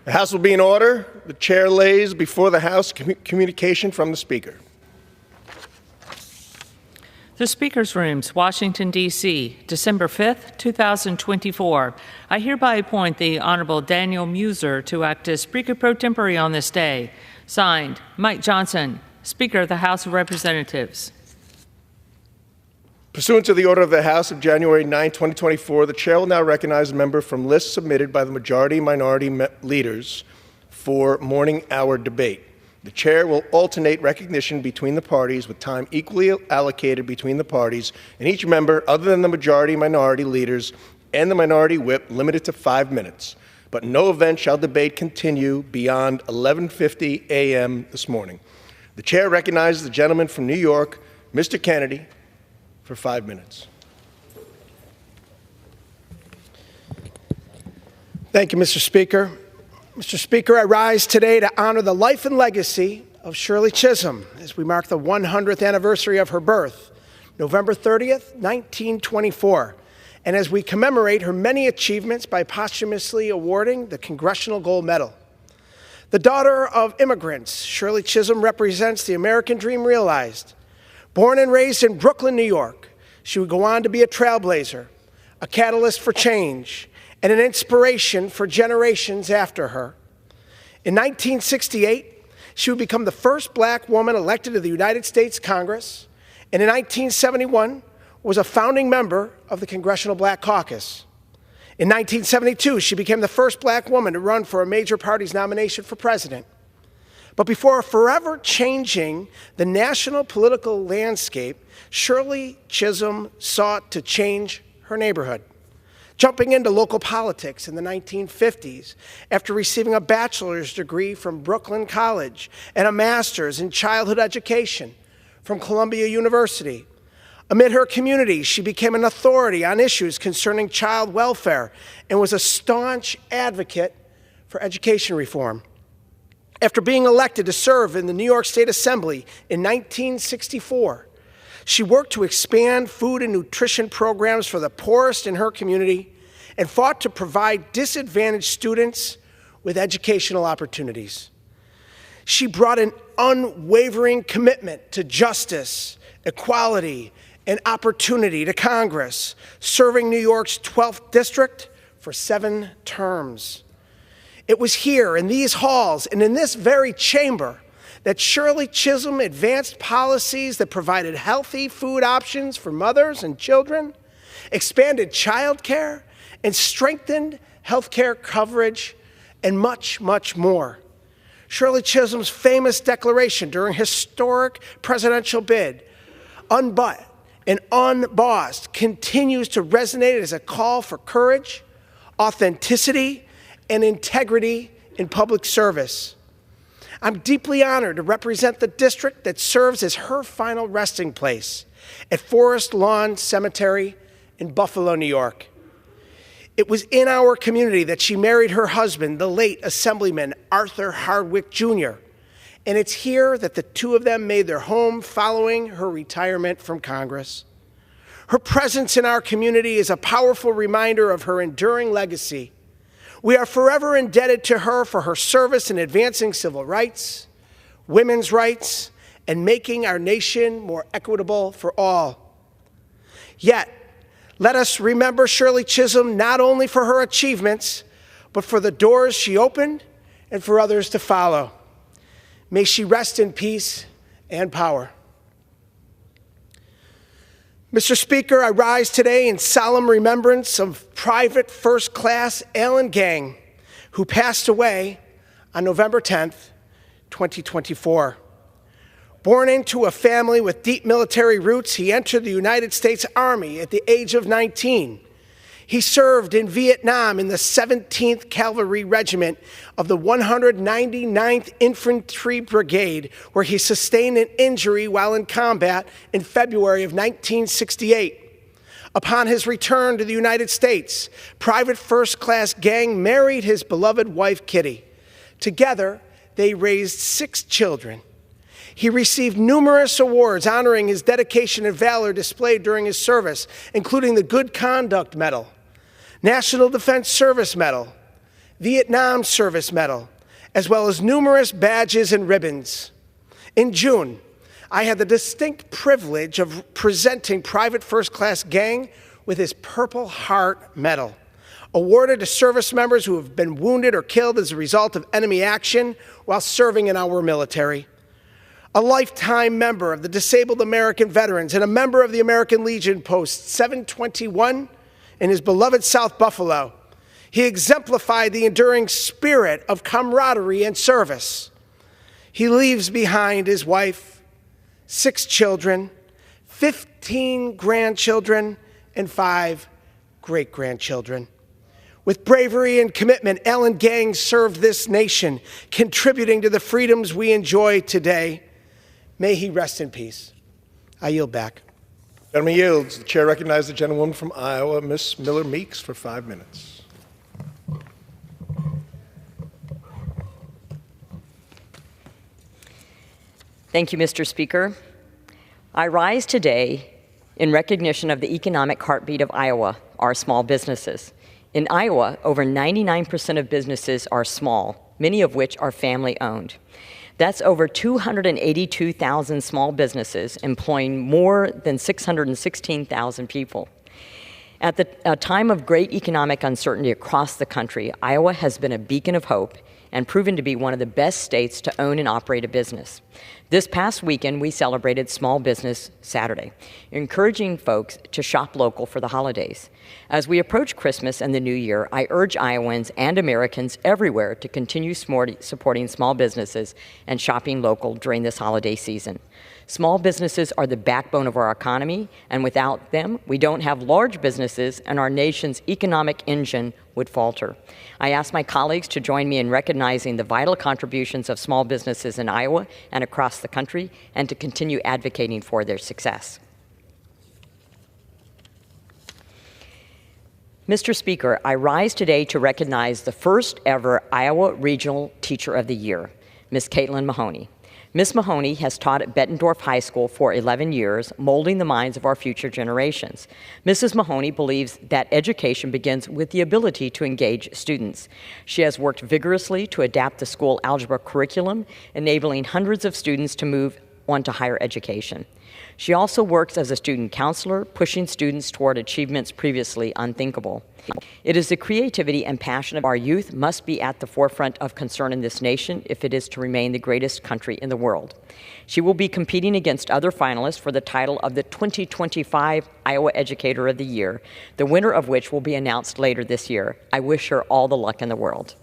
The House will be in order. The chair lays before the House communication from the Speaker. The Speaker's Rooms, Washington, D.C., December 5th, 2024. I hereby appoint the Honorable Daniel Muser to act as Speaker pro tempore on this day. Signed, Mike Johnson, Speaker of the House of Representatives. Pursuant to the order of the House of January 9, 2024, the chair will now recognize a member from lists submitted by the majority-minority leaders for morning hour debate. The chair will alternate recognition between the parties with time equally allocated between the parties, and each member, other than the majority-minority leaders and the minority whip, limited to 5 minutes. But no event shall debate continue beyond 11:50 a.m. this morning. The chair recognizes the gentleman from New York, Mr. Kennedy, for 5 minutes. Thank you, Mr. Speaker. Mr. Speaker, I rise today to honor the life and legacy of Shirley Chisholm as we mark the 100th anniversary of her birth, November 30th, 1924, and as we commemorate her many achievements by posthumously awarding the Congressional Gold Medal. The daughter of immigrants, Shirley Chisholm represents the American dream realized. Born and raised in Brooklyn, New York, she would go on to be a trailblazer, a catalyst for change, and an inspiration for generations after her. In 1968, she would become the first black woman elected to the United States Congress, and in 1971 was a founding member of the Congressional Black Caucus. In 1972, she became the first black woman to run for a major party's nomination for president. But before forever changing the national political landscape, Shirley Chisholm sought to change her neighborhood, jumping into local politics in the 1950s after receiving a bachelor's degree from Brooklyn College and a master's in childhood education from Columbia University. Amid her community, she became an authority on issues concerning child welfare and was a staunch advocate for education reform. After being elected to serve in the New York State Assembly in 1964, she worked to expand food and nutrition programs for the poorest in her community and fought to provide disadvantaged students with educational opportunities. She brought an unwavering commitment to justice, equality, and opportunity to Congress, serving New York's 12th district for 7 terms. It was here, in these halls, and in this very chamber, that Shirley Chisholm advanced policies that provided healthy food options for mothers and children, expanded child care, and strengthened health care coverage, and much, much more. Shirley Chisholm's famous declaration during historic presidential bid, "Unbut and unbossed," continues to resonate as a call for courage, authenticity, and integrity in public service. I'm deeply honored to represent the district that serves as her final resting place at Forest Lawn Cemetery in Buffalo, New York. It was in our community that she married her husband, the late Assemblyman Arthur Hardwick Jr., and it's here that the two of them made their home following her retirement from Congress. Her presence in our community is a powerful reminder of her enduring legacy. We are forever indebted to her for her service in advancing civil rights, women's rights, and making our nation more equitable for all. Yet, let us remember Shirley Chisholm not only for her achievements, but for the doors she opened and for others to follow. May she rest in peace and power. Mr. Speaker, I rise today in solemn remembrance of Private First Class Alan Gang, who passed away on November 10th, 2024. Born into a family with deep military roots, he entered the United States Army at the age of 19. He served in Vietnam in the 17th Cavalry Regiment of the 199th Infantry Brigade, where he sustained an injury while in combat in February of 1968. Upon his return to the United States, Private First Class Gang married his beloved wife, Kitty. Together, they raised 6 children. He received numerous awards honoring his dedication and valor displayed during his service, including the Good Conduct Medal, National Defense Service Medal, Vietnam Service Medal, as well as numerous badges and ribbons. In June, I had the distinct privilege of presenting Private First Class Gang with his Purple Heart Medal, awarded to service members who have been wounded or killed as a result of enemy action while serving in our military. A lifetime member of the Disabled American Veterans and a member of the American Legion Post 721 in his beloved South Buffalo, he exemplified the enduring spirit of camaraderie and service. He leaves behind his wife, 6 children, 15 grandchildren, and 5 great-grandchildren. With bravery and commitment, Alan Gang served this nation, contributing to the freedoms we enjoy today. May he rest in peace. I yield back. Gentleman yields. The chair recognizes the gentlewoman from Iowa, Ms. Miller Meeks, for 5 minutes. Thank you, Mr. Speaker. I rise today in recognition of the economic heartbeat of Iowa, our small businesses. In Iowa, over 99% of businesses are small, many of which are family-owned. That's over 282,000 small businesses employing more than 616,000 people. At a time of great economic uncertainty across the country, Iowa has been a beacon of hope and proven to be one of the best states to own and operate a business. This past weekend, we celebrated Small Business Saturday, encouraging folks to shop local for the holidays. As we approach Christmas and the New Year, I urge Iowans and Americans everywhere to continue supporting small businesses and shopping local during this holiday season. Small businesses are the backbone of our economy, and without them, we don't have large businesses, and our nation's economic engine would falter. I ask my colleagues to join me in recognizing the vital contributions of small businesses in Iowa and across the country, and to continue advocating for their success. Mr. Speaker, I rise today to recognize the first ever Iowa Regional Teacher of the Year, Ms. Caitlin Mahoney. Ms. Mahoney has taught at Bettendorf High School for 11 years, molding the minds of our future generations. Mrs. Mahoney believes that education begins with the ability to engage students. She has worked vigorously to adapt the school algebra curriculum, enabling hundreds of students to move on to higher education. She also works as a student counselor, pushing students toward achievements previously unthinkable. It is the creativity and passion of our youth must be at the forefront of concern in this nation if it is to remain the greatest country in the world. She will be competing against other finalists for the title of the 2025 Iowa Educator of the Year, the winner of which will be announced later this year. I wish her all the luck in the world.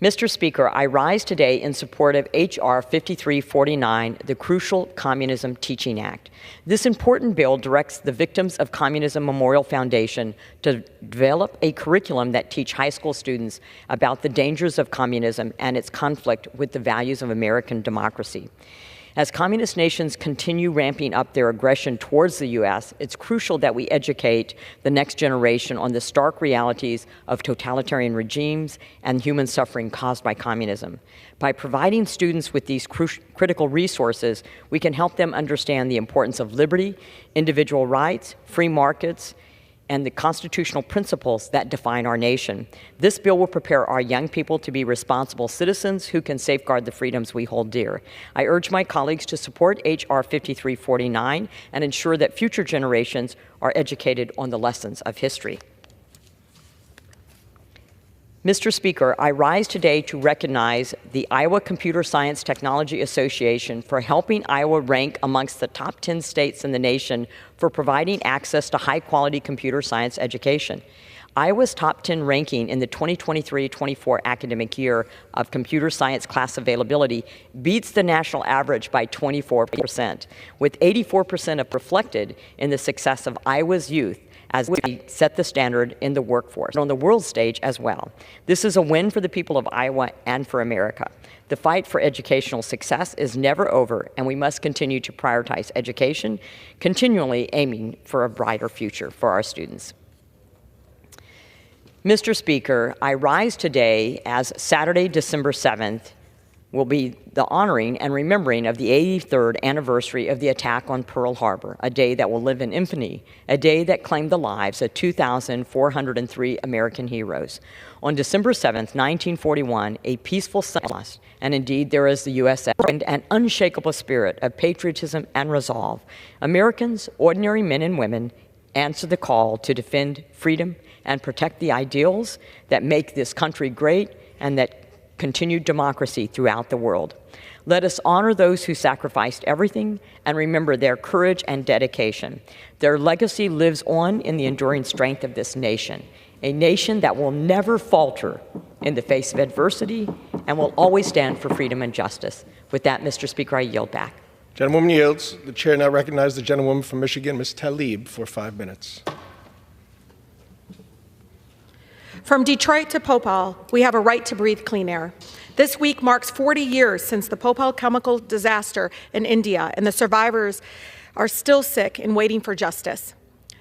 Mr. Speaker, I rise today in support of H.R. 5349, the Crucial Communism Teaching Act. This important bill directs the Victims of Communism Memorial Foundation to develop a curriculum that teach high school students about the dangers of communism and its conflict with the values of American democracy. As communist nations continue ramping up their aggression towards the U.S., it's crucial that we educate the next generation on the stark realities of totalitarian regimes and human suffering caused by communism. By providing students with these critical resources, we can help them understand the importance of liberty, individual rights, free markets, and the constitutional principles that define our nation. This bill will prepare our young people to be responsible citizens who can safeguard the freedoms we hold dear. I urge my colleagues to support H.R. 5349 and ensure that future generations are educated on the lessons of history. Mr. Speaker, I rise today to recognize the Iowa Computer Science Technology Association for helping Iowa rank amongst the top 10 states in the nation for providing access to high-quality computer science education. Iowa's top 10 ranking in the 2023-24 academic year of computer science class availability beats the national average by 24%, with 84% of reflected in the success of Iowa's youth as we set the standard in the workforce, on the world stage as well. This is a win for the people of Iowa and for America. The fight for educational success is never over, and we must continue to prioritize education, continually aiming for a brighter future for our students. Mr. Speaker, I rise today as Saturday, December 7th, will be the honoring and remembering of the 83rd anniversary of the attack on Pearl Harbor, a day that will live in infamy, a day that claimed the lives of 2,403 American heroes. On December 7th, 1941, a peaceful sunrise, and indeed there is the U.S. and an unshakable spirit of patriotism and resolve. Americans, ordinary men and women, answer the call to defend freedom and protect the ideals that make this country great and that continue democracy throughout the world. Let us honor those who sacrificed everything and remember their courage and dedication. Their legacy lives on in the enduring strength of this nation, a nation that will never falter in the face of adversity and will always stand for freedom and justice. With that, Mr. Speaker, I yield back. Gentlewoman yields. The chair now recognizes the gentlewoman from Michigan, Ms. Tlaib, for 5 minutes. From Detroit to Bhopal, we have a right to breathe clean air. This week marks 40 years since the Bhopal chemical disaster in India, and the survivors are still sick and waiting for justice.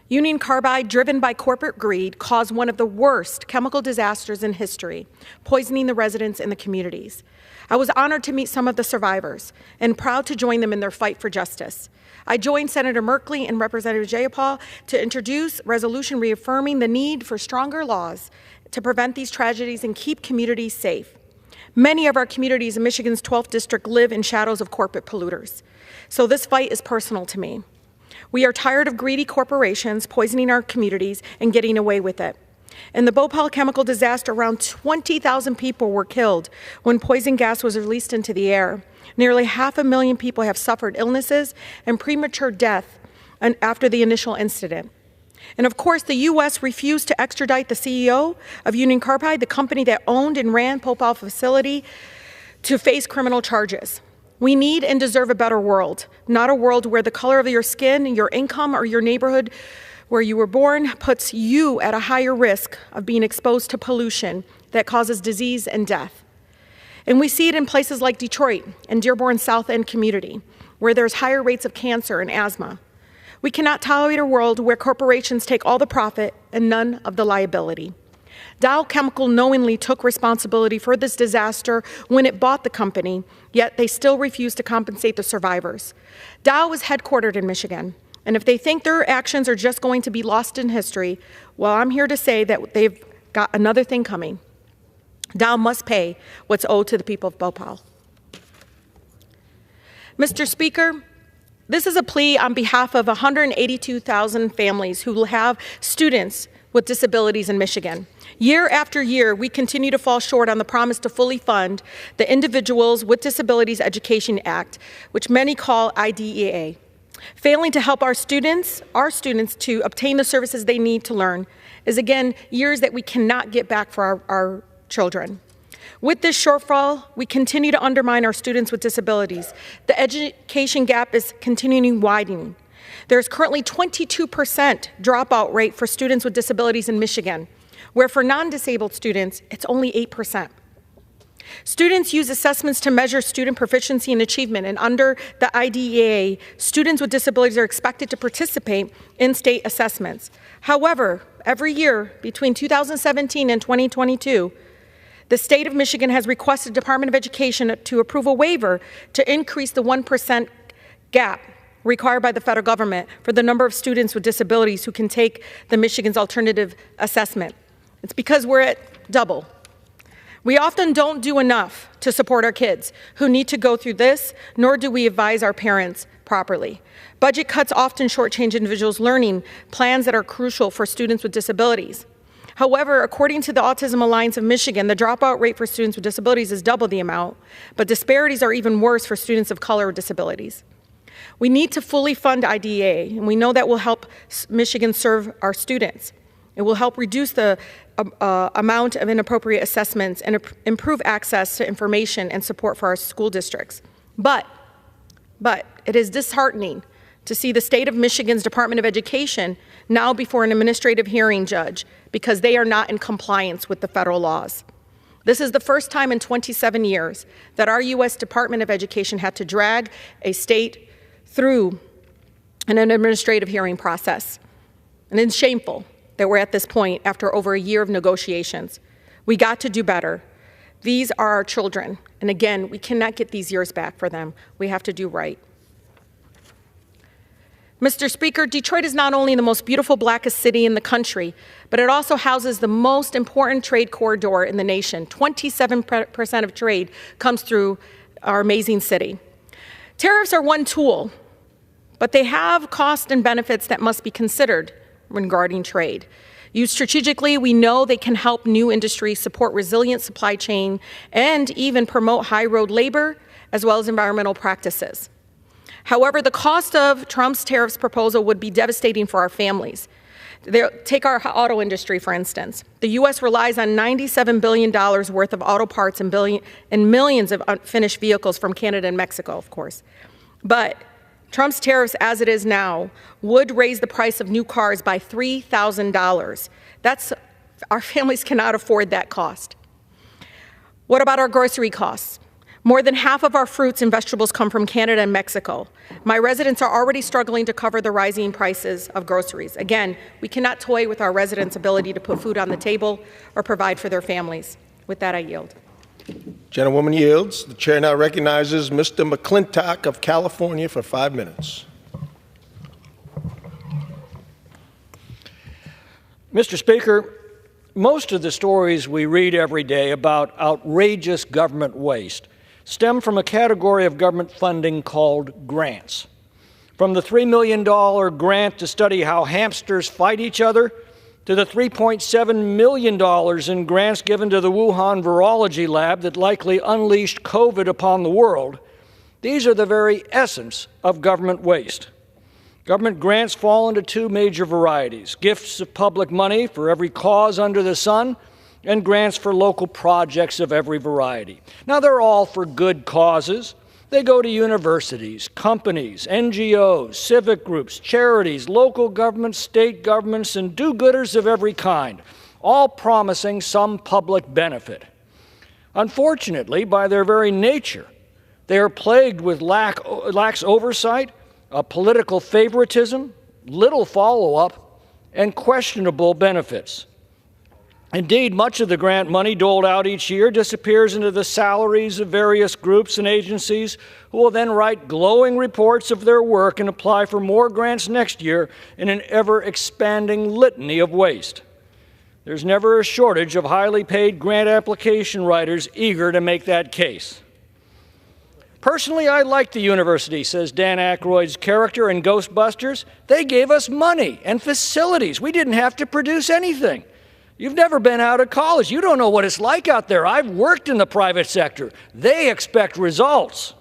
Union Carbide, driven by corporate greed, caused one of the worst chemical disasters in history, poisoning the residents and the communities. I was honored to meet some of the survivors and proud to join them in their fight for justice. I joined Senator Merkley and Representative Jayapal to introduce a resolution reaffirming the need for stronger laws to prevent these tragedies and keep communities safe. Many of our communities in Michigan's 12th district live in shadows of corporate polluters. So this fight is personal to me. We are tired of greedy corporations poisoning our communities and getting away with it. In the Bhopal chemical disaster, around 20,000 people were killed when poison gas was released into the air. Nearly 500,000 people have suffered illnesses and premature death after the initial incident. And of course, the U.S. refused to extradite the CEO of Union Carbide, the company that owned and ran Bhopal facility, to face criminal charges. We need and deserve a better world, not a world where the color of your skin, your income, or your neighborhood where you were born puts you at a higher risk of being exposed to pollution that causes disease and death. And we see it in places like Detroit and Dearborn South End community, where there's higher rates of cancer and asthma. We cannot tolerate a world where corporations take all the profit and none of the liability. Dow Chemical knowingly took responsibility for this disaster when it bought the company, yet they still refuse to compensate the survivors. Dow is headquartered in Michigan, and if they think their actions are just going to be lost in history, well, I'm here to say that they've got another thing coming. Dow must pay what's owed to the people of Bhopal. Mr. Speaker, this is a plea on behalf of 182,000 families who will have students with disabilities in Michigan. Year after year, we continue to fall short on the promise to fully fund the Individuals with Disabilities Education Act, which many call IDEA. Failing to help our students to obtain the services they need to learn is, again, years that we cannot get back for our children. With this shortfall, we continue to undermine our students with disabilities. The education gap is continuing widening. There is currently 22% dropout rate for students with disabilities in Michigan, where for non-disabled students, it's only 8%. Students use assessments to measure student proficiency and achievement, and under the IDEA, students with disabilities are expected to participate in state assessments. However, every year between 2017 and 2022, the state of Michigan has requested the Department of Education to approve a waiver to increase the 1% gap required by the federal government for the number of students with disabilities who can take the Michigan's alternative assessment. It's because we're at double. We often don't do enough to support our kids who need to go through this, nor do we advise our parents properly. Budget cuts often shortchange individuals' learning plans that are crucial for students with disabilities. However, according to the Autism Alliance of Michigan, the dropout rate for students with disabilities is double the amount, but disparities are even worse for students of color with disabilities. We need to fully fund IDEA, and we know that will help Michigan serve our students. It will help reduce the amount of inappropriate assessments and improve access to information and support for our school districts. But it is disheartening to see the state of Michigan's Department of Education now before an administrative hearing judge because they are not in compliance with the federal laws. This is the first time in 27 years that our U.S. Department of Education had to drag a state through an administrative hearing process. And it's shameful that we're at this point after over a year of negotiations. We got to do better. These are our children. And again, we cannot get these years back for them. We have to do right. Mr. Speaker, Detroit is not only the most beautiful, blackest city in the country, but it also houses the most important trade corridor in the nation. 27% of trade comes through our amazing city. Tariffs are one tool, but they have costs and benefits that must be considered regarding trade. Used strategically, we know they can help new industries support resilient supply chain and even promote high road labor as well as environmental practices. However, the cost of Trump's tariffs proposal would be devastating for our families. Take our auto industry, for instance. The U.S. relies on $97 billion worth of auto parts and millions of unfinished vehicles from Canada and Mexico, of course. But Trump's tariffs, as it is now, would raise the price of new cars by $3,000. Our families cannot afford that cost. What about our grocery costs? More than half of our fruits and vegetables come from Canada and Mexico. My residents are already struggling to cover the rising prices of groceries. Again, we cannot toy with our residents' ability to put food on the table or provide for their families. With that, I yield. Gentlewoman yields. The chair now recognizes Mr. McClintock of California for 5 minutes. Mr. Speaker, most of the stories we read every day about outrageous government waste stem from a category of government funding called grants. From the $3 million grant to study how hamsters fight each other, to the $3.7 million in grants given to the Wuhan virology lab that likely unleashed COVID upon the world, these are the very essence of government waste. Government grants fall into two major varieties: gifts of public money for every cause under the sun, and grants for local projects of every variety. Now, they're all for good causes. They go to universities, companies, NGOs, civic groups, charities, local governments, state governments, and do-gooders of every kind, all promising some public benefit. Unfortunately, by their very nature, they are plagued with lax oversight, political favoritism, little follow-up, and questionable benefits. Indeed, much of the grant money doled out each year disappears into the salaries of various groups and agencies who will then write glowing reports of their work and apply for more grants next year in an ever-expanding litany of waste. There's never a shortage of highly paid grant application writers eager to make that case. Personally, I like the university, says Dan Aykroyd's character in Ghostbusters. They gave us money and facilities. We didn't have to produce anything. You've never been out of college. You don't know what it's like out there. I've worked in the private sector. They expect results.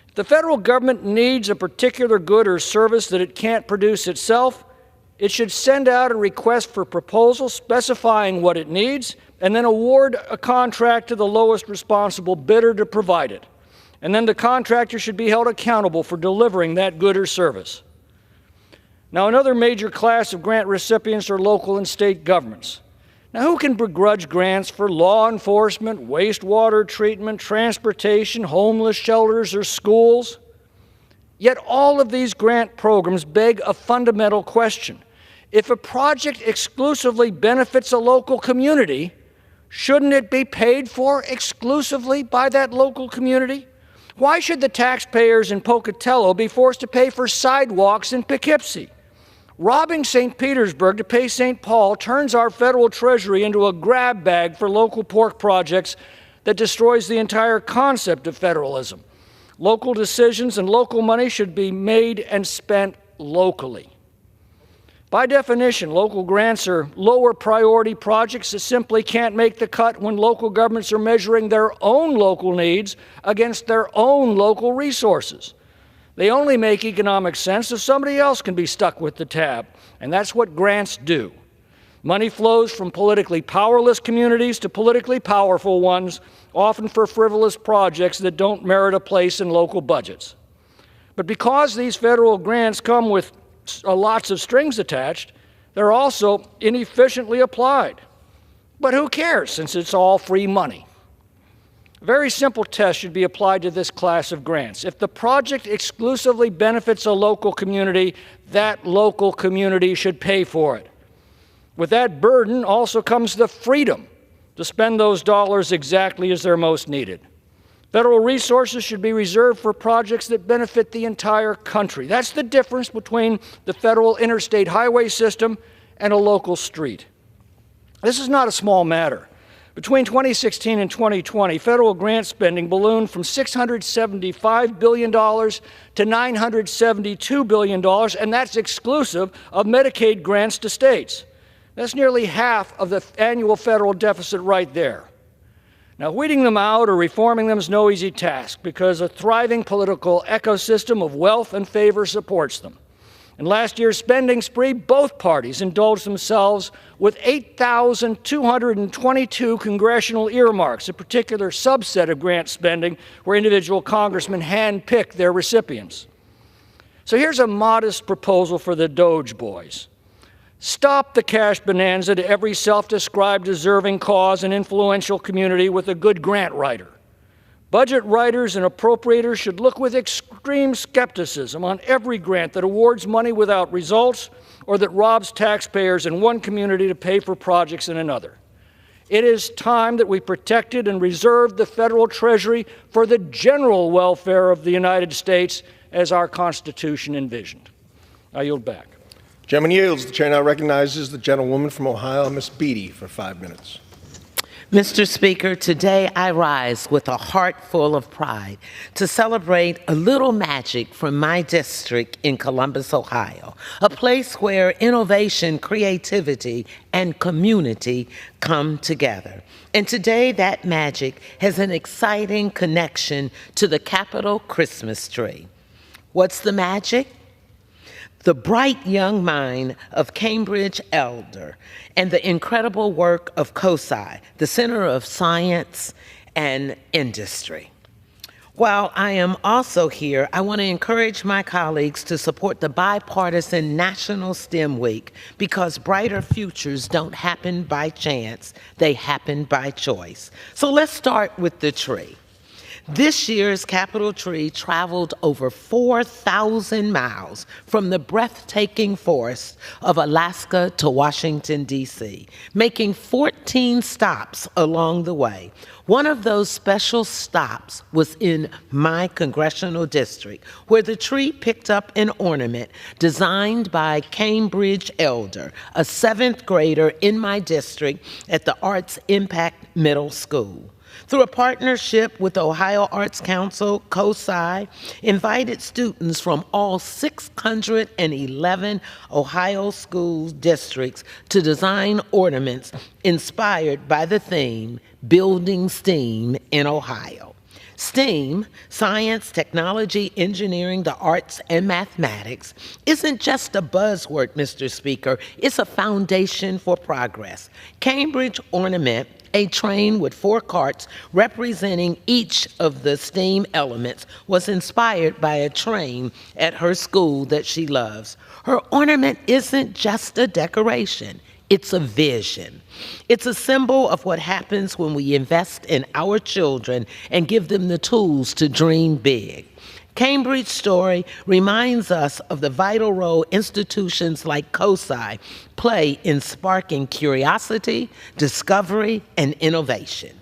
If the federal government needs a particular good or service that it can't produce itself, it should send out a request for proposal specifying what it needs and then award a contract to the lowest responsible bidder to provide it. And then the contractor should be held accountable for delivering that good or service. Now, another major class of grant recipients are local and state governments. Now, who can begrudge grants for law enforcement, wastewater treatment, transportation, homeless shelters, or schools? Yet all of these grant programs beg a fundamental question. If a project exclusively benefits a local community, shouldn't it be paid for exclusively by that local community? Why should the taxpayers in Pocatello be forced to pay for sidewalks in Poughkeepsie? Robbing St. Petersburg to pay St. Paul turns our federal treasury into a grab bag for local pork projects that destroys the entire concept of federalism. Local decisions and local money should be made and spent locally. By definition, local grants are lower priority projects that simply can't make the cut when local governments are measuring their own local needs against their own local resources. They only make economic sense if somebody else can be stuck with the tab, and that's what grants do. Money flows from politically powerless communities to politically powerful ones, often for frivolous projects that don't merit a place in local budgets. But because these federal grants come with lots of strings attached, they're also inefficiently applied. But who cares, since it's all free money? A very simple test should be applied to this class of grants. If the project exclusively benefits a local community, that local community should pay for it. With that burden also comes the freedom to spend those dollars exactly as they're most needed. Federal resources should be reserved for projects that benefit the entire country. That's the difference between the federal interstate highway system and a local street. This is not a small matter. Between 2016 and 2020, federal grant spending ballooned from $675 billion to $972 billion, and that's exclusive of Medicaid grants to states. That's nearly half of the annual federal deficit right there. Now, weeding them out or reforming them is no easy task because a thriving political ecosystem of wealth and favor supports them. In last year's spending spree, both parties indulged themselves with 8,222 congressional earmarks, a particular subset of grant spending where individual congressmen handpick their recipients. So here's a modest proposal for the Doge boys. Stop the cash bonanza to every self-described deserving cause and influential community with a good grant writer. Budget writers and appropriators should look with extreme skepticism on every grant that awards money without results or that robs taxpayers in one community to pay for projects in another. It is time that we protected and reserved the federal treasury for the general welfare of the United States as our Constitution envisioned. I yield back. Gentleman yields. The chair now recognizes the gentlewoman from Ohio, Ms. Beatty, for 5 minutes. Mr. Speaker, today I rise with a heart full of pride to celebrate a little magic from my district in Columbus, Ohio, a place where innovation, creativity, and community come together. And today that magic has an exciting connection to the Capitol Christmas tree. What's the magic? The bright young mind of Cambridge Elder and the incredible work of COSI, the Center of Science and Industry. While I am also here, I want to encourage my colleagues to support the bipartisan National STEM Week because brighter futures don't happen by chance, they happen by choice. So let's start with the tree. This year's Capitol tree traveled over 4,000 miles from the breathtaking forests of Alaska to Washington, D.C., making 14 stops along the way. One of those special stops was in my congressional district, where the tree picked up an ornament designed by Cambridge Elder, a 7th grader in my district at the Arts Impact Middle School. Through a partnership with the Ohio Arts Council, COSI invited students from all 611 Ohio school districts to design ornaments inspired by the theme, Building STEAM in Ohio. STEAM, science, technology, engineering, the arts, and mathematics, isn't just a buzzword, Mr. Speaker. It's a foundation for progress. Cambridge Ornament, a train with 4 carts representing each of the STEAM elements, was inspired by a train at her school that she loves. Her ornament isn't just a decoration. It's a vision. It's a symbol of what happens when we invest in our children and give them the tools to dream big. Cambridge's story reminds us of the vital role institutions like COSI play in sparking curiosity, discovery, and innovation.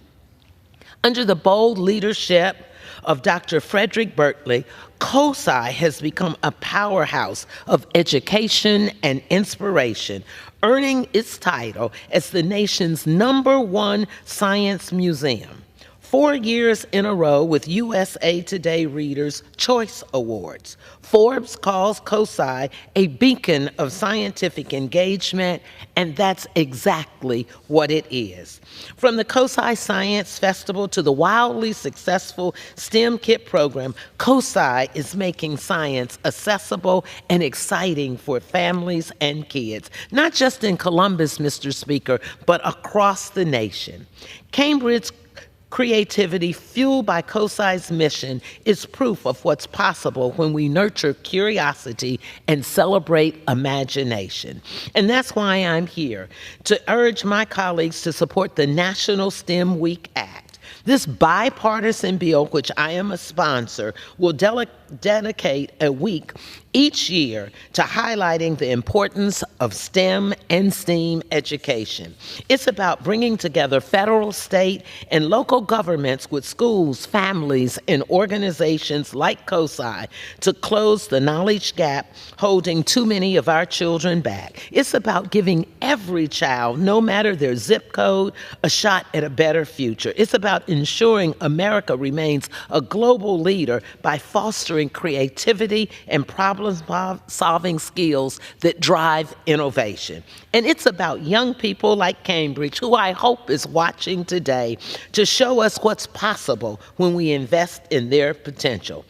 Under the bold leadership of Dr. Frederick Berkeley, COSI has become a powerhouse of education and inspiration, earning its title as the nation's #1 science museum. 4 years in a row with USA Today Readers' Choice Awards. Forbes calls COSI a beacon of scientific engagement, and that's exactly what it is. From the COSI Science Festival to the wildly successful STEM Kit program, COSI is making science accessible and exciting for families and kids, not just in Columbus, Mr. Speaker, but across the nation. Cambridge creativity fueled by COSI's mission is proof of what's possible when we nurture curiosity and celebrate imagination. And that's why I'm here, to urge my colleagues to support the National STEM Week Act. This bipartisan bill, which I am a sponsor, will dedicate a week each year to highlighting the importance of STEM and STEAM education. It's about bringing together federal, state, and local governments with schools, families, and organizations like COSI to close the knowledge gap holding too many of our children back. It's about giving every child, no matter their zip code, a shot at a better future. It's about ensuring America remains a global leader by fostering creativity and problem-solving skills that drive innovation. And it's about young people like Cambridge, who I hope is watching today, to show us what's possible when we invest in their potential.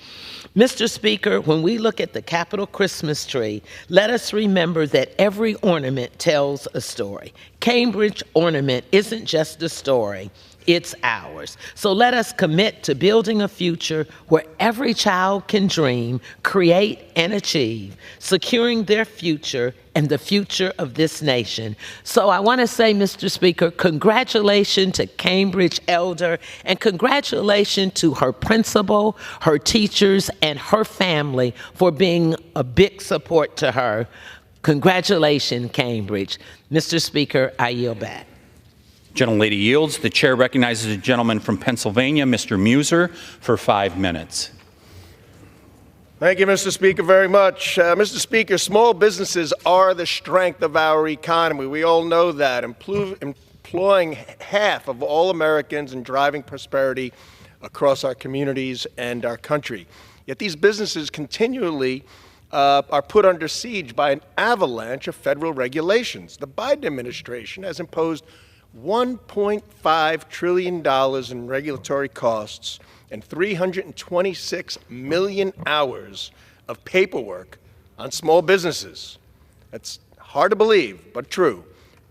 Mr. Speaker, when we look at the Capitol Christmas tree, let us remember that every ornament tells a story. Cambridge ornament isn't just a story, it's ours. So let us commit to building a future where every child can dream, create, and achieve, securing their future and the future of this nation. So I want to say, Mr. Speaker, congratulations to Cambridge Elder, and congratulations to her principal, her teachers, and her family for being a big support to her. Congratulations, Cambridge. Mr. Speaker, I yield back. Gentlelady yields. The chair recognizes the gentleman from Pennsylvania, Mr. Muser, for 5 minutes. Thank you, Mr. Speaker, very much. Mr. Speaker, small businesses are the strength of our economy. We all know that. Employing half of all Americans and driving prosperity across our communities and our country. Yet these businesses continually are put under siege by an avalanche of federal regulations. The Biden administration has imposed $1.5 trillion in regulatory costs and 326 million hours of paperwork on small businesses. That's hard to believe, but true.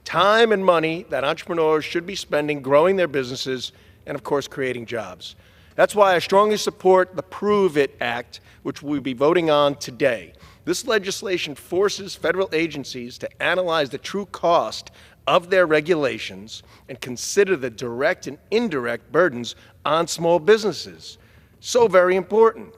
Time and money that entrepreneurs should be spending growing their businesses and, of course, creating jobs. That's why I strongly support the Prove It Act, which we'll be voting on today. This legislation forces federal agencies to analyze the true cost of their regulations and consider the direct and indirect burdens on small businesses. So very important.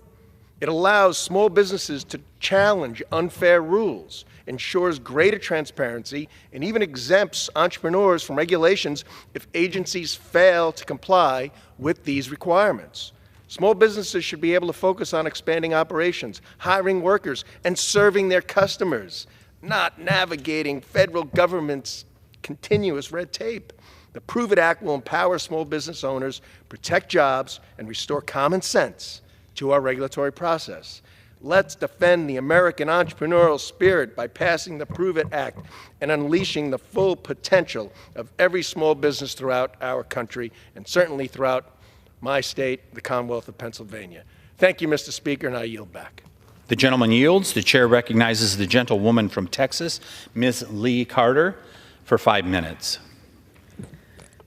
It allows small businesses to challenge unfair rules, ensures greater transparency, and even exempts entrepreneurs from regulations if agencies fail to comply with these requirements. Small businesses should be able to focus on expanding operations, hiring workers, and serving their customers, not navigating federal government's continuous red tape. The Prove It Act will empower small business owners, protect jobs, and restore common sense to our regulatory process. Let's defend the American entrepreneurial spirit by passing the Prove It Act and unleashing the full potential of every small business throughout our country, and certainly throughout my state, the Commonwealth of Pennsylvania. Thank you, Mr. Speaker, and I yield back. The gentleman yields. The chair recognizes the gentlewoman from Texas, Ms. Lee Carter, for 5 minutes.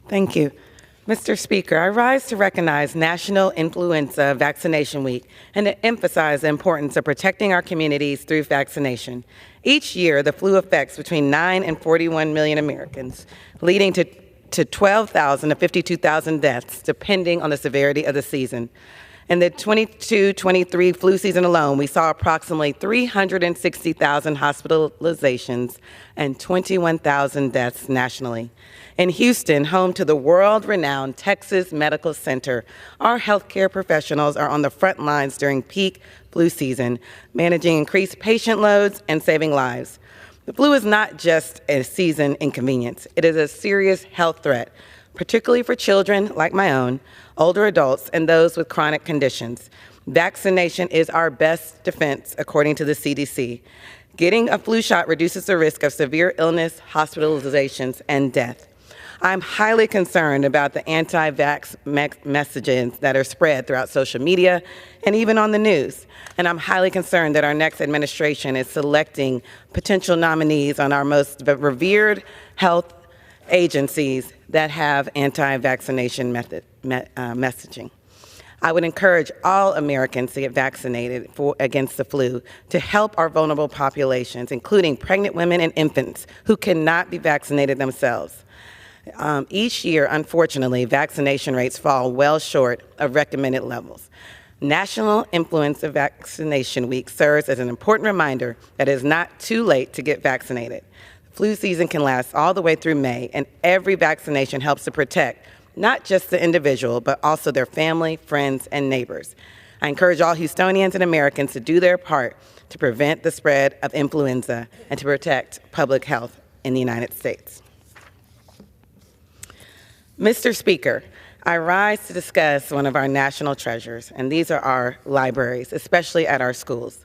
Thank you. Mr. Speaker, I rise to recognize National Influenza Vaccination Week and to emphasize the importance of protecting our communities through vaccination. Each year, the flu affects between 9 and 41 million Americans, leading to 12,000 to 52,000 deaths, depending on the severity of the season. In the 22-23 flu season alone, we saw approximately 360,000 hospitalizations and 21,000 deaths nationally. In Houston, home to the world-renowned Texas Medical Center, our healthcare professionals are on the front lines during peak flu season, managing increased patient loads and saving lives. The flu is not just a season inconvenience. It is a serious health threat, particularly for children like my own, older adults, and those with chronic conditions. Vaccination is our best defense, according to the CDC. Getting a flu shot reduces the risk of severe illness, hospitalizations, and death. I'm highly concerned about the anti-vax messages that are spread throughout social media and even on the news. And I'm highly concerned that our next administration is selecting potential nominees on our most revered health agencies that have anti-vaccination messaging. I would encourage all Americans to get vaccinated against the flu to help our vulnerable populations, including pregnant women and infants who cannot be vaccinated themselves. Each year, unfortunately, vaccination rates fall well short of recommended levels. National Influenza Vaccination Week serves as an important reminder that it is not too late to get vaccinated. Flu season can last all the way through May, and every vaccination helps to protect not just the individual, but also their family, friends, and neighbors. I encourage all Houstonians and Americans to do their part to prevent the spread of influenza and to protect public health in the United States. Mr. Speaker, I rise to discuss one of our national treasures, and these are our libraries, especially at our schools.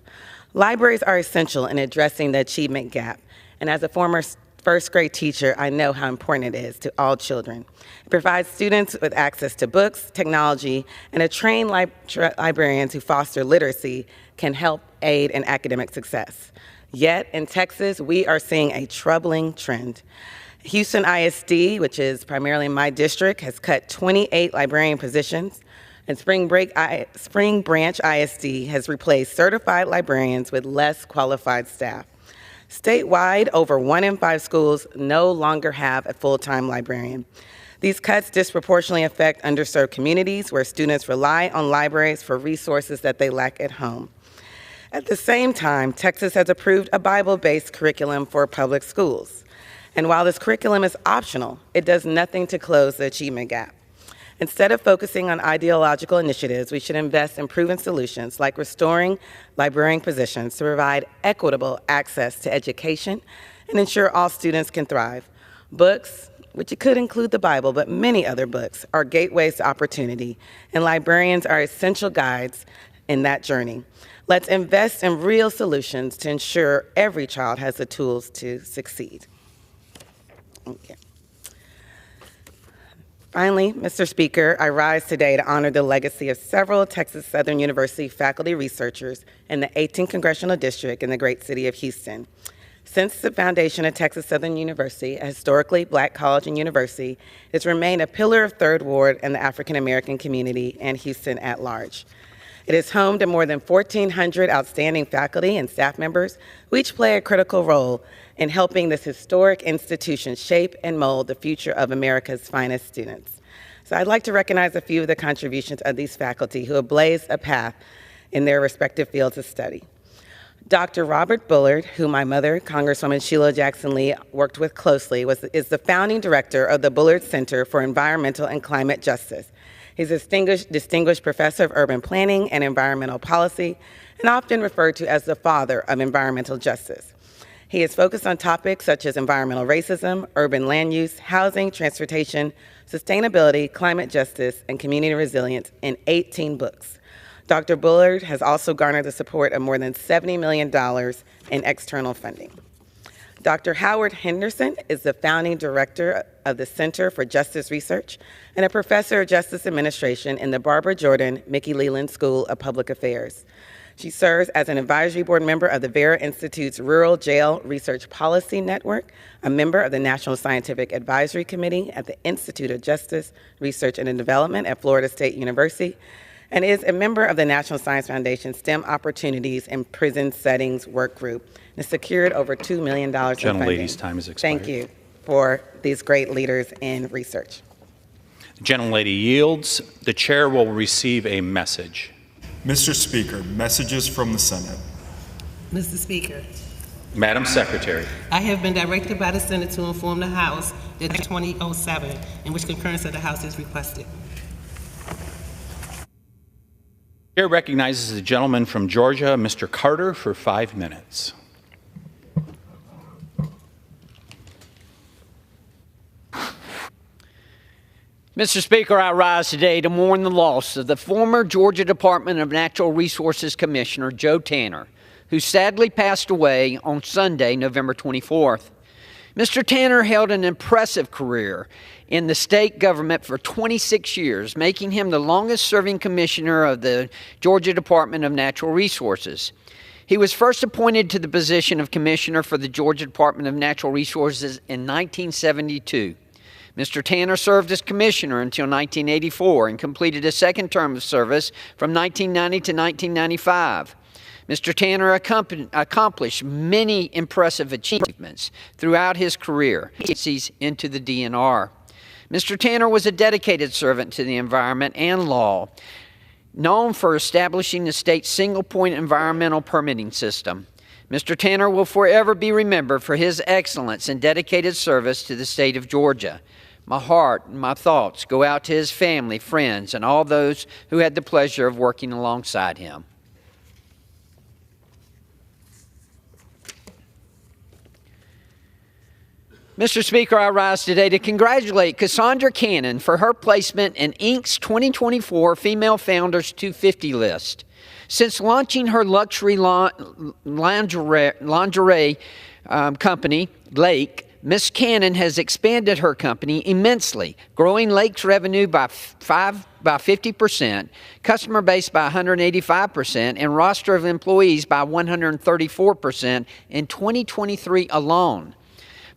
Libraries are essential in addressing the achievement gap, and as a former first grade teacher, I know how important it is to all children. It provides students with access to books, technology, and a trained librarians who foster literacy can help aid in academic success. Yet, in Texas, we are seeing a troubling trend. Houston ISD, which is primarily my district, has cut 28 librarian positions, and Spring Branch ISD has replaced certified librarians with less qualified staff. Statewide, over 1 in 5 schools no longer have a full-time librarian. These cuts disproportionately affect underserved communities where students rely on libraries for resources that they lack at home. At the same time, Texas has approved a Bible-based curriculum for public schools. And while this curriculum is optional, it does nothing to close the achievement gap. Instead of focusing on ideological initiatives, we should invest in proven solutions like restoring librarian positions to provide equitable access to education and ensure all students can thrive. Books, which could include the Bible, but many other books, are gateways to opportunity, and librarians are essential guides in that journey. Let's invest in real solutions to ensure every child has the tools to succeed. Okay. Finally, Mr. Speaker, I rise today to honor the legacy of several Texas Southern University faculty researchers in the 18th Congressional District in the great city of Houston. Since the foundation of Texas Southern University, a historically black college and university, it's remained a pillar of Third Ward and the African American community and Houston at large. It is home to more than 1,400 outstanding faculty and staff members who each play a critical role in helping this historic institution shape and mold the future of America's finest students. So I'd like to recognize a few of the contributions of these faculty who have blazed a path in their respective fields of study. Dr. Robert Bullard, who my mother, Congresswoman Sheila Jackson Lee, worked with closely, is the founding director of the Bullard Center for Environmental and Climate Justice. He's a distinguished professor of urban planning and environmental policy, and often referred to as the father of environmental justice. He is focused on topics such as environmental racism, urban land use, housing, transportation, sustainability, climate justice, and community resilience in 18 books. Dr. Bullard has also garnered the support of more than $70 million in external funding. Dr. Howard Henderson is the founding director of the Center for Justice Research and a professor of justice administration in the Barbara Jordan Mickey Leland School of Public Affairs. She serves as an advisory board member of the Vera Institute's Rural Jail Research Policy Network, a member of the National Scientific Advisory Committee at the Institute of Justice, Research, and Development at Florida State University, and is a member of the National Science Foundation STEM Opportunities in Prison Settings Work Group, and has secured over $2 million in funding. Gentlelady's time has expired. Thank you for these great leaders in research. The gentlelady yields. The chair will receive a message. Mr. Speaker, messages from the Senate. Mr. Speaker, Madam Secretary. I have been directed by the Senate to inform the House that 2007, in which concurrence of the House is requested. The chair recognizes the gentleman from Georgia, Mr. Carter, for 5 minutes. Mr. Speaker, I rise today to mourn the loss of the former Georgia Department of Natural Resources Commissioner Joe Tanner, who sadly passed away on Sunday, November 24th. Mr. Tanner held an impressive career in the state government for 26 years, making him the longest-serving commissioner of the Georgia Department of Natural Resources. He was first appointed to the position of commissioner for the Georgia Department of Natural Resources in 1972. Mr. Tanner served as commissioner until 1984 and completed a second term of service from 1990 to 1995. Mr. Tanner accomplished many impressive achievements throughout his career into the DNR. Mr. Tanner was a dedicated servant to the environment and law. known for establishing the state's single-point environmental permitting system. Mr. Tanner will forever be remembered for his excellence and dedicated service to the state of Georgia. My heart and my thoughts go out to his family, friends, and all those who had the pleasure of working alongside him. Mr. Speaker, I rise today to congratulate Cassandra Cannon for her placement in Inc.'s 2024 Female Founders 250 list. Since launching her luxury lingerie company, Lake, Ms. Cannon has expanded her company immensely, growing Lake's revenue by 50%, customer base by 185%, and roster of employees by 134% in 2023 alone.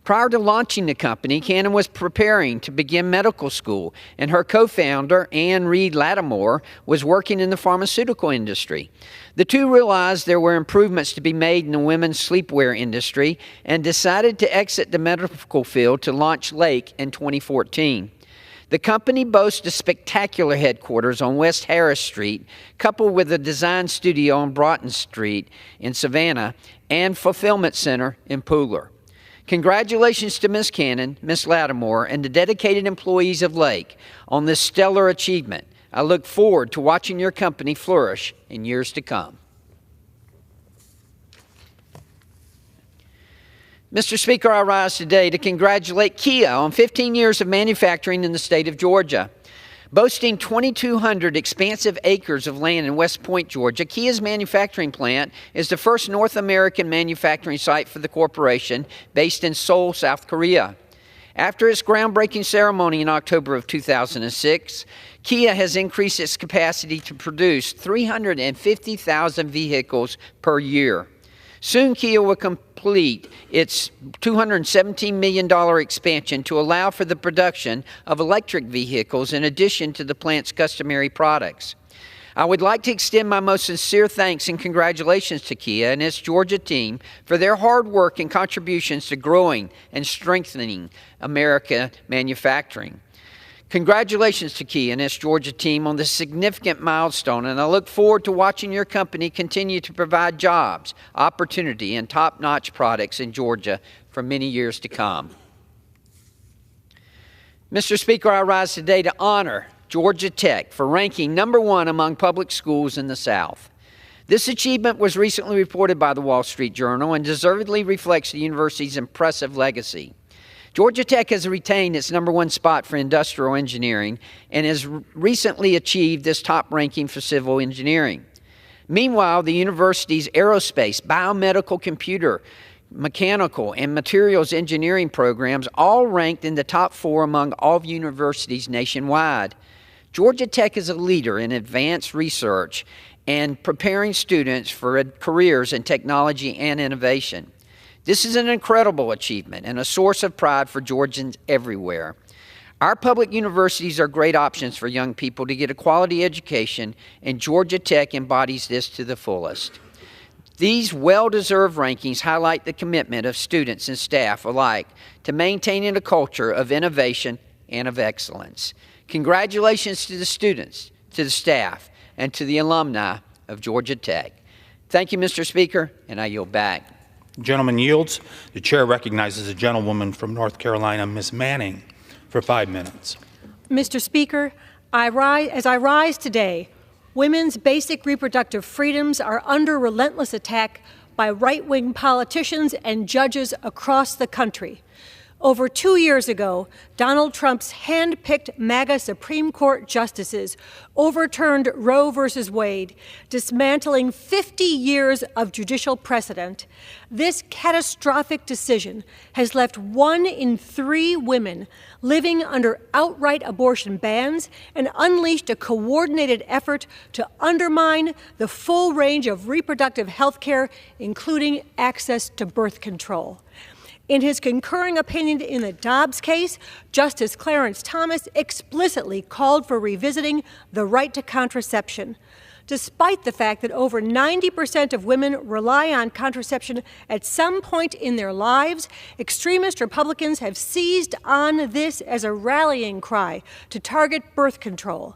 Prior to launching the company, Cannon was preparing to begin medical school, and her co-founder, Ann Reed Lattimore, was working in the pharmaceutical industry. The two realized there were improvements to be made in the women's sleepwear industry and decided to exit the medical field to launch Lake in 2014. The company boasts a spectacular headquarters on West Harris Street, coupled with a design studio on Broughton Street in Savannah and fulfillment center in Pooler. Congratulations to Ms. Cannon, Ms. Lattimore, and the dedicated employees of Lake on this stellar achievement. I look forward to watching your company flourish in years to come. Mr. Speaker, I rise today to congratulate Kia on 15 years of manufacturing in the state of Georgia. Boasting 2,200 expansive acres of land in West Point, Georgia, Kia's manufacturing plant is the first North American manufacturing site for the corporation, based in Seoul, South Korea. After its groundbreaking ceremony in October of 2006, Kia has increased its capacity to produce 350,000 vehicles per year. Soon, Kia will complete its $217 million expansion to allow for the production of electric vehicles in addition to the plant's customary products. I would like to extend my most sincere thanks and congratulations to Kia and its Georgia team for their hard work and contributions to growing and strengthening American manufacturing. Congratulations to Kia and its Georgia team on this significant milestone, and I look forward to watching your company continue to provide jobs, opportunity, and top-notch products in Georgia for many years to come. Mr. Speaker, I rise today to honor Georgia Tech for ranking #1 among public schools in the South. This achievement was recently reported by the Wall Street Journal and deservedly reflects the university's impressive legacy. Georgia Tech has retained its #1 spot for industrial engineering and has recently achieved this top ranking for civil engineering. Meanwhile, the university's aerospace, biomedical, computer, mechanical, and materials engineering programs all ranked in the top 4 among all universities nationwide. Georgia Tech is a leader in advanced research and preparing students for careers in technology and innovation. This is an incredible achievement and a source of pride for Georgians everywhere. Our public universities are great options for young people to get a quality education, and Georgia Tech embodies this to the fullest. These well-deserved rankings highlight the commitment of students and staff alike to maintaining a culture of innovation and of excellence. Congratulations to the students, to the staff, and to the alumni of Georgia Tech. Thank you, Mr. Speaker, and I yield back. Gentleman yields. The chair recognizes a gentlewoman from North Carolina, Ms. Manning, for 5 minutes. Mr. Speaker, as I rise today, women's basic reproductive freedoms are under relentless attack by right-wing politicians and judges across the country. Over 2 years ago, Donald Trump's hand-picked MAGA Supreme Court justices overturned Roe v. Wade, dismantling 50 years of judicial precedent. This catastrophic decision has left 1 in 3 women living under outright abortion bans and unleashed a coordinated effort to undermine the full range of reproductive health care, including access to birth control. In his concurring opinion in the Dobbs case, Justice Clarence Thomas explicitly called for revisiting the right to contraception. Despite the fact that over 90% of women rely on contraception at some point in their lives, extremist Republicans have seized on this as a rallying cry to target birth control.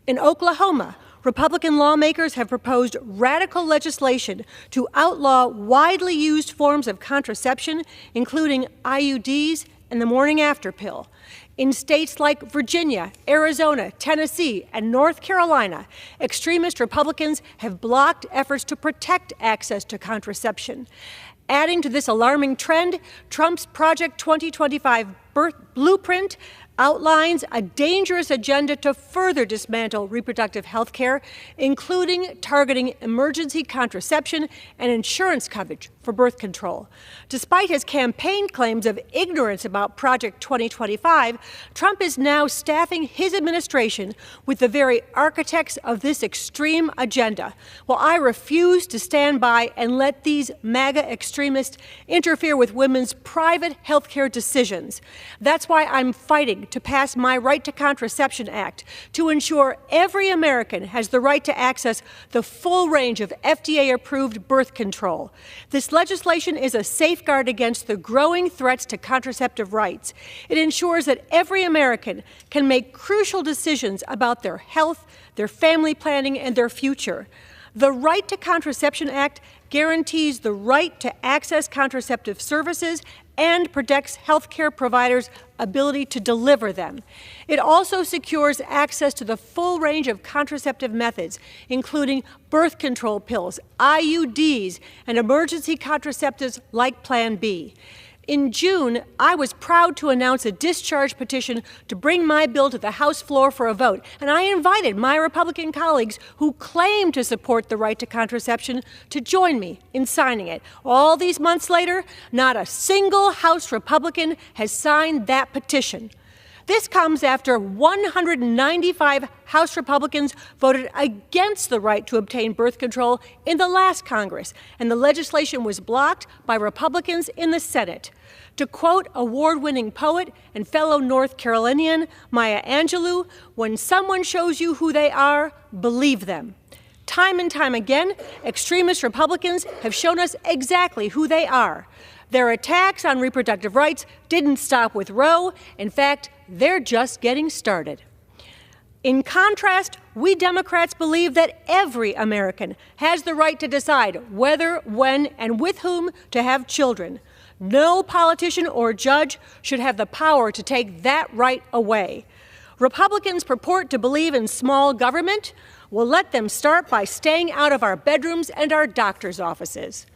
In Oklahoma, Republican lawmakers have proposed radical legislation to outlaw widely used forms of contraception, including IUDs and the morning after pill. In states like Virginia, Arizona, Tennessee, and North Carolina, extremist Republicans have blocked efforts to protect access to contraception. Adding to this alarming trend, Trump's Project 2025 blueprint outlines a dangerous agenda to further dismantle reproductive health care, including targeting emergency contraception and insurance coverage for birth control. Despite his campaign claims of ignorance about Project 2025, Trump is now staffing his administration with the very architects of this extreme agenda. Well, I refuse to stand by and let these MAGA extremists interfere with women's private health care decisions. That's why I'm fighting to pass my Right to Contraception Act to ensure every American has the right to access the full range of FDA-approved birth control. This legislation is a safeguard against the growing threats to contraceptive rights. It ensures that every American can make crucial decisions about their health, their family planning, and their future. The Right to Contraception Act guarantees the right to access contraceptive services and protects healthcare providers' ability to deliver them. It also secures access to the full range of contraceptive methods, including birth control pills, IUDs, and emergency contraceptives like Plan B. In June, I was proud to announce a discharge petition to bring my bill to the House floor for a vote, and I invited my Republican colleagues who claim to support the right to contraception to join me in signing it. All these months later, not a single House Republican has signed that petition. This comes after 195 House Republicans voted against the right to obtain birth control in the last Congress, and the legislation was blocked by Republicans in the Senate. To quote award-winning poet and fellow North Carolinian Maya Angelou, when someone shows you who they are, believe them. Time and time again, extremist Republicans have shown us exactly who they are. Their attacks on reproductive rights didn't stop with Roe. In fact, they're just getting started. In contrast, we Democrats believe that every American has the right to decide whether, when, and with whom to have children. No politician or judge should have the power to take that right away. Republicans purport to believe in small government. Well, let them start by staying out of our bedrooms and our doctor's offices.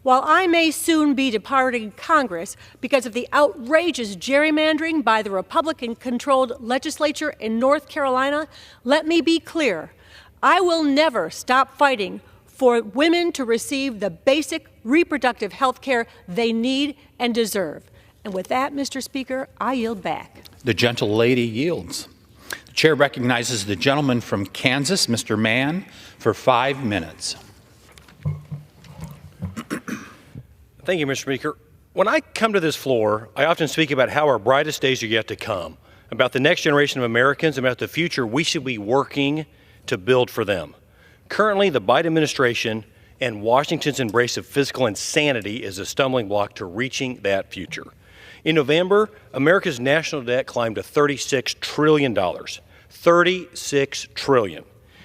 While I may soon be departing Congress because of the outrageous gerrymandering by the Republican-controlled legislature in North Carolina, let me be clear. I will never stop fighting for women to receive the basic reproductive health care they need and deserve. And with that, Mr. Speaker, I yield back. The gentle lady yields. The chair recognizes the gentleman from Kansas, Mr. Mann, for 5 minutes. Thank you, Mr. Speaker. When I come to this floor, I often speak about how our brightest days are yet to come, about the next generation of Americans, about the future we should be working to build for them. Currently, the Biden administration and Washington's embrace of fiscal insanity is a stumbling block to reaching that future. In November, America's national debt climbed to $36 trillion. $36 trillion.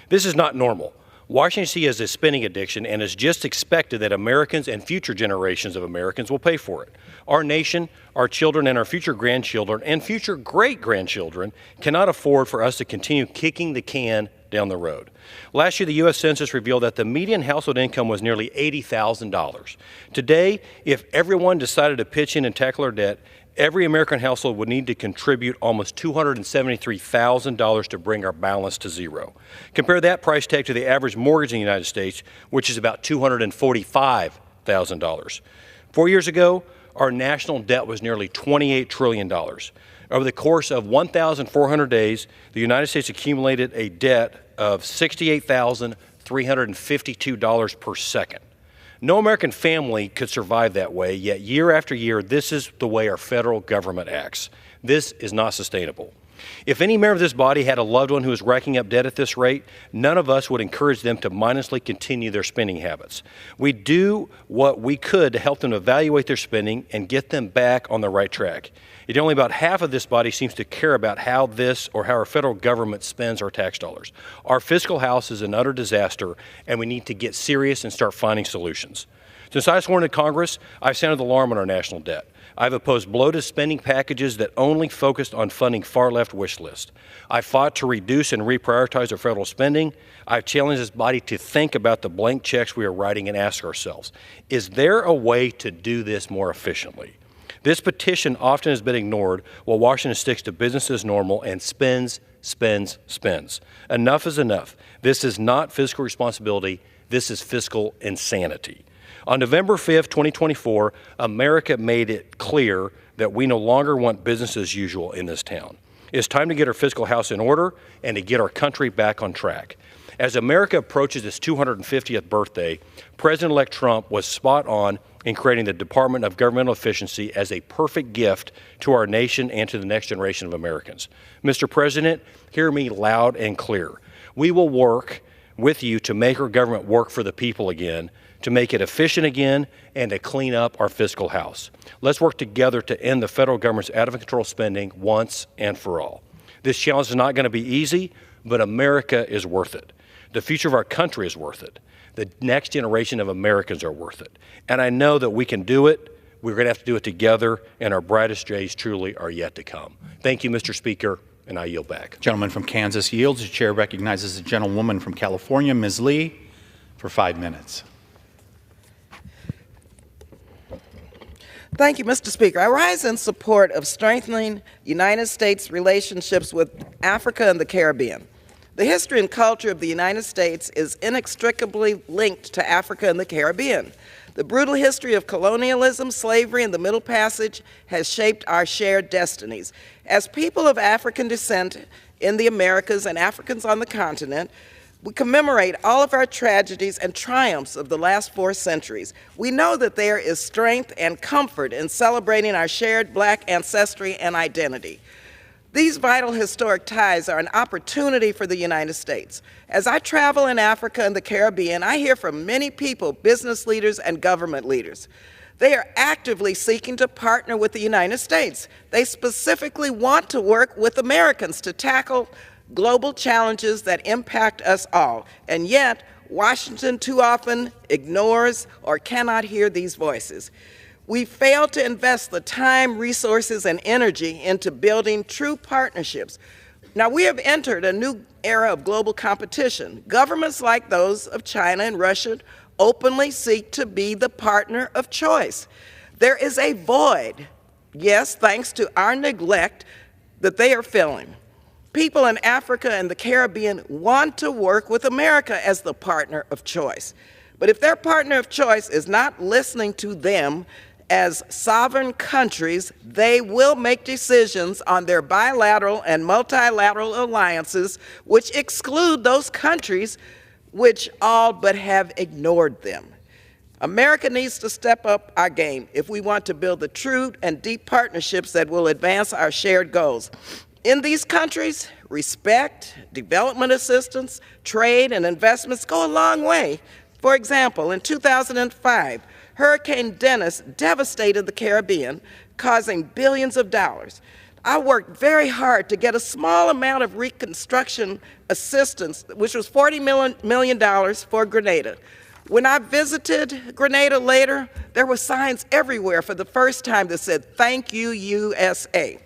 This is not normal. Washington has a spending addiction and is just expected that Americans and future generations of Americans will pay for it. Our nation, our children, and our future grandchildren and future great-grandchildren cannot afford for us to continue kicking the can down the road. Last year, the U.S. Census revealed that the median household income was nearly $80,000. Today, if everyone decided to pitch in and tackle our debt, every American household would need to contribute almost $273,000 to bring our balance to zero. Compare that price tag to the average mortgage in the United States, which is about $245,000. 4 years ago, our national debt was nearly $28 trillion. Over the course of 1,400 days, the United States accumulated a debt of $68,352 per second. No American family could survive that way, yet year after year, this is the way our federal government acts. This is not sustainable. If any member of this body had a loved one who was racking up debt at this rate, none of us would encourage them to mindlessly continue their spending habits. We do what we could to help them evaluate their spending and get them back on the right track. Yet only about half of this body seems to care about how our federal government spends our tax dollars. Our fiscal house is an utter disaster, and we need to get serious and start finding solutions. Since I sworn to Congress, I've sounded the alarm on our national debt. I've opposed bloated spending packages that only focused on funding far-left wish lists. I fought to reduce and reprioritize our federal spending. I've challenged this body to think about the blank checks we are writing and ask ourselves, is there a way to do this more efficiently? This petition often has been ignored while Washington sticks to business as normal and spends. Enough is enough. This is not fiscal responsibility. This is fiscal insanity. On November 5th, 2024, America made it clear that we no longer want business as usual in this town. It's time to get our fiscal house in order and to get our country back on track. As America approaches its 250th birthday, President-elect Trump was spot on in creating the Department of Governmental Efficiency as a perfect gift to our nation and to the next generation of Americans. Mr. President, hear me loud and clear. We will work with you to make our government work for the people again, to make it efficient again, and to clean up our fiscal house. Let's work together to end the federal government's out-of-control spending once and for all. This challenge is not going to be easy, but America is worth it. The future of our country is worth it. The next generation of Americans are worth it. And I know that we can do it. We're going to have to do it together, and our brightest days truly are yet to come. Thank you, Mr. Speaker, and I yield back. Gentleman from Kansas yields. The chair recognizes the gentlewoman from California, Ms. Lee, for 5 minutes. Thank you, Mr. Speaker. I rise in support of strengthening United States relationships with Africa and the Caribbean. The history and culture of the United States is inextricably linked to Africa and the Caribbean. The brutal history of colonialism, slavery, and the Middle Passage has shaped our shared destinies. As people of African descent in the Americas and Africans on the continent, we commemorate all of our tragedies and triumphs of the last 4 centuries. We know that there is strength and comfort in celebrating our shared Black ancestry and identity. These vital historic ties are an opportunity for the United States. As I travel in Africa and the Caribbean, I hear from many people, business leaders and government leaders. They are actively seeking to partner with the United States. They specifically want to work with Americans to tackle global challenges that impact us all. And yet, Washington too often ignores or cannot hear these voices. We fail to invest the time, resources, and energy into building true partnerships. Now, we have entered a new era of global competition. Governments like those of China and Russia openly seek to be the partner of choice. There is a void, yes, thanks to our neglect, that they are filling. People in Africa and the Caribbean want to work with America as the partner of choice. But if their partner of choice is not listening to them as sovereign countries, they will make decisions on their bilateral and multilateral alliances which exclude those countries which all but have ignored them. America needs to step up our game if we want to build the true and deep partnerships that will advance our shared goals. In these countries, respect, development assistance, trade, and investments go a long way. For example, in 2005, Hurricane Dennis devastated the Caribbean, causing billions of dollars. I worked very hard to get a small amount of reconstruction assistance, which was $40 million for Grenada. When I visited Grenada later, there were signs everywhere for the first time that said, "Thank you, USA."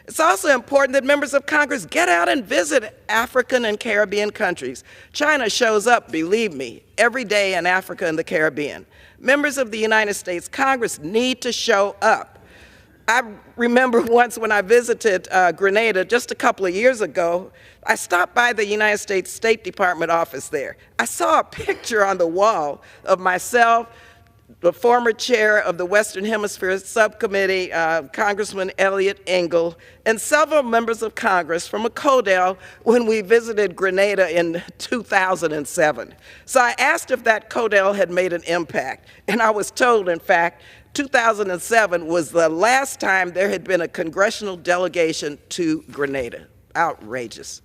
It's also important that members of Congress get out and visit African and Caribbean countries. China shows up, believe me, every day in Africa and the Caribbean. Members of the United States Congress need to show up. I remember once when I visited Grenada just a couple of years ago, I stopped by the United States State Department office there. I saw a picture on the wall of myself, the former chair of the Western Hemisphere Subcommittee, Congressman Elliot Engel, and several members of Congress from ACODEL when we visited Grenada in 2007. So I asked if that CODEL had made an impact, and I was told, in fact, 2007 was the last time there had been a congressional delegation to Grenada. outrageous.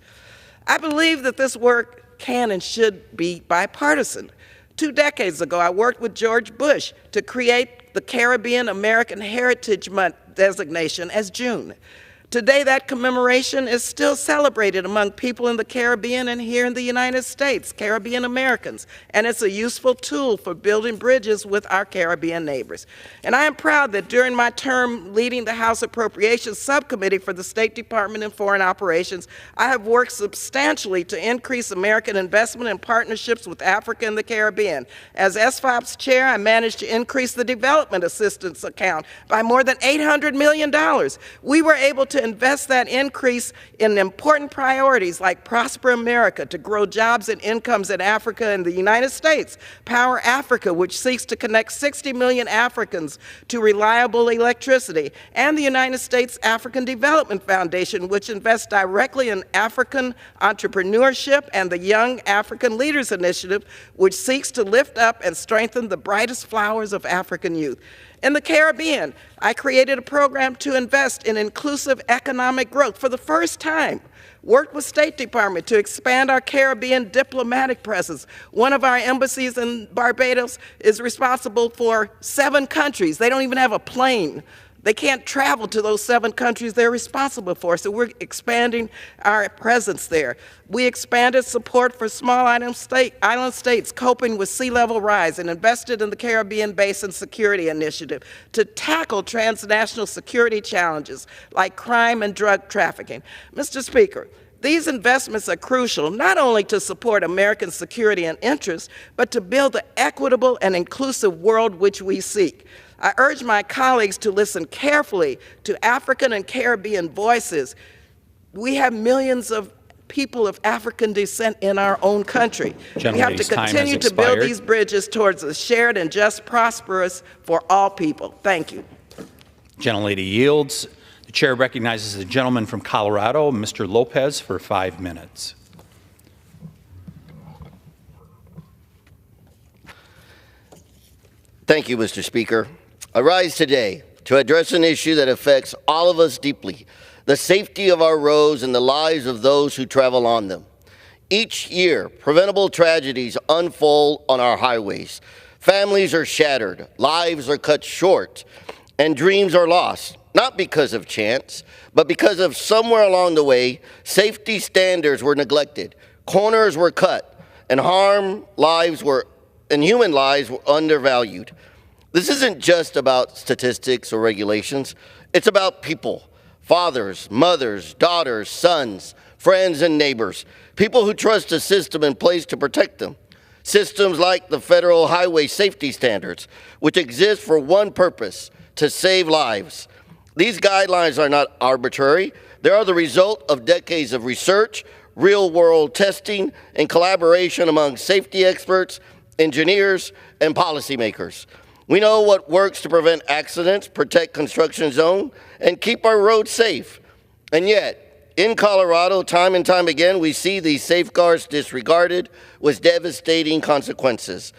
I believe that this work can and should be bipartisan. 2 decades ago, I worked with George Bush to create the Caribbean American Heritage Month designation as June. Today, that commemoration is still celebrated among people in the Caribbean and here in the United States, Caribbean Americans, and it's a useful tool for building bridges with our Caribbean neighbors. And I am proud that during my term leading the House Appropriations Subcommittee for the State Department and Foreign Operations, I have worked substantially to increase American investment and partnerships with Africa and the Caribbean. As SFOP's chair, I managed to increase the development assistance account by more than $800 million. We were able to invest that increase in important priorities like Prosper America to grow jobs and incomes in Africa and the United States, Power Africa, which seeks to connect 60 million Africans to reliable electricity, and the United States African Development Foundation, which invests directly in African entrepreneurship, and the Young African Leaders Initiative, which seeks to lift up and strengthen the brightest flowers of African youth. In the Caribbean, I created a program to invest in inclusive economic growth for the first time. Worked with State Department to expand our Caribbean diplomatic presence. One of our embassies in Barbados is responsible for 7 countries. They don't even have a plane. They can't travel to those 7 countries they're responsible for, so we're expanding our presence there. We expanded support for small island states coping with sea level rise and invested in the Caribbean Basin Security Initiative to tackle transnational security challenges like crime and drug trafficking. Mr. Speaker, these investments are crucial not only to support American security and interests, but to build the equitable and inclusive world which we seek. I urge my colleagues to listen carefully to African and Caribbean voices. We have millions of people of African descent in our own country. We have to continue to build these bridges towards a shared and just prosperous for all people. Thank you. Gentlelady yields. The chair recognizes the gentleman from Colorado, Mr. Lopez, for 5 minutes. Thank you, Mr. Speaker. I rise today to address an issue that affects all of us deeply, the safety of our roads and the lives of those who travel on them. Each year, preventable tragedies unfold on our highways. Families are shattered, lives are cut short, and dreams are lost, not because of chance, but because of somewhere along the way, safety standards were neglected, corners were cut, and human lives were undervalued. This isn't just about statistics or regulations. It's about people, fathers, mothers, daughters, sons, friends, and neighbors, people who trust a system in place to protect them. Systems like the Federal Highway Safety Standards, which exist for one purpose, to save lives. These guidelines are not arbitrary. They are the result of decades of research, real-world testing, and collaboration among safety experts, engineers, and policymakers. We know what works to prevent accidents, protect construction zones, and keep our roads safe. And yet, in Colorado, time and time again, we see these safeguards disregarded with devastating consequences.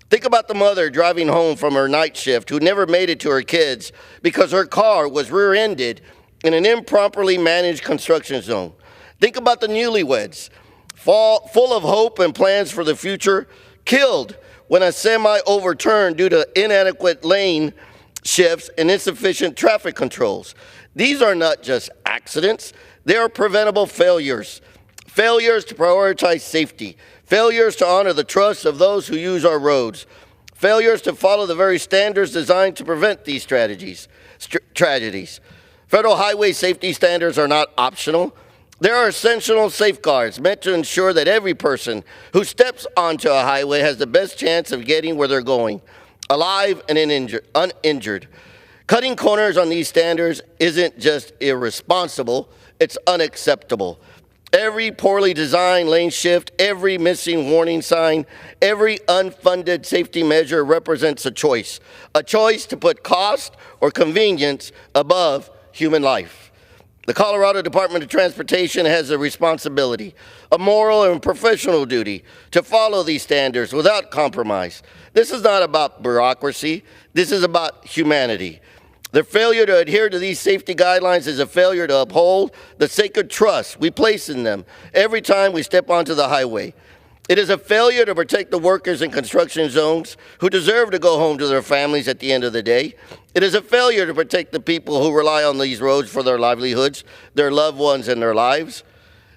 Think about the mother driving home from her night shift who never made it to her kids because her car was rear-ended in an improperly managed construction zone. Think about the newlyweds, full of hope and plans for the future, killed when a semi overturned due to inadequate lane shifts and insufficient traffic controls. These are not just accidents, they are preventable failures. Failures to prioritize safety, failures to honor the trust of those who use our roads, failures to follow the very standards designed to prevent these tragedies. Federal highway safety standards are not optional. There are essential safeguards meant to ensure that every person who steps onto a highway has the best chance of getting where they're going, alive and uninjured. Cutting corners on these standards isn't just irresponsible, it's unacceptable. Every poorly designed lane shift, every missing warning sign, every unfunded safety measure represents a choice to put cost or convenience above human life. The Colorado Department of Transportation has a responsibility, a moral and professional duty to follow these standards without compromise. This is not about bureaucracy. This is about humanity. Their failure to adhere to these safety guidelines is a failure to uphold the sacred trust we place in them every time we step onto the highway. It is a failure to protect the workers in construction zones who deserve to go home to their families at the end of the day. It is a failure to protect the people who rely on these roads for their livelihoods, their loved ones, and their lives.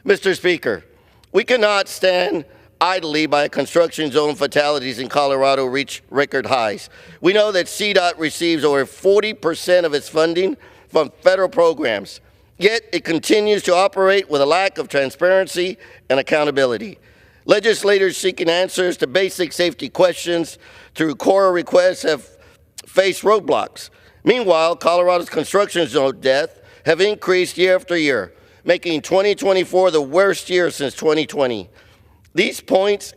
Mr. Speaker, we cannot stand idly by construction zone fatalities in Colorado reach record highs. We know that CDOT receives over 40% of its funding from federal programs, yet it continues to operate with a lack of transparency and accountability. Legislators seeking answers to basic safety questions through CORA requests have faced roadblocks. Meanwhile, Colorado's construction zone deaths have increased year after year, making 2024 the worst year since 2020. These points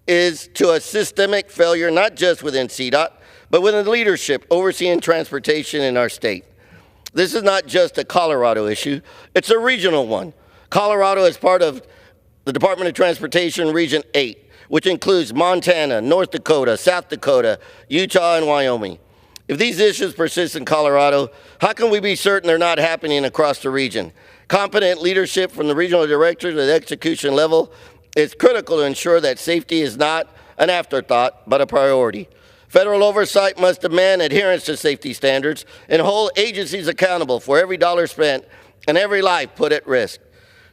is to a systemic failure not just within CDOT, but within leadership overseeing transportation in our state. This is not just a Colorado issue, it's a regional one. Colorado is part of the Department of Transportation Region 8, which includes Montana, North Dakota, South Dakota, Utah, and Wyoming. If these issues persist in Colorado, how can we be certain they're not happening across the region? Competent leadership from the regional directors at the execution level is critical to ensure that safety is not an afterthought, but a priority. Federal oversight must demand adherence to safety standards and hold agencies accountable for every dollar spent and every life put at risk.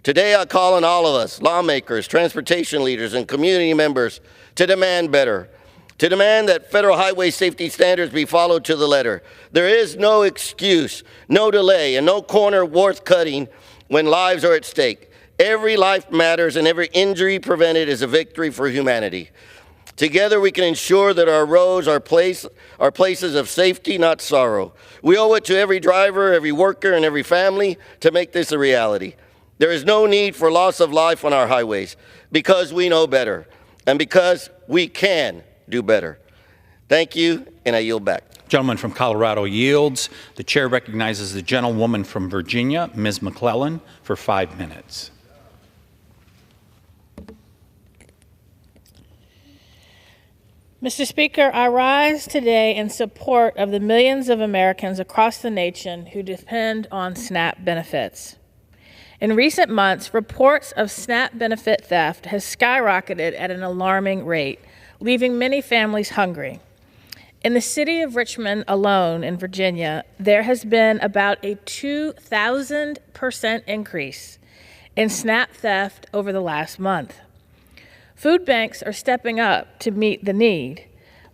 Today, I call on all of us, lawmakers, transportation leaders, and community members, to demand better, to demand that federal highway safety standards be followed to the letter. There is no excuse, no delay, and no corner worth cutting when lives are at stake. Every life matters, and every injury prevented is a victory for humanity. Together, we can ensure that our roads are places of safety, not sorrow. We owe it to every driver, every worker, and every family to make this a reality. There is no need for loss of life on our highways because we know better and because we can do better. Thank you, and I yield back. Gentleman from Colorado yields. The chair recognizes the gentlewoman from Virginia, Ms. McClellan, for 5 minutes. Mr. Speaker, I rise today in support of the millions of Americans across the nation who depend on SNAP benefits. In recent months, reports of SNAP benefit theft has skyrocketed at an alarming rate, leaving many families hungry. In the city of Richmond alone in Virginia, there has been about a 2,000% increase in SNAP theft over the last month. Food banks are stepping up to meet the need,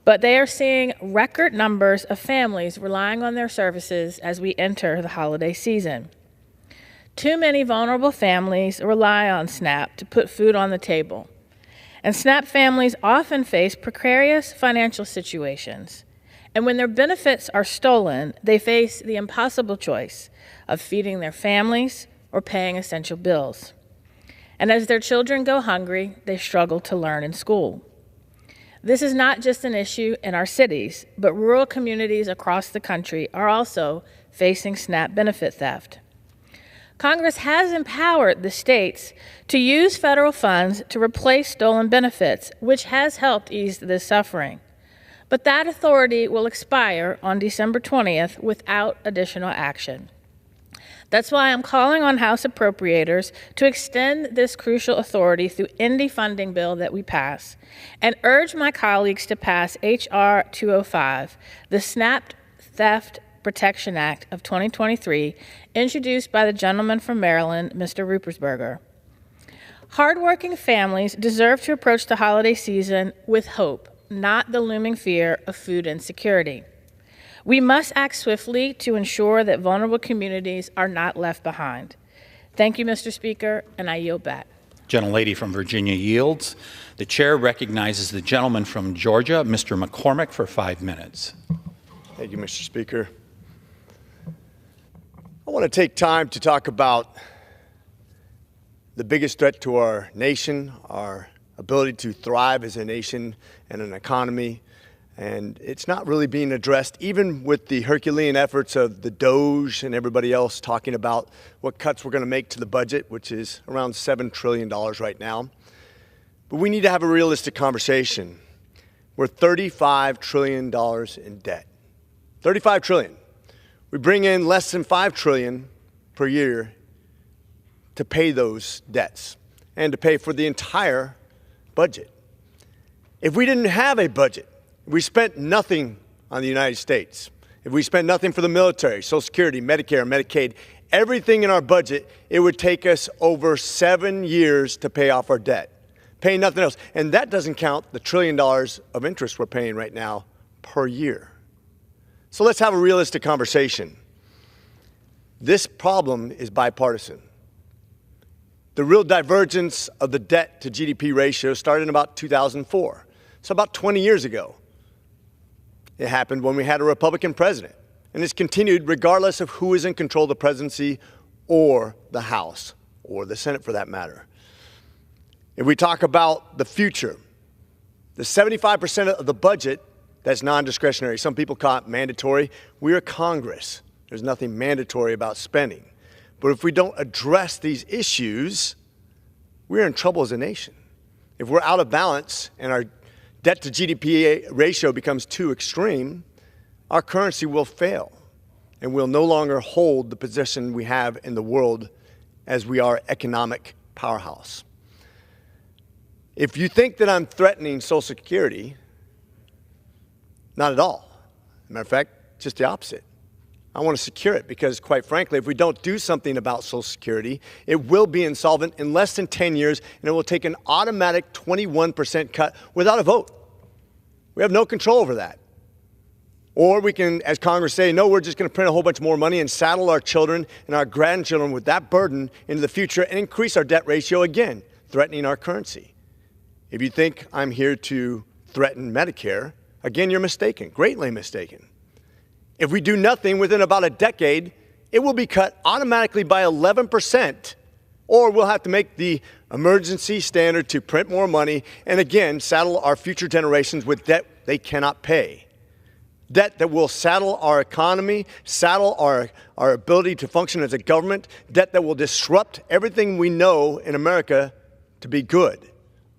but they are seeing record numbers of families relying on their services as we enter the holiday season. Too many vulnerable families rely on SNAP to put food on the table, and SNAP families often face precarious financial situations. And when their benefits are stolen, they face the impossible choice of feeding their families or paying essential bills. And as their children go hungry, they struggle to learn in school. This is not just an issue in our cities, but rural communities across the country are also facing SNAP benefit theft. Congress has empowered the states to use federal funds to replace stolen benefits, which has helped ease this suffering. But that authority will expire on December 20th without additional action. That's why I'm calling on House appropriators to extend this crucial authority through any funding bill that we pass, and urge my colleagues to pass H.R. 205, the SNAP Theft Protection Act of 2023, introduced by the gentleman from Maryland, Mr. Ruppersberger. Hardworking families deserve to approach the holiday season with hope, not the looming fear of food insecurity. We must act swiftly to ensure that vulnerable communities are not left behind. Thank you, Mr. Speaker, and I yield back. Gentlelady from Virginia yields. The chair recognizes the gentleman from Georgia, Mr. McCormick, for 5 minutes. Thank you, Mr. Speaker. I want to take time to talk about the biggest threat to our nation, our ability to thrive as a nation and an economy. And it's not really being addressed, even with the Herculean efforts of the DOJ and everybody else talking about what cuts we're going to make to the budget, which is around $7 trillion right now. But we need to have a realistic conversation. We're $35 trillion in debt. $35 trillion. We bring in less than $5 trillion per year to pay those debts and to pay for the entire budget. If we didn't have a budget, if we spent nothing on the United States, if we spent nothing for the military, Social Security, Medicare, Medicaid, everything in our budget, it would take us over 7 years to pay off our debt, paying nothing else. And that doesn't count the $1 trillion of interest we're paying right now per year. So let's have a realistic conversation. This problem is bipartisan. The real divergence of the debt to GDP ratio started in about 2004, so about 20 years ago. It happened when we had a Republican president, and it's continued regardless of who is in control of the presidency or the House or the Senate for that matter. If we talk about the future, the 75% of the budget that's non-discretionary, some people call it mandatory. We're Congress. There's nothing mandatory about spending. But if we don't address these issues, we're in trouble as a nation. If we're out of balance and our debt to GDP ratio becomes too extreme, our currency will fail and we'll no longer hold the position we have in the world as we are economic powerhouse. If you think that I'm threatening Social Security, not at all. As a matter of fact, just the opposite. I want to secure it because, quite frankly, if we don't do something about Social Security, it will be insolvent in less than 10 years, and it will take an automatic 21% cut without a vote. We have no control over that. Or we can, as Congress say, no, we're just going to print a whole bunch more money and saddle our children and our grandchildren with that burden into the future and increase our debt ratio again, threatening our currency. If you think I'm here to threaten Medicare, again, you're mistaken, greatly mistaken. If we do nothing within about a decade, it will be cut automatically by 11%, or we'll have to make the emergency standard to print more money and again saddle our future generations with debt they cannot pay. Debt that will saddle our economy, saddle our ability to function as a government, debt that will disrupt everything we know in America to be good.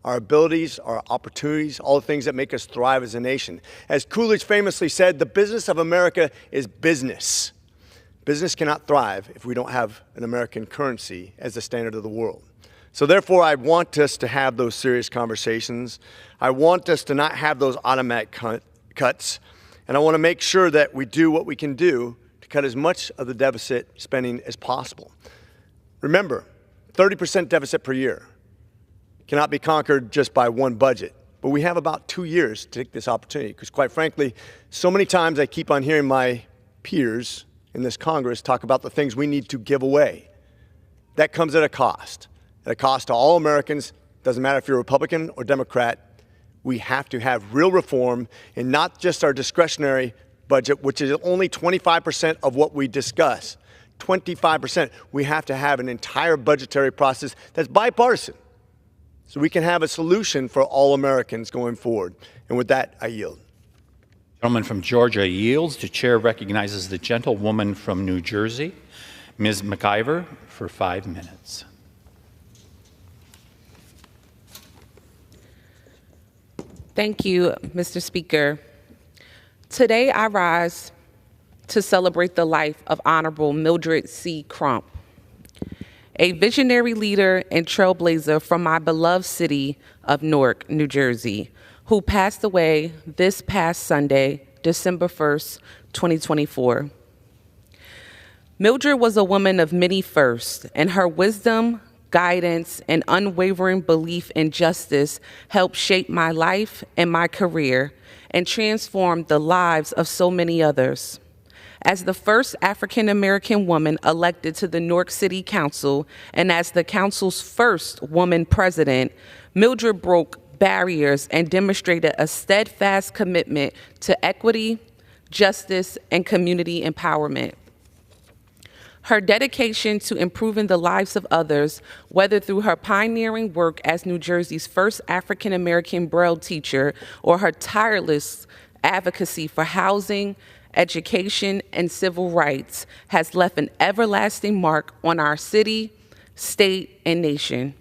Our abilities, our opportunities, all the things that make us thrive as a nation. As Coolidge famously said, the business of America is business. Business cannot thrive if we don't have an American currency as the standard of the world. So therefore, I want us to have those serious conversations. I want us to not have those automatic cuts. And I want to make sure that we do what we can do to cut as much of the deficit spending as possible. Remember, 30% deficit per year cannot be conquered just by one budget. But we have about 2 years to take this opportunity because, quite frankly, so many times I keep on hearing my peers in this Congress talk about the things we need to give away. That comes at a cost to all Americans. Doesn't matter if you're Republican or Democrat. We have to have real reform and not just our discretionary budget, which is only 25% of what we discuss. 25%. We have to have an entire budgetary process that's bipartisan, so we can have a solution for all Americans going forward. And with that, I yield. The gentleman from Georgia yields. The chair recognizes the gentlewoman from New Jersey, Ms. McIver, for 5 minutes. Thank you, Mr. Speaker. Today, I rise to celebrate the life of Honorable Mildred C. Crump, a visionary leader and trailblazer from my beloved city of Newark, New Jersey, who passed away this past Sunday, December 1st, 2024. Mildred was a woman of many firsts, and her wisdom, guidance, and unwavering belief in justice helped shape my life and my career and transformed the lives of so many others. As the first African-American woman elected to the Newark City Council and as the council's first woman president, Mildred broke barriers and demonstrated a steadfast commitment to equity, justice, and community empowerment. Her dedication to improving the lives of others, whether through her pioneering work as New Jersey's first African-American Braille teacher or her tireless advocacy for housing, education, and civil rights, has left an everlasting mark on our city, state, and nation.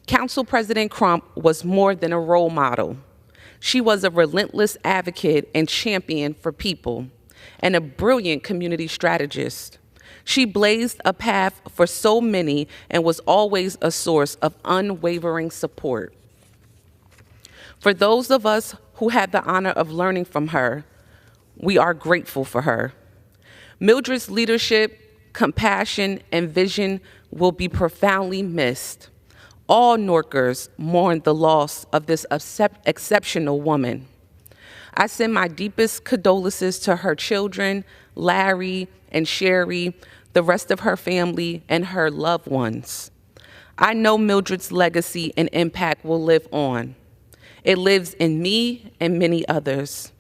Council President Crump was more than a role model. She was a relentless advocate and champion for people. and a brilliant community strategist. She blazed a path for so many and was always a source of unwavering support. For those of us who had the honor of learning from her, we are grateful for her. Mildred's leadership, compassion, and vision will be profoundly missed. All Norkers mourn the loss of this exceptional woman. I send my deepest condolences to her children, Larry and Sherry, the rest of her family, and her loved ones. I know Mildred's legacy and impact will live on. It lives in me and many others.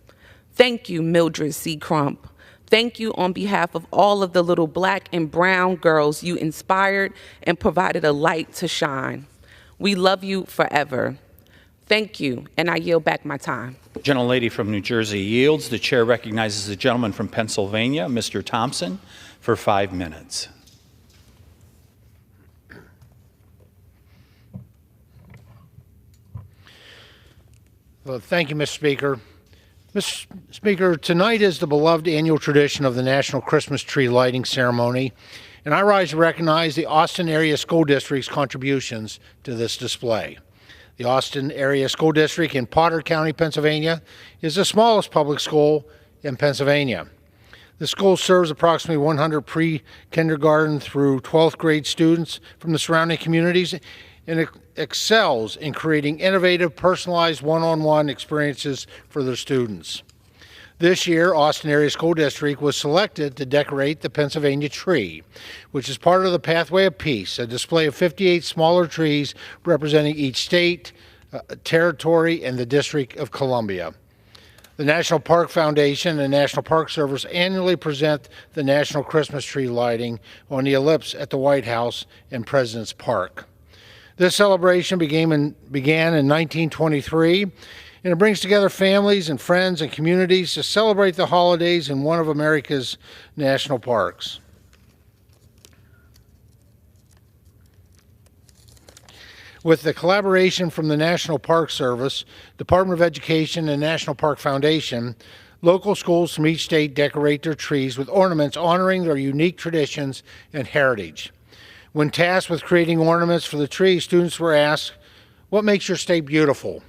Thank you, Mildred C. Crump. Thank you on behalf of all of the little Black and brown girls you inspired and provided a light to shine. We love you forever. Thank you, and I yield back my time. Gentlelady from New Jersey yields. The chair recognizes the gentleman from Pennsylvania, Mr. Thompson, for 5 minutes. Well, thank you, Mr. Speaker. Mr. Speaker, tonight is the beloved annual tradition of the National Christmas Tree Lighting Ceremony, and I rise to recognize the Austin Area School District's contributions to this display. The Austin Area School District in Potter County, Pennsylvania, is the smallest public school in Pennsylvania. The school serves approximately 100 pre-kindergarten through 12th grade students from the surrounding communities and it excels in creating innovative, personalized one-on-one experiences for their students. This year, Austin Area School District was selected to decorate the Pennsylvania tree, which is part of the Pathway of Peace, a display of 58 smaller trees representing each state, territory, and the District of Columbia. The National Park Foundation and National Park Service annually present the National Christmas Tree lighting on the ellipse at the White House and President's Park. This celebration began in 1923, and it brings together families and friends and communities to celebrate the holidays in one of America's national parks. With the collaboration from the National Park Service, Department of Education, and National Park Foundation, local schools from each state decorate their trees with ornaments honoring their unique traditions and heritage. When tasked with creating ornaments for the tree, students were asked, "What makes your state beautiful?"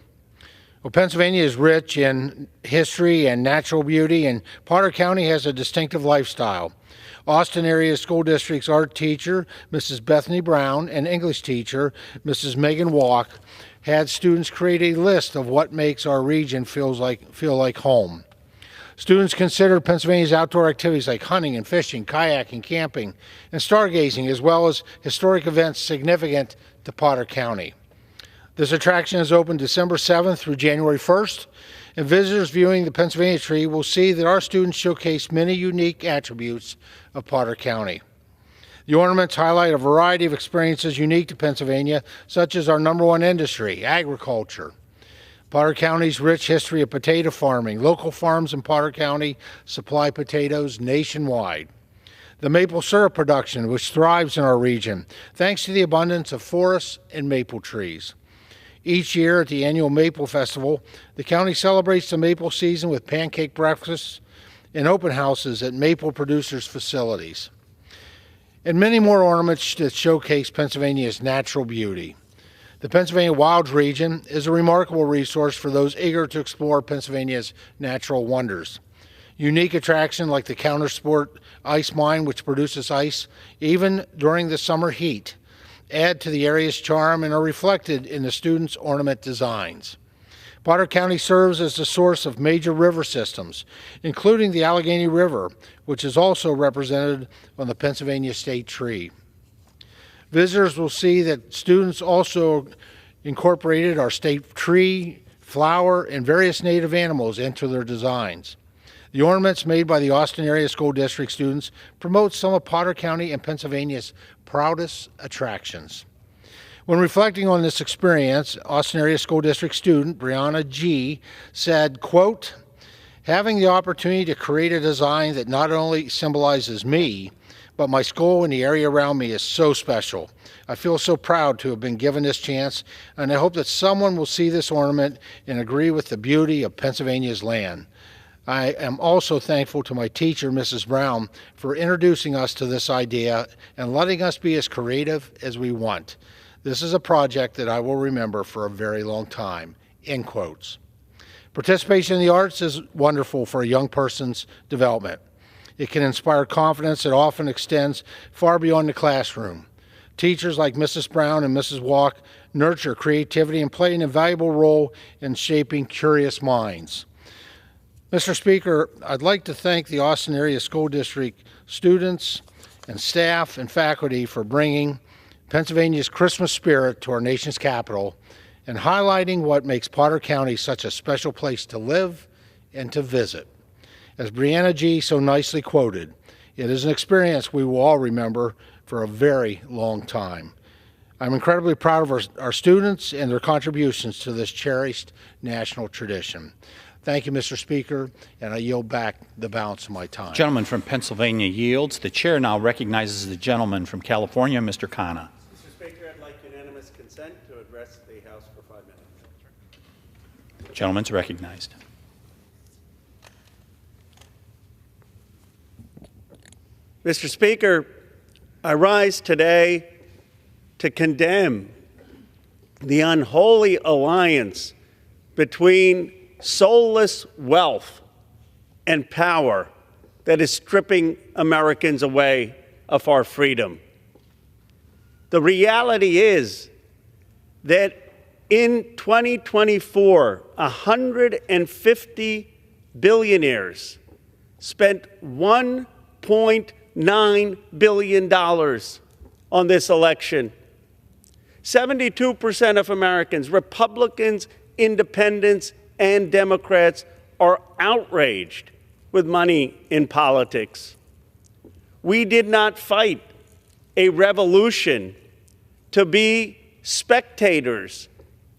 Well, Pennsylvania is rich in history and natural beauty, and Potter County has a distinctive lifestyle. Austin Area School District's art teacher, Mrs. Bethany Brown, and English teacher, Mrs. Megan Walk, had students create a list of what makes our region feel like home. Students considered Pennsylvania's outdoor activities like hunting and fishing, kayaking, camping, and stargazing, as well as historic events significant to Potter County. This attraction is open December 7th through January 1st, and visitors viewing the Pennsylvania tree will see that our students showcase many unique attributes of Potter County. The ornaments highlight a variety of experiences unique to Pennsylvania, such as our #1 industry, agriculture. Potter County's rich history of potato farming. Local farms in Potter County supply potatoes nationwide. The maple syrup production, which thrives in our region, thanks to the abundance of forests and maple trees. Each year at the annual Maple Festival, the county celebrates the maple season with pancake breakfasts and open houses at maple producers' facilities. And many more ornaments that showcase Pennsylvania's natural beauty. The Pennsylvania Wilds region is a remarkable resource for those eager to explore Pennsylvania's natural wonders. Unique attractions like the Countersport Ice Mine, which produces ice even during the summer heat, add to the area's charm and are reflected in the students' ornament designs. Potter County serves as the source of major river systems, including the Allegheny River, which is also represented on the Pennsylvania state tree. Visitors will see that students also incorporated our state tree, flower, and various native animals into their designs. The ornaments made by the Austin Area School District students promote some of Potter County and Pennsylvania's proudest attractions. When reflecting on this experience, Austin Area School District student Brianna G. said, quote, "Having the opportunity to create a design that not only symbolizes me, but my school and the area around me is so special. I feel so proud to have been given this chance, and I hope that someone will see this ornament and agree with the beauty of Pennsylvania's land. I am also thankful to my teacher, Mrs. Brown, for introducing us to this idea and letting us be as creative as we want. This is a project that I will remember for a very long time." End quotes. Participation in the arts is wonderful for a young person's development. It can inspire confidence that often extends far beyond the classroom. Teachers like Mrs. Brown and Mrs. Walk nurture creativity and play an invaluable role in shaping curious minds. Mr. Speaker, I'd like to thank the Austin Area School District students and staff and faculty for bringing Pennsylvania's Christmas spirit to our nation's capital and highlighting what makes Potter County such a special place to live and to visit. As Brianna G. so nicely quoted, it is an experience we will all remember for a very long time. I'm incredibly proud of our students and their contributions to this cherished national tradition. Thank you, Mr. Speaker, and I yield back the balance of my time. Gentleman from Pennsylvania yields. The chair now recognizes the gentleman from California, Mr. Khanna. Mr. Speaker, I'd like unanimous consent to address the House for 5 minutes. Gentleman's recognized. Mr. Speaker, I rise today to condemn the unholy alliance between soulless wealth and power that is stripping Americans away of our freedom. The reality is that in 2024, 150 billionaires spent $1.9 billion on this election. 72% of Americans, Republicans, Independents, and Democrats, are outraged with money in politics. We did not fight a revolution to be spectators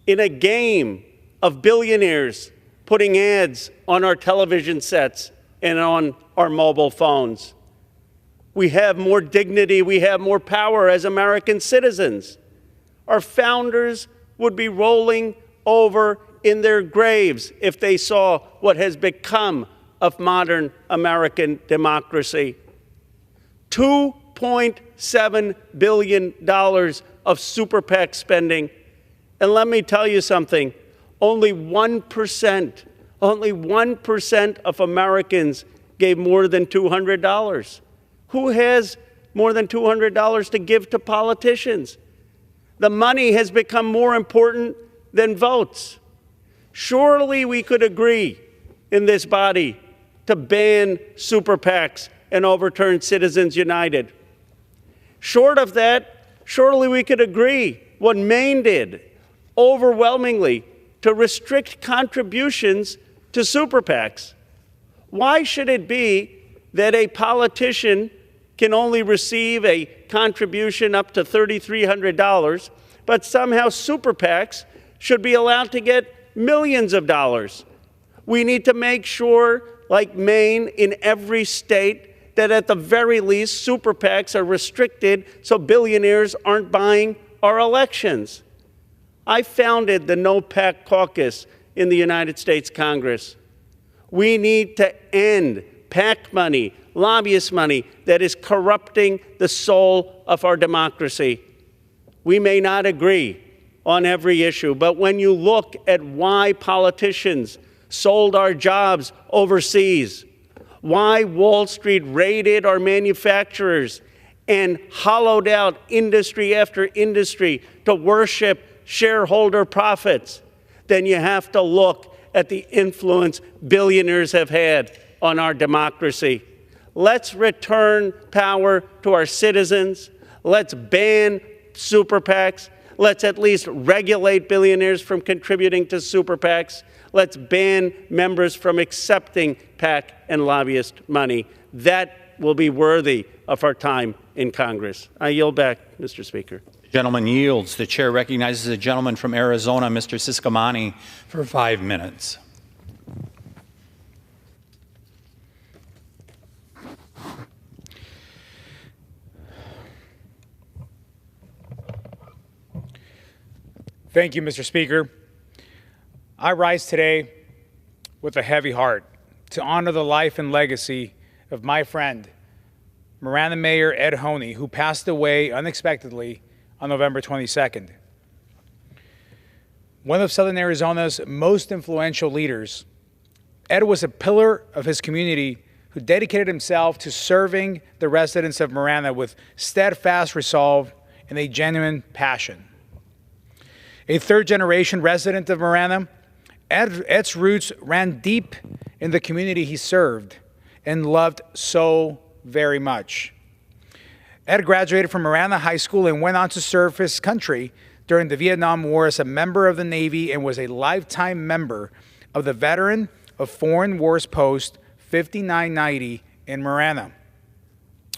in a game of billionaires putting ads on our television sets and on our mobile phones. We have more dignity, we have more power as American citizens. Our founders would be rolling over in their graves if they saw what has become of modern American democracy. $2.7 billion of super PAC spending. And let me tell you something, only 1% of Americans gave more than $200. Who has more than $200 to give to politicians? The money has become more important than votes. Surely we could agree in this body to ban super PACs and overturn Citizens United. Short of that, surely we could agree what Maine did overwhelmingly to restrict contributions to super PACs. Why should it be that a politician can only receive a contribution up to $3,300, but somehow super PACs should be allowed to get millions of dollars? We need to make sure, like Maine, in every state, that at the very least super PACs are restricted so billionaires aren't buying our elections. I founded the No PAC Caucus in the United States Congress. We need to end PAC money, lobbyist money that is corrupting the soul of our democracy. We may not agree on every issue, but when you look at why politicians sold our jobs overseas, why Wall Street raided our manufacturers and hollowed out industry after industry to worship shareholder profits, then you have to look at the influence billionaires have had on our democracy. Let's return power to our citizens. Let's ban super PACs. Let's at least regulate billionaires from contributing to super PACs. Let's ban members from accepting PAC and lobbyist money. That will be worthy of our time in Congress. I yield back, Mr. Speaker. The gentleman yields. The chair recognizes the gentleman from Arizona, Mr. Ciscomani, for 5 minutes. Thank you, Mr. Speaker. I rise today with a heavy heart to honor the life and legacy of my friend, Marana Mayor Ed Honey, who passed away unexpectedly on November 22nd. One of Southern Arizona's most influential leaders, Ed was a pillar of his community who dedicated himself to serving the residents of Marana with steadfast resolve and a genuine passion. A third-generation resident of Marana, Ed's roots ran deep in the community he served and loved so very much. Ed graduated from Marana High School and went on to serve his country during the Vietnam War as a member of the Navy and was a lifetime member of the Veteran of Foreign Wars Post 5990 in Marana.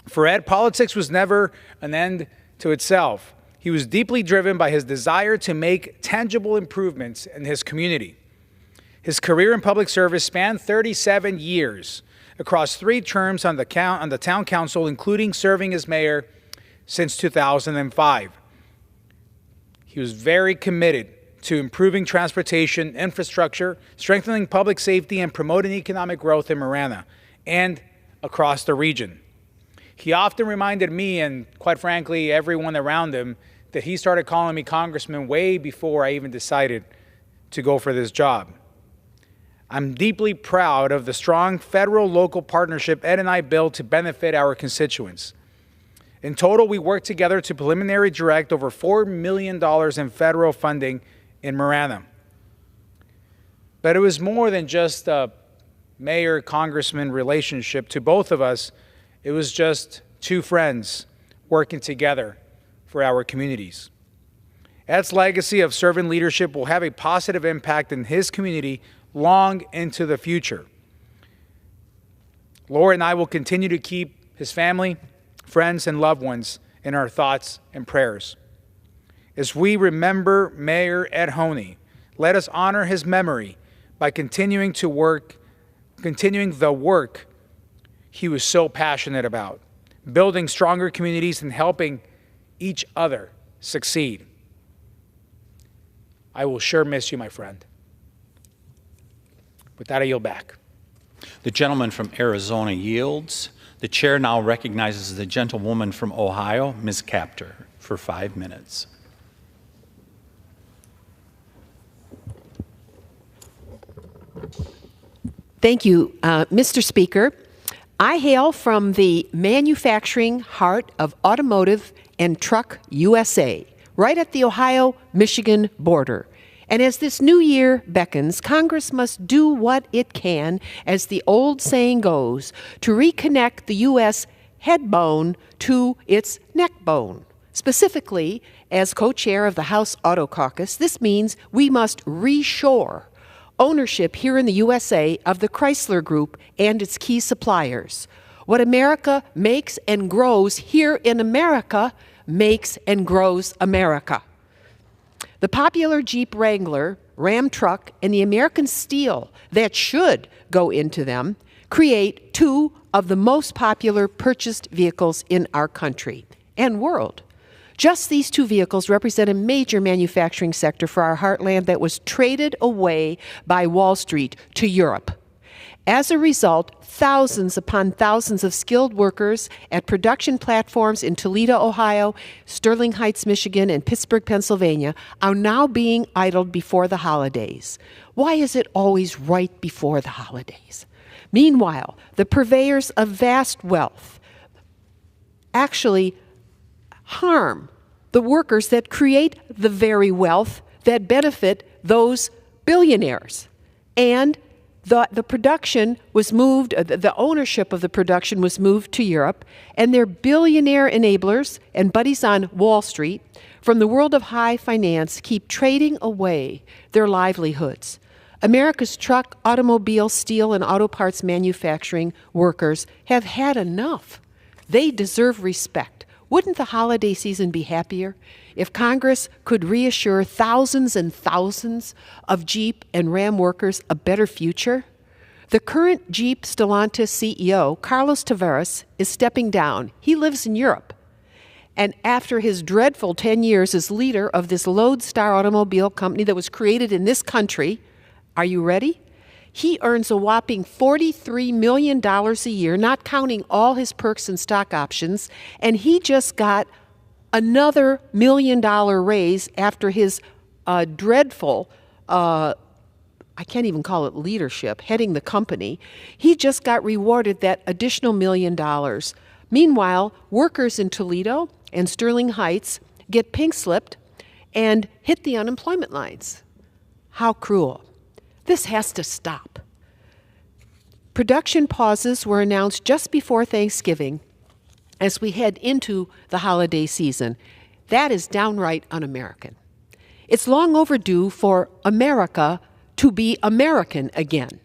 For Ed, politics was never an end to itself. He was deeply driven by his desire to make tangible improvements in his community. His career in public service spanned 37 years across 3 terms on the town council, including serving as mayor since 2005. He was very committed to improving transportation infrastructure, strengthening public safety, and promoting economic growth in Marana and across the region. He often reminded me, and quite frankly, everyone around him, that he started calling me congressman way before I even decided to go for this job. I'm deeply proud of the strong federal-local partnership Ed and I built to benefit our constituents. In total, we worked together to preliminary direct over $4 million in federal funding in Marana. But it was more than just a mayor-congressman relationship. To both of us, it was just 2 friends working together for our communities. Ed's legacy of servant leadership will have a positive impact in his community long into the future. Laura and I will continue to keep his family, friends, and loved ones in our thoughts and prayers. As we remember Mayor Ed Honey, let us honor his memory by continuing the work he was so passionate about, building stronger communities and helping each other succeed. I will sure miss you, my friend. With that, I yield back. The gentleman from Arizona yields. The chair now recognizes the gentlewoman from Ohio, Ms. Kaptur, for 5 minutes. Thank you, Mr. Speaker. I hail from the manufacturing heart of automotive and truck USA, right at the Ohio-Michigan border. And as this new year beckons, Congress must do what it can, as the old saying goes, to reconnect the U.S. head bone to its neck bone. Specifically, as co-chair of the House Auto Caucus, this means we must reshore ownership here in the USA of the Chrysler Group and its key suppliers. What America makes and grows here in America makes and grows America. The popular Jeep Wrangler, Ram truck, and the American steel that should go into them create 2 of the most popular purchased vehicles in our country and world. Just these 2 vehicles represent a major manufacturing sector for our heartland that was traded away by Wall Street to Europe. As a result, thousands upon thousands of skilled workers at production platforms in Toledo, Ohio, Sterling Heights, Michigan, and Pittsburgh, Pennsylvania, are now being idled before the holidays. Why is it always right before the holidays? Meanwhile, the purveyors of vast wealth actually harm the workers that create the very wealth that benefit those billionaires. And the production was moved, the ownership of the production was moved to Europe, and their billionaire enablers and buddies on Wall Street from the world of high finance keep trading away their livelihoods. America's truck, automobile, steel, and auto parts manufacturing workers have had enough. They deserve respect. Wouldn't the holiday season be happier if Congress could reassure thousands and thousands of Jeep and Ram workers a better future? The current Jeep Stellantis CEO, Carlos Tavares, is stepping down. He lives in Europe. And after his dreadful 10 years as leader of this Lodestar automobile company that was created in this country, are you ready? He earns a whopping $43 million a year, not counting all his perks and stock options, and he just got another $1 million raise after his dreadful, I can't even call it leadership, heading the company. He just got rewarded that additional $1 million. Meanwhile, workers in Toledo and Sterling Heights get pink-slipped and hit the unemployment lines. How cruel. This has to stop. Production pauses were announced just before Thanksgiving as we head into the holiday season. That is downright un-American. It's long overdue for America to be American again.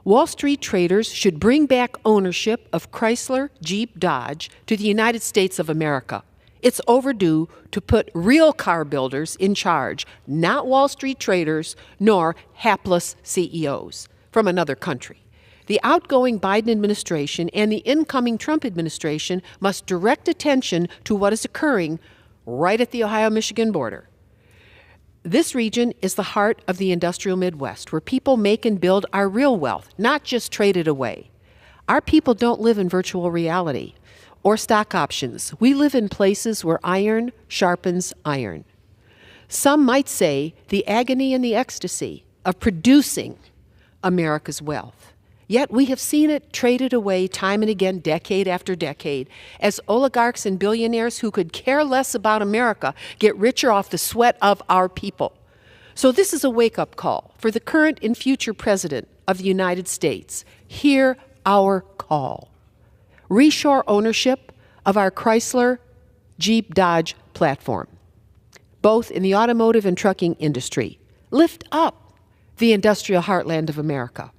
Wall Street traders should bring back ownership of Chrysler, Jeep, Dodge to the United States of America. It's overdue to put real car builders in charge, not Wall Street traders nor hapless CEOs from another country. The outgoing Biden administration and the incoming Trump administration must direct attention to what is occurring right at the Ohio-Michigan border. This region is the heart of the industrial Midwest, where people make and build our real wealth, not just trade it away. Our people don't live in virtual reality or stock options. We live in places where iron sharpens iron. Some might say the agony and the ecstasy of producing America's wealth. Yet we have seen it traded away time and again, decade after decade, as oligarchs and billionaires who could care less about America get richer off the sweat of our people. So this is a wake-up call for the current and future President of the United States. Hear our call. Reshore ownership of our Chrysler, Jeep, Dodge platform, both in the automotive and trucking industry. Lift up the industrial heartland of America.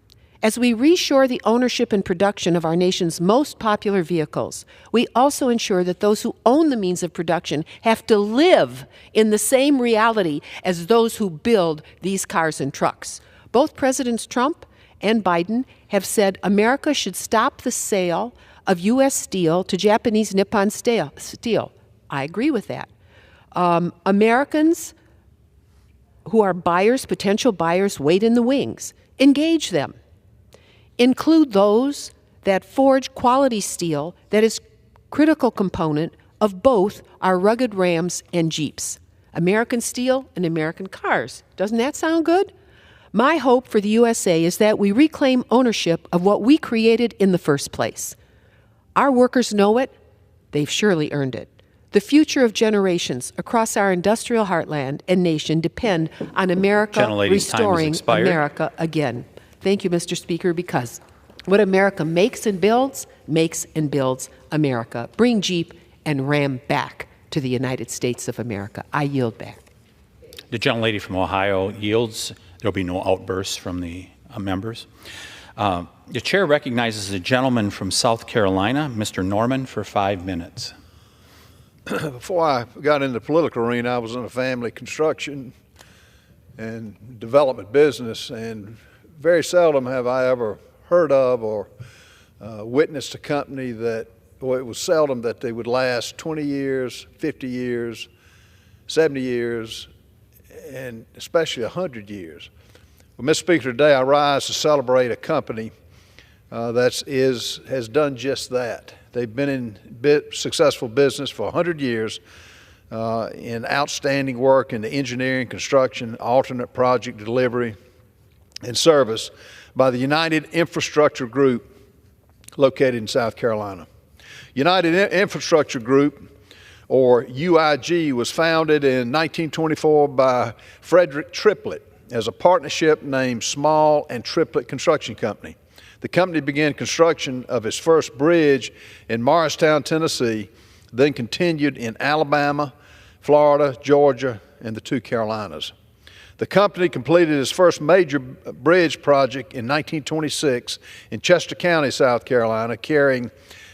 As we reshore the ownership and production of our nation's most popular vehicles, we also ensure that those who own the means of production have to live in the same reality as those who build these cars and trucks. Both Presidents Trump and Biden have said America should stop the sale of U.S. steel to Japanese Nippon Steel. I agree with that. Americans who are buyers, potential buyers, wait in the wings. Engage them. Include those that forge quality steel that is critical component of both our rugged Rams and Jeeps. American steel and American cars. Doesn't that sound good? My hope for the USA is that we reclaim ownership of what we created in the first place. Our workers know it. They've surely earned it. The future of generations across our industrial heartland and nation depend on America restoring America again. Thank you, Mr. Speaker, because what America makes and builds America. Bring Jeep and Ram back to the United States of America. I yield back. The gentlelady from Ohio yields. There will be no outbursts from the members. The chair recognizes the gentleman from South Carolina, Mr. Norman, for 5 minutes. Before I got in the political arena, I was in a family construction and development business, and very seldom have I ever heard of or witnessed a company that, well, it was seldom that they would last 20 years, 50 years, 70 years, and especially 100 years. Well, Mr. Speaker, today I rise to celebrate a company that has done just that. They've been in successful business for 100 years in outstanding work in the engineering, construction, alternate project delivery, and service by the United Infrastructure Group located in South Carolina. United Infrastructure Group, or UIG, was founded in 1924 by Frederick Triplett as a partnership named Small and Triplett Construction Company. The company began construction of its first bridge in Morristown, Tennessee, then continued in Alabama, Florida, Georgia, and the two Carolinas. The company completed its first major bridge project in 1926 in Chester County, South Carolina, carrying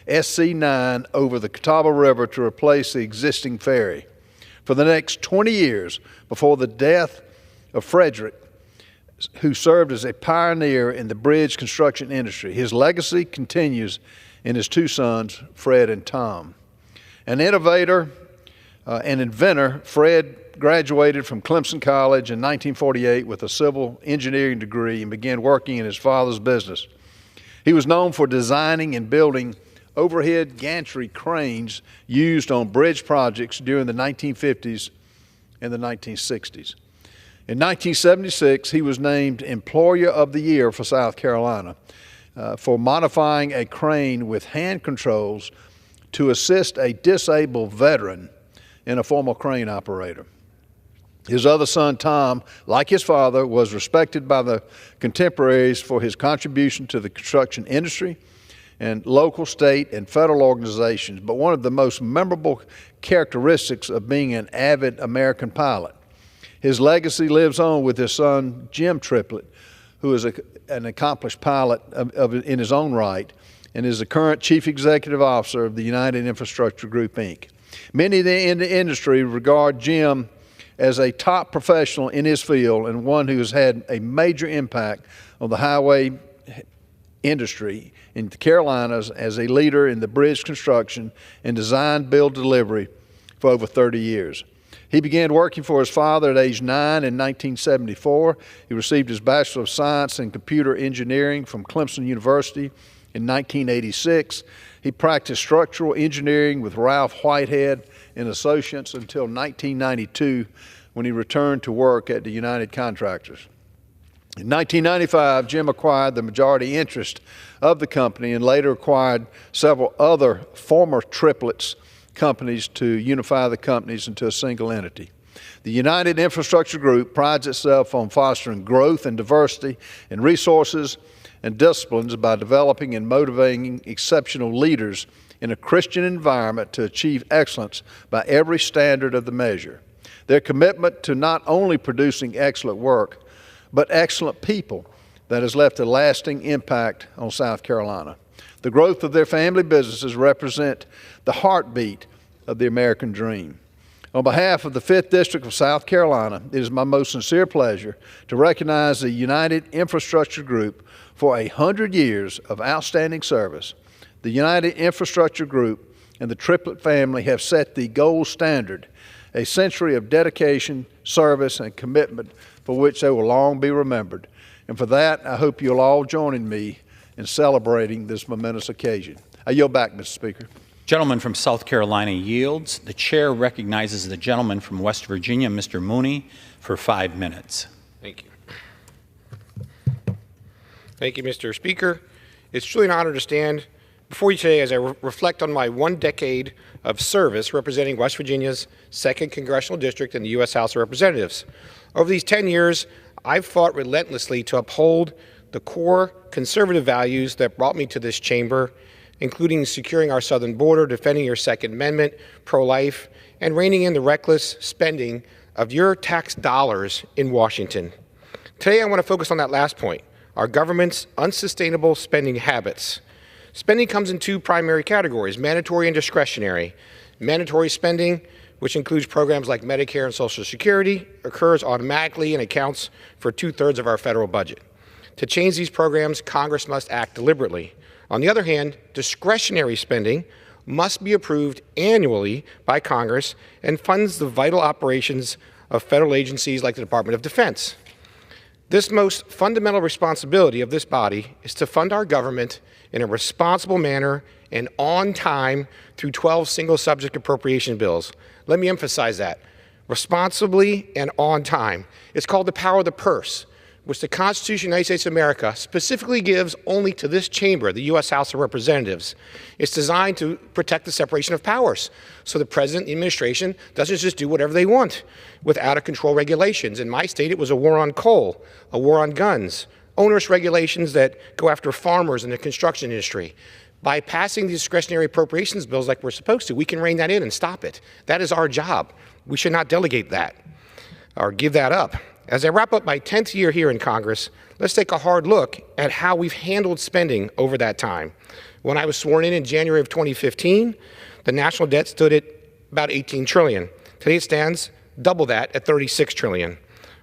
SC9 over the Catawba River to replace the existing ferry. For the next 20 years, before the death of Frederick, who served as a pioneer in the bridge construction industry, his legacy continues in his two sons, Fred and Tom. An innovator, An inventor, Fred graduated from Clemson College in 1948 with a civil engineering degree and began working in his father's business. He was known for designing and building overhead gantry cranes used on bridge projects during the 1950s and the 1960s. In 1976, he was named Employer of the Year for South Carolina for modifying a crane with hand controls to assist a disabled veteran in a formal crane operator. His other son, Tom, like his father, was respected by the contemporaries for his contribution to the construction industry and local, state, and federal organizations, but one of the most memorable characteristics of being an avid American pilot. His legacy lives on with his son, Jim Triplett, who is an accomplished pilot in his own right and is the current Chief Executive Officer of the United Infrastructure Group, Inc. Many in the industry regard Jim as a top professional in his field and one who has had a major impact on the highway industry in the Carolinas as a leader in the bridge construction and design, build, delivery for over 30 years. He began working for his father at age 9 in 1974. He received his Bachelor of Science in Computer Engineering from Clemson University in 1986. He practiced structural engineering with Ralph Whitehead and Associates until 1992 when he returned to work at the United Contractors. In 1995, Jim acquired the majority interest of the company and later acquired several other former Triplets companies to unify the companies into a single entity. The United Infrastructure Group prides itself on fostering growth and diversity in resources and disciplines by developing and motivating exceptional leaders in a Christian environment to achieve excellence by every standard of the measure. Their commitment to not only producing excellent work, but excellent people that has left a lasting impact on South Carolina. The growth of their family businesses represent the heartbeat of the American dream. On behalf of the 5th District of South Carolina, it is my most sincere pleasure to recognize the United Infrastructure Group for 100 years of outstanding service. The United Infrastructure Group and the Triplett family have set the gold standard, a century of dedication, service, and commitment for which they will long be remembered. And for that, I hope you'll all join me in celebrating this momentous occasion. I yield back, Mr. Speaker. Gentleman from South Carolina yields. The chair recognizes the gentleman from West Virginia, Mr. Mooney, for 5 minutes. Thank you. Thank you, Mr. Speaker. It's truly an honor to stand before you today as I reflect on my 1 decade of service representing West Virginia's 2nd Congressional District in the U.S. House of Representatives. Over these 10 years, I've fought relentlessly to uphold the core conservative values that brought me to this chamber, including securing our southern border, defending your Second Amendment, pro-life, and reining in the reckless spending of your tax dollars in Washington. Today, I want to focus on that last point, our government's unsustainable spending habits. Spending comes in 2 primary categories, mandatory and discretionary. Mandatory spending, which includes programs like Medicare and Social Security, occurs automatically and accounts for 2/3 of our federal budget. To change these programs, Congress must act deliberately. On the other hand, discretionary spending must be approved annually by Congress and funds the vital operations of federal agencies like the Department of Defense. This most fundamental responsibility of this body is to fund our government in a responsible manner and on time through 12 single subject appropriation bills. Let me emphasize that. Responsibly and on time. It's called the power of the purse, which the Constitution of the United States of America specifically gives only to this chamber, the U.S. House of Representatives. It's designed to protect the separation of powers, so the president and the administration doesn't just do whatever they want with out-of-control regulations. In my state, it was a war on coal, a war on guns, onerous regulations that go after farmers and the construction industry. By passing these discretionary appropriations bills like we're supposed to, we can rein that in and stop it. That is our job. We should not delegate that or give that up. As I wrap up my 10th year here in Congress, let's take a hard look at how we've handled spending over that time. When I was sworn in January of 2015, the national debt stood at about $18 trillion. Today it stands double that at $36 trillion.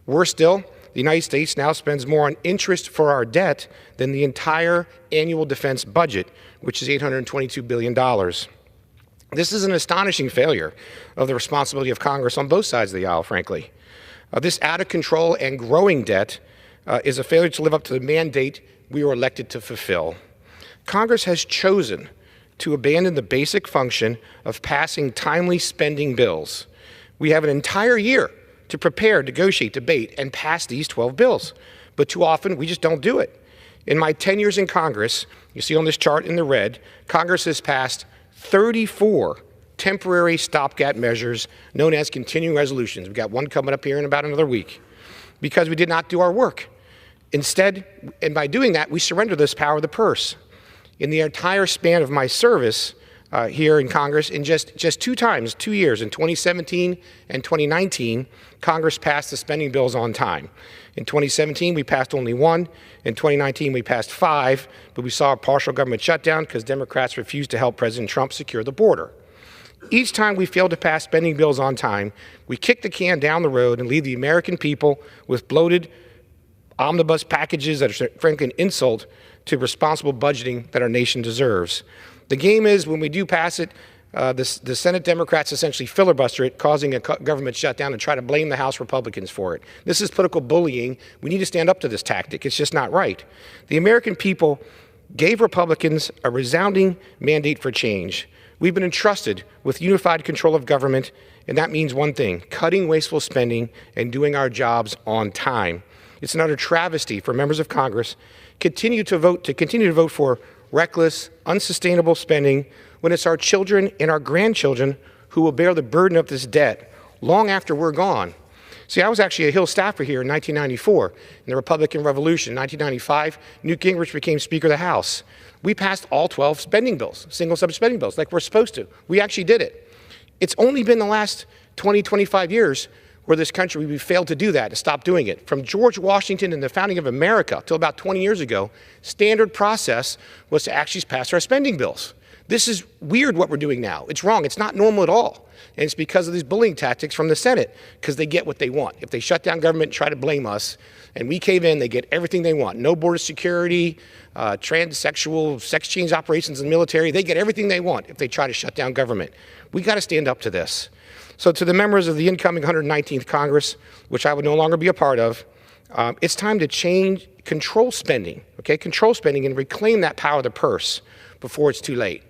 Worse still, the United States now spends more on interest for our debt than the entire annual defense budget, which is $822 billion. This is an astonishing failure of the responsibility of Congress on both sides of the aisle, frankly. This out of control and growing debt is a failure to live up to the mandate we were elected to fulfill. Congress has chosen to abandon the basic function of passing timely spending bills. We have an entire year to prepare, negotiate, debate, and pass these 12 bills. But too often, we just don't do it. In my 10 years in Congress, you see on this chart in the red, Congress has passed 34 temporary stopgap measures known as continuing resolutions. We've got one coming up here in about another week because we did not do our work. Instead, and by doing that, we surrender this power of the purse. In the entire span of my service here in Congress, in just 2 years, in 2017 and 2019, Congress passed the spending bills on time. In 2017, we passed only one. In 2019, we passed 5, but we saw a partial government shutdown because Democrats refused to help President Trump secure the border. Each time we failed to pass spending bills on time, we kick the can down the road and leave the American people with bloated omnibus packages that are frankly an insult to responsible budgeting that our nation deserves. The game is when we do pass it, the Senate Democrats essentially filibuster it, causing a government shutdown and try to blame the House Republicans for it. This is political bullying. We need to stand up to this tactic. It's just not right. The American people gave Republicans a resounding mandate for change. We've been entrusted with unified control of government, and that means one thing: cutting wasteful spending and doing our jobs on time. It's an utter travesty for members of Congress continue to vote for reckless, unsustainable spending when it's our children and our grandchildren who will bear the burden of this debt long after we're gone. See, I was actually a Hill staffer here in 1994 in the Republican Revolution. In 1995, Newt Gingrich became Speaker of the House. We passed all 12 spending bills, single-subject spending bills, like we're supposed to. We actually did it. It's only been the last 20, 25 years where this country, we failed to do that, to stop doing it. From George Washington and the founding of America till about 20 years ago, standard process was to actually pass our spending bills. This is weird what we're doing now. It's wrong. It's not normal at all. And it's because of these bullying tactics from the Senate, because they get what they want. If they shut down government and try to blame us, and we cave in, they get everything they want. No border security, transsexual sex change operations in the military, they get everything they want if they try to shut down government. We got to stand up to this. So to the members of the incoming 119th Congress, which I would no longer be a part of, it's time to control spending, okay? Control spending and reclaim that power of the purse before it's too late.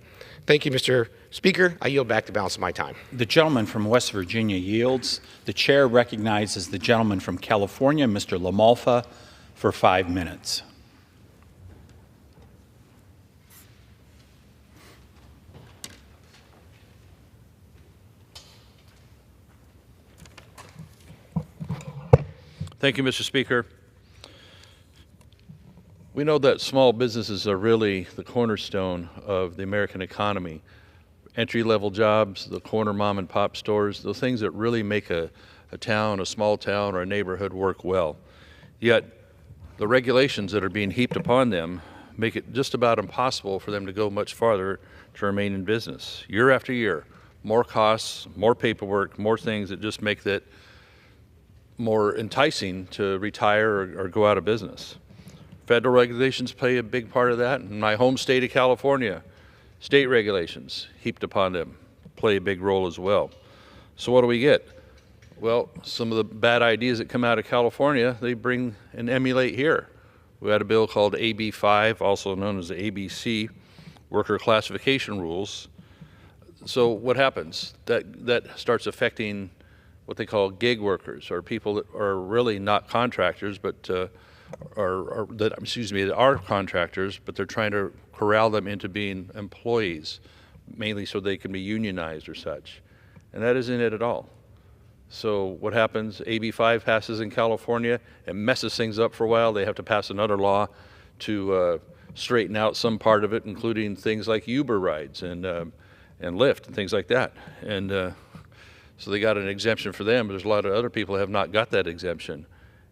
Thank you, Mr. Speaker. I yield back the balance of my time. The gentleman from West Virginia yields. The chair recognizes the gentleman from California, Mr. LaMalfa, for 5 minutes. Thank you, Mr. Speaker. We know that small businesses are really the cornerstone of the American economy. Entry-level jobs, the corner mom and pop stores, those things that really make a town, a small town, or a neighborhood work well. Yet, the regulations that are being heaped upon them make it just about impossible for them to go much farther to remain in business. Year after year, more costs, more paperwork, more things that just make that more enticing to retire or go out of business. Federal regulations play a big part of that. In my home state of California, state regulations heaped upon them play a big role as well. So what do we get? Well, some of the bad ideas that come out of California, they bring and emulate here. We had a bill called AB 5, also known as the ABC, Worker Classification Rules. So what happens? That starts affecting what they call gig workers, or people that are really not contractors, but that are contractors, but they're trying to corral them into being employees, mainly so they can be unionized or such. And that isn't it at all. So what happens? AB 5 passes in California. It messes things up for a while. They have to pass another law to straighten out some part of it, including things like Uber rides and Lyft and things like that. And so they got an exemption for them, but there's a lot of other people who have not got that exemption.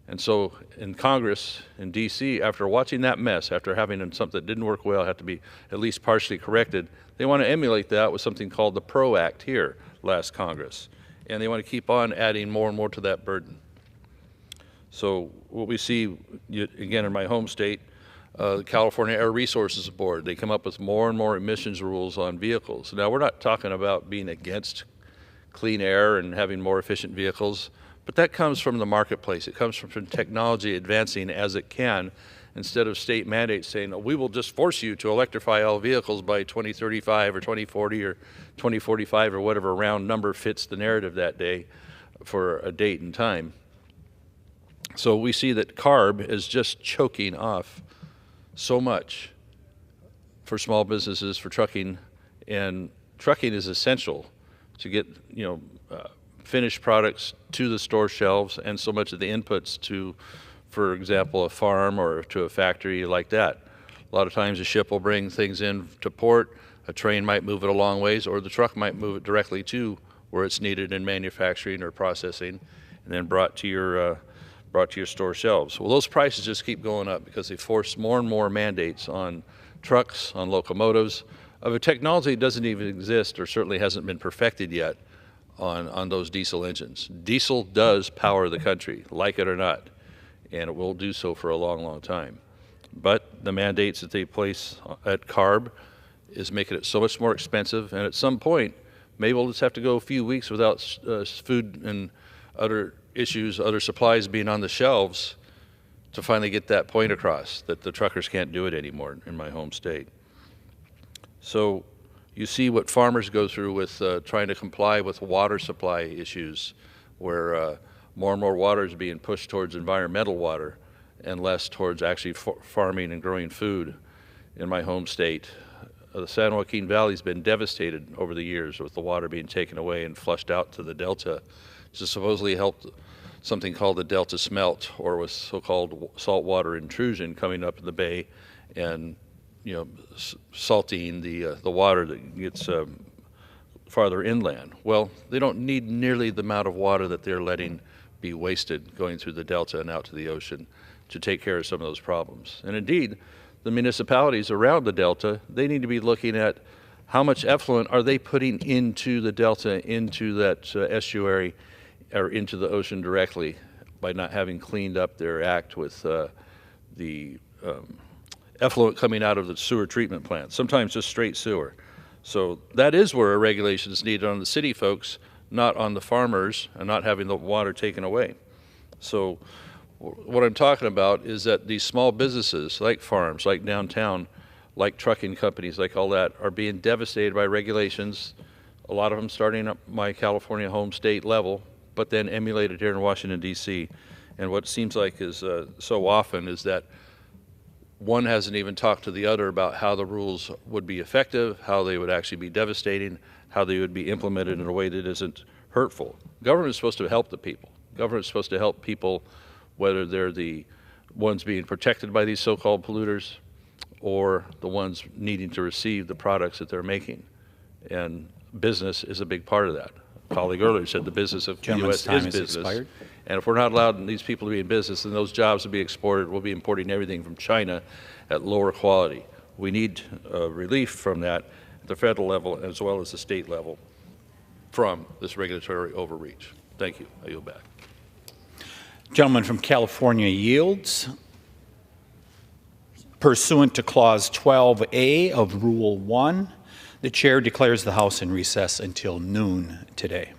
And so in Congress, in D.C., after watching that mess, after having something that didn't work well, had to be at least partially corrected, they want to emulate that with something called the PRO Act here last Congress. And they want to keep on adding more and more to that burden. So what we see, again, in my home state, the California Air Resources Board. They come up with more and more emissions rules on vehicles. Now, we're not talking about being against clean air and having more efficient vehicles, but that comes from the marketplace. It comes from technology advancing as it can, instead of state mandates saying, oh, we will just force you to electrify all vehicles by 2035 or 2040 or 2045 or whatever round number fits the narrative that day for a date and time. So we see that CARB is just choking off so much for small businesses, for trucking, and trucking is essential to get finished products to the store shelves and so much of the inputs to, for example, a farm or to a factory like that. A lot of times a ship will bring things in to port, a train might move it a long ways, or the truck might move it directly to where it's needed in manufacturing or processing, and then brought to your store shelves. Well, those prices just keep going up because they force more and more mandates on trucks, on locomotives, of a technology that doesn't even exist or certainly hasn't been perfected yet on those diesel engines. Diesel does power the country, like it or not, and it will do so for a long, long time. But the mandates that they place at CARB is making it so much more expensive, and at some point, maybe we'll just have to go a few weeks without food and other issues, other supplies being on the shelves to finally get that point across, that the truckers can't do it anymore in my home state. So you see what farmers go through with trying to comply with water supply issues, where more and more water is being pushed towards environmental water and less towards actually farming and growing food in my home state. The San Joaquin Valley has been devastated over the years with the water being taken away and flushed out to the delta to supposedly help something called the delta smelt, or with so-called saltwater intrusion coming up in the bay and salting the water that gets farther inland. Well, they don't need nearly the amount of water that they're letting be wasted going through the delta and out to the ocean to take care of some of those problems. And indeed, the municipalities around the delta, they need to be looking at how much effluent are they putting into the delta, into that estuary, or into the ocean directly by not having cleaned up their act with the effluent coming out of the sewer treatment plant, sometimes just straight sewer. So that is where a regulation is needed on the city folks, not on the farmers, and not having the water taken away. So what I'm talking about is that these small businesses, like farms, like downtown, like trucking companies, like all that, are being devastated by regulations, a lot of them starting at my California home state level, but then emulated here in Washington, D.C. And what seems like is so often is that one hasn't even talked to the other about how the rules would be effective, how they would actually be devastating, how they would be implemented in a way that isn't hurtful. Government is supposed to help the people. Government is supposed to help people, whether they're the ones being protected by these so-called polluters or the ones needing to receive the products that they're making. And business is a big part of that. A colleague earlier said the business of the U.S. is business. Expired. And if we're not allowed these people to be in business, then those jobs will be exported. We'll be importing everything from China at lower quality. We need relief from that at the federal level as well as the state level from this regulatory overreach. Thank you. I yield back. Gentleman from California yields. Pursuant to Clause 12A of Rule 1, the Chair declares the House in recess until noon today.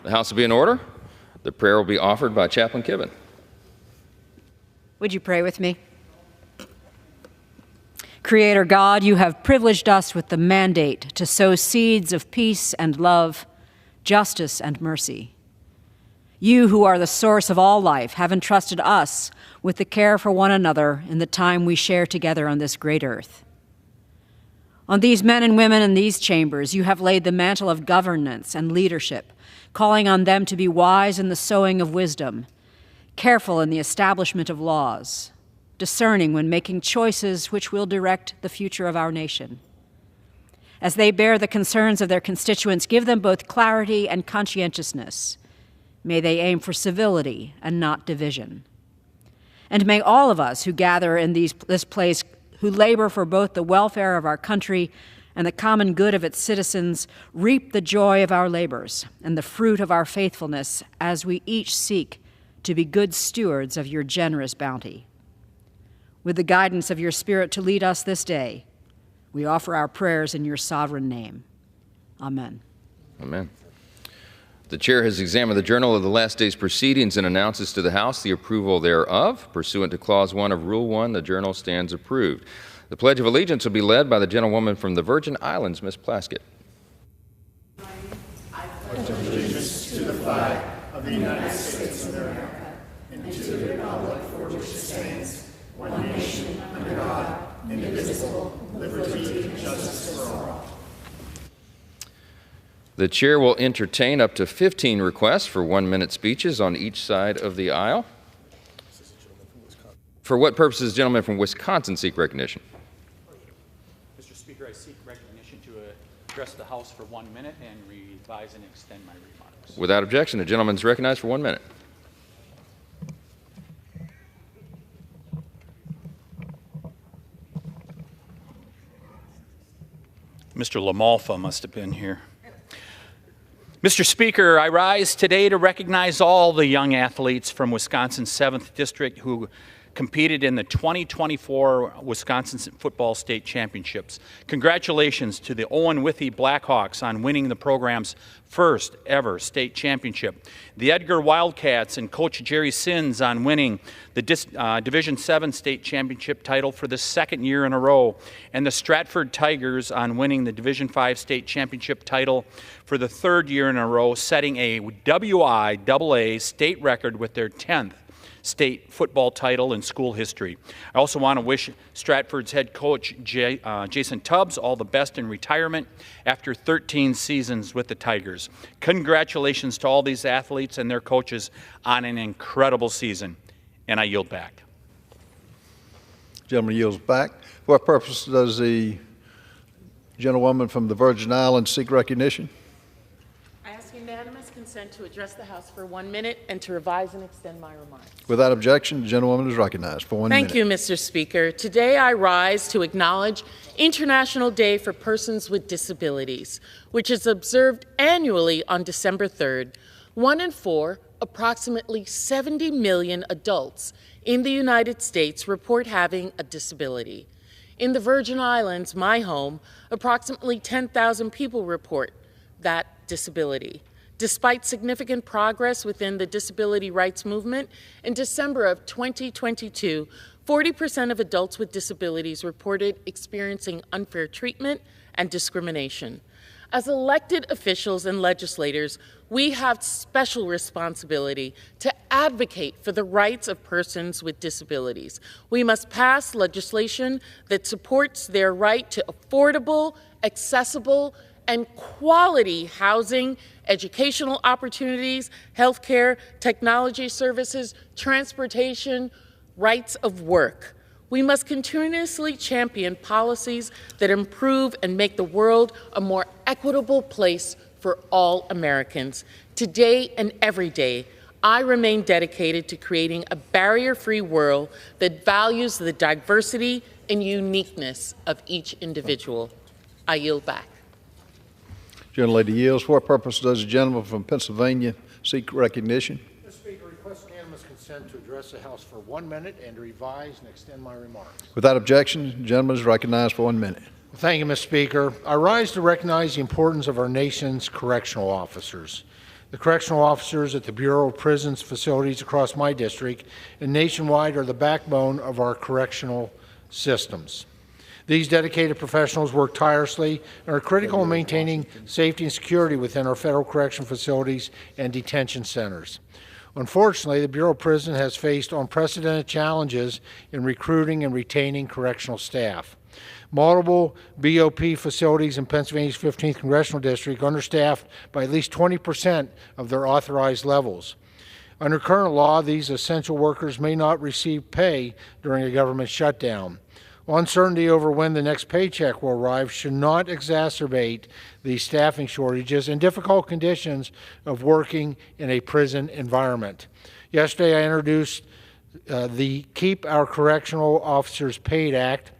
The House will be in order. The prayer will be offered by Chaplain Kibben. Would you pray with me? Creator God, you have privileged us with the mandate to sow seeds of peace and love, justice and mercy. You, who are the source of all life, have entrusted us with the care for one another in the time we share together on this great earth. On these men and women in these chambers, you have laid the mantle of governance and leadership, calling on them to be wise in the sowing of wisdom, careful in the establishment of laws, discerning when making choices which will direct the future of our nation. As they bear the concerns of their constituents, give them both clarity and conscientiousness. May they aim for civility and not division. And may all of us who gather in this place, who labor for both the welfare of our country and the common good of its citizens, reap the joy of our labors and the fruit of our faithfulness as we each seek to be good stewards of your generous bounty. With the guidance of your Spirit to lead us this day, we offer our prayers in your sovereign name. Amen. Amen. The chair has examined the journal of the last day's proceedings and announces to the House the approval thereof. Pursuant to Clause 1 of Rule 1, the journal stands approved. The Pledge of Allegiance will be led by the gentlewoman from the Virgin Islands, Ms. Plaskett. I pledge allegiance to the flag of the United States of America and to the republic for which it stands, one nation, under God, indivisible, with liberty and justice for all. The chair will entertain up to 15 requests for 1-minute speeches on each side of the aisle. For what purposes does the gentleman from Wisconsin seek recognition? Mr. Speaker, I seek recognition to address the House for 1 minute and revise and extend my remarks. Without objection, the gentleman is recognized for 1 minute. Mr. LaMalfa must have been here. Mr. Speaker, I rise today to recognize all the young athletes from Wisconsin's 7th District who competed in the 2024 Wisconsin Football State Championships. Congratulations to the Owen Withee Blackhawks on winning the program's first ever state championship, the Edgar Wildcats and Coach Jerry Sins on winning the Division 7 state championship title for the second year in a row, and the Stratford Tigers on winning the Division 5 state championship title for the third year in a row, setting a WIAA state record with their 10th state football title in school history. I also want to wish Stratford's head coach Jason Tubbs all the best in retirement after 13 seasons with the Tigers. Congratulations to all these athletes and their coaches on an incredible season. And I yield back. Gentleman yields back. For what purpose does the gentlewoman from the Virgin Islands seek recognition? I ask unanimous consent to address the House for 1 minute and to revise and extend my remarks. Without objection, the gentlewoman is recognized for 1 minute. Thank you, Mr. Speaker. Today I rise to acknowledge International Day for Persons with Disabilities, which is observed annually on December 3rd. 1 in 4, approximately 70 million adults in the United States report having a disability. In the Virgin Islands, my home, approximately 10,000 people report that disability. Despite significant progress within the disability rights movement, in December of 2022, 40% of adults with disabilities reported experiencing unfair treatment and discrimination. As elected officials and legislators, we have special responsibility to advocate for the rights of persons with disabilities. We must pass legislation that supports their right to affordable, accessible, and quality housing, educational opportunities, healthcare, technology services, transportation, rights of work. We must continuously champion policies that improve and make the world a more equitable place for all Americans. Today and every day, I remain dedicated to creating a barrier-free world that values the diversity and uniqueness of each individual. I yield back. Gentlelady yields. For what purpose does the gentleman from Pennsylvania seek recognition? Mr. Speaker, request unanimous consent to address the House for 1 minute and to revise and extend my remarks. Without objection, the gentleman is recognized for 1 minute. Thank you, Mr. Speaker. I rise to recognize the importance of our nation's correctional officers. The correctional officers at the Bureau of Prisons facilities across my district and nationwide are the backbone of our correctional systems. These dedicated professionals work tirelessly and are critical in maintaining safety and security within our federal correction facilities and detention centers. Unfortunately, the Bureau of Prisons has faced unprecedented challenges in recruiting and retaining correctional staff. Multiple BOP facilities in Pennsylvania's 15th Congressional District understaffed by at least 20% of their authorized levels. Under current law, these essential workers may not receive pay during a government shutdown. Uncertainty over when the next paycheck will arrive should not exacerbate the staffing shortages and difficult conditions of working in a prison environment. Yesterday, I introduced the Keep Our Correctional Officers Paid Act,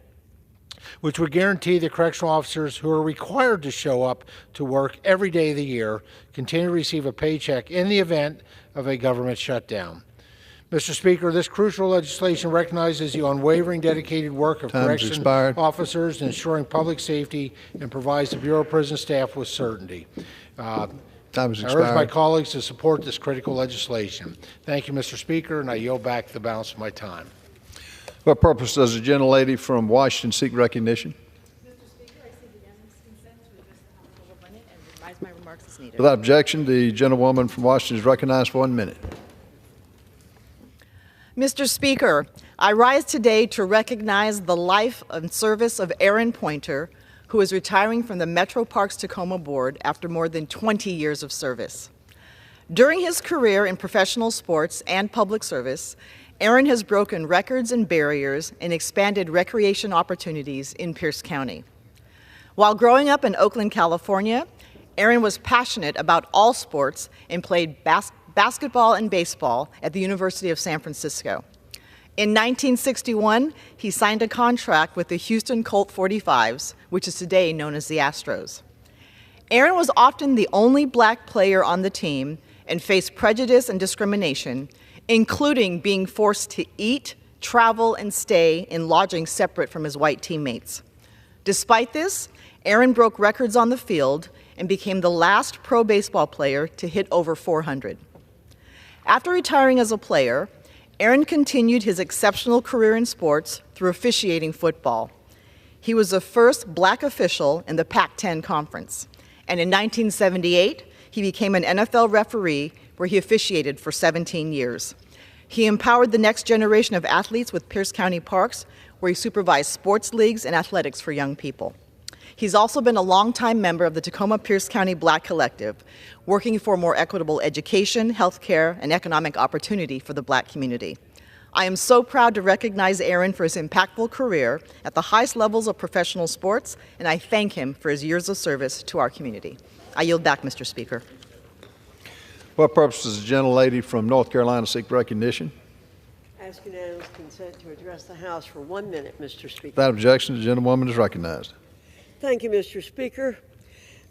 which would guarantee that correctional officers who are required to show up to work every day of the year continue to receive a paycheck in the event of a government shutdown. Mr. Speaker, this crucial legislation recognizes the unwavering dedicated work of correction officers in ensuring public safety and provides the Bureau of Prison staff with certainty. I urge my colleagues to support this critical legislation. Thank you, Mr. Speaker, and I yield back the balance of my time. What purpose does the gentlelady from Washington seek recognition? Mr. Speaker, I seek unanimous consent to address the House for 1 minute and revise my remarks as needed. Without objection, the gentlewoman from Washington is recognized for 1 minute. Mr. Speaker, I rise today to recognize the life and service of Aaron Pointer, who is retiring from the Metro Parks Tacoma Board after more than 20 years of service. During his career in professional sports and public service, Aaron has broken records and barriers and expanded recreation opportunities in Pierce County. While growing up in Oakland, California, Aaron was passionate about all sports and played basketball and baseball at the University of San Francisco. In 1961, he signed a contract with the Houston Colt 45s, which is today known as the Astros. Aaron was often the only black player on the team and faced prejudice and discrimination, including being forced to eat, travel, and stay in lodging separate from his white teammates. Despite this, Aaron broke records on the field and became the last pro baseball player to hit over 400. After retiring as a player, Aaron continued his exceptional career in sports through officiating football. He was the first black official in the Pac-10 Conference, and in 1978, he became an NFL referee where he officiated for 17 years. He empowered the next generation of athletes with Pierce County Parks, where he supervised sports leagues and athletics for young people. He's also been a longtime member of the Tacoma Pierce County Black Collective, working for more equitable education, health care, and economic opportunity for the black community. I am so proud to recognize Aaron for his impactful career at the highest levels of professional sports, and I thank him for his years of service to our community. I yield back, Mr. Speaker. What purpose does the gentlelady from North Carolina seek recognition? Ask unanimous consent to address the House for 1 minute, Mr. Speaker. Without objection, the gentlewoman is recognized. Thank you, Mr. Speaker.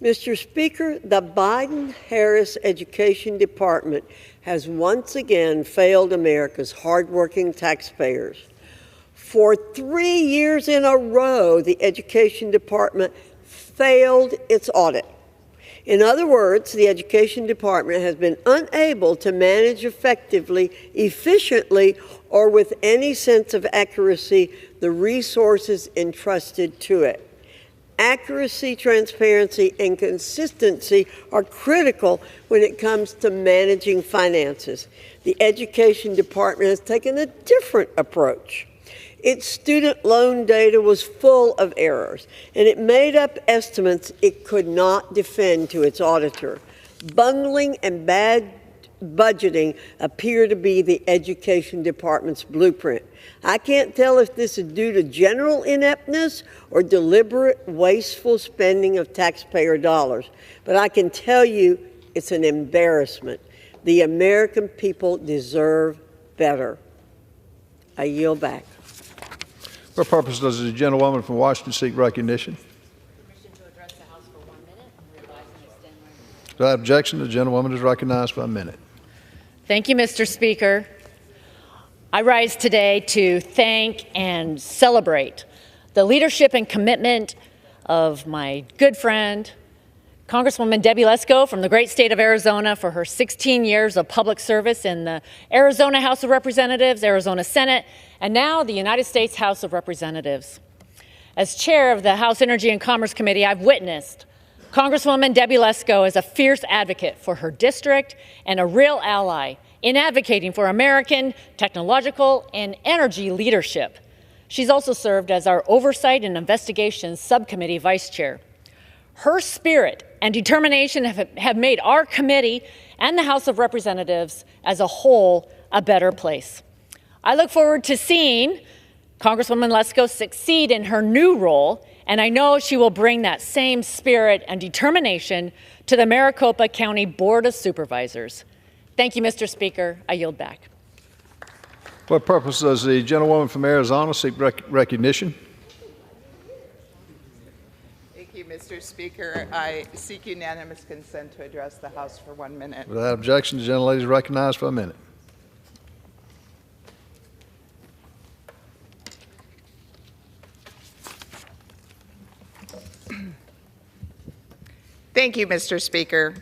Mr. Speaker, the Biden-Harris Education Department has once again failed America's hardworking taxpayers. For 3 years in a row, the Education Department failed its audit. In other words, the Education Department has been unable to manage effectively, efficiently, or with any sense of accuracy the resources entrusted to it. Accuracy, transparency, and consistency are critical when it comes to managing finances. The Education Department has taken a different approach. Its student loan data was full of errors, and it made up estimates it could not defend to its auditor. Bungling and bad budgeting appear to be the Education Department's blueprint. I can't tell if this is due to general ineptness or deliberate wasteful spending of taxpayer dollars, but I can tell you it's an embarrassment. The American people deserve better. I yield back. What purpose does the gentlewoman from Washington seek recognition? Permission to address the House for 1 minute and revise and extend my remarks. Without objection, the gentlewoman is recognized for 1 minute. Thank you, Mr. Speaker. I rise today to thank and celebrate the leadership and commitment of my good friend, Congresswoman Debbie Lesko from the great state of Arizona for her 16 years of public service in the Arizona House of Representatives, Arizona Senate, and now the United States House of Representatives. As chair of the House Energy and Commerce Committee, I've witnessed Congresswoman Debbie Lesko as a fierce advocate for her district and a real ally in advocating for American technological and energy leadership. She's also served as our Oversight and Investigations Subcommittee Vice Chair. Her spirit and determination have made our committee and the House of Representatives as a whole a better place. I look forward to seeing Congresswoman Lesko succeed in her new role, and I know she will bring that same spirit and determination to the Maricopa County Board of Supervisors. Thank you, Mr. Speaker. I yield back. What purpose does the gentlewoman from Arizona seek recognition? Thank you, Mr. Speaker. I seek unanimous consent to address the House for 1 minute. Without objection, the gentlelady is recognized for a minute. Thank you, Mr. Speaker.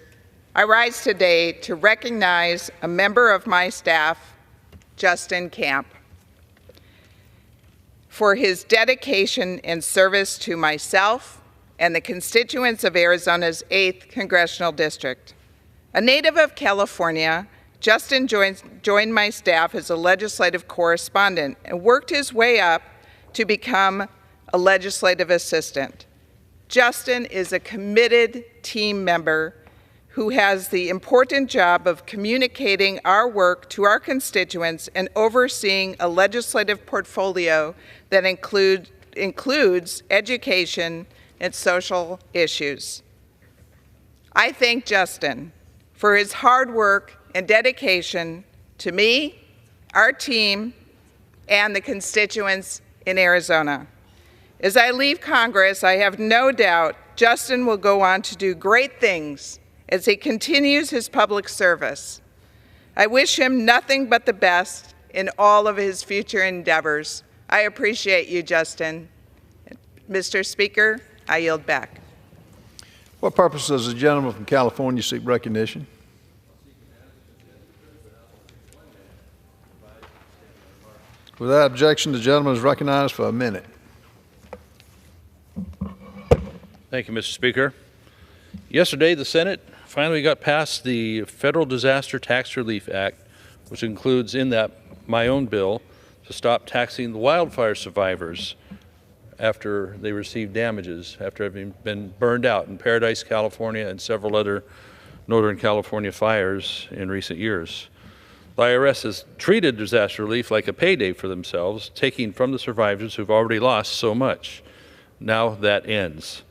I rise today to recognize a member of my staff, Justin Camp, for his dedication and service to myself and the constituents of Arizona's 8th Congressional District. A native of California, Justin joined my staff as a legislative correspondent and worked his way up to become a legislative assistant. Justin is a committed team member who has the important job of communicating our work to our constituents and overseeing a legislative portfolio that includes education and social issues. I thank Justin for his hard work and dedication to me, our team, and the constituents in Arizona. As I leave Congress, I have no doubt Justin will go on to do great things as he continues his public service. I wish him nothing but the best in all of his future endeavors. I appreciate you, Justin. Mr. Speaker, I yield back. What purpose does the gentleman from California seek recognition? Without objection, the gentleman is recognized for a minute. Thank you, Mr. Speaker. Yesterday, the Senate finally got past the Federal Disaster Tax Relief Act, which includes in that my own bill to stop taxing the wildfire survivors after they receive damages after having been burned out in Paradise, California, and several other Northern California fires in recent years. The IRS has treated disaster relief like a payday for themselves, taking from the survivors who've already lost so much. Now that ends.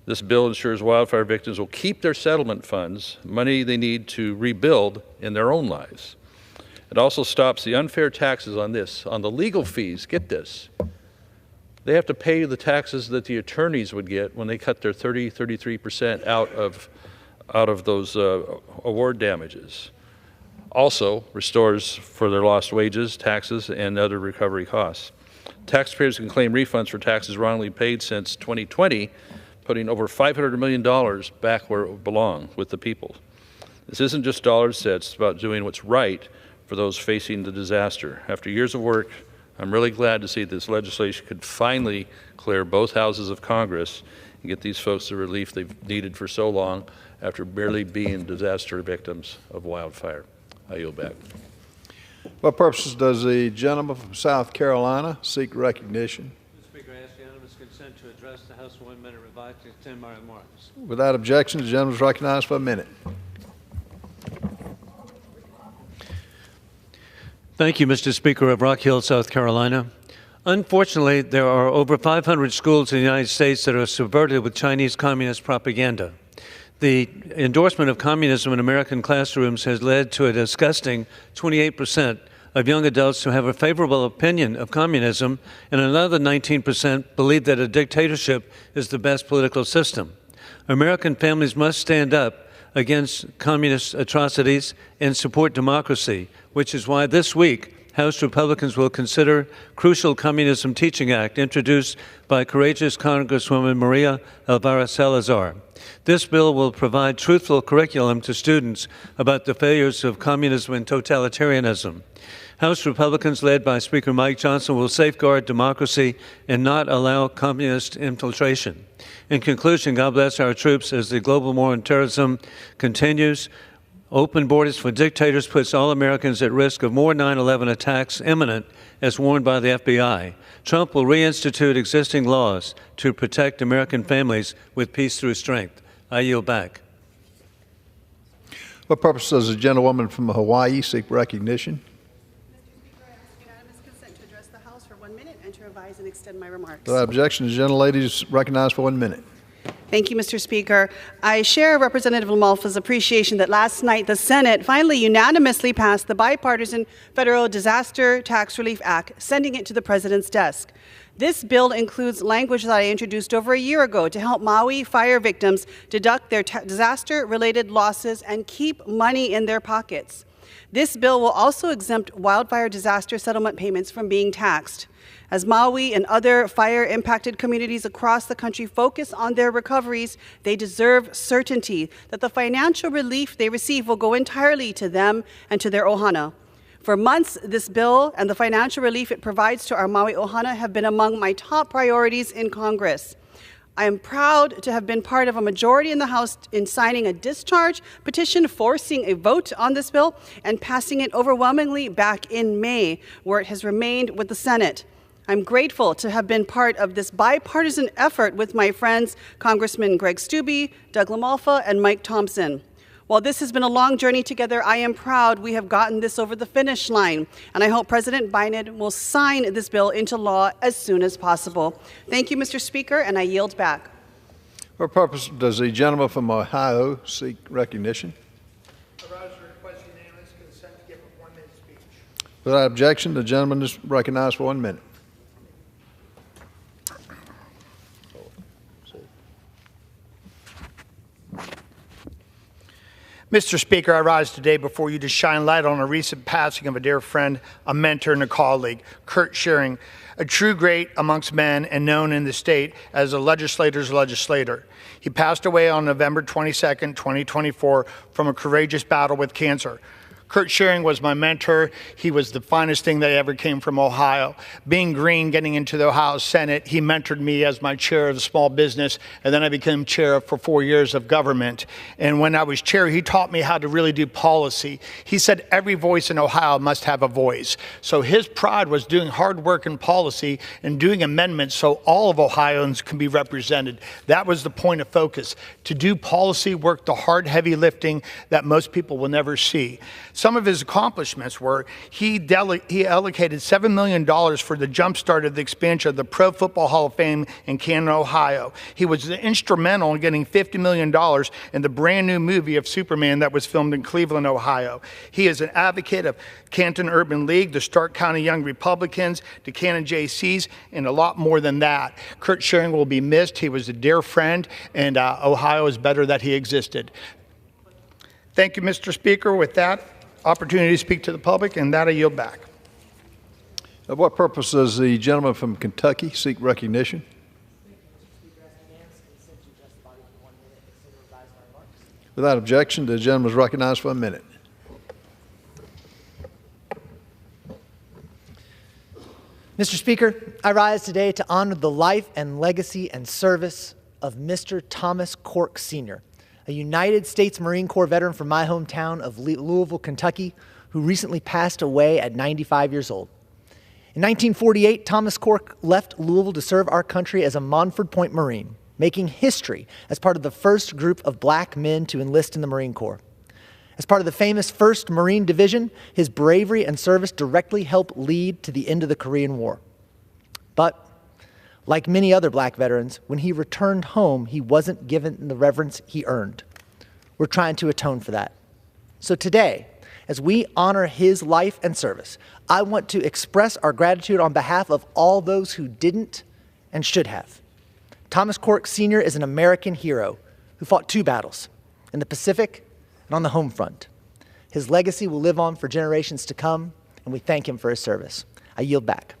This bill ensures wildfire victims will keep their settlement funds, money they need to rebuild in their own lives. It also stops the unfair taxes on the legal fees. Get this. They have to pay the taxes that the attorneys would get when they cut their 33% out of those award damages. Also restores for their lost wages, taxes, and other recovery costs. Taxpayers can claim refunds for taxes wrongly paid since 2020, putting over $500 million back where it belongs, with the people. This isn't just dollars and cents, it's about doing what's right for those facing the disaster. After years of work, I'm really glad to see this legislation could finally clear both houses of Congress and get these folks the relief they've needed for so long after barely being disaster victims of wildfire. I yield back. What purposes does the gentleman from South Carolina seek recognition? Mr. Speaker, I ask unanimous consent to address the House for 1 minute, revised to extend my remarks. Without objection, the gentleman is recognized for a minute. Thank you, Mr. Speaker of Rock Hill, South Carolina. Unfortunately, there are over 500 schools in the United States that are subverted with Chinese communist propaganda. The endorsement of communism in American classrooms has led to a disgusting 28% of young adults who have a favorable opinion of communism, and another 19% believe that a dictatorship is the best political system. American families must stand up against communist atrocities and support democracy, which is why this week House Republicans will consider crucial Communism Teaching Act introduced by courageous Congresswoman Maria Elvira Salazar. This bill will provide truthful curriculum to students about the failures of communism and totalitarianism. House Republicans, led by Speaker Mike Johnson, will safeguard democracy and not allow communist infiltration. In conclusion, God bless our troops as the global war on terrorism continues. Open borders for dictators puts all Americans at risk of more 9/11 attacks imminent, as warned by the FBI. Trump will reinstitute existing laws to protect American families with peace through strength. I yield back. What purpose does the gentlewoman from Hawaii seek recognition? And to revise and extend my remarks. Without objection, the gentlelady is recognized for 1 minute. Thank you, Mr. Speaker. I share Representative LaMalfa's appreciation that last night the Senate finally unanimously passed the bipartisan Federal Disaster Tax Relief Act, sending it to the President's desk. This bill includes language that I introduced over a year ago to help Maui fire victims deduct their disaster-related losses and keep money in their pockets. This bill will also exempt wildfire disaster settlement payments from being taxed. As Maui and other fire-impacted communities across the country focus on their recoveries, they deserve certainty that the financial relief they receive will go entirely to them and to their ohana. For months, this bill and the financial relief it provides to our Maui ohana have been among my top priorities in Congress. I am proud to have been part of a majority in the House in signing a discharge petition forcing a vote on this bill and passing it overwhelmingly back in May, where it has remained with the Senate. I'm grateful to have been part of this bipartisan effort with my friends, Congressman Greg Steube, Doug LaMalfa, and Mike Thompson. While this has been a long journey together, I am proud we have gotten this over the finish line, and I hope President Biden will sign this bill into law as soon as possible. Thank you, Mr. Speaker, and I yield back. For what purpose does the gentleman from Ohio seek recognition? Without objection, the gentleman is recognized for 1 minute. Mr. Speaker, I rise today before you to shine light on a recent passing of a dear friend, a mentor, and a colleague, Kurt Schering, a true great amongst men and known in the state as a legislator's legislator. He passed away on November 22nd, 2024, from a courageous battle with cancer. Kurt Schering was my mentor. He was the finest thing that ever came from Ohio. Being green, getting into the Ohio Senate, he mentored me as my chair of the small business, and then I became chair for 4 years of government. And when I was chair, he taught me how to really do policy. He said every voice in Ohio must have a voice. So his pride was doing hard work in policy and doing amendments so all of Ohioans can be represented. That was the point of focus, to do policy work, the hard, heavy lifting that most people will never see. Some of his accomplishments were he allocated $7 million for the jumpstart of the expansion of the Pro Football Hall of Fame in Canton, Ohio. He was instrumental in getting $50 million in the brand new movie of Superman that was filmed in Cleveland, Ohio. He is an advocate of Canton Urban League, the Stark County Young Republicans, the Canton JCs, and a lot more than that. Kurt Schering will be missed. He was a dear friend, and Ohio is better that he existed. Thank you, Mr. Speaker. With that opportunity to speak to the public, and that I yield back. Of what purpose does the gentleman from Kentucky seek recognition? Without objection, the gentleman is recognized for 1 minute. Mr. Speaker, I rise today to honor the life and legacy and service of Mr. Thomas Cork Sr., a United States Marine Corps veteran from my hometown of Louisville, Kentucky, who recently passed away at 95 years old. In 1948, Thomas Cork left Louisville to serve our country as a Montford Point Marine, making history as part of the first group of black men to enlist in the Marine Corps. As part of the famous 1st Marine Division, his bravery and service directly helped lead to the end of the Korean War. But like many other black veterans, when he returned home, he wasn't given the reverence he earned. We're trying to atone for that. So today, as we honor his life and service, I want to express our gratitude on behalf of all those who didn't and should have. Thomas Cork Sr. is an American hero who fought 2 battles, in the Pacific and on the home front. His legacy will live on for generations to come, and we thank him for his service. I yield back.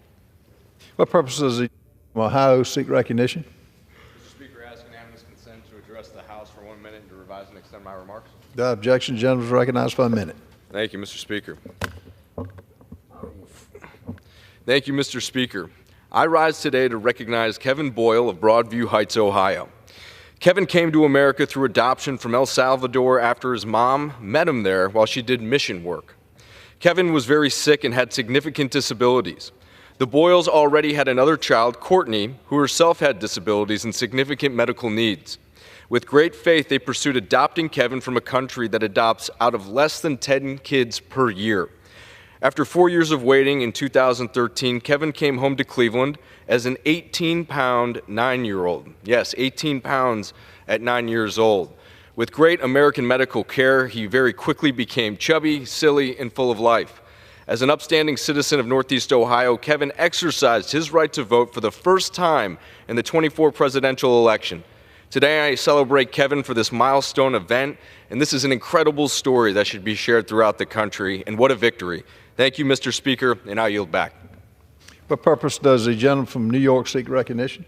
What purpose does the Ohio seek recognition? Mr. Speaker, ask unanimous consent to address the House for 1 minute and to revise and extend my remarks. Without objection, the gentleman is recognized for a minute. Thank you, Mr. Speaker. Thank you, Mr. Speaker. I rise today to recognize Kevin Boyle of Broadview Heights, Ohio. Kevin came to America through adoption from El Salvador after his mom met him there while she did mission work. Kevin was very sick and had significant disabilities. The Boyles already had another child, Courtney, who herself had disabilities and significant medical needs. With great faith, they pursued adopting Kevin from a country that adopts out of less than 10 kids per year. After 4 years of waiting in 2013, Kevin came home to Cleveland as an 18-pound 9-year-old. Yes, 18 pounds at 9 years old. With great American medical care, he very quickly became chubby, silly, and full of life. As an upstanding citizen of Northeast Ohio, Kevin exercised his right to vote for the first time in the 24 presidential election. Today, I celebrate Kevin for this milestone event, and this is an incredible story that should be shared throughout the country, and what a victory. Thank you, Mr. Speaker, and I yield back. What purpose does the gentleman from New York seek recognition?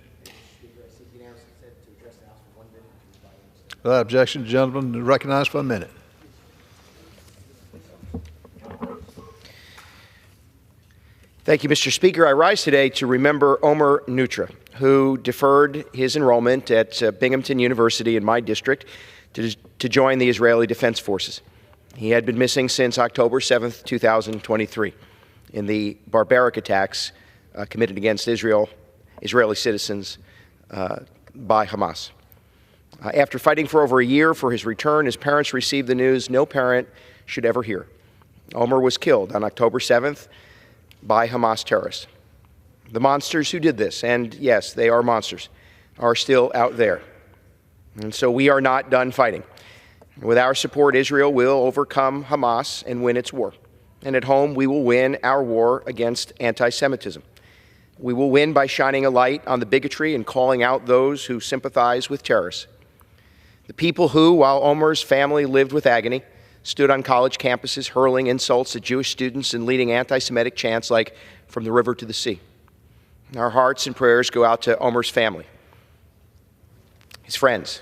Without objection, the gentleman is recognized for a minute. Thank you, Mr. Speaker. I rise today to remember Omer Nutra, who deferred his enrollment at Binghamton University in my district to join the Israeli Defense Forces. He had been missing since October 7th, 2023, in the barbaric attacks committed against Israeli citizens by Hamas. After fighting for over a year for his return, his parents received the news no parent should ever hear. Omer was killed on October 7th by Hamas terrorists. The monsters who did this, and yes, they are monsters, are still out there. And so we are not done fighting. With our support, Israel will overcome Hamas and win its war. And at home, we will win our war against anti-Semitism. We will win by shining a light on the bigotry and calling out those who sympathize with terrorists. The people who, while Omer's family lived with agony, stood on college campuses hurling insults at Jewish students and leading anti-Semitic chants like "From the river to the sea." Our hearts and prayers go out to Omer's family, his friends,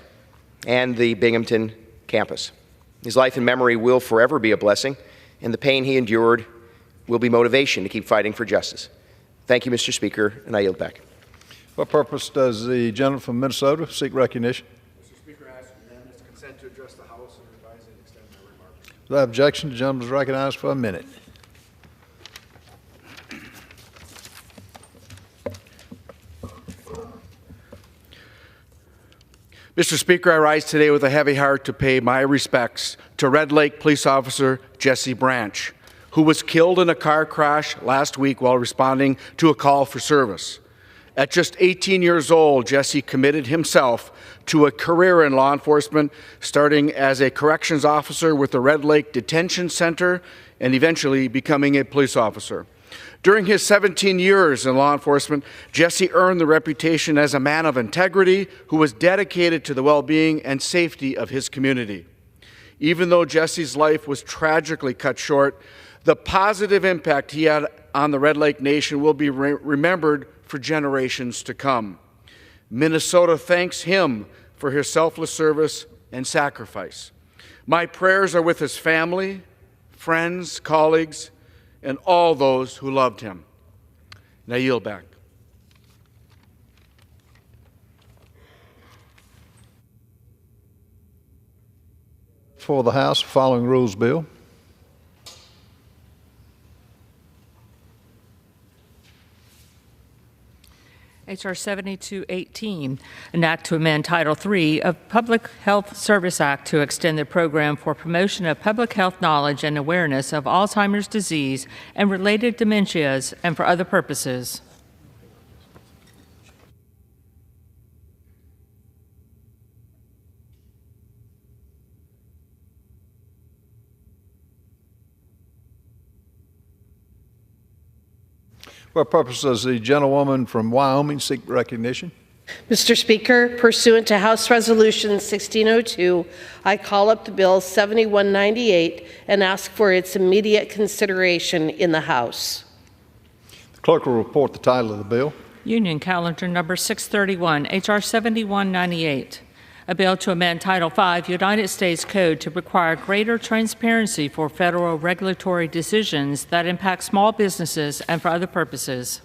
and the Binghamton campus. His life and memory will forever be a blessing, and the pain he endured will be motivation to keep fighting for justice. Thank you, Mr. Speaker, and I yield back. What purpose does the gentleman from Minnesota seek recognition? Mr. Speaker, I ask unanimous consent to address the House and revise and extend my remarks. Without objection, the gentleman is recognized for a minute. Mr. Speaker, I rise today with a heavy heart to pay my respects to Red Lake Police Officer Jesse Branch, who was killed in a car crash last week while responding to a call for service. At just 18 years old, Jesse committed himself to a career in law enforcement, starting as a corrections officer with the Red Lake Detention Center and eventually becoming a police officer. During his 17 years in law enforcement, Jesse earned the reputation as a man of integrity who was dedicated to the well-being and safety of his community. Even though Jesse's life was tragically cut short, the positive impact he had on the Red Lake Nation will be remembered for generations to come. Minnesota thanks him for his selfless service and sacrifice. My prayers are with his family, friends, colleagues, and all those who loved him. And I yield back. For the House, following rules bill. H.R. 7218, an act to amend Title III of Public Health Service Act to extend the program for promotion of public health knowledge and awareness of Alzheimer's disease and related dementias and for other purposes. What purpose does the gentlewoman from Wyoming seek recognition? Mr. Speaker, pursuant to House Resolution 1602, I call up the Bill 7198 and ask for its immediate consideration in the House. The clerk will report the title of the bill. Union Calendar Number 631, H.R. 7198, a bill to amend Title V United States Code to require greater transparency for federal regulatory decisions that impact small businesses and for other purposes.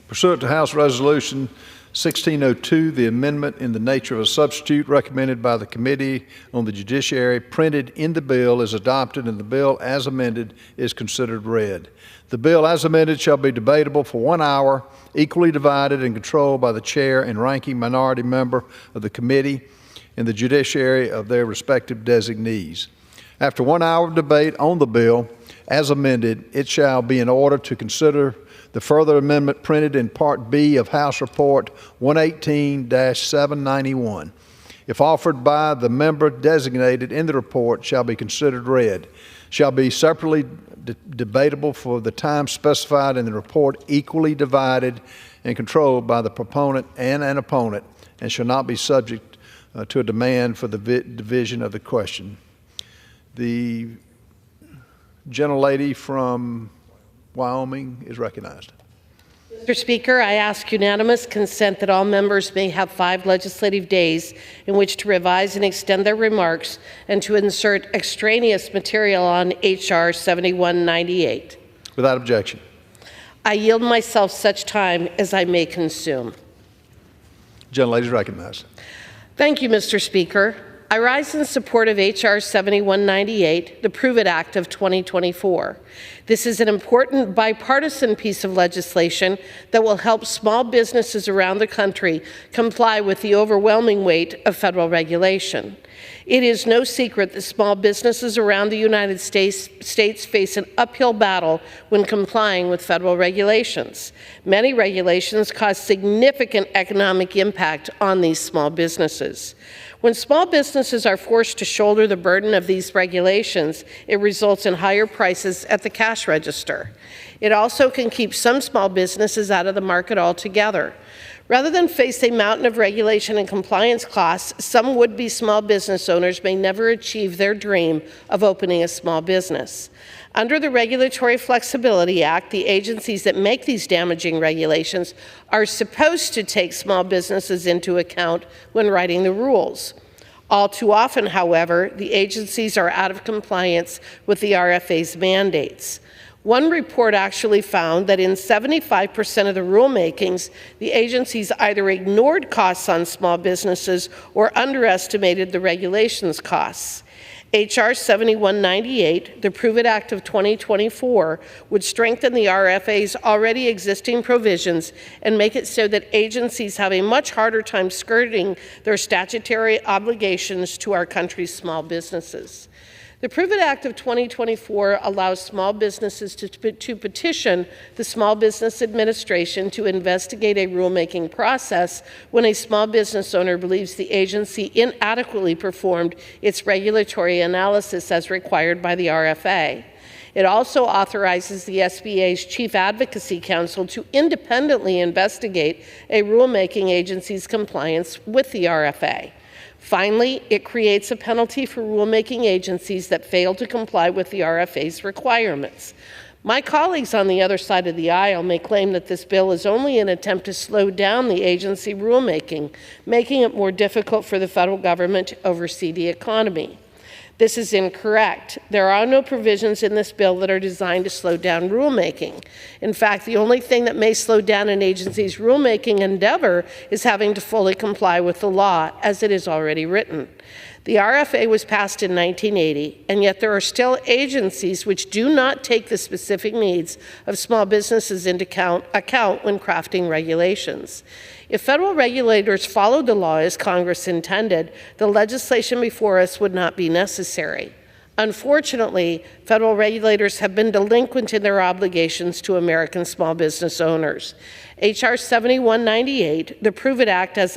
Pursuant to House Resolution 1602, the amendment in the nature of a substitute recommended by the Committee on the Judiciary printed in the bill is adopted, and the bill as amended is considered read. The bill as amended shall be debatable for 1 hour, equally divided and controlled by the chair and ranking minority member of the committee and the judiciary of their respective designees. After 1 hour of debate on the bill as amended, it shall be in order to consider the further amendment printed in Part B of House Report 118-791. If offered by the member designated in the report, shall be considered read, shall be separately debatable for the time specified in the report, equally divided and controlled by the proponent and an opponent, and shall not be subject to a demand for the division of the question. The gentlelady from Wyoming is recognized. Mr. Speaker, I ask unanimous consent that all members may have 5 legislative days in which to revise and extend their remarks and to insert extraneous material on H.R. 7198. Without objection. I yield myself such time as I may consume. Gentlelady is recognized. Thank you, Mr. Speaker. I rise in support of H.R. 7198, the Prove It Act of 2024. This is an important bipartisan piece of legislation that will help small businesses around the country comply with the overwhelming weight of federal regulation. It is no secret that small businesses around the United States face an uphill battle when complying with federal regulations. Many regulations cause significant economic impact on these small businesses. When small businesses are forced to shoulder the burden of these regulations, it results in higher prices at the cash register. It also can keep some small businesses out of the market altogether. Rather than face a mountain of regulation and compliance costs, some would-be small business owners may never achieve their dream of opening a small business. Under the Regulatory Flexibility Act, the agencies that make these damaging regulations are supposed to take small businesses into account when writing the rules. All too often, however, the agencies are out of compliance with the RFA's mandates. One report actually found that in 75% of the rulemakings, the agencies either ignored costs on small businesses or underestimated the regulations costs. H.R. 7198, the Prove It Act of 2024, would strengthen the RFA's already existing provisions and make it so that agencies have a much harder time skirting their statutory obligations to our country's small businesses. The Prove It Act of 2024 allows small businesses to petition the Small Business Administration to investigate a rulemaking process when a small business owner believes the agency inadequately performed its regulatory analysis as required by the RFA. It also authorizes the SBA's Chief Advocacy Council to independently investigate a rulemaking agency's compliance with the RFA. Finally, it creates a penalty for rulemaking agencies that fail to comply with the RFA's requirements. My colleagues on the other side of the aisle may claim that this bill is only an attempt to slow down the agency rulemaking, making it more difficult for the federal government to oversee the economy. This is incorrect. There are no provisions in this bill that are designed to slow down rulemaking. In fact, the only thing that may slow down an agency's rulemaking endeavor is having to fully comply with the law as it is already written. The RFA was passed in 1980, and yet there are still agencies which do not take the specific needs of small businesses into account when crafting regulations. If federal regulators followed the law as Congress intended, the legislation before us would not be necessary. Unfortunately, federal regulators have been delinquent in their obligations to American small business owners. H.R. 7198, the Prove It Act of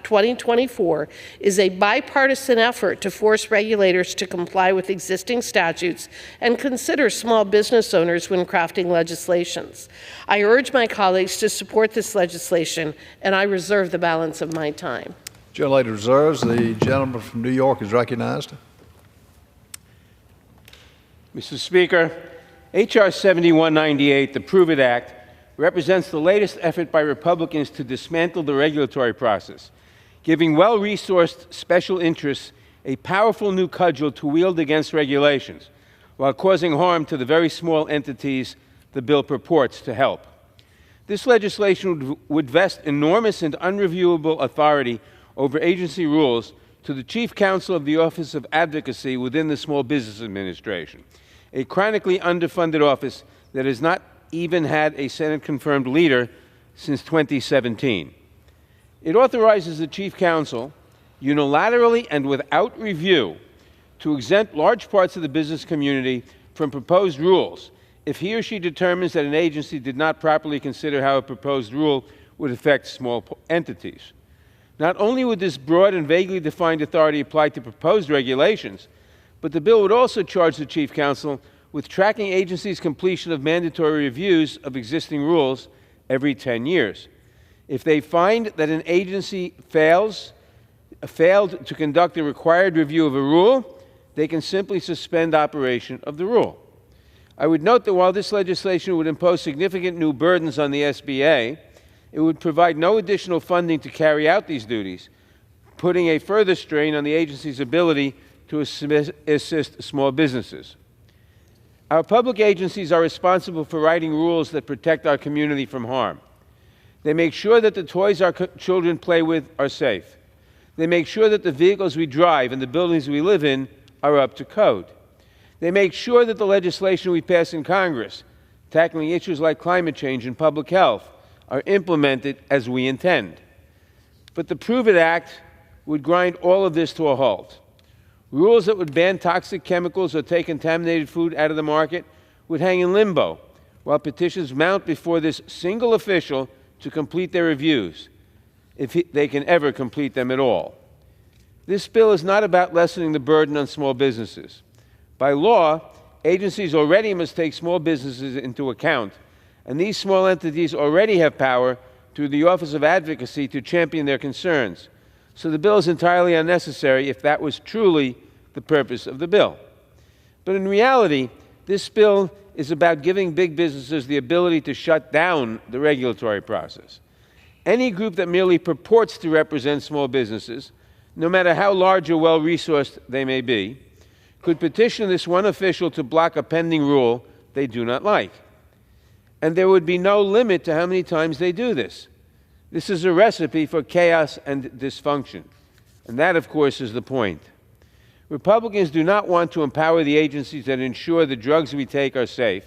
2024, is a bipartisan effort to force regulators to comply with existing statutes and consider small business owners when crafting legislations. I urge my colleagues to support this legislation, and I reserve the balance of my time. Gentlelady reserves. The gentleman from New York is recognized. Mr. Speaker, H.R. 7198, the Prove It Act, represents the latest effort by Republicans to dismantle the regulatory process, giving well-resourced special interests a powerful new cudgel to wield against regulations, while causing harm to the very small entities the bill purports to help. This legislation would vest enormous and unreviewable authority over agency rules to the Chief Counsel of the Office of Advocacy within the Small Business Administration, a chronically underfunded office that has not even had a Senate-confirmed leader since 2017. It authorizes the Chief Counsel, unilaterally and without review, to exempt large parts of the business community from proposed rules if he or she determines that an agency did not properly consider how a proposed rule would affect small entities. Not only would this broad and vaguely defined authority apply to proposed regulations, but the bill would also charge the Chief Counsel with tracking agencies' completion of mandatory reviews of existing rules every 10 years. If they find that an agency failed to conduct a required review of a rule, they can simply suspend operation of the rule. I would note that while this legislation would impose significant new burdens on the SBA, it would provide no additional funding to carry out these duties, putting a further strain on the agency's ability to assist small businesses. Our public agencies are responsible for writing rules that protect our community from harm. They make sure that the toys our children play with are safe. They make sure that the vehicles we drive and the buildings we live in are up to code. They make sure that the legislation we pass in Congress, tackling issues like climate change and public health, are implemented as we intend. But the Prove It Act would grind all of this to a halt. Rules that would ban toxic chemicals or take contaminated food out of the market would hang in limbo, while petitions mount before this single official to complete their reviews, if they can ever complete them at all. This bill is not about lessening the burden on small businesses. By law, agencies already must take small businesses into account, and these small entities already have power through the Office of Advocacy to champion their concerns. So the bill is entirely unnecessary if that was truly the purpose of the bill. But in reality, this bill is about giving big businesses the ability to shut down the regulatory process. Any group that merely purports to represent small businesses, no matter how large or well-resourced they may be, could petition this one official to block a pending rule they do not like. And there would be no limit to how many times they do this. This is a recipe for chaos and dysfunction. And that, of course, is the point. Republicans do not want to empower the agencies that ensure the drugs we take are safe,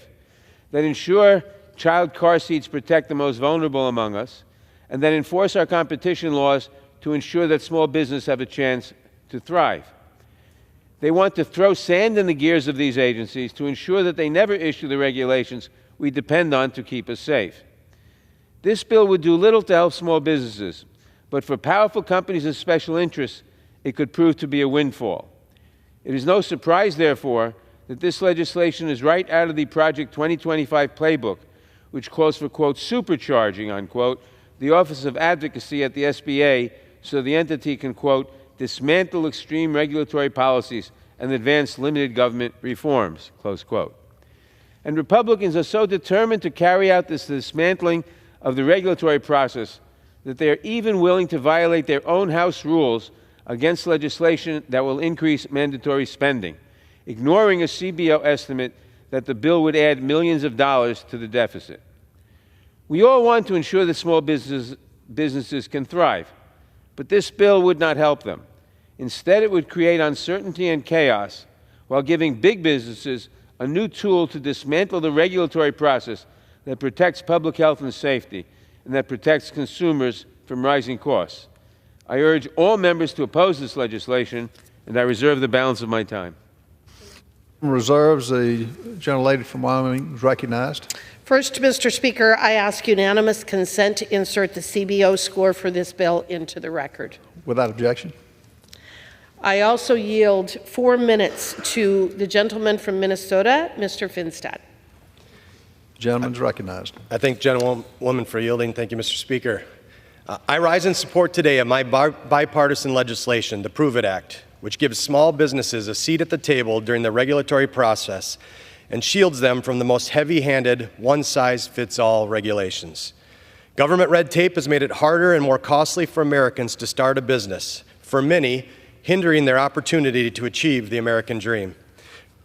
that ensure child car seats protect the most vulnerable among us, and that enforce our competition laws to ensure that small business have a chance to thrive. They want to throw sand in the gears of these agencies to ensure that they never issue the regulations we depend on to keep us safe. This bill would do little to help small businesses, but for powerful companies and special interests, it could prove to be a windfall. It is no surprise, therefore, that this legislation is right out of the Project 2025 playbook, which calls for, quote, supercharging, unquote, the Office of Advocacy at the SBA so the entity can, quote, dismantle extreme regulatory policies and advance limited government reforms, close quote. And Republicans are so determined to carry out this dismantling of the regulatory process that they are even willing to violate their own House rules against legislation that will increase mandatory spending, ignoring a CBO estimate that the bill would add millions of dollars to the deficit. We all want to ensure that small businesses can thrive, but this bill would not help them. Instead, it would create uncertainty and chaos while giving big businesses a new tool to dismantle the regulatory process that protects public health and safety and that protects consumers from rising costs. I urge all members to oppose this legislation, and I reserve the balance of my time. Reserves, the gentlelady from Wyoming is recognized. First, Mr. Speaker, I ask unanimous consent to insert the CBO score for this bill into the record. Without objection. I also yield 4 minutes to the gentleman from Minnesota, Mr. Finstad. The gentleman is recognized. I thank the gentlewoman for yielding. Thank you, Mr. Speaker. I rise in support today of my bipartisan legislation, the Prove It Act, which gives small businesses a seat at the table during the regulatory process and shields them from the most heavy-handed, one-size-fits-all regulations. Government red tape has made it harder and more costly for Americans to start a business, for many, hindering their opportunity to achieve the American dream.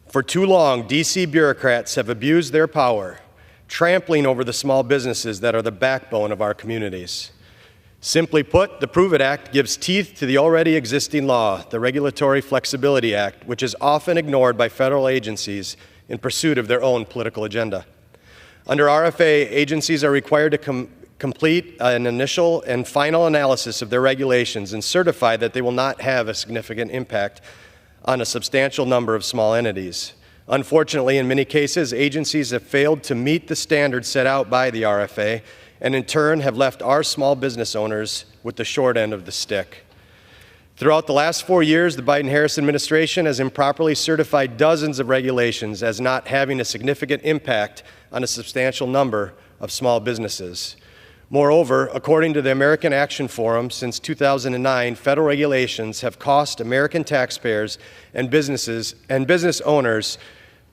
For too long, D.C. bureaucrats have abused their power, trampling over the small businesses that are the backbone of our communities. Simply put, the Prove It Act gives teeth to the already existing law, the Regulatory Flexibility Act, which is often ignored by federal agencies in pursuit of their own political agenda. Under RFA, agencies are required to complete an initial and final analysis of their regulations and certify that they will not have a significant impact on a substantial number of small entities. Unfortunately, in many cases, agencies have failed to meet the standards set out by the RFA, and in turn have left our small business owners with the short end of the stick. Throughout the last 4 years, the Biden-Harris administration has improperly certified dozens of regulations as not having a significant impact on a substantial number of small businesses. Moreover, according to the American Action Forum, since 2009, federal regulations have cost American taxpayers and business owners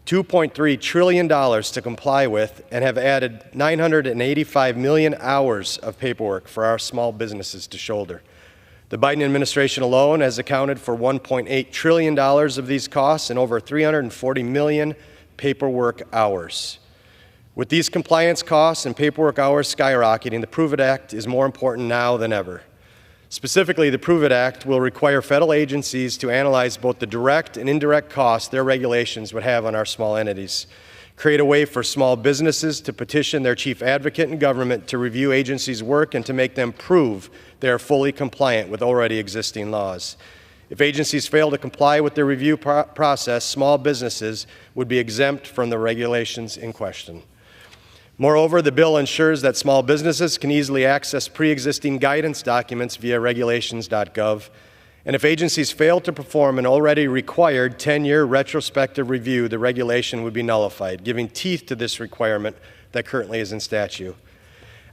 $2.3 trillion to comply with and have added 985 million hours of paperwork for our small businesses to shoulder. The Biden administration alone has accounted for $1.8 trillion of these costs and over 340 million paperwork hours. With these compliance costs and paperwork hours skyrocketing, the Prove It Act is more important now than ever. Specifically, the Prove It Act will require federal agencies to analyze both the direct and indirect costs their regulations would have on our small entities, create a way for small businesses to petition their chief advocate in government to review agencies' work and to make them prove they are fully compliant with already existing laws. If agencies fail to comply with their review process, small businesses would be exempt from the regulations in question. Moreover, the bill ensures that small businesses can easily access pre-existing guidance documents via regulations.gov, and if agencies fail to perform an already required 10-year retrospective review, the regulation would be nullified, giving teeth to this requirement that currently is in statute.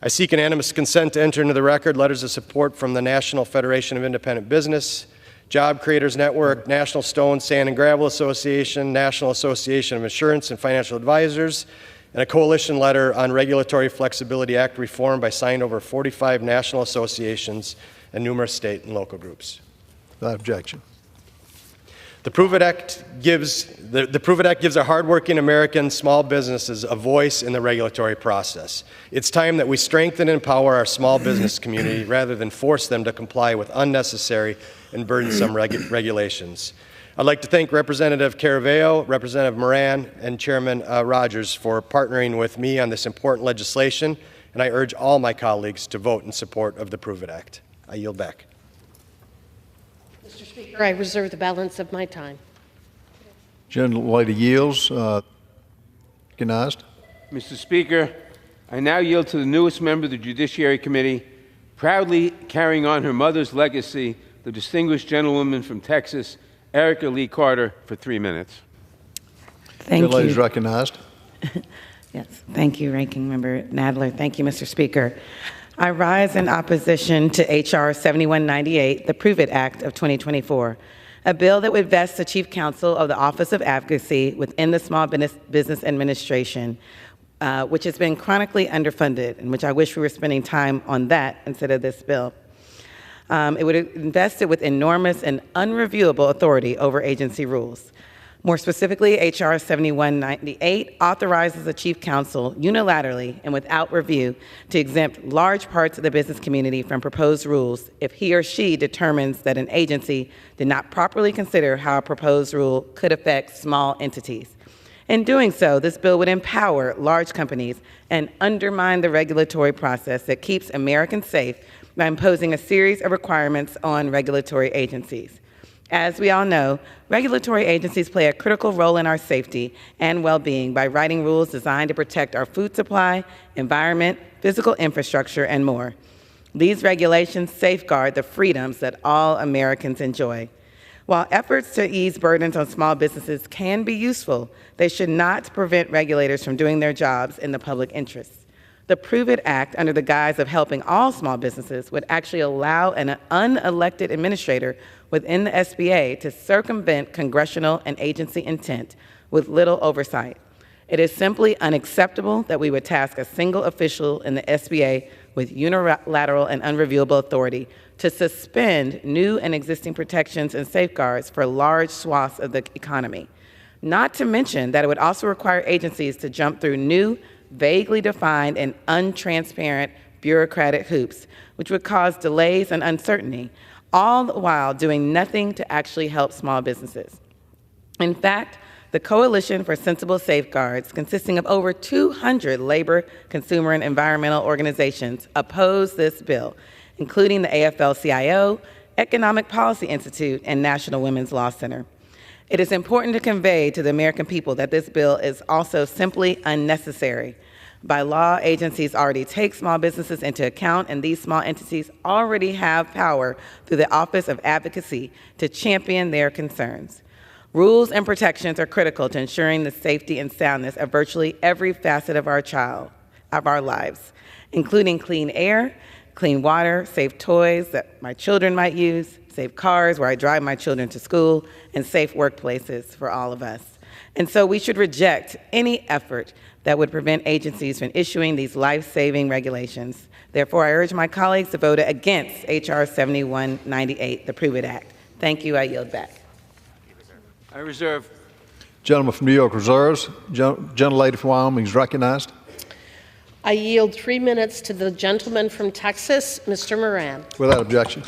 I seek unanimous consent to enter into the record letters of support from the National Federation of Independent Business, Job Creators Network, National Stone, Sand, and Gravel Association, National Association of Insurance and Financial Advisors, and a coalition letter on Regulatory Flexibility Act reform by signed over 45 national associations and numerous state and local groups. Without objection. The Prove It Act gives our hardworking American small businesses a voice in the regulatory process. It's time that we strengthen and empower our small business community rather than force them to comply with unnecessary and burdensome regulations. I'd like to thank Representative Caraveo, Representative Moran, and Chairman Rogers for partnering with me on this important legislation, and I urge all my colleagues to vote in support of the Prove It Act. I yield back. Mr. Speaker, I reserve the balance of my time. Gentlelady yields. Recognized. Mr. Speaker, I now yield to the newest member of the Judiciary Committee, proudly carrying on her mother's legacy, the distinguished gentlewoman from Texas, Erica Lee Carter, for 3 minutes. Thank you. Gentlelady is recognized. Yes, thank you, Ranking Member Nadler. Thank you, Mr. Speaker. I rise in opposition to H.R. 7198, the Prove It Act of 2024, a bill that would vest the Chief Counsel of the Office of Advocacy within the Small Business Administration, which has been chronically underfunded, and which I wish we were spending time on that instead of this bill. It would invest it with enormous and unreviewable authority over agency rules. More specifically, H.R. 7198 authorizes the Chief Counsel unilaterally and without review to exempt large parts of the business community from proposed rules if he or she determines that an agency did not properly consider how a proposed rule could affect small entities. In doing so, this bill would empower large companies and undermine the regulatory process that keeps Americans safe by imposing a series of requirements on regulatory agencies. As we all know, regulatory agencies play a critical role in our safety and well-being by writing rules designed to protect our food supply, environment, physical infrastructure, and more. These regulations safeguard the freedoms that all Americans enjoy. While efforts to ease burdens on small businesses can be useful, they should not prevent regulators from doing their jobs in the public interest. The Prove It Act, under the guise of helping all small businesses, would actually allow an unelected administrator within the SBA to circumvent congressional and agency intent with little oversight. It is simply unacceptable that we would task a single official in the SBA with unilateral and unreviewable authority to suspend new and existing protections and safeguards for large swaths of the economy. Not to mention that it would also require agencies to jump through new, vaguely defined, and untransparent bureaucratic hoops, which would cause delays and uncertainty, all the while doing nothing to actually help small businesses. In fact, the Coalition for Sensible Safeguards, consisting of over 200 labor, consumer, and environmental organizations, opposed this bill, including the AFL-CIO, Economic Policy Institute, and National Women's Law Center. It is important to convey to the American people that this bill is also simply unnecessary. By law, agencies already take small businesses into account, and these small entities already have power through the Office of Advocacy to champion their concerns. Rules and protections are critical to ensuring the safety and soundness of virtually every facet of our lives, including clean air, clean water, safe toys that my children might use, safe cars where I drive my children to school, and safe workplaces for all of us. And so we should reject any effort that would prevent agencies from issuing these life-saving regulations. Therefore, I urge my colleagues to vote against H.R. 7198, the Prove It Act. Thank you. I yield back. I reserve. Gentleman from New York reserves. Gentlelady from Wyoming is recognized. I yield 3 minutes to the gentleman from Texas, Mr. Moran. Without objection.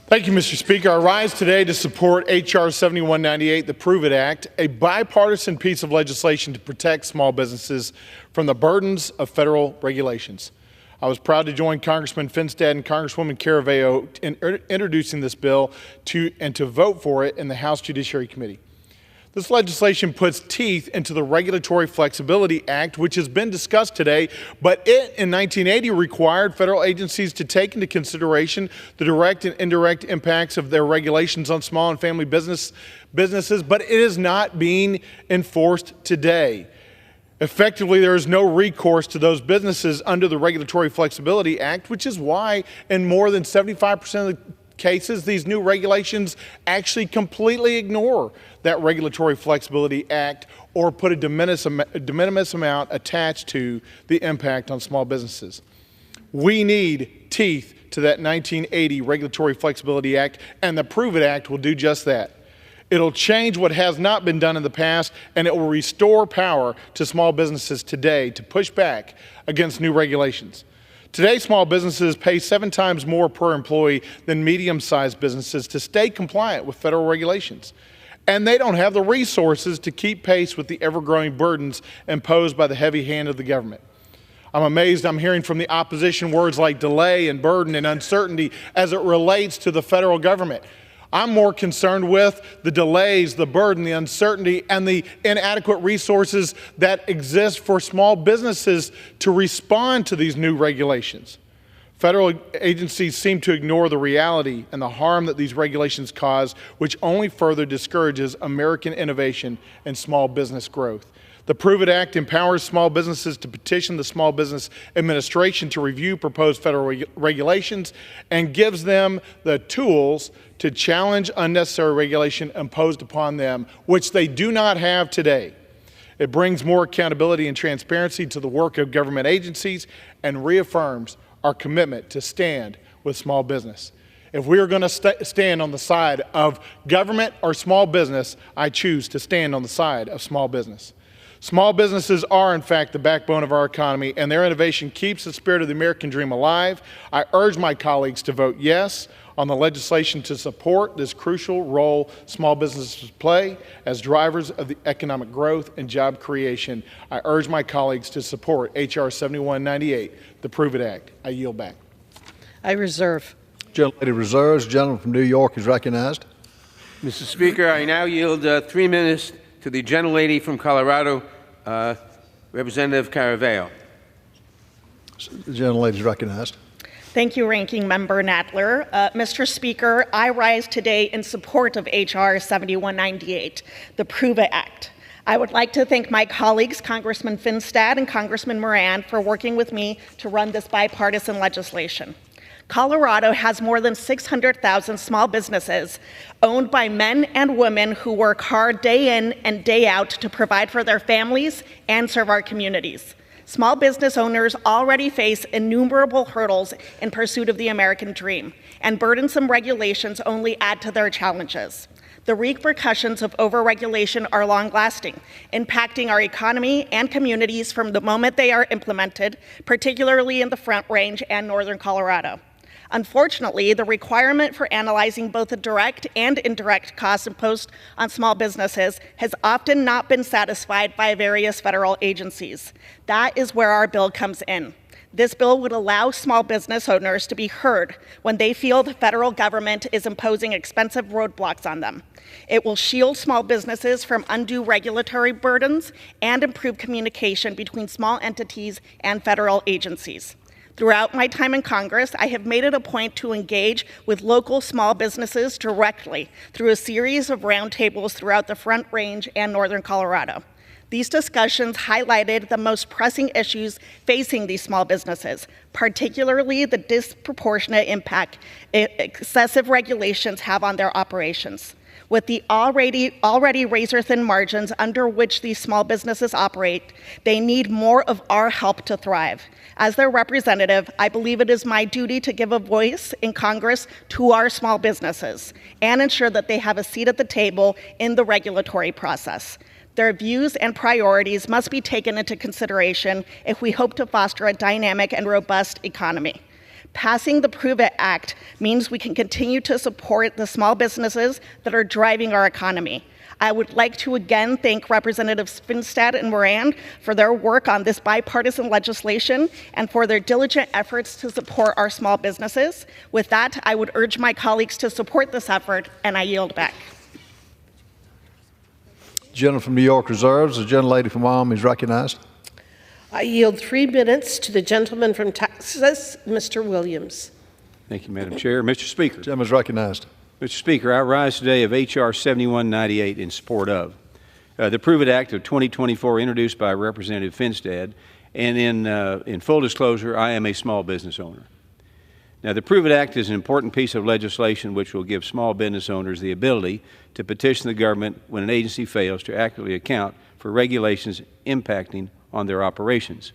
Thank you, Mr. Speaker. I rise today to support H.R. 7198, the Prove It Act, a bipartisan piece of legislation to protect small businesses from the burdens of federal regulations. I was proud to join Congressman Finstad and Congresswoman Caraveo in introducing this bill and to vote for it in the House Judiciary Committee. This legislation puts teeth into the Regulatory Flexibility Act, which has been discussed today, but it in 1980 required federal agencies to take into consideration the direct and indirect impacts of their regulations on small and family businesses, but it is not being enforced today. Effectively, there is no recourse to those businesses under the Regulatory Flexibility Act, which is why in more than 75% of the cases, these new regulations actually completely ignore that Regulatory Flexibility Act or put a de minimis amount attached to the impact on small businesses. We need teeth to that 1980 Regulatory Flexibility Act, and the Prove It Act will do just that. It'll change what has not been done in the past, and it will restore power to small businesses today to push back against new regulations. Today, small businesses pay 7 times more per employee than medium-sized businesses to stay compliant with federal regulations. And they don't have the resources to keep pace with the ever-growing burdens imposed by the heavy hand of the government. I'm amazed I'm hearing from the opposition words like delay and burden and uncertainty as it relates to the federal government. I'm more concerned with the delays, the burden, the uncertainty, and the inadequate resources that exist for small businesses to respond to these new regulations. Federal agencies seem to ignore the reality and the harm that these regulations cause, which only further discourages American innovation and small business growth. The Prove It Act empowers small businesses to petition the Small Business Administration to review proposed federal regulations and gives them the tools to challenge unnecessary regulation imposed upon them, which they do not have today. It brings more accountability and transparency to the work of government agencies and reaffirms our commitment to stand with small business. If we are going to stand on the side of government or small business, I choose to stand on the side of small business. Small businesses are, in fact, the backbone of our economy, and their innovation keeps the spirit of the American dream alive. I urge my colleagues to vote yes on the legislation to support this crucial role small businesses play as drivers of the economic growth and job creation. I urge my colleagues to support H.R. 7198, the Prove It Act. I yield back. I reserve. Gentlelady reserves. Gentleman from New York is recognized. Mr. Speaker, I now yield 3 minutes to the gentlelady from Colorado, Representative Caraveo. The gentlelady is recognized. Thank you, Ranking Member Nadler. Mr. Speaker, I rise today in support of H.R. 7198, the Prove It Act. I would like to thank my colleagues, Congressman Finstad and Congressman Moran, for working with me to run this bipartisan legislation. Colorado has more than 600,000 small businesses owned by men and women who work hard day in and day out to provide for their families and serve our communities. Small business owners already face innumerable hurdles in pursuit of the American dream, and burdensome regulations only add to their challenges. The repercussions of overregulation are long-lasting, impacting our economy and communities from the moment they are implemented, particularly in the Front Range and northern Colorado. Unfortunately, the requirement for analyzing both the direct and indirect costs imposed on small businesses has often not been satisfied by various federal agencies. That is where our bill comes in. This bill would allow small business owners to be heard when they feel the federal government is imposing expensive roadblocks on them. It will shield small businesses from undue regulatory burdens and improve communication between small entities and federal agencies. Throughout my time in Congress, I have made it a point to engage with local small businesses directly through a series of roundtables throughout the Front Range and northern Colorado. These discussions highlighted the most pressing issues facing these small businesses, particularly the disproportionate impact excessive regulations have on their operations. With the already razor-thin margins under which these small businesses operate, they need more of our help to thrive. As their representative, I believe it is my duty to give a voice in Congress to our small businesses and ensure that they have a seat at the table in the regulatory process. Their views and priorities must be taken into consideration if we hope to foster a dynamic and robust economy. Passing the Prove It Act means we can continue to support the small businesses that are driving our economy. I would like to again thank Representatives Finstad and Moran for their work on this bipartisan legislation and for their diligent efforts to support our small businesses. With that, I would urge my colleagues to support this effort, and I yield back. Gentleman from New York reserves. The gentlelady from Wyoming is recognized. I yield 3 minutes to the gentleman from Texas, Mr. Williams. Thank you, Madam Chair. Mr. Speaker. Gentleman is recognized. Mr. Speaker, I rise today of H.R. 7198 in support of the Prove It Act of 2024 introduced by Representative Finstad, and in full disclosure, I am a small business owner. Now, the Prove It Act is an important piece of legislation which will give small business owners the ability to petition the government when an agency fails to accurately account for regulations impacting on their operations.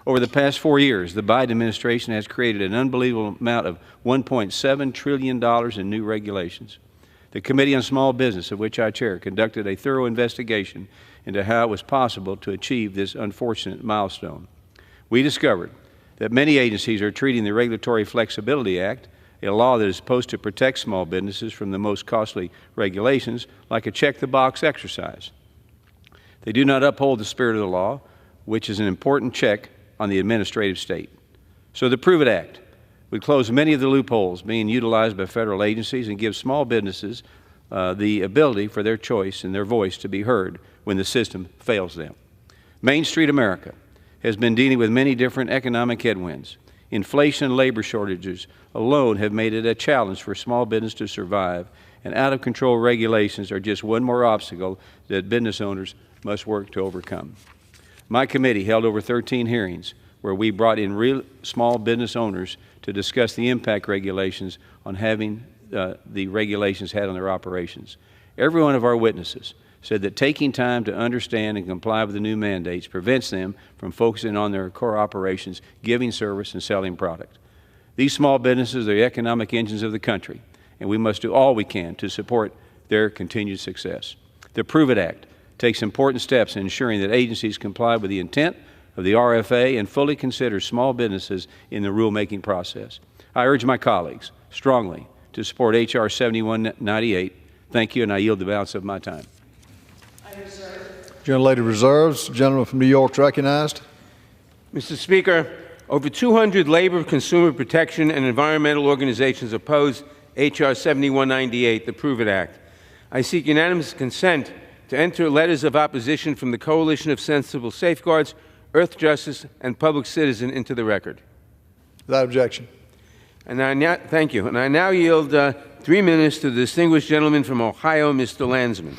Over the past 4 years, the Biden administration has created an unbelievable amount of $1.7 trillion in new regulations. The Committee on Small Business, of which I chair, conducted a thorough investigation into how it was possible to achieve this unfortunate milestone. We discovered that many agencies are treating the Regulatory Flexibility Act, a law that is supposed to protect small businesses from the most costly regulations, like a check-the-box exercise. They do not uphold the spirit of the law, which is an important check on the administrative state. So the Prove It Act would close many of the loopholes being utilized by federal agencies and give small businesses the ability for their choice and their voice to be heard when the system fails them. Main Street America has been dealing with many different economic headwinds. Inflation and labor shortages alone have made it a challenge for small business to survive, and out-of-control regulations are just one more obstacle that business owners must work to overcome. My committee held over 13 hearings where we brought in real small business owners to discuss the impact regulations on having the regulations had on their operations. Every one of our witnesses said that taking time to understand and comply with the new mandates prevents them from focusing on their core operations, giving service and selling product. These small businesses are the economic engines of the country, and we must do all we can to support their continued success. The Prove It Act takes important steps in ensuring that agencies comply with the intent of the RFA and fully consider small businesses in the rulemaking process. I urge my colleagues strongly to support H.R. 7198. Thank you, and I yield the balance of my time. Gentlelady reserves. The gentleman from New York is recognized. Mr. Speaker, over 200 labor, consumer protection, and environmental organizations oppose H.R. 7198, the Prove It Act. I seek unanimous consent to enter letters of opposition from the Coalition of Sensible Safeguards, Earth Justice, and Public Citizen into the record. Without objection. And thank you. And I now yield 3 minutes to the distinguished gentleman from Ohio, Mr. Landsman.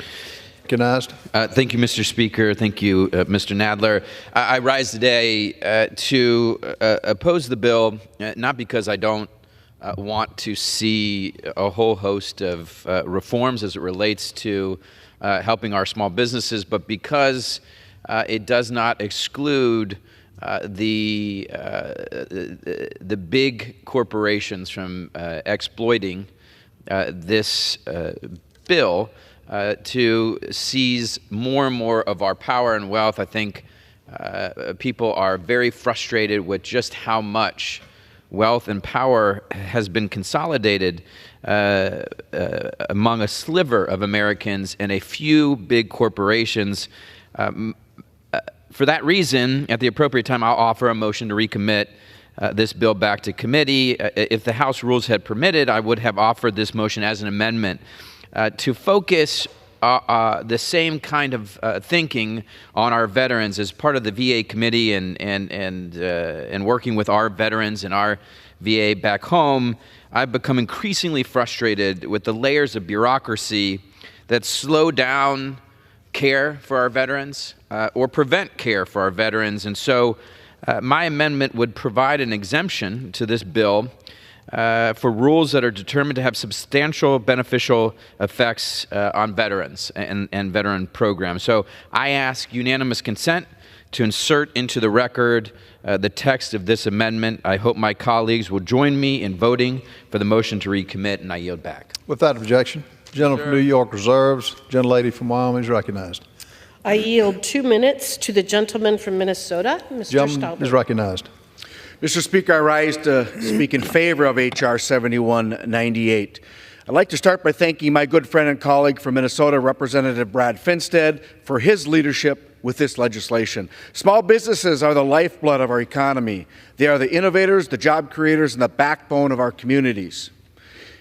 Recognized. Thank you, Mr. Speaker. Thank you, Mr. Nadler. I rise today to oppose the bill, not because I don't want to see a whole host of reforms as it relates to helping our small businesses, but because it does not exclude the big corporations from exploiting this bill to seize more and more of our power and wealth. I think people are very frustrated with just how much wealth and power has been consolidated among a sliver of Americans and a few big corporations. For that reason, at the appropriate time, I'll offer a motion to recommit this bill back to committee. If the House rules had permitted, I would have offered this motion as an amendment to focus the same kind of thinking on our veterans as part of the VA committee and working with our veterans and our VA back home. I've become increasingly frustrated with the layers of bureaucracy that slow down care for our veterans or prevent care for our veterans. And so my amendment would provide an exemption to this bill for rules that are determined to have substantial beneficial effects on veterans and veteran programs. So I ask unanimous consent to insert into the record the text of this amendment. I hope my colleagues will join me in voting for the motion to recommit, and I yield back. Without objection, the gentleman from New York reserves. Gentlelady from Wyoming is recognized. I yield 2 minutes to the gentleman from Minnesota, Mr. Gentleman is recognized. Mr. Speaker, I rise to speak in favor of H.R. 7198. I'd like to start by thanking my good friend and colleague from Minnesota, Representative Brad Finstead, for his leadership with this legislation. Small businesses are the lifeblood of our economy. They are the innovators, the job creators, and the backbone of our communities.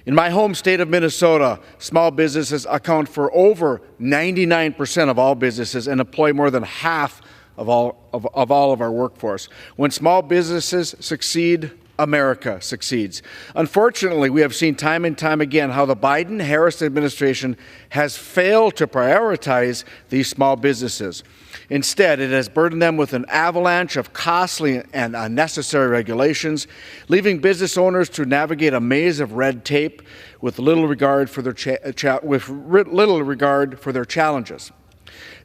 In my home state of Minnesota, small businesses account for over 99% of all businesses and employ more than half of all of our workforce. When small businesses succeed, America succeeds. Unfortunately, we have seen time and time again how the Biden-Harris administration has failed to prioritize these small businesses. Instead, it has burdened them with an avalanche of costly and unnecessary regulations, leaving business owners to navigate a maze of red tape with little regard for their challenges.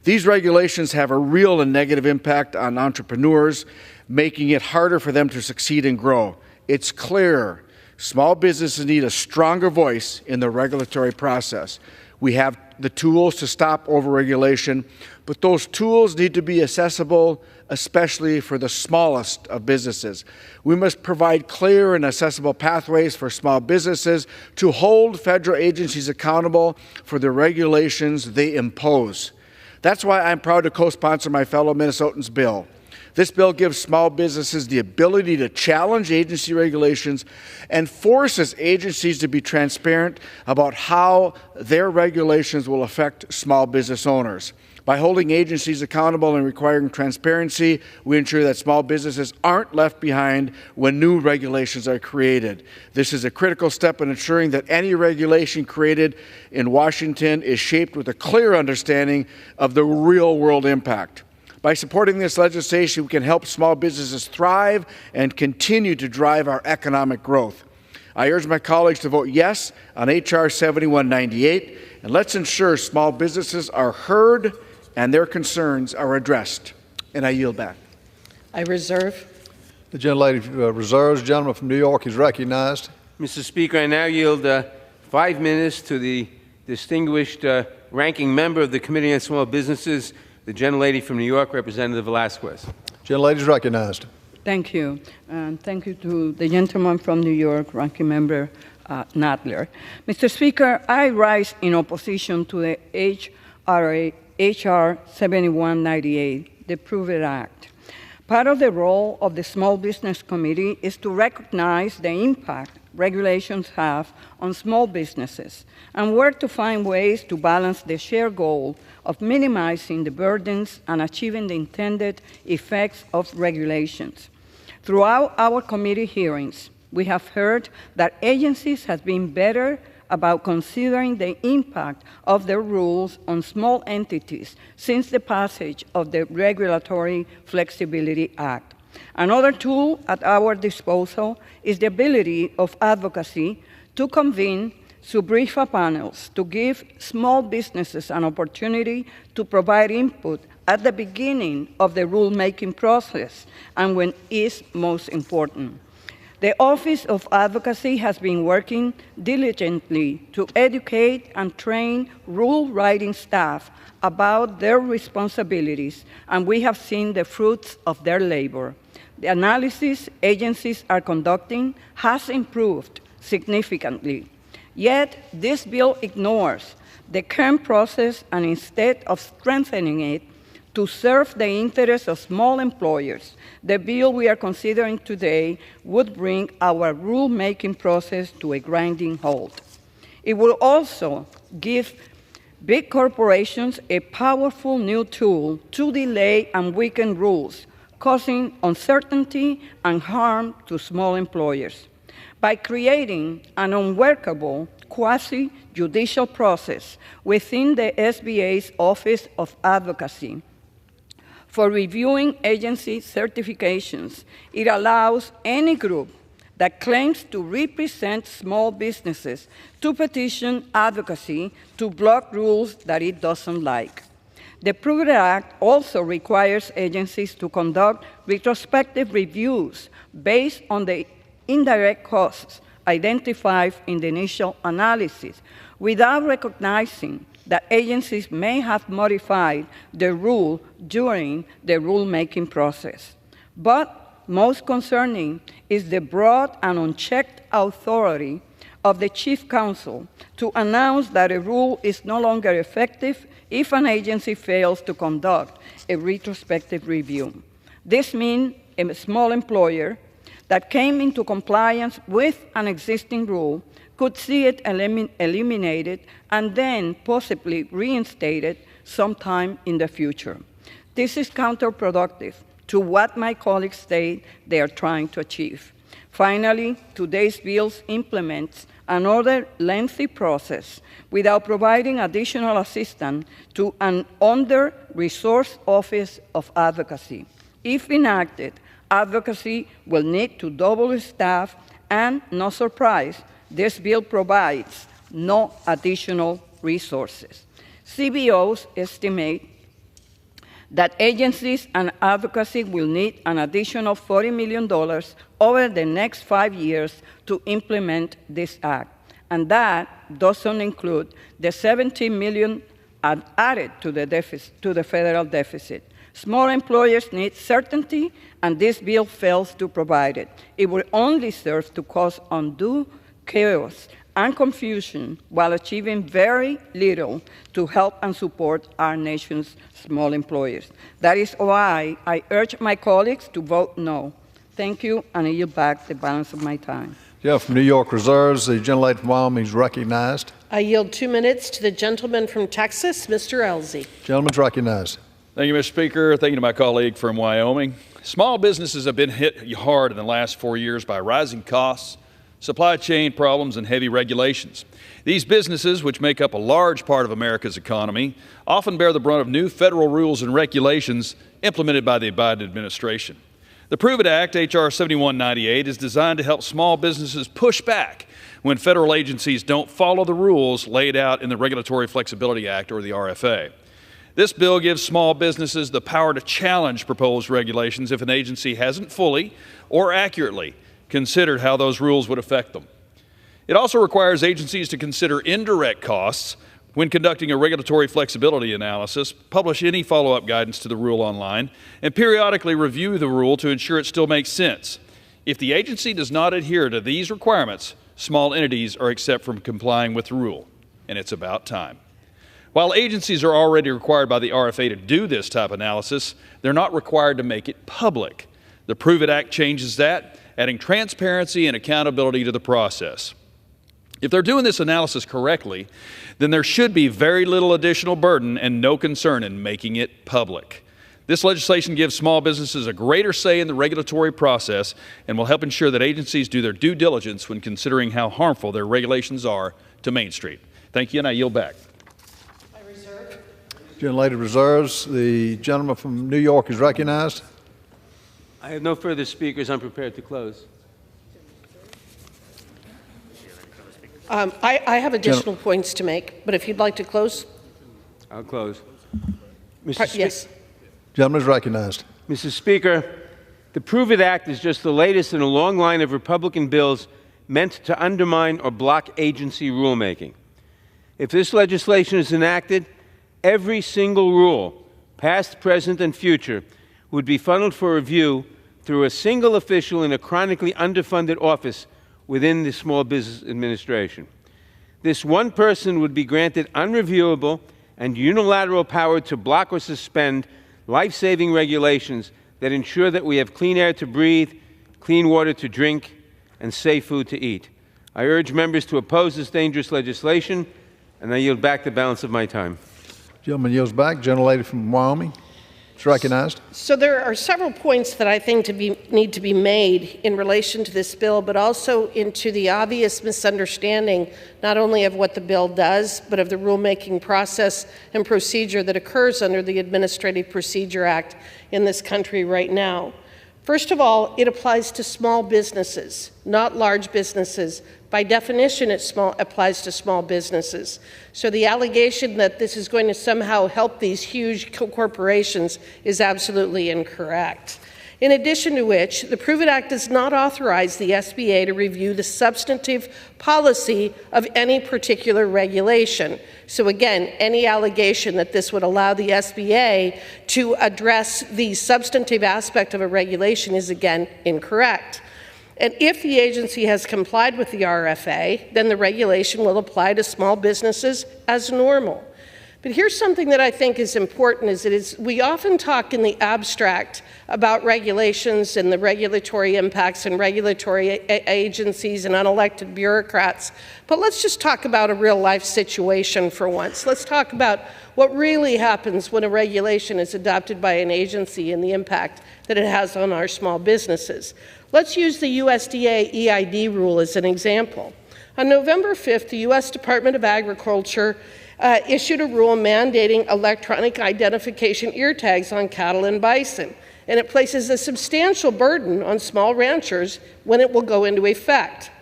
These regulations have a real and negative impact on entrepreneurs, making it harder for them to succeed and grow. It's clear small businesses need a stronger voice in the regulatory process. We have the tools to stop overregulation, but those tools need to be accessible, especially for the smallest of businesses. We must provide clear and accessible pathways for small businesses to hold federal agencies accountable for the regulations they impose. That's why I'm proud to co-sponsor my fellow Minnesotans' bill. This bill gives small businesses the ability to challenge agency regulations and forces agencies to be transparent about how their regulations will affect small business owners. By holding agencies accountable and requiring transparency, we ensure that small businesses aren't left behind when new regulations are created. This is a critical step in ensuring that any regulation created in Washington is shaped with a clear understanding of the real-world impact. By supporting this legislation, we can help small businesses thrive and continue to drive our economic growth. I urge my colleagues to vote yes on H.R. 7198, and let's ensure small businesses are heard and their concerns are addressed. And I yield back. I reserve. The gentlelady reserves. The gentleman from New York is recognized. Mr. Speaker, I now yield 5 minutes to the distinguished ranking member of the Committee on Small Businesses, the gentlelady from New York, Representative Velasquez. Gentlelady is recognized. Thank you. And thank you to the gentleman from New York, Ranking Member Nadler. Mr. Speaker, I rise in opposition to the H.R. 7198, the Prove It Act. Part of the role of the Small Business Committee is to recognize the impact regulations have on small businesses and work to find ways to balance the shared goal of minimizing the burdens and achieving the intended effects of regulations. Throughout our committee hearings, we have heard that agencies have been better about considering the impact of their rules on small entities since the passage of the Regulatory Flexibility Act. Another tool at our disposal is the ability of advocacy to convene SUBRIFA panels to give small businesses an opportunity to provide input at the beginning of the rulemaking process and when it's most important. The Office of Advocacy has been working diligently to educate and train rule-writing staff about their responsibilities, and we have seen the fruits of their labor. The analysis agencies are conducting has improved significantly. Yet, this bill ignores the current process, and instead of strengthening it to serve the interests of small employers, the bill we are considering today would bring our rulemaking process to a grinding halt. It will also give big corporations a powerful new tool to delay and weaken rules, causing uncertainty and harm to small employers. By creating an unworkable quasi-judicial process within the SBA's Office of Advocacy for reviewing agency certifications, it allows any group that claims to represent small businesses to petition advocacy to block rules that it doesn't like. The Prove It Act also requires agencies to conduct retrospective reviews based on the indirect costs identified in the initial analysis, without recognizing that agencies may have modified the rule during the rulemaking process. But most concerning is the broad and unchecked authority of the Chief Counsel to announce that a rule is no longer effective if an agency fails to conduct a retrospective review. This means a small employer that came into compliance with an existing rule could see it eliminated and then possibly reinstated sometime in the future. This is counterproductive to what my colleagues state they are trying to achieve. Finally, today's bill implements another lengthy process without providing additional assistance to an under-resourced Office of Advocacy. If enacted, advocacy will need to double its staff, and, no surprise, this bill provides no additional resources. CBOs estimate that agencies and advocacy will need an additional $40 million over the next 5 years to implement this act, and that doesn't include the $17 million added to the federal deficit. Small employers need certainty, and this bill fails to provide it. It will only serve to cause undue chaos and confusion while achieving very little to help and support our nation's small employers. That is why I urge my colleagues to vote no. Thank you, and I yield back the balance of my time. Yeah, from New York Reserves, the gentlelady from Wyoming is recognized. I yield 2 minutes to the gentleman from Texas, Mr. Elsie. Gentleman's recognized. Thank you, Mr. Speaker. Thank you to my colleague from Wyoming. Small businesses have been hit hard in the last 4 years by rising costs, supply chain problems, and heavy regulations. These businesses, which make up a large part of America's economy, often bear the brunt of new federal rules and regulations implemented by the Biden administration. The Prove It Act, H.R. 7198, is designed to help small businesses push back when federal agencies don't follow the rules laid out in the Regulatory Flexibility Act, or the RFA. This bill gives small businesses the power to challenge proposed regulations if an agency hasn't fully or accurately considered how those rules would affect them. It also requires agencies to consider indirect costs when conducting a regulatory flexibility analysis, publish any follow-up guidance to the rule online, and periodically review the rule to ensure it still makes sense. If the agency does not adhere to these requirements, small entities are exempt from complying with the rule, and it's about time. While agencies are already required by the RFA to do this type of analysis, they're not required to make it public. The Prove It Act changes that, adding transparency and accountability to the process. If they're doing this analysis correctly, then there should be very little additional burden and no concern in making it public. This legislation gives small businesses a greater say in the regulatory process and will help ensure that agencies do their due diligence when considering how harmful their regulations are to Main Street. Thank you, and I yield back. Gentlelady reserves. The gentleman from New York is recognized. I have no further speakers. I'm prepared to close. I have additional points to make, but if you'd like to close. I'll close. Yes. Gentleman is recognized. Mr. Speaker, the Prove It Act is just the latest in a long line of Republican bills meant to undermine or block agency rulemaking. If this legislation is enacted, every single rule, past, present, and future, would be funneled for review through a single official in a chronically underfunded office within the Small Business Administration. This one person would be granted unreviewable and unilateral power to block or suspend life-saving regulations that ensure that we have clean air to breathe, clean water to drink, and safe food to eat. I urge members to oppose this dangerous legislation, and I yield back the balance of my time. Gentleman yields back. Gentlelady from Wyoming is recognized. So there are several points that I think need to be made in relation to this bill, but also into the obvious misunderstanding not only of what the bill does, but of the rulemaking process and procedure that occurs under the Administrative Procedure Act in this country right now. First of all, it applies to small businesses, not large businesses. By definition, it applies to small businesses. So the allegation that this is going to somehow help these huge corporations is absolutely incorrect. In addition to which, the Prove It Act does not authorize the SBA to review the substantive policy of any particular regulation. So again, any allegation that this would allow the SBA to address the substantive aspect of a regulation is again incorrect. And if the agency has complied with the RFA, then the regulation will apply to small businesses as normal. But here's something that I think is important, we often talk in the abstract about regulations and the regulatory impacts and regulatory agencies and unelected bureaucrats. But let's just talk about a real life situation for once. Let's talk about what really happens when a regulation is adopted by an agency and the impact that it has on our small businesses. Let's use the USDA EID rule as an example. On November 5th, the U.S. Department of Agriculture issued a rule mandating electronic identification ear tags on cattle and bison, and it places a substantial burden on small ranchers when it will go into effect.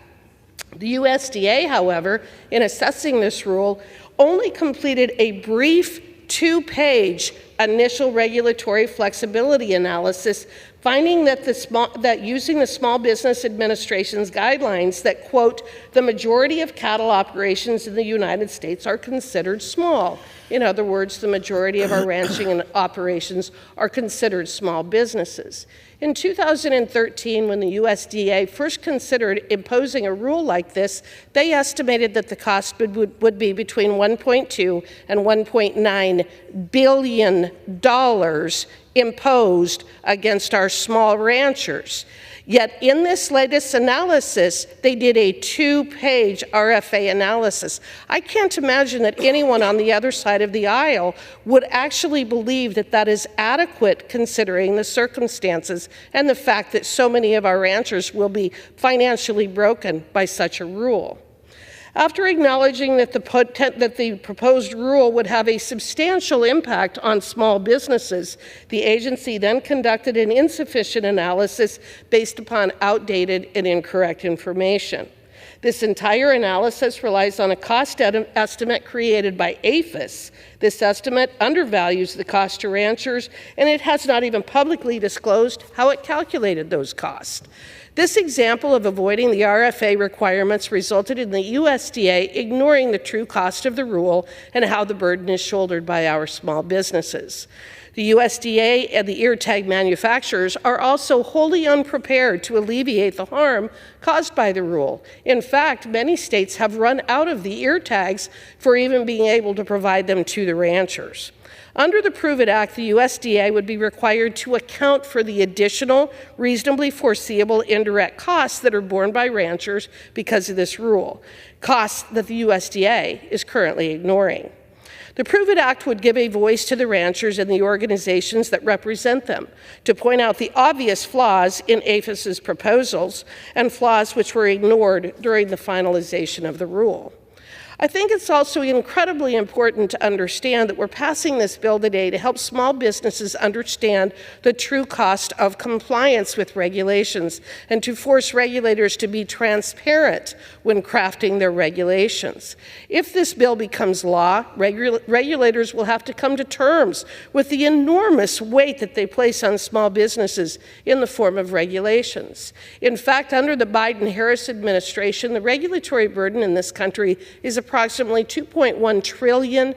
The USDA, however, in assessing this rule, only completed a brief 2-page initial regulatory flexibility analysis, finding that using the Small Business Administration's guidelines that, quote, the majority of cattle operations in the United States are considered small. In other words, the majority of our ranching and operations are considered small businesses. In 2013, when the USDA first considered imposing a rule like this, they estimated that the cost would be between $1.2 and $1.9 billion imposed against our small ranchers. Yet in this latest analysis, they did a 2-page RFA analysis. I can't imagine that anyone on the other side of the aisle would actually believe that that is adequate considering the circumstances and the fact that so many of our ranchers will be financially broken by such a rule. After acknowledging that the proposed rule would have a substantial impact on small businesses, the agency then conducted an insufficient analysis based upon outdated and incorrect information. This entire analysis relies on a cost estimate created by APHIS. This estimate undervalues the cost to ranchers, and it has not even publicly disclosed how it calculated those costs. This example of avoiding the RFA requirements resulted in the USDA ignoring the true cost of the rule and how the burden is shouldered by our small businesses. The USDA and the ear tag manufacturers are also wholly unprepared to alleviate the harm caused by the rule. In fact, many states have run out of the ear tags for even being able to provide them to the ranchers. Under the Prove It Act, the USDA would be required to account for the additional, reasonably foreseeable indirect costs that are borne by ranchers because of this rule, costs that the USDA is currently ignoring. The Prove It Act would give a voice to the ranchers and the organizations that represent them to point out the obvious flaws in APHIS's proposals and flaws which were ignored during the finalization of the rule. I think it's also incredibly important to understand that we're passing this bill today to help small businesses understand the true cost of compliance with regulations and to force regulators to be transparent when crafting their regulations. If this bill becomes law, regulators will have to come to terms with the enormous weight that they place on small businesses in the form of regulations. In fact, under the Biden-Harris administration, the regulatory burden in this country is approximately $2.1 trillion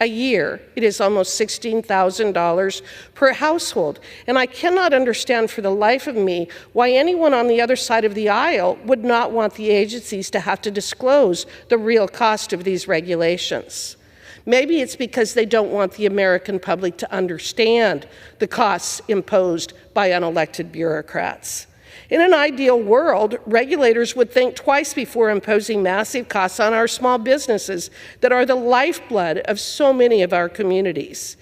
a year. It is almost $16,000 per household. And I cannot understand for the life of me why anyone on the other side of the aisle would not want the agencies to have to disclose the real cost of these regulations. Maybe it's because they don't want the American public to understand the costs imposed by unelected bureaucrats. In an ideal world, regulators would think twice before imposing massive costs on our small businesses that are the lifeblood of so many of our communities.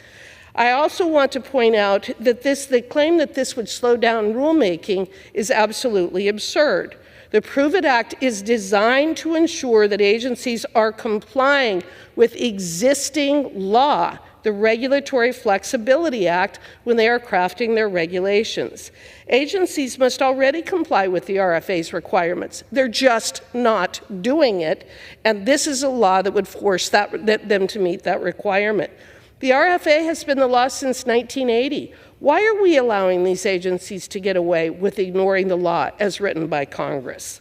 I also want to point out that the claim that this would slow down rulemaking is absolutely absurd. The Prove It Act is designed to ensure that agencies are complying with existing law, the Regulatory Flexibility Act, when they are crafting their regulations. Agencies must already comply with the RFA's requirements. They're just not doing it, and this is a law that would force them to meet that requirement. The RFA has been the law since 1980. Why are we allowing these agencies to get away with ignoring the law as written by Congress?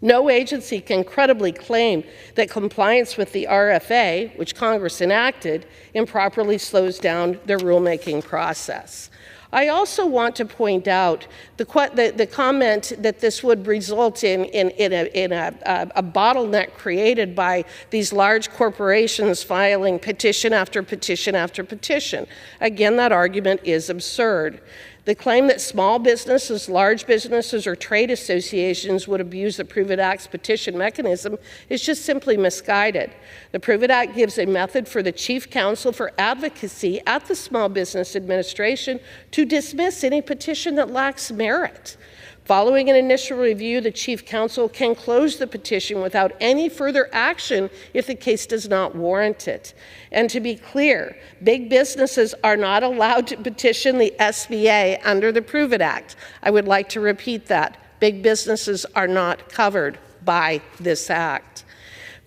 No agency can credibly claim that compliance with the RFA, which Congress enacted, improperly slows down their rulemaking process. I also want to point out the comment that this would result in a bottleneck created by these large corporations filing petition after petition after petition. Again, that argument is absurd. The claim that small businesses, large businesses, or trade associations would abuse the Prove It Act's petition mechanism is just simply misguided. The Prove It Act gives a method for the Chief Counsel for Advocacy at the Small Business Administration to dismiss any petition that lacks merit. Following an initial review, the Chief Counsel can close the petition without any further action if the case does not warrant it. And to be clear, big businesses are not allowed to petition the SBA under the Prove It Act. I would like to repeat that. Big businesses are not covered by this act.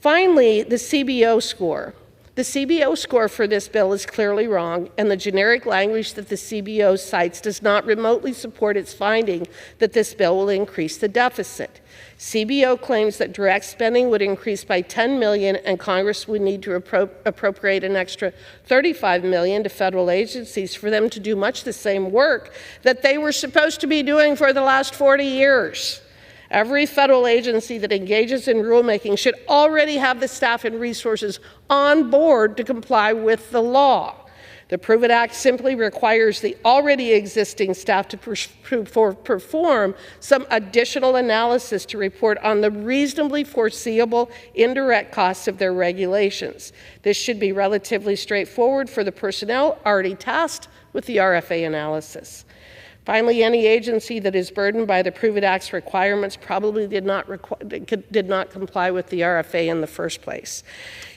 Finally, the CBO score. The CBO score for this bill is clearly wrong, and the generic language that the CBO cites does not remotely support its finding that this bill will increase the deficit. CBO claims that direct spending would increase by $10 million, and Congress would need to appropriate an extra $35 million to federal agencies for them to do much the same work that they were supposed to be doing for the last 40 years. Every federal agency that engages in rulemaking should already have the staff and resources on board to comply with the law. The Prove It Act simply requires the already existing staff to perform some additional analysis to report on the reasonably foreseeable indirect costs of their regulations. This should be relatively straightforward for the personnel already tasked with the RFA analysis. Finally, any agency that is burdened by the Prove It Act's requirements probably did not comply with the RFA in the first place.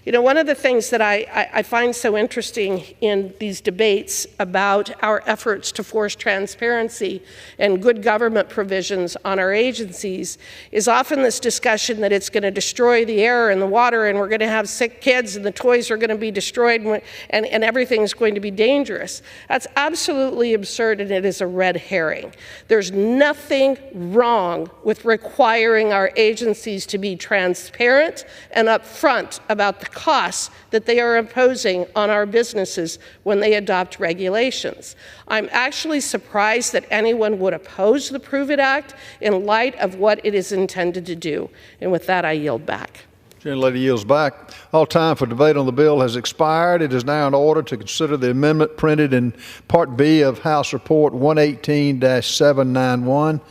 You know, one of the things that I find so interesting in these debates about our efforts to force transparency and good government provisions on our agencies is often this discussion that it's going to destroy the air and the water, and we're going to have sick kids, and the toys are going to be destroyed, and everything's going to be dangerous. That's absolutely absurd, and it is a red herring. There's nothing wrong with requiring our agencies to be transparent and upfront about the costs that they are imposing on our businesses when they adopt regulations. I'm actually surprised that anyone would oppose the Prove It Act in light of what it is intended to do. And with that, I yield back. Gentlelady yields back. All time for debate on the bill has expired. It is now in order to consider the amendment printed in Part B of House Report 118-791. For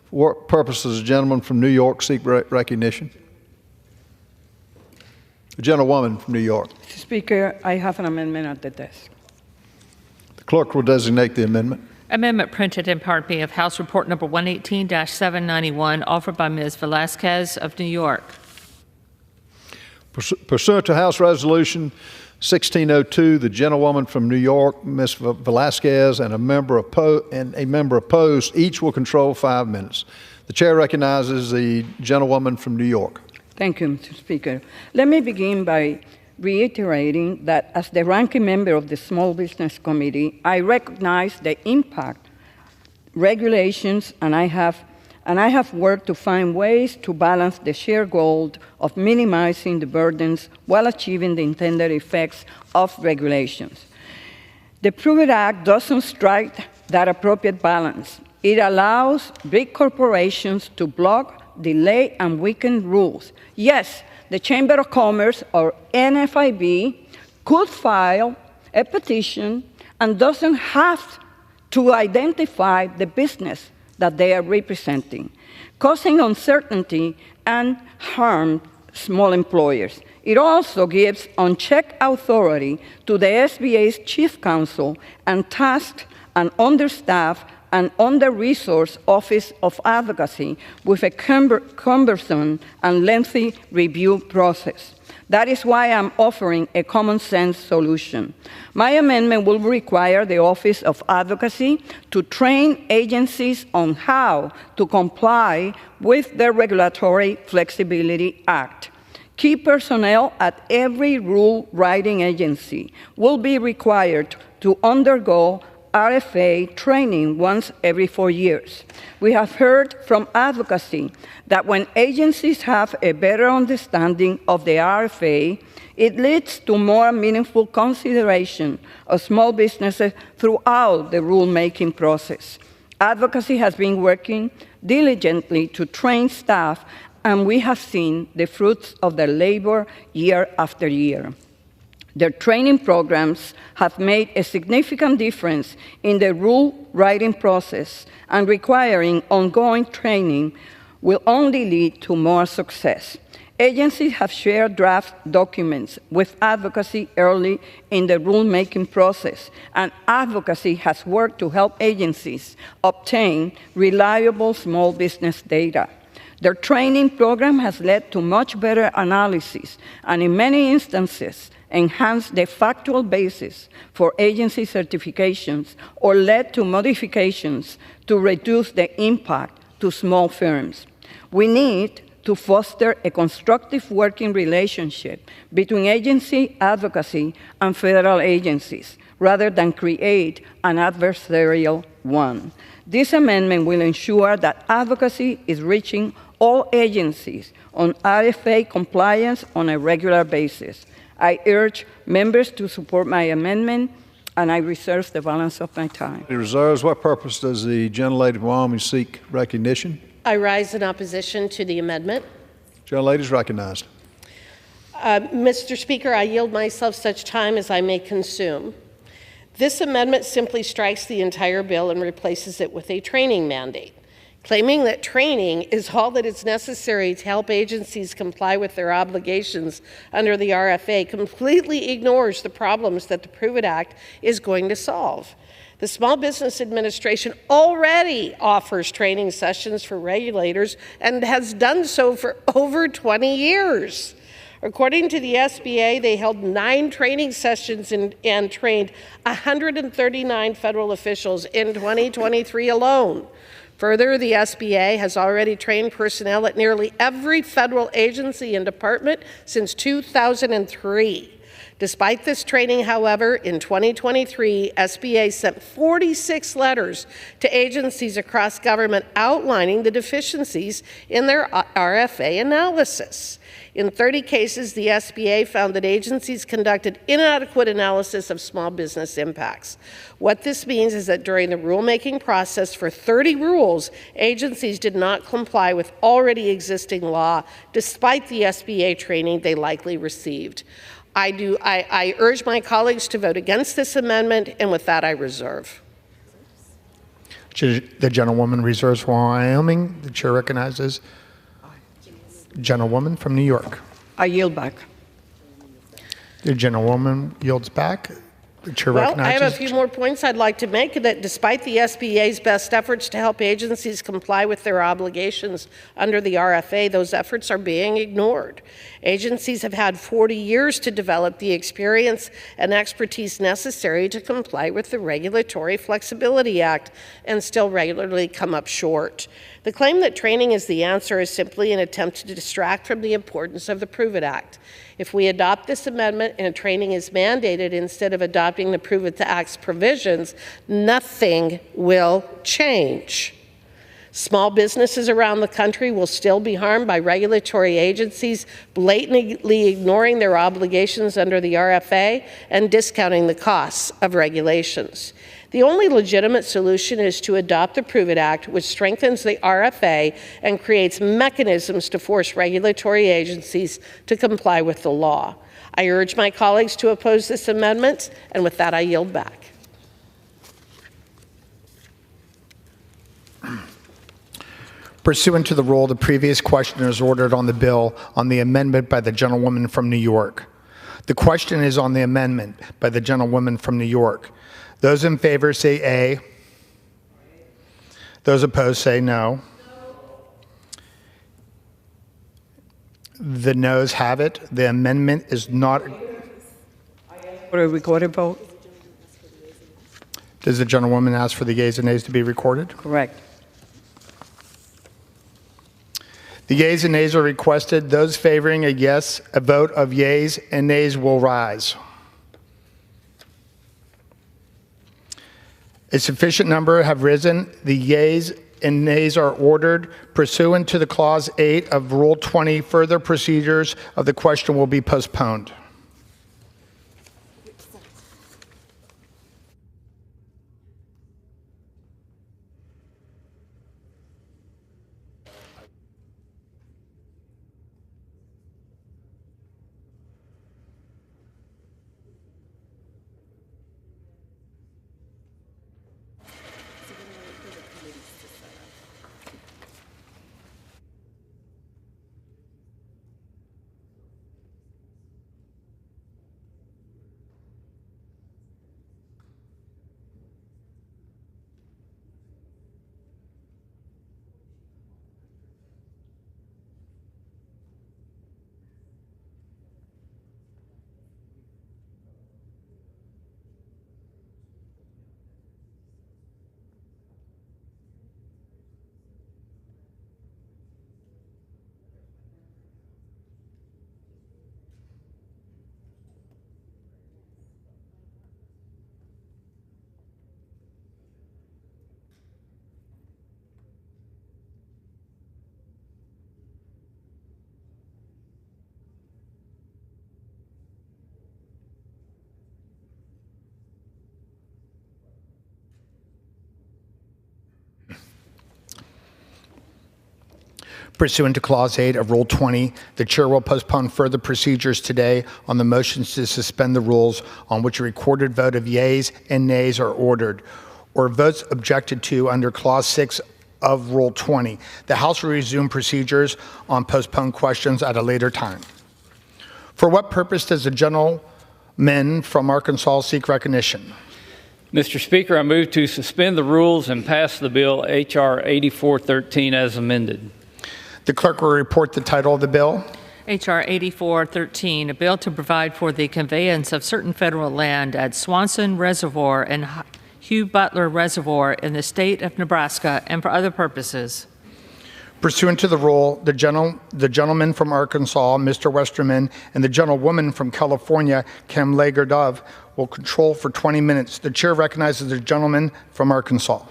what purposes, the gentleman from New York seek recognition? The gentlewoman from New York. Mr. Speaker, I have an amendment at the desk. The clerk will designate the amendment. Amendment printed in Part B of House Report number 118-791, offered by Ms. Velasquez of New York. Pursuant to House Resolution 1602, the gentlewoman from New York, Ms. Velasquez, and a member opposed, each will control 5 minutes. The chair recognizes the gentlewoman from New York. Thank you, Mr. Speaker. Let me begin by reiterating that as the ranking member of the Small Business Committee, I recognize the impact regulations, and I have worked to find ways to balance the shared goal of minimizing the burdens while achieving the intended effects of regulations. The Prove It Act doesn't strike that appropriate balance. It allows big corporations to block, delay, and weaken rules. Yes, the Chamber of Commerce, or NFIB, could file a petition and doesn't have to identify the business that they are representing, causing uncertainty and harm small employers. It also gives unchecked authority to the SBA's chief counsel and tasks an understaffed and under-resourced Office of Advocacy with a cumbersome and lengthy review process. That is why I'm offering a common-sense solution. My amendment will require the Office of Advocacy to train agencies on how to comply with the Regulatory Flexibility Act. Key personnel at every rule-writing agency will be required to undergo RFA training once every 4 years. We have heard from advocacy that when agencies have a better understanding of the RFA, it leads to more meaningful consideration of small businesses throughout the rulemaking process. Advocacy has been working diligently to train staff, and we have seen the fruits of their labor year after year. Their training programs have made a significant difference in the rule-writing process, and requiring ongoing training will only lead to more success. Agencies have shared draft documents with advocacy early in the rulemaking process, and advocacy has worked to help agencies obtain reliable small business data. Their training program has led to much better analysis, and in many instances, enhanced the factual basis for agency certifications or led to modifications to reduce the impact to small firms. We need to foster a constructive working relationship between agency advocacy and federal agencies, rather than create an adversarial one. This amendment will ensure that advocacy is reaching all agencies on RFA compliance on a regular basis. I urge members to support my amendment, and I reserve the balance of my time. He reserves. What purpose does the gentlelady from Wyoming seek recognition? I rise in opposition to the amendment. Gentlelady is recognized. Mr. Speaker, I yield myself such time as I may consume. This amendment simply strikes the entire bill and replaces it with a training mandate. Claiming that training is all that is necessary to help agencies comply with their obligations under the RFA completely ignores the problems that the Prove It Act is going to solve. The Small Business Administration already offers training sessions for regulators and has done so for over 20 years. According to the SBA, they held 9 training sessions and trained 139 federal officials in 2023 alone. Further, the SBA has already trained personnel at nearly every federal agency and department since 2003. Despite this training, however, in 2023, SBA sent 46 letters to agencies across government outlining the deficiencies in their RFA analysis. In 30 cases, the SBA found that agencies conducted inadequate analysis of small business impacts. What this means is that during the rulemaking process for 30 rules, agencies did not comply with already existing law, despite the SBA training they likely received. I urge my colleagues to vote against this amendment, and with that, I reserve. The gentlewoman reserves from Wyoming. The chair recognizes gentlewoman from New York. I yield back. The gentlewoman yields back. The chair Well, I recognizes. have a few more points I'd like to make, that despite the SBA's best efforts to help agencies comply with their obligations under the RFA, those efforts are being ignored. Agencies have had 40 years to develop the experience and expertise necessary to comply with the Regulatory Flexibility Act and still regularly come up short. The claim that training is the answer is simply an attempt to distract from the importance of the Prove It Act. If we adopt this amendment and training is mandated instead of adopting the Prove It Act's provisions, nothing will change. Small businesses around the country will still be harmed by regulatory agencies blatantly ignoring their obligations under the RFA and discounting the costs of regulations. The only legitimate solution is to adopt the Prove It Act, which strengthens the RFA and creates mechanisms to force regulatory agencies to comply with the law. I urge my colleagues to oppose this amendment, and with that, I yield back. Pursuant to the rule, the previous question is ordered on the bill on the amendment by the gentlewoman from New York. The question is on the amendment by the gentlewoman from New York. Those in favor say aye. Those opposed say no. The noes have it. The amendment is not. For a recorded vote? Does the gentlewoman ask for the yeas and nays to be recorded? Correct. The yeas and nays are requested. Those favoring a yes, a vote of yeas and nays will rise. A sufficient number have risen. The yeas and nays are ordered. Pursuant to the Clause 8 of Rule 20, further procedures of the question will be postponed. Pursuant to Clause 8 of Rule 20, the chair will postpone further procedures today on the motions to suspend the rules on which a recorded vote of yeas and nays are ordered, or votes objected to under Clause 6 of Rule 20. The House will resume procedures on postponed questions at a later time. For what purpose does the gentleman from Arkansas seek recognition? Mr. Speaker, I move to suspend the rules and pass the bill H.R. 8413 as amended. The clerk will report the title of the bill. H.R. 8413, a bill to provide for the conveyance of certain federal land at Swanson Reservoir and Hugh Butler Reservoir in the state of Nebraska and for other purposes. Pursuant to the rule, the gentleman from Arkansas, Mr. Westerman, and the gentlewoman from California, Kim Lager-Dove, will control for 20 minutes. The chair recognizes the gentleman from Arkansas.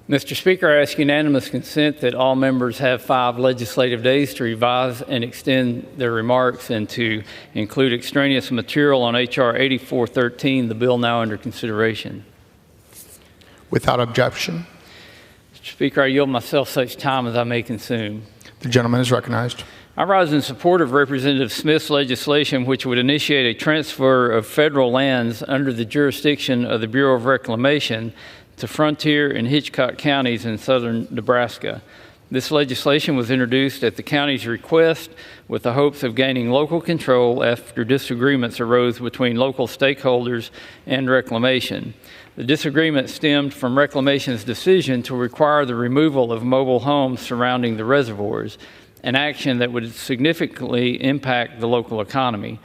Mr. Speaker, I ask unanimous consent that all members have 5 legislative days to revise and extend their remarks and to include extraneous material on H.R. 8413, the bill now under consideration. Without objection. Mr. Speaker, I yield myself such time as I may consume. The gentleman is recognized. I rise in support of Representative Smith's legislation, which would initiate a transfer of federal lands under the jurisdiction of the Bureau of Reclamation to Frontier and Hitchcock counties in southern Nebraska. This legislation was introduced at the county's request with the hopes of gaining local control after disagreements arose between local stakeholders and Reclamation. The disagreement stemmed from Reclamation's decision to require the removal of mobile homes surrounding the reservoirs, an action that would significantly impact the local economy.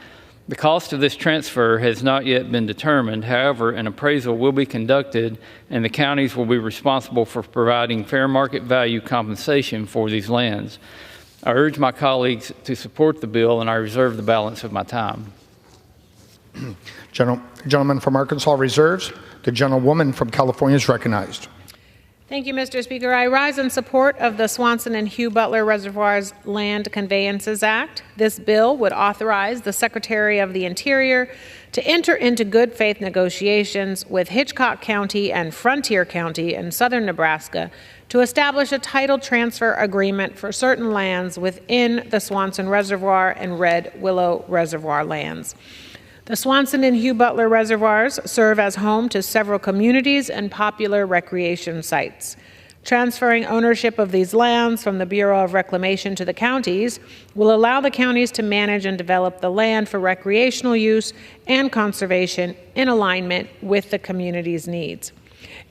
The cost of this transfer has not yet been determined. However, an appraisal will be conducted, and the counties will be responsible for providing fair market value compensation for these lands. I urge my colleagues to support the bill, and I reserve the balance of my time. Gentleman from Arkansas reserves. The gentlewoman from California is recognized. Thank you, Mr. Speaker. I rise in support of the Swanson and Hugh Butler Reservoirs Land Conveyances Act. This bill would authorize the Secretary of the Interior to enter into good faith negotiations with Hitchcock County and Frontier County in southern Nebraska to establish a title transfer agreement for certain lands within the Swanson Reservoir and Red Willow Reservoir lands. The Swanson and Hugh Butler reservoirs serve as home to several communities and popular recreation sites. Transferring ownership of these lands from the Bureau of Reclamation to the counties will allow the counties to manage and develop the land for recreational use and conservation in alignment with the community's needs.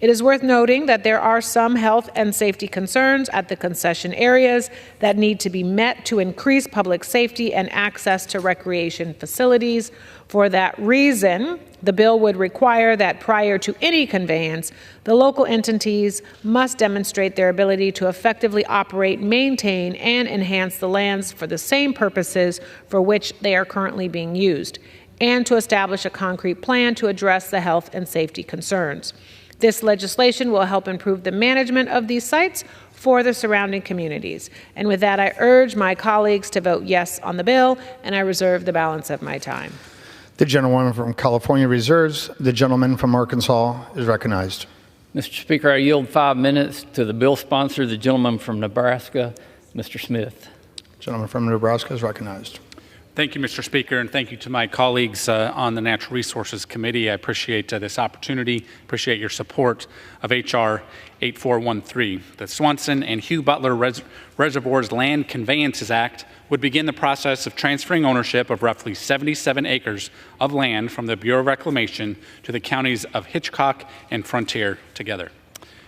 It is worth noting that there are some health and safety concerns at the concession areas that need to be met to increase public safety and access to recreation facilities. For that reason, the bill would require that prior to any conveyance, the local entities must demonstrate their ability to effectively operate, maintain, and enhance the lands for the same purposes for which they are currently being used, and to establish a concrete plan to address the health and safety concerns. This legislation will help improve the management of these sites for the surrounding communities. And with that, I urge my colleagues to vote yes on the bill, and I reserve the balance of my time. The gentlewoman from California reserves. The gentleman from Arkansas is recognized. Mr. Speaker, I yield 5 minutes to the bill sponsor, the gentleman from Nebraska, Mr. Smith. Gentleman from Nebraska is recognized. Thank you, Mr. Speaker, and thank you to my colleagues on the Natural Resources Committee. I appreciate this opportunity, appreciate your support of H.R. 8413. The Swanson and Hugh Butler Reservoirs Land Conveyances Act would begin the process of transferring ownership of roughly 77 acres of land from the Bureau of Reclamation to the counties of Hitchcock and Frontier together.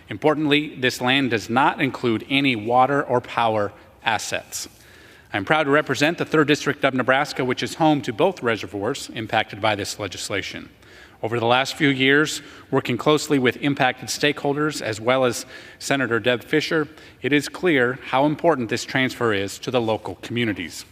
Importantly, this land does not include any water or power assets. I'm proud to represent the 3rd District of Nebraska, which is home to both reservoirs impacted by this legislation. Over the last few years, working closely with impacted stakeholders as well as Senator Deb Fischer, it is clear how important this transfer is to the local communities.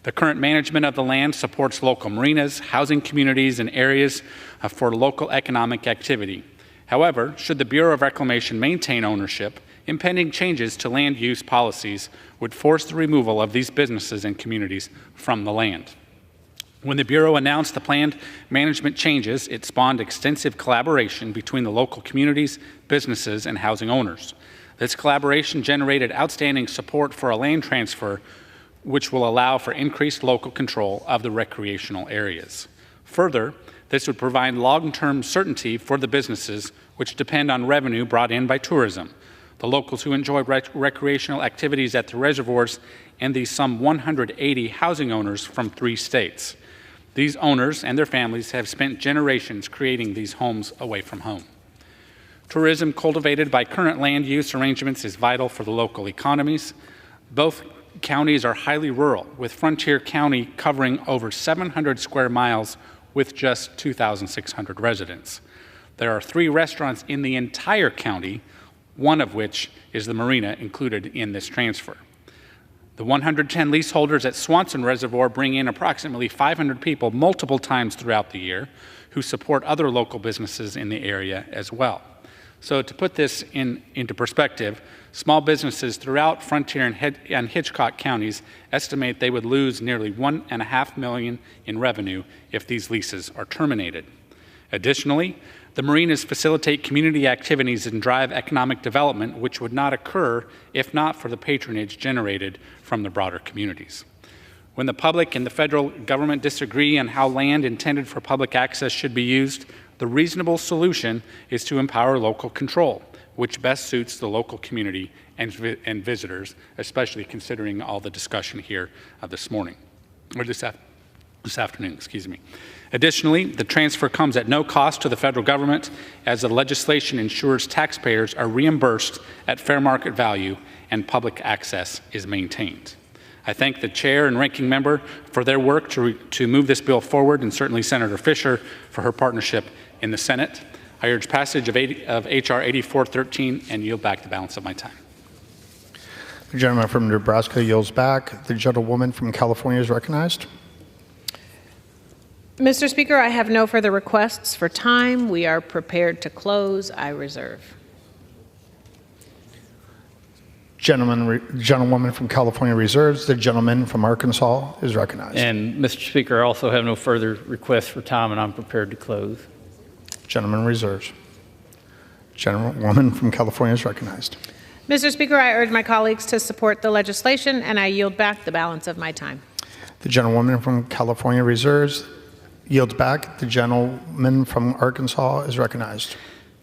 The current management of the land supports local marinas, housing communities, and areas for local economic activity. However, should the Bureau of Reclamation maintain ownership, impending changes to land use policies would force the removal of these businesses and communities from the land. When the Bureau announced the planned management changes, it spawned extensive collaboration between the local communities, businesses, and housing owners. This collaboration generated outstanding support for a land transfer, which will allow for increased local control of the recreational areas. Further, this would provide long-term certainty for the businesses which depend on revenue brought in by tourism, the locals who enjoy recreational activities at the reservoirs, and the some 180 housing owners from 3 states. These owners and their families have spent generations creating these homes away from home. Tourism cultivated by current land use arrangements is vital for the local economies. Both counties are highly rural, with Frontier County covering over 700 square miles with just 2,600 residents. There are 3 restaurants in the entire county, one of which is the marina included in this transfer. The 110 leaseholders at Swanson Reservoir bring in approximately 500 people multiple times throughout the year who support other local businesses in the area as well. So to put this into perspective, small businesses throughout Frontier and Hitchcock counties estimate they would lose nearly $1.5 million in revenue if these leases are terminated. Additionally, the marinas facilitate community activities and drive economic development, which would not occur if not for the patronage generated from the broader communities. When the public and the federal government disagree on how land intended for public access should be used, the reasonable solution is to empower local control, which best suits the local community and visitors, especially considering all the discussion here this morning, or this afternoon, excuse me. Additionally, the transfer comes at no cost to the federal government, as the legislation ensures taxpayers are reimbursed at fair market value and public access is maintained. I thank the chair and ranking member for their work to move this bill forward, and certainly Senator Fisher for her partnership in the Senate. I urge passage of H.R. 8413 and yield back the balance of my time. The gentleman from Nebraska yields back. The gentlewoman from California is recognized. Mr. Speaker, I have no further requests for time. We are prepared to close. I reserve. Gentlewoman from California reserves. The gentleman from Arkansas is recognized. And Mr. Speaker, I also have no further requests for time, and I'm prepared to close. Gentleman reserves. Gentlewoman from California is recognized. Mr. Speaker, I urge my colleagues to support the legislation, and I yield back the balance of my time. The gentlewoman from California reserves. Yields back. The gentleman from Arkansas is recognized.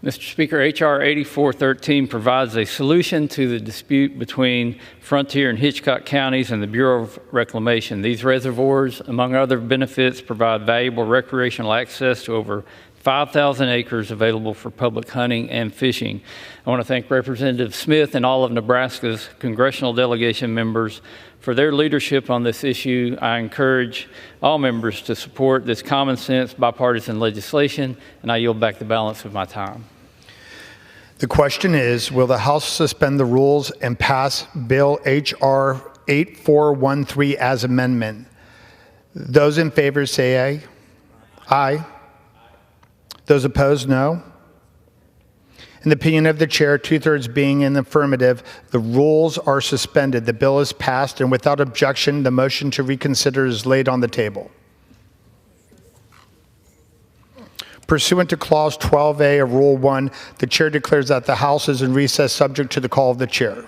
Mr. Speaker, H.R. 8413 provides a solution to the dispute between Frontier and Hitchcock counties and the Bureau of Reclamation. These reservoirs, among other benefits, provide valuable recreational access to over 5,000 acres available for public hunting and fishing. I want to thank Representative Smith and all of Nebraska's congressional delegation members for their leadership on this issue. I encourage all members to support this common sense bipartisan legislation, and I yield back the balance of my time. The question is, will the House suspend the rules and pass Bill H.R. 8413 as amendment? Those in favor say aye. Aye. Those opposed, no. In the opinion of the chair, 2/3 being in the affirmative, the rules are suspended. The bill is passed, and without objection, the motion to reconsider is laid on the table. Pursuant to Clause 12A of Rule 1, the chair declares that the House is in recess subject to the call of the chair.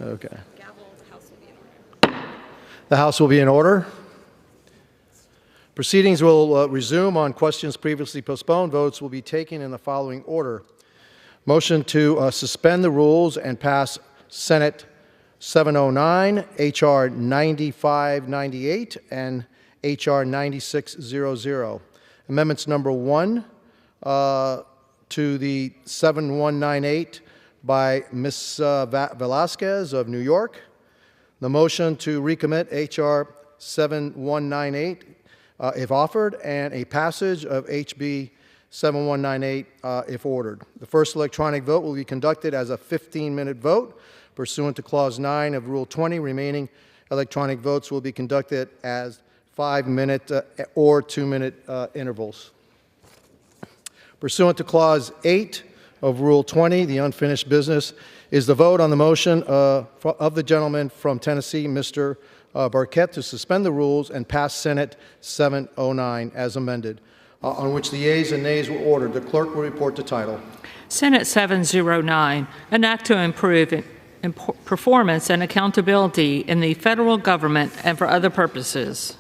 Okay. The House will be in order. Proceedings will resume on questions previously postponed. Votes will be taken in the following order. Motion to suspend the rules and pass Senate 709, H.R. 9598, and H.R. 9600. Amendments number 1 to the 7198 by Ms. Velasquez of New York. The motion to recommit H.R. 7198 if offered, and a passage of H.B. 7198 if ordered. The first electronic vote will be conducted as a 15-minute vote pursuant to Clause 9 of Rule 20. Remaining electronic votes will be conducted as 5-minute or 2-minute intervals. Pursuant to Clause 8 of Rule 20, the unfinished business is the vote on the motion of the gentleman from Tennessee, Mr. Burkett, to suspend the rules and pass Senate 709 as amended, on which the yeas and nays were ordered. The clerk will report the title. Senate 709, an act to improve performance and accountability in the federal government and for other purposes.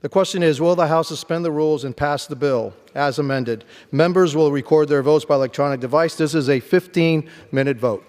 The question is, will the House suspend the rules and pass the bill as amended? Members will record their votes by electronic device. This is a 15-minute vote.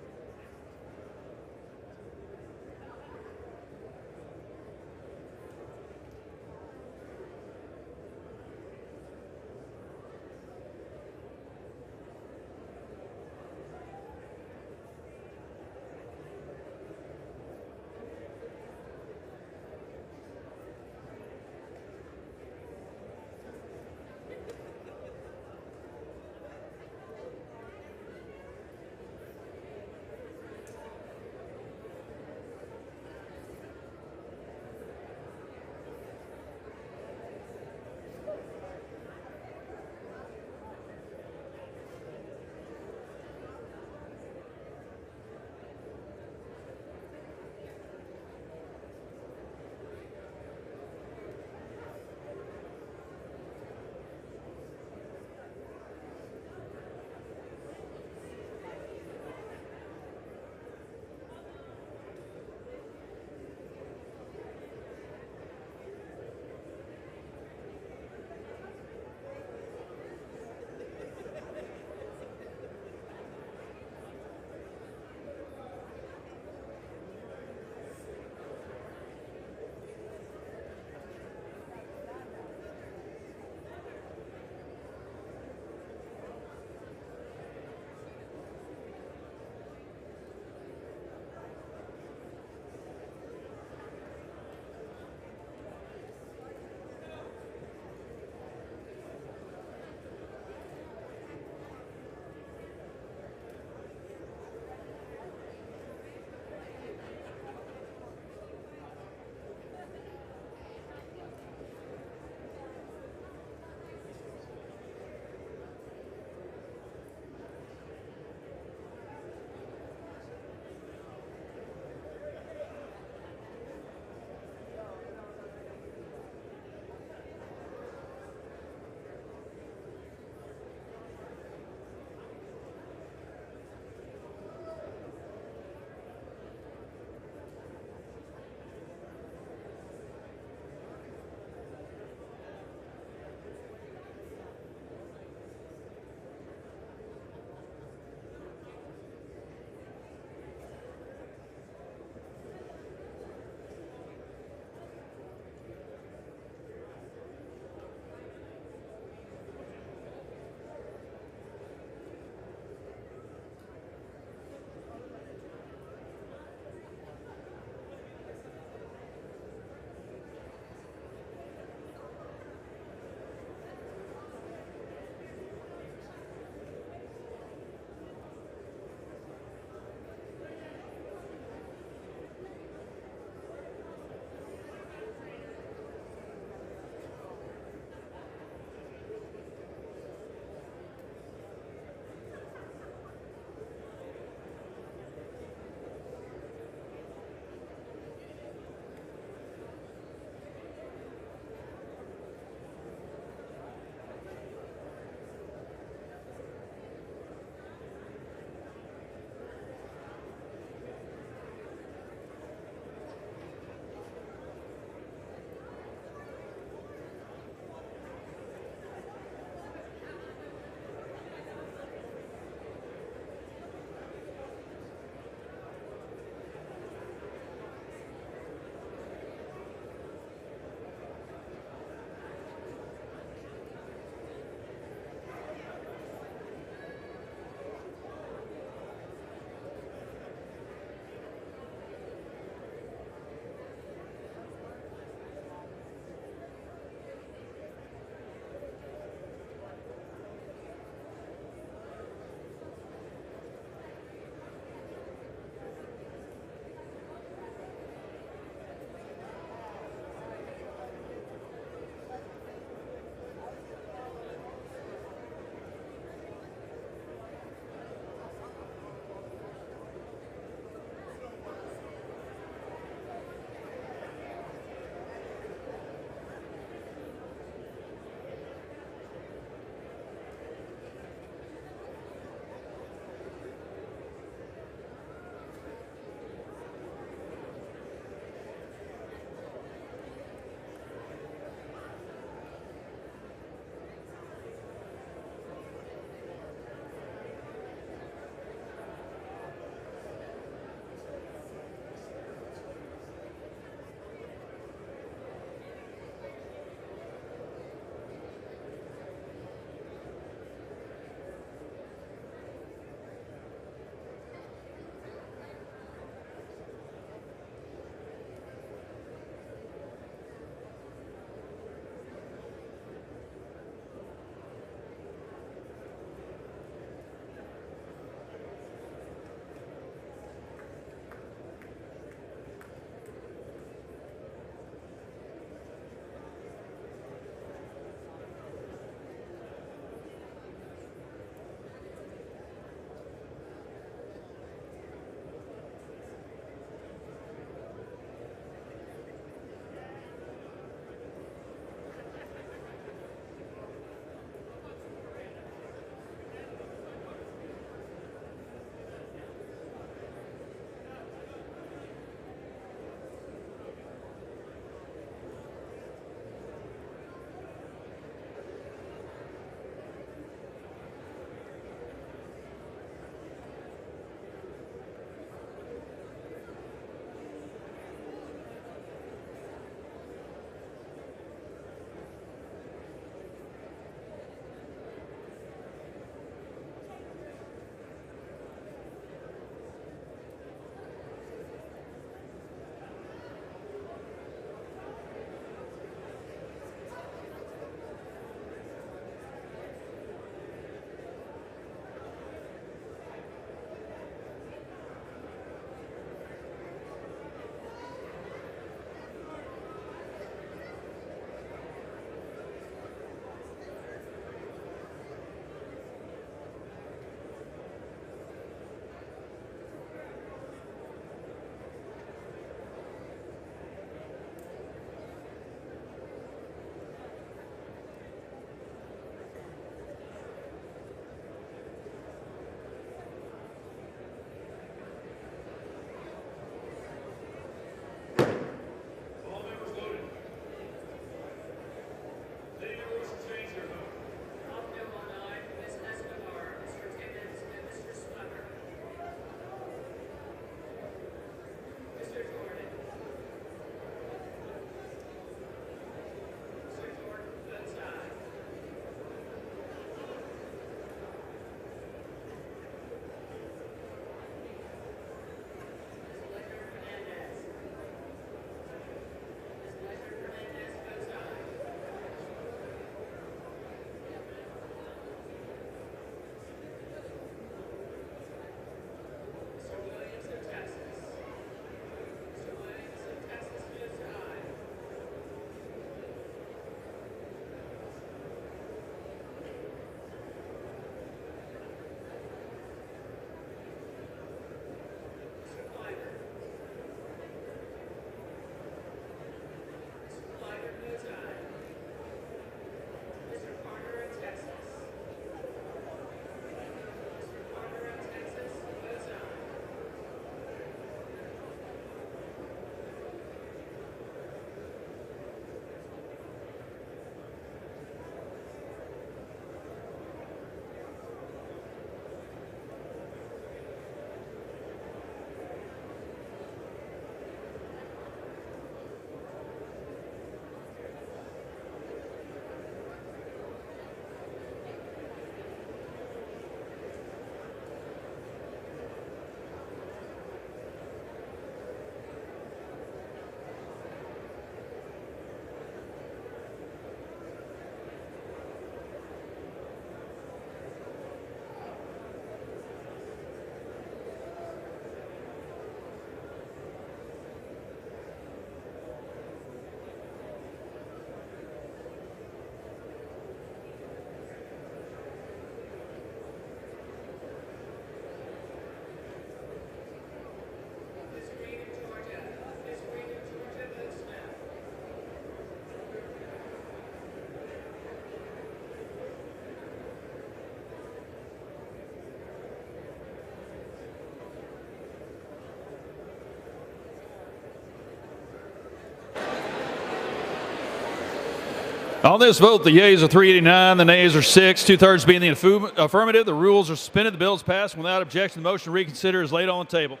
On this vote, the yeas are 389, the nays are 6, two-thirds being the affirmative. The rules are suspended. The bill is passed. Without objection, the motion to reconsider is laid on the table.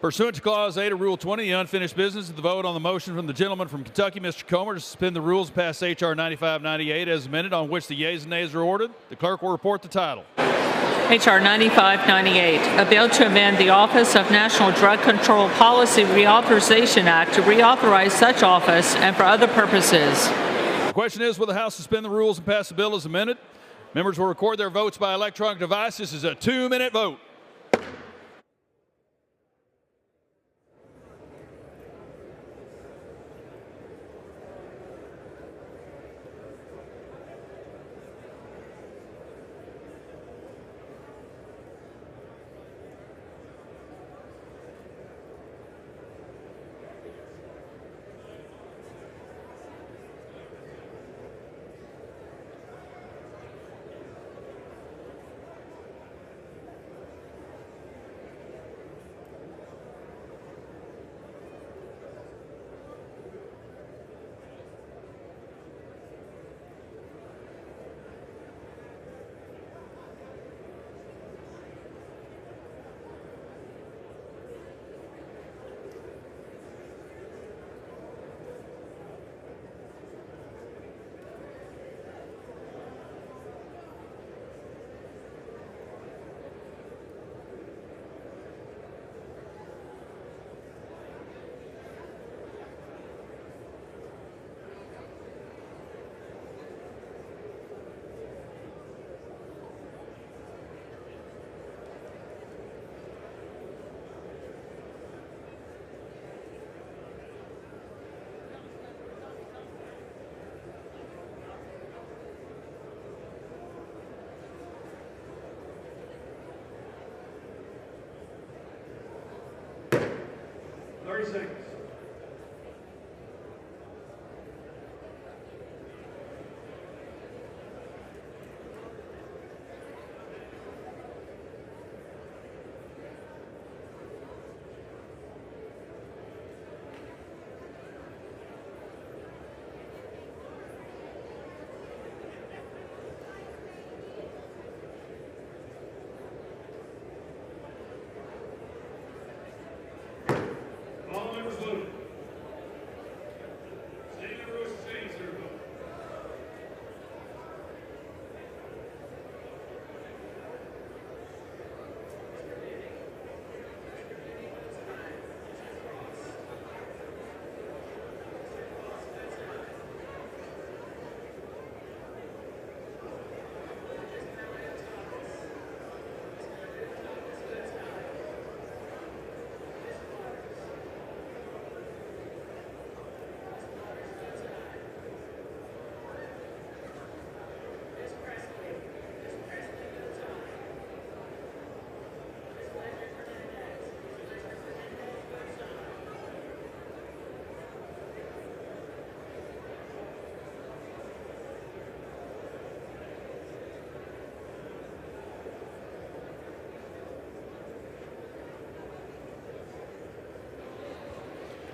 Pursuant to Clause 8 of Rule 20, the unfinished business is the vote on the motion from the gentleman from Kentucky, Mr. Comer, to suspend the rules and pass H.R. 9598 as amended, on which the yeas and nays are ordered. The clerk will report the title. H.R. 9598, a bill to amend the Office of National Drug Control Policy Reauthorization Act to reauthorize such office and for other purposes. The question is, will the House suspend the rules and pass the bill as amended? Members will record their votes by electronic device. This is a 2-minute vote.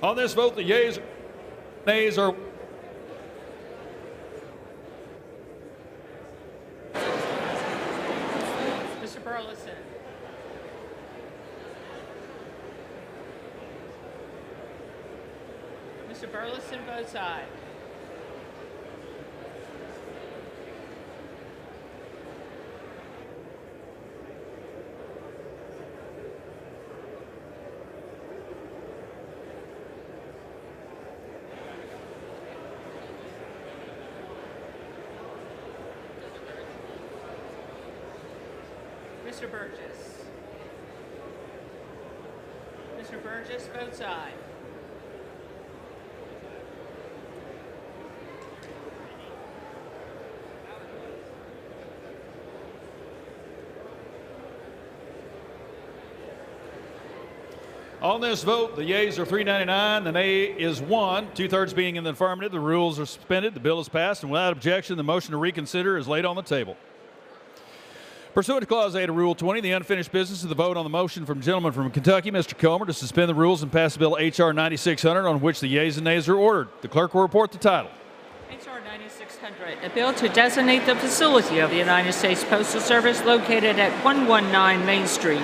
On this vote, the yeas, nays are... Mr. Burleson. Mr. Burleson votes aye. Mr. Burgess. Mr. Burgess votes aye. On this vote, the yeas are 399, the nay is 1, two-thirds being in the affirmative. The rules are suspended. The bill is passed, and without objection, the motion to reconsider is laid on the table. Pursuant to Clause 8 of Rule 20, the unfinished business of the vote on the motion from gentleman from Kentucky, Mr. Comer, to suspend the rules and pass Bill H.R. 9600, on which the yeas and nays are ordered. The clerk will report the title. H.R. 9600, a bill to designate the facility of the United States Postal Service located at 119 Main Street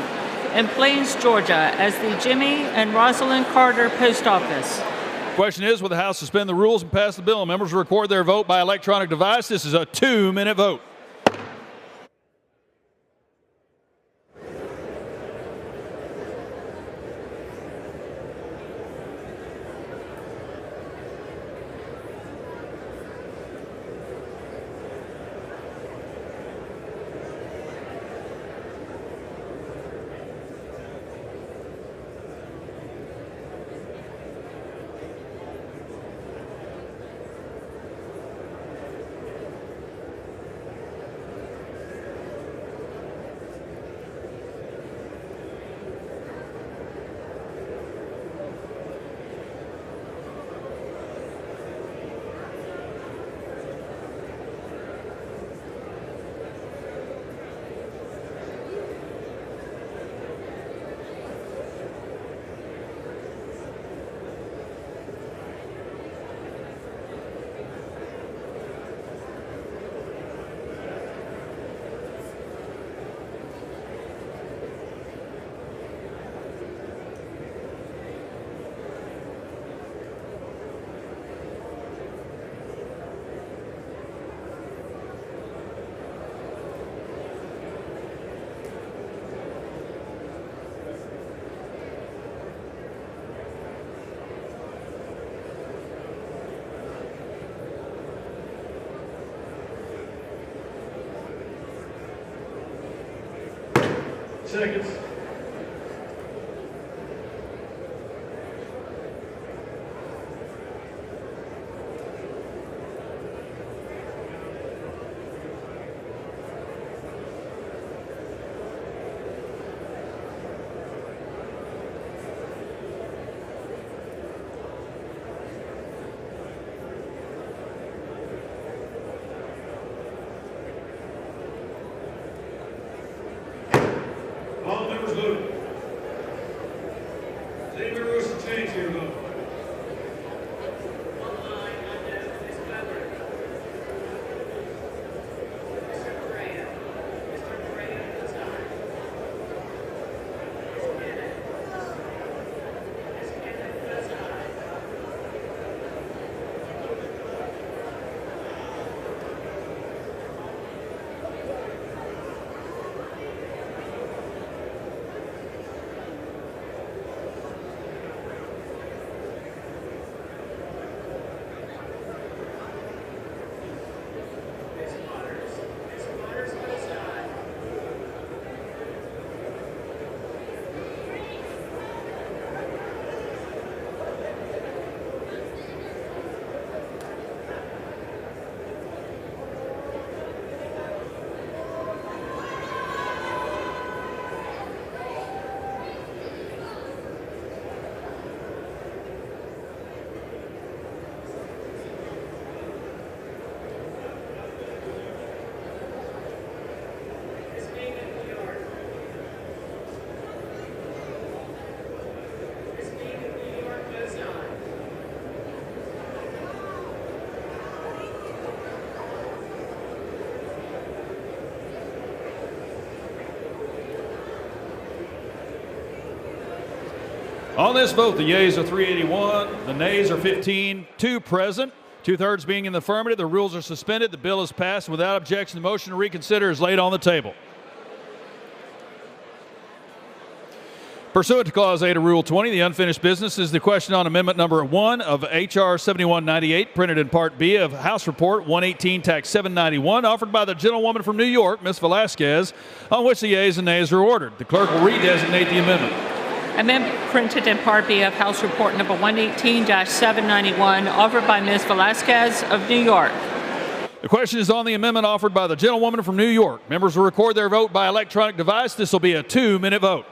in Plains, Georgia, as the Jimmy and Rosalind Carter Post Office. The question is, will the House suspend the rules and pass the bill? Members will record their vote by electronic device. This is a 2-minute vote. Seconds. All members voted. Does anybody wish to change your vote? On this vote, the yeas are 381, the nays are 15, 2 present, 2/3 being in the affirmative. The rules are suspended. The bill is passed without objection. The motion to reconsider is laid on the table. Pursuant to Clause 8 of Rule 20, the unfinished business is the question on Amendment Number 1 of H.R. 7198, printed in Part B of House Report 118, Tax 791, offered by the gentlewoman from New York, Ms. Velasquez, on which the yeas and nays are ordered. The clerk will redesignate the amendment. Amendment printed in Part B of House Report Number 118-791, offered by Ms. Velasquez of New York. The question is on the amendment offered by the gentlewoman from New York. Members will record their vote by electronic device. This will be a 2-minute vote.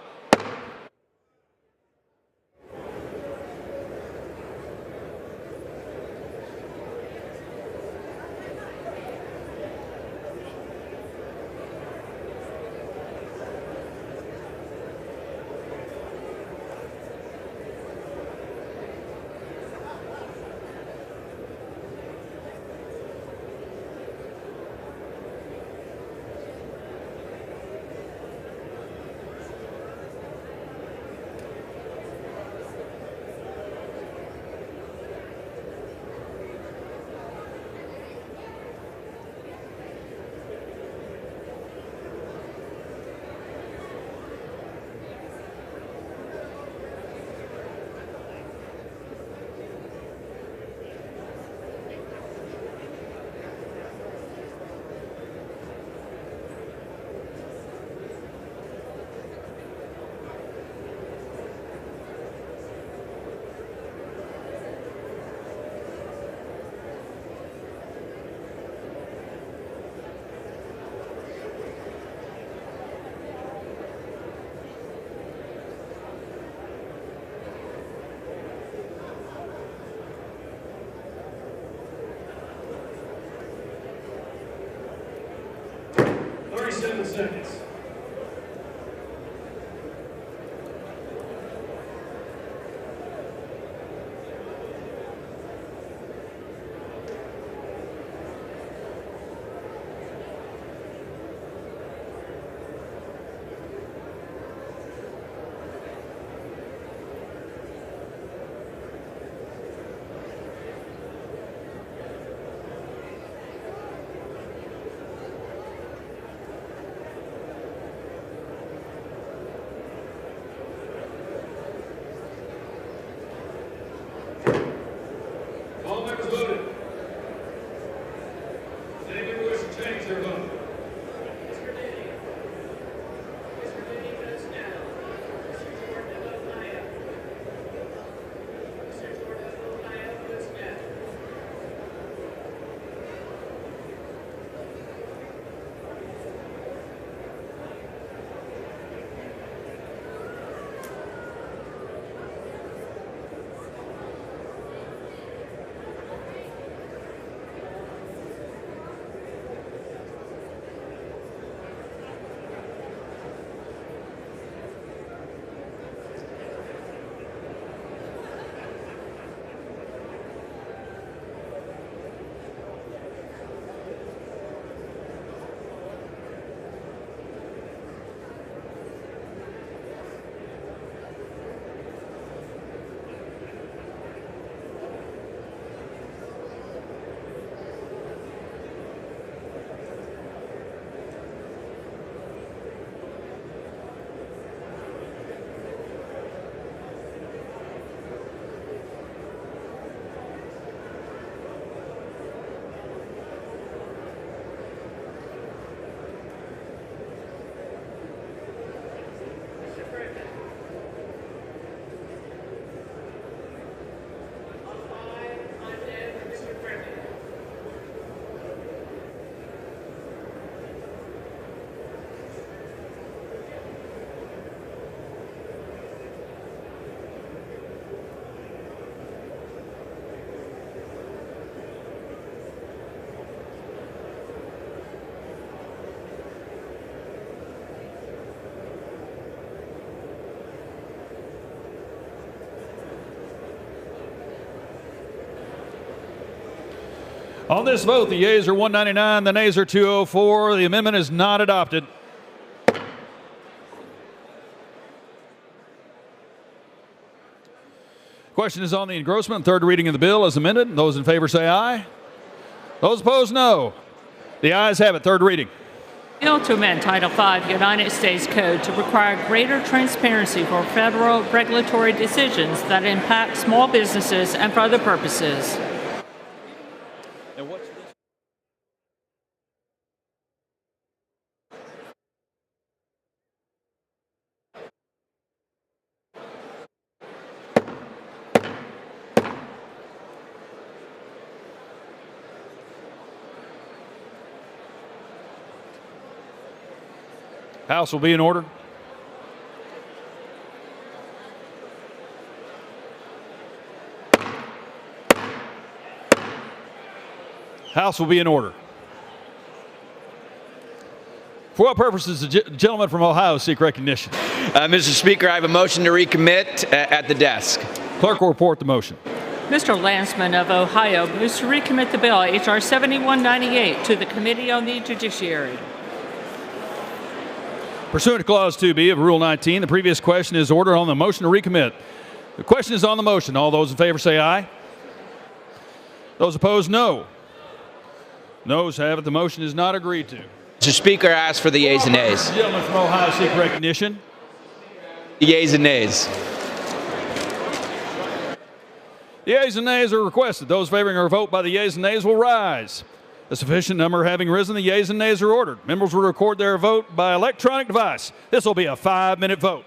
37 seconds. All members voted. Does any member wish to change their vote? On this vote, the yeas are 199, the nays are 204. The amendment is not adopted. Question is on the engrossment, third reading of the bill as amended. Those in favor say aye. Those opposed, no. The ayes have it, third reading. Bill to amend Title V United States Code to require greater transparency for federal regulatory decisions that impact small businesses and for other purposes. And what's this? House will be in order. House will be in order. For what purposes does the gentleman from Ohio seek recognition? Mr. Speaker, I have a motion to recommit at the desk. Clerk will report the motion. Mr. Lansman of Ohio moves to recommit the bill H.R. 7198 to the Committee on the Judiciary. Pursuant to Clause 2B of Rule 19, the previous question is ordered on the motion to recommit. The question is on the motion. All those in favor say aye. Those opposed, no. Noes have it. The motion is not agreed to. Mr. Speaker, I ask for the yeas and nays. The gentleman from Ohio seek recognition. The yeas and nays. The yeas and nays are requested. Those favoring our vote by the yeas and nays will rise. A sufficient number having risen, the yeas and nays are ordered. Members will record their vote by electronic device. This will be a 5-minute vote.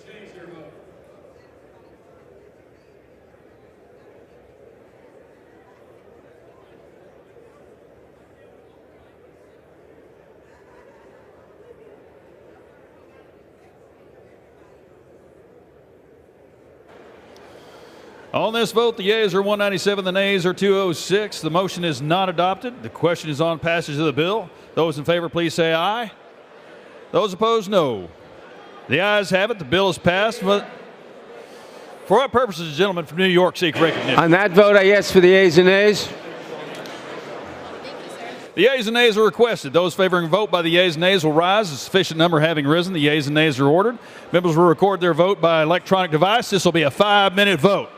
to change their vote? On this vote, the yeas are 197, the nays are 206. The motion is not adopted. The question is on passage of the bill. Those in favor, please say aye. Those opposed, no. The ayes have it. The bill is passed. But for what purposes, gentlemen from New York seek recognition? On that vote, I ask for the ayes and nays. The yeas and nays are requested. Those favoring a vote by the yeas and nays will rise. A sufficient number having risen, the yeas and nays are ordered. Members will record their vote by electronic device. This will be a 5-minute vote.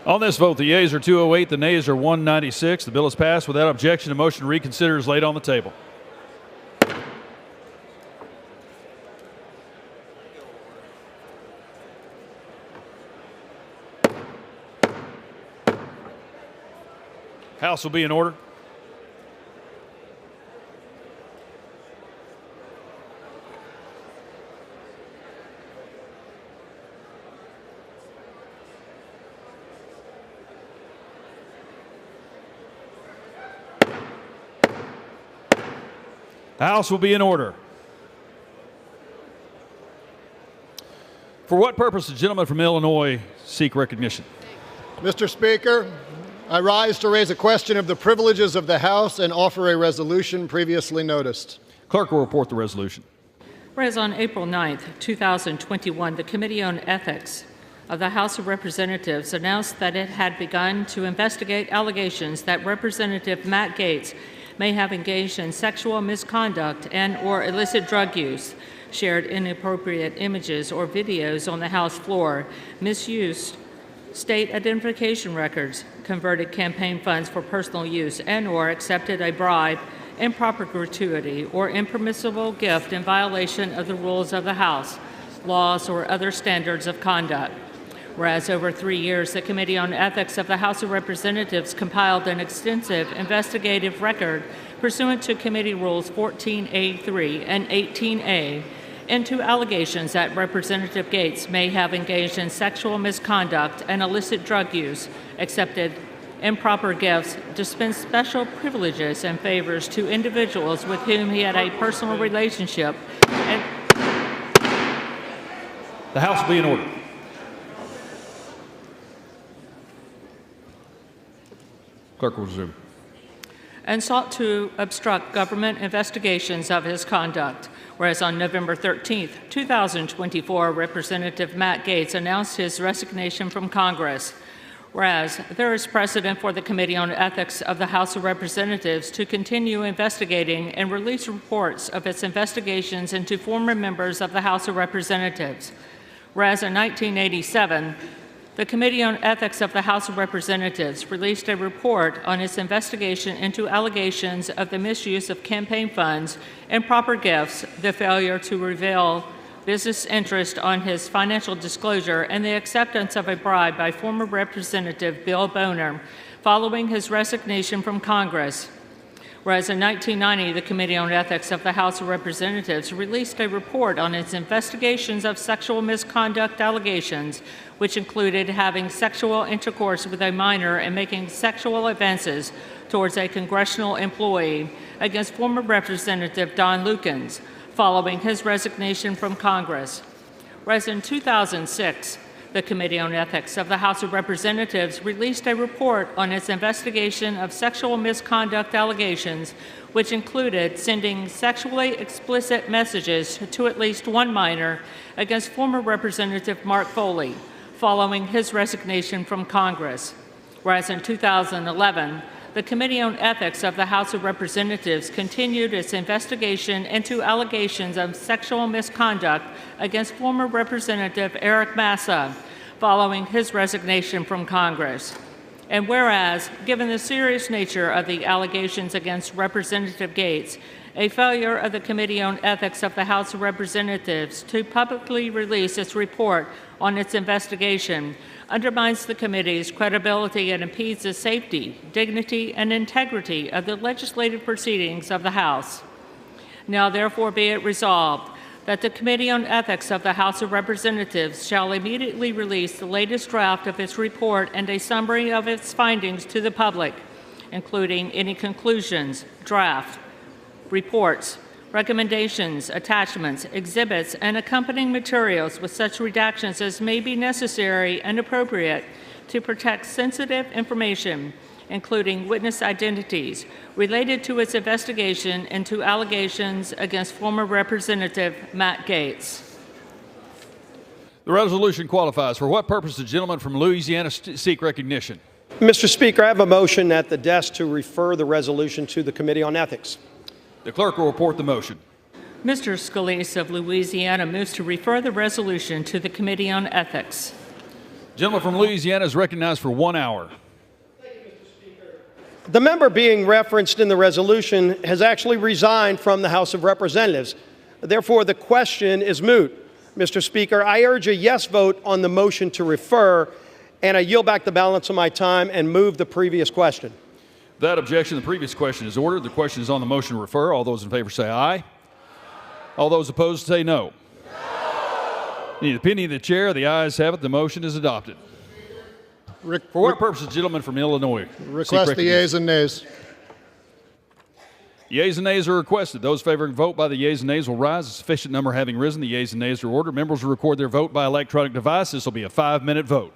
On this vote, the yeas are 208, the nays are 196. The bill is passed without objection. A motion to reconsider is laid on the table. House will be in order. House will be in order. For what purpose does the gentleman from Illinois seek recognition? Mr. Speaker, I rise to raise a question of the privileges of the House and offer a resolution previously noticed. Clerk will report the resolution. Whereas on April 9, 2021, the Committee on Ethics of the House of Representatives announced that it had begun to investigate allegations that Representative Matt Gaetz may have engaged in sexual misconduct and/or illicit drug use, shared inappropriate images or videos on the House floor, misused state identification records, converted campaign funds for personal use, and/or accepted a bribe, improper gratuity, or impermissible gift in violation of the rules of the House, laws, or other standards of conduct. Whereas over 3 years, the Committee on Ethics of the House of Representatives compiled an extensive investigative record pursuant to Committee Rules 14A3 and 18A into allegations that Representative Gaetz may have engaged in sexual misconduct and illicit drug use, accepted improper gifts, dispensed special privileges and favors to individuals with whom he had a personal relationship. The House will be in order. Clerk will resume. And sought to obstruct government investigations of his conduct. Whereas on November 13, 2024, Representative Matt Gaetz announced his resignation from Congress. Whereas there is precedent for the Committee on Ethics of the House of Representatives to continue investigating and release reports of its investigations into former members of the House of Representatives. Whereas in 1987, the Committee on Ethics of the House of Representatives released a report on its investigation into allegations of the misuse of campaign funds, improper gifts, the failure to reveal business interest on his financial disclosure, and the acceptance of a bribe by former Representative Bill Boner following his resignation from Congress. Whereas in 1990, the Committee on Ethics of the House of Representatives released a report on its investigations of sexual misconduct allegations, which included having sexual intercourse with a minor and making sexual advances towards a congressional employee against former Representative Don Lukens following his resignation from Congress. Whereas in 2006, the Committee on Ethics of the House of Representatives released a report on its investigation of sexual misconduct allegations, which included sending sexually explicit messages to at least one minor against former Representative Mark Foley following his resignation from Congress. Whereas in 2011, the Committee on Ethics of the House of Representatives continued its investigation into allegations of sexual misconduct against former Representative Eric Massa following his resignation from Congress. And whereas, given the serious nature of the allegations against Representative Gaetz, a failure of the Committee on Ethics of the House of Representatives to publicly release its report on its investigation undermines the committee's credibility and impedes the safety, dignity, and integrity of the legislative proceedings of the House. Now therefore be it resolved that the Committee on Ethics of the House of Representatives shall immediately release the latest draft of its report and a summary of its findings to the public, including any conclusions, draft, reports, recommendations, attachments, exhibits, and accompanying materials with such redactions as may be necessary and appropriate to protect sensitive information, including witness identities, related to its investigation into allegations against former Representative Matt Gaetz. The resolution qualifies. For what purpose does the gentleman from Louisiana seek recognition? Mr. Speaker, I have a motion at the desk to refer the resolution to the Committee on Ethics. The clerk will report the motion. Mr. Scalise of Louisiana moves to refer the resolution to the Committee on Ethics. Gentleman from Louisiana is recognized for 1 hour. The member being referenced in the resolution has actually resigned from the House of Representatives. Therefore, the question is moot. Mr. Speaker, I urge a yes vote on the motion to refer, and I yield back the balance of my time and move the previous question. Without objection, the previous question is ordered. The question is on the motion to refer. All those in favor say aye. All those opposed say no. In the opinion of the chair, the ayes have it. The motion is adopted. For what purposes, gentleman from Illinois? Request the yeas and nays. Yeas and nays are requested. Those favoring vote by the yeas and nays will rise. A sufficient number having risen, the yeas and nays are ordered. Members will record their vote by electronic device. This will be a 5-minute vote.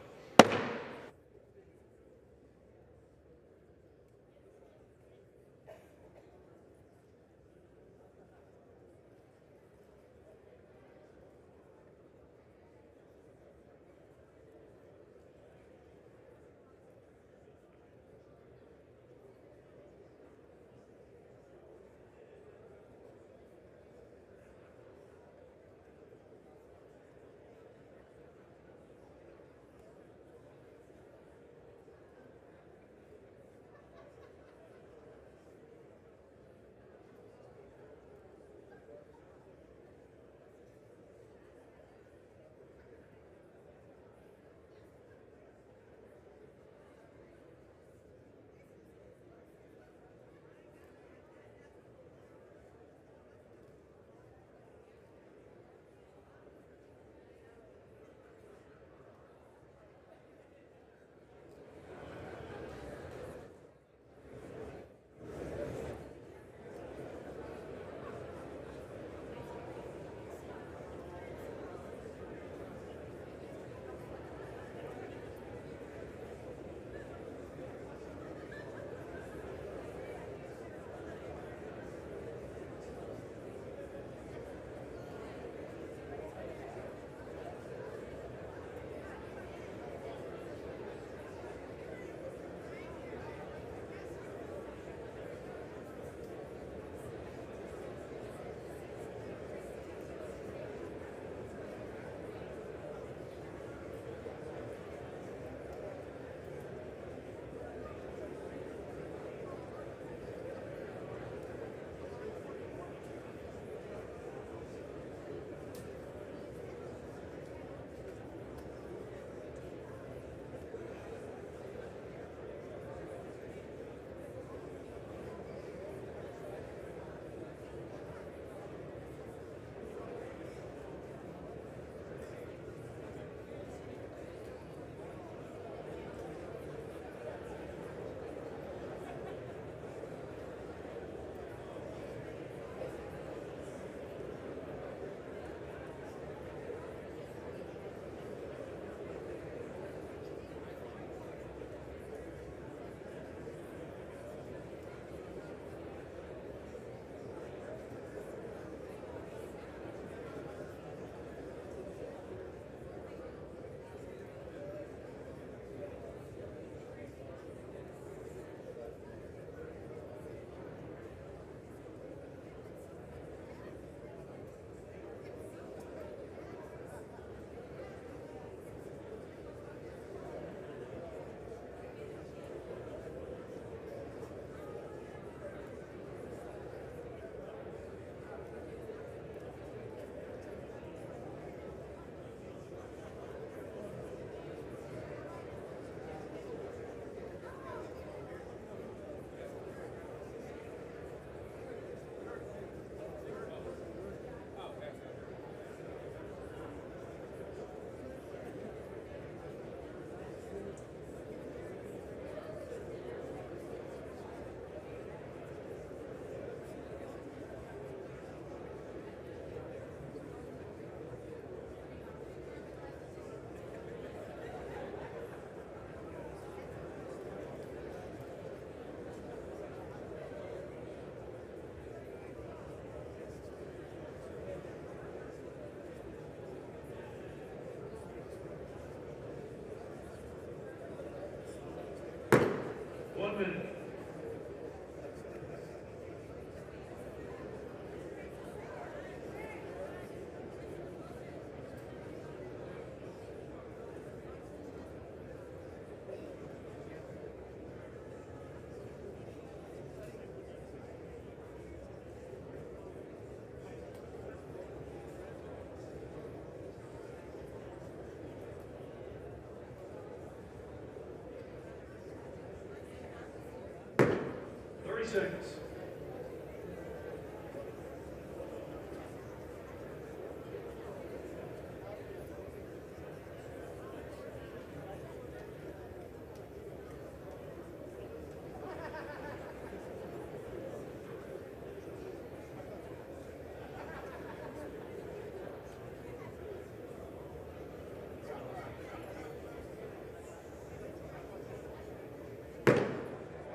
seconds.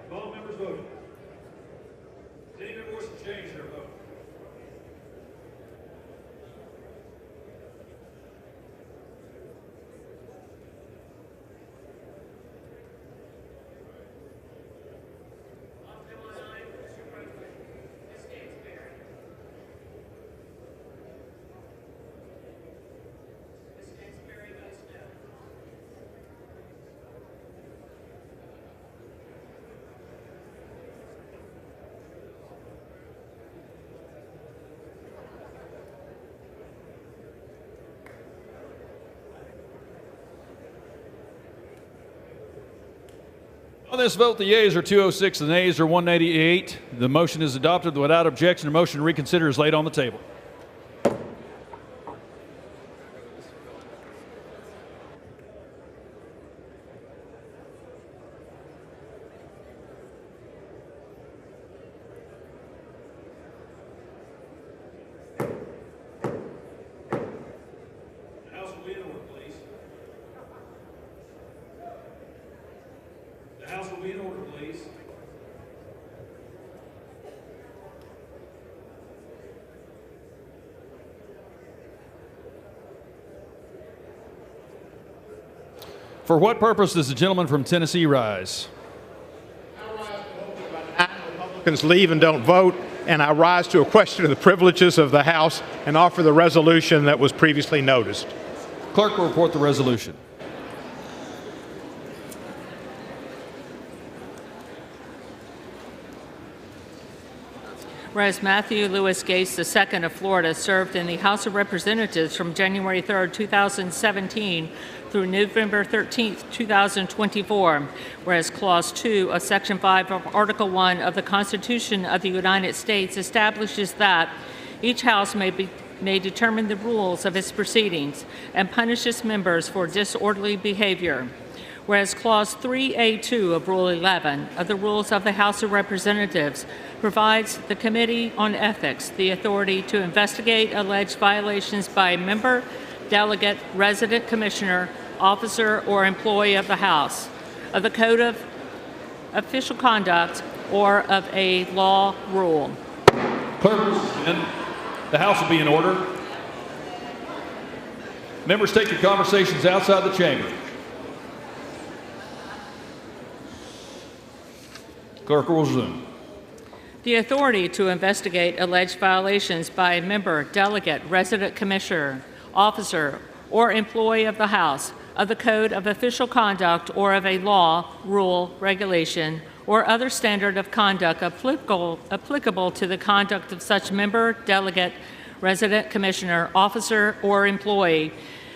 All members voted. Does any member wish to change their vote? On this vote, the yeas are 206, the nays are 188. The motion is adopted without objection. The motion to reconsider is laid on the table. The House will be in order, please. The House will be in order, please. For what purpose does the gentleman from Tennessee rise? Republicans leave and don't vote, and I rise to a question of the privileges of the House and offer the resolution that was previously noticed. Clerk will report the resolution. Whereas Matthew Lewis Gates II of Florida served in the House of Representatives from January 3, 2017 through November 13, 2024, whereas Clause 2 of Section 5 of Article 1 of the Constitution of the United States establishes that each House may determine the rules of its proceedings and punish its members for disorderly behavior. Whereas Clause 3A2 of Rule 11 of the Rules of the House of Representatives provides the Committee on Ethics the authority to investigate alleged violations by a member, delegate, resident commissioner, officer, or employee of the House, of the Code of Official Conduct, or of a law rule. Clerk will suspend. The House will be in order. Members, take your conversations outside the chamber. Clerk will resume. The authority to investigate alleged violations by a member, delegate, resident commissioner, officer, or employee of the House, of the Code of Official Conduct, or of a law, rule, regulation, or other standard of conduct applicable to the conduct of such member, delegate, resident commissioner, officer, or employee,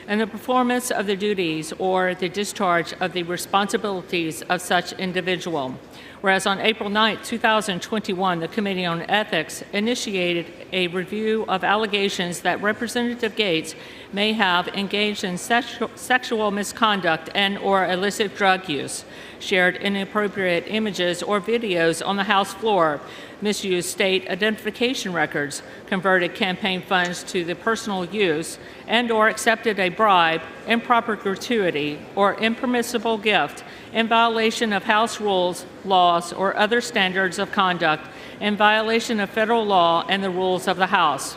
and the performance of the duties or the discharge of the responsibilities of such individual. Whereas on April 9, 2021, the Committee on Ethics initiated a review of allegations that Representative Gates may have engaged in sexual misconduct and/or illicit drug use, shared inappropriate images or videos on the House floor, misused state identification records, converted campaign funds to the personal use, and/or accepted a bribe, improper gratuity, or impermissible gift in violation of House rules, laws, or other standards of conduct, in violation of federal law and the rules of the House.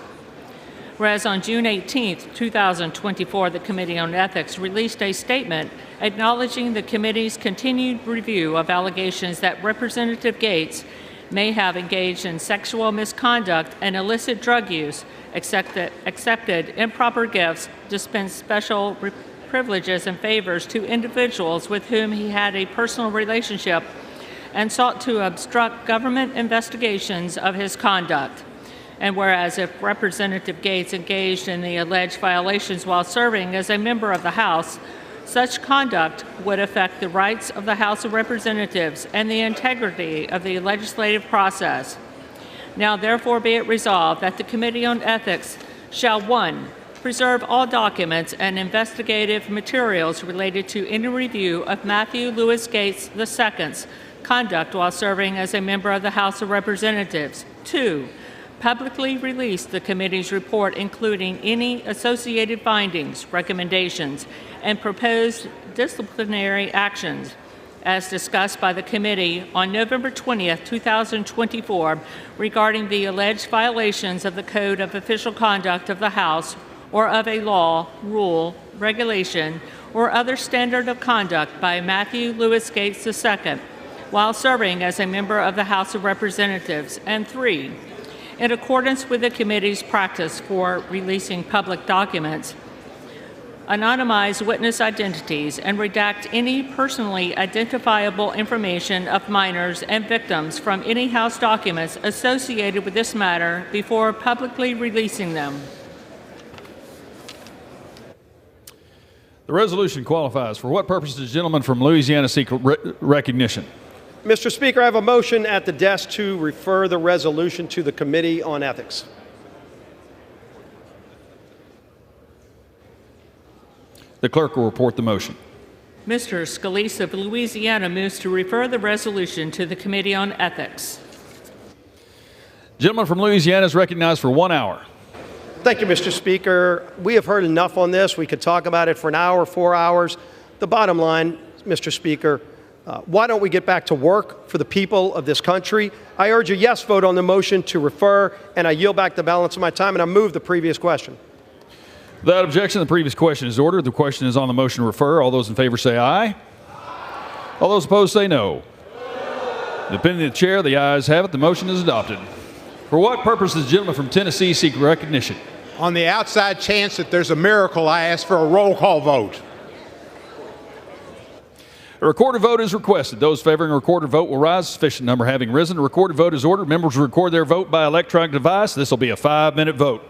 Whereas on June 18, 2024, the Committee on Ethics released a statement acknowledging the committee's continued review of allegations that Representative Gates may have engaged in sexual misconduct and illicit drug use, accepted improper gifts, dispensed special privileges and favors to individuals with whom he had a personal relationship, and sought to obstruct government investigations of his conduct. And whereas if Representative Gates engaged in the alleged violations while serving as a member of the House, Such conduct would affect the rights of the House of Representatives and the integrity of the legislative process. Now therefore be it resolved that the Committee on Ethics shall, 1, preserve all documents and investigative materials related to any review of Matthew Lewis Gates II's conduct while serving as a member of the House of Representatives. 2, publicly release the committee's report, including any associated findings, recommendations, and proposed disciplinary actions, as discussed by the committee on November 20th, 2024, regarding the alleged violations of the Code of Official Conduct of the House or of a law, rule, regulation, or other standard of conduct by Matthew Lewis Gates II while serving as a member of the House of Representatives. And 3, in accordance with the committee's practice for releasing public documents, anonymize witness identities and redact any personally identifiable information of minors and victims from any House documents associated with this matter before publicly releasing them. The resolution qualifies. For what purpose does the gentleman from Louisiana seek recognition? Mr. Speaker, I have a motion at the desk to refer the resolution to the Committee on Ethics. The clerk will report the motion. Mr. Scalise of Louisiana moves to refer the resolution to the Committee on Ethics. Gentleman from Louisiana is recognized for 1 hour. Thank you, Mr. Speaker. We have heard enough on this. We could talk about it for an hour, 4 hours. The bottom line, Mr. Speaker, why don't we get back to work for the people of this country? I urge a yes vote on the motion to refer, and I yield back the balance of my time, and I move the previous question. Without objection, the previous question is ordered. The question is on the motion to refer. All those in favor say aye. All those opposed say no. Depending on the chair, the ayes have it. The motion is adopted. For what purpose does the gentleman from Tennessee seek recognition? On the outside chance that there's a miracle, I ask for a roll call vote. A recorded vote is requested. Those favoring a recorded vote will rise. Sufficient number having risen. A recorded vote is ordered. Members will record their vote by electronic device. This will be a 5-minute vote.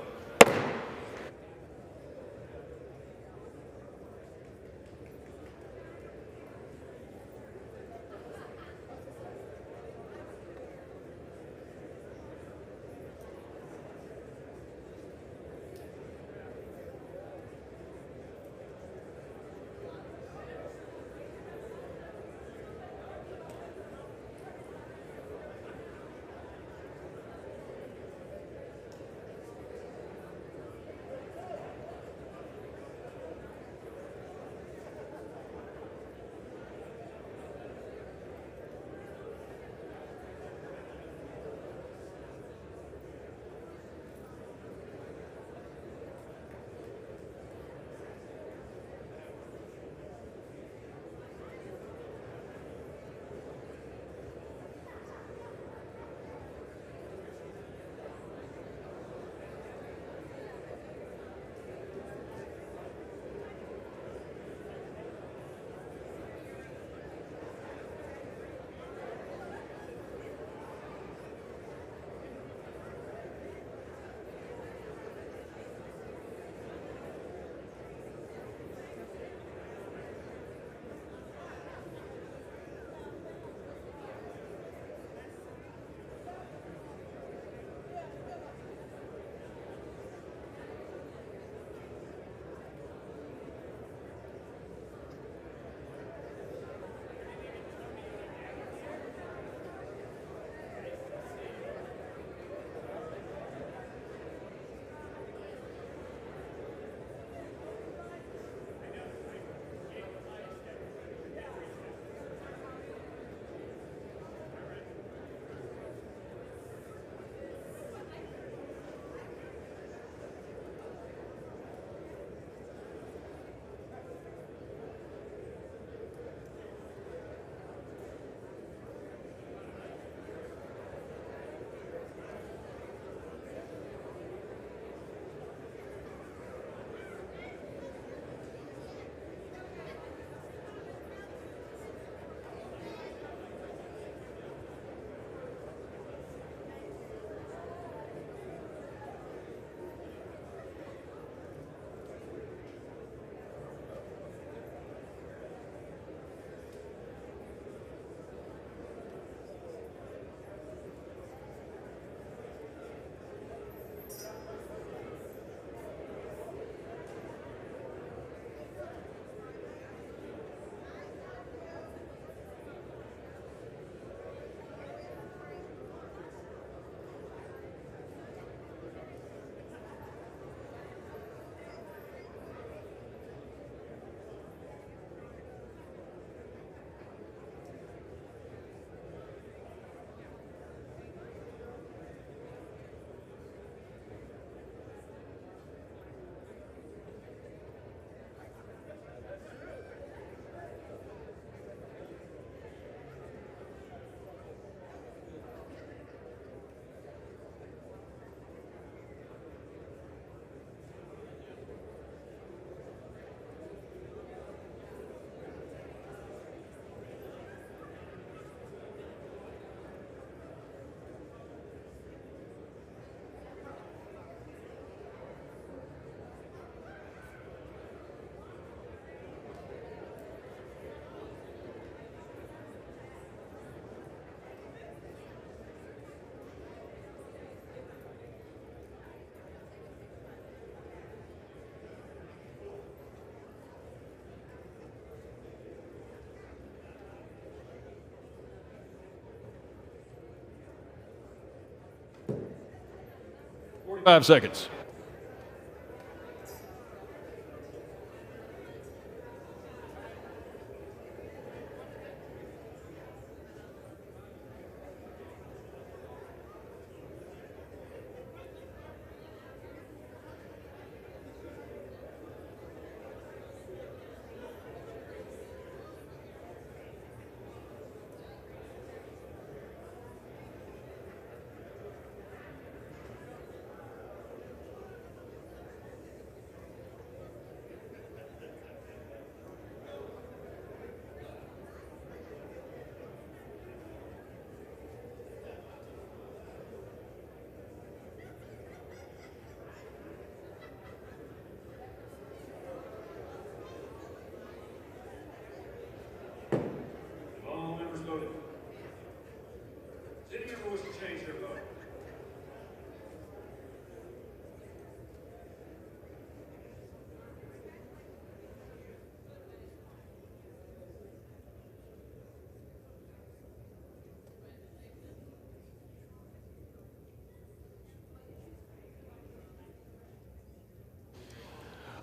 5 seconds.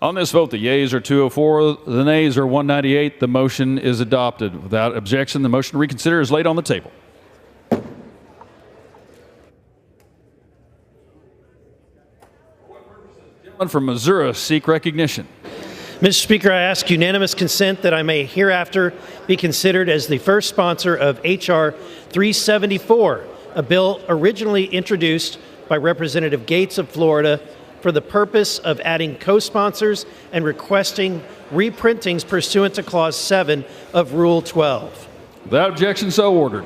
On this vote, the yeas are 204, the nays are 198. The motion is adopted. Without objection, the motion to reconsider is laid on the table. Gentleman from Missouri seek recognition. Mr. Speaker, I ask unanimous consent that I may hereafter be considered as the first sponsor of H.R. 374, a bill originally introduced by Representative Gates of Florida for the purpose of adding co-sponsors and requesting reprintings pursuant to Clause 7 of Rule 12. Without objection, so ordered.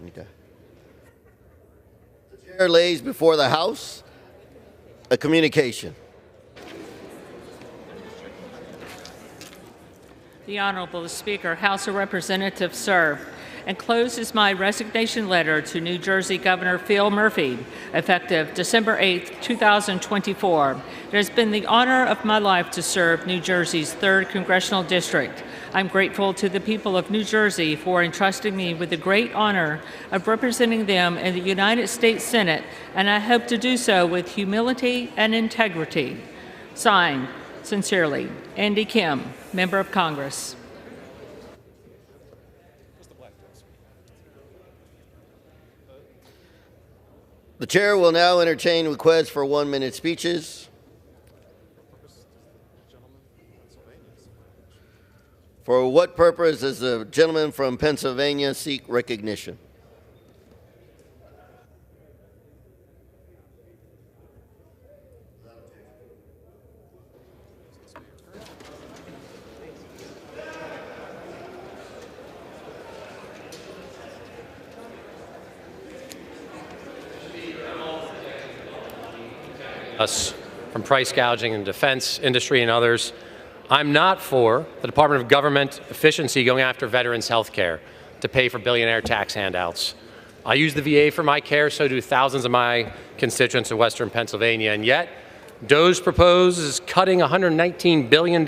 The chair lays before the House a communication. The Honorable Speaker, House of Representatives, sir. Enclosed is my resignation letter to New Jersey Governor Phil Murphy, effective December 8, 2024. It has been the honor of my life to serve New Jersey's 3rd Congressional District. I'm grateful to the people of New Jersey for entrusting me with the great honor of representing them in the United States Senate, and I hope to do so with humility and integrity. Signed, sincerely, Andy Kim, Member of Congress. The chair will now entertain requests for 1-minute speeches. For what purpose does the gentleman from Pennsylvania seek recognition? Us from price gouging in the defense industry and others. I'm not for the Department of Government efficiency going after veterans' health care to pay for billionaire tax handouts. I use the VA for my care, so do thousands of my constituents in Western Pennsylvania, and yet DOJ proposes cutting $119 billion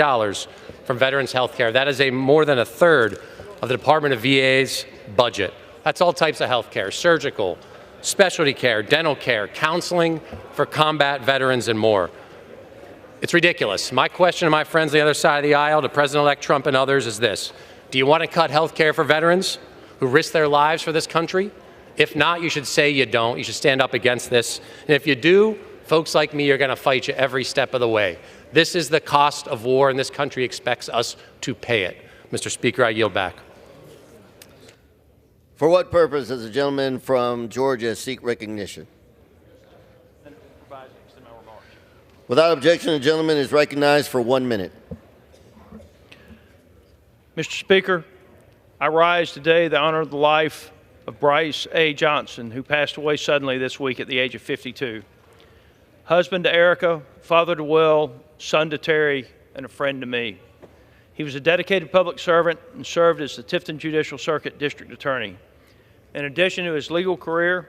from veterans health care. That is more than a third of the Department of VA's budget. That's all types of health care, surgical, specialty care, dental care, counseling for combat veterans, and more. It's ridiculous. My question to my friends on the other side of the aisle, to President-elect Trump and others, is this. Do you want to cut health care for veterans who risk their lives for this country? If not, you should say you don't. You should stand up against this. And if you do, folks like me are going to fight you every step of the way. This is the cost of war, and this country expects us to pay it. Mr. Speaker, I yield back. For what purpose does the gentleman from Georgia seek recognition? Without objection, the gentleman is recognized for 1 minute. Mr. Speaker, I rise today to honor the life of Bryce A. Johnson, who passed away suddenly this week at the age of 52. Husband to Erica, father to Will, son to Terry, and a friend to me. He was a dedicated public servant and served as the Tifton Judicial Circuit District Attorney. In addition to his legal career,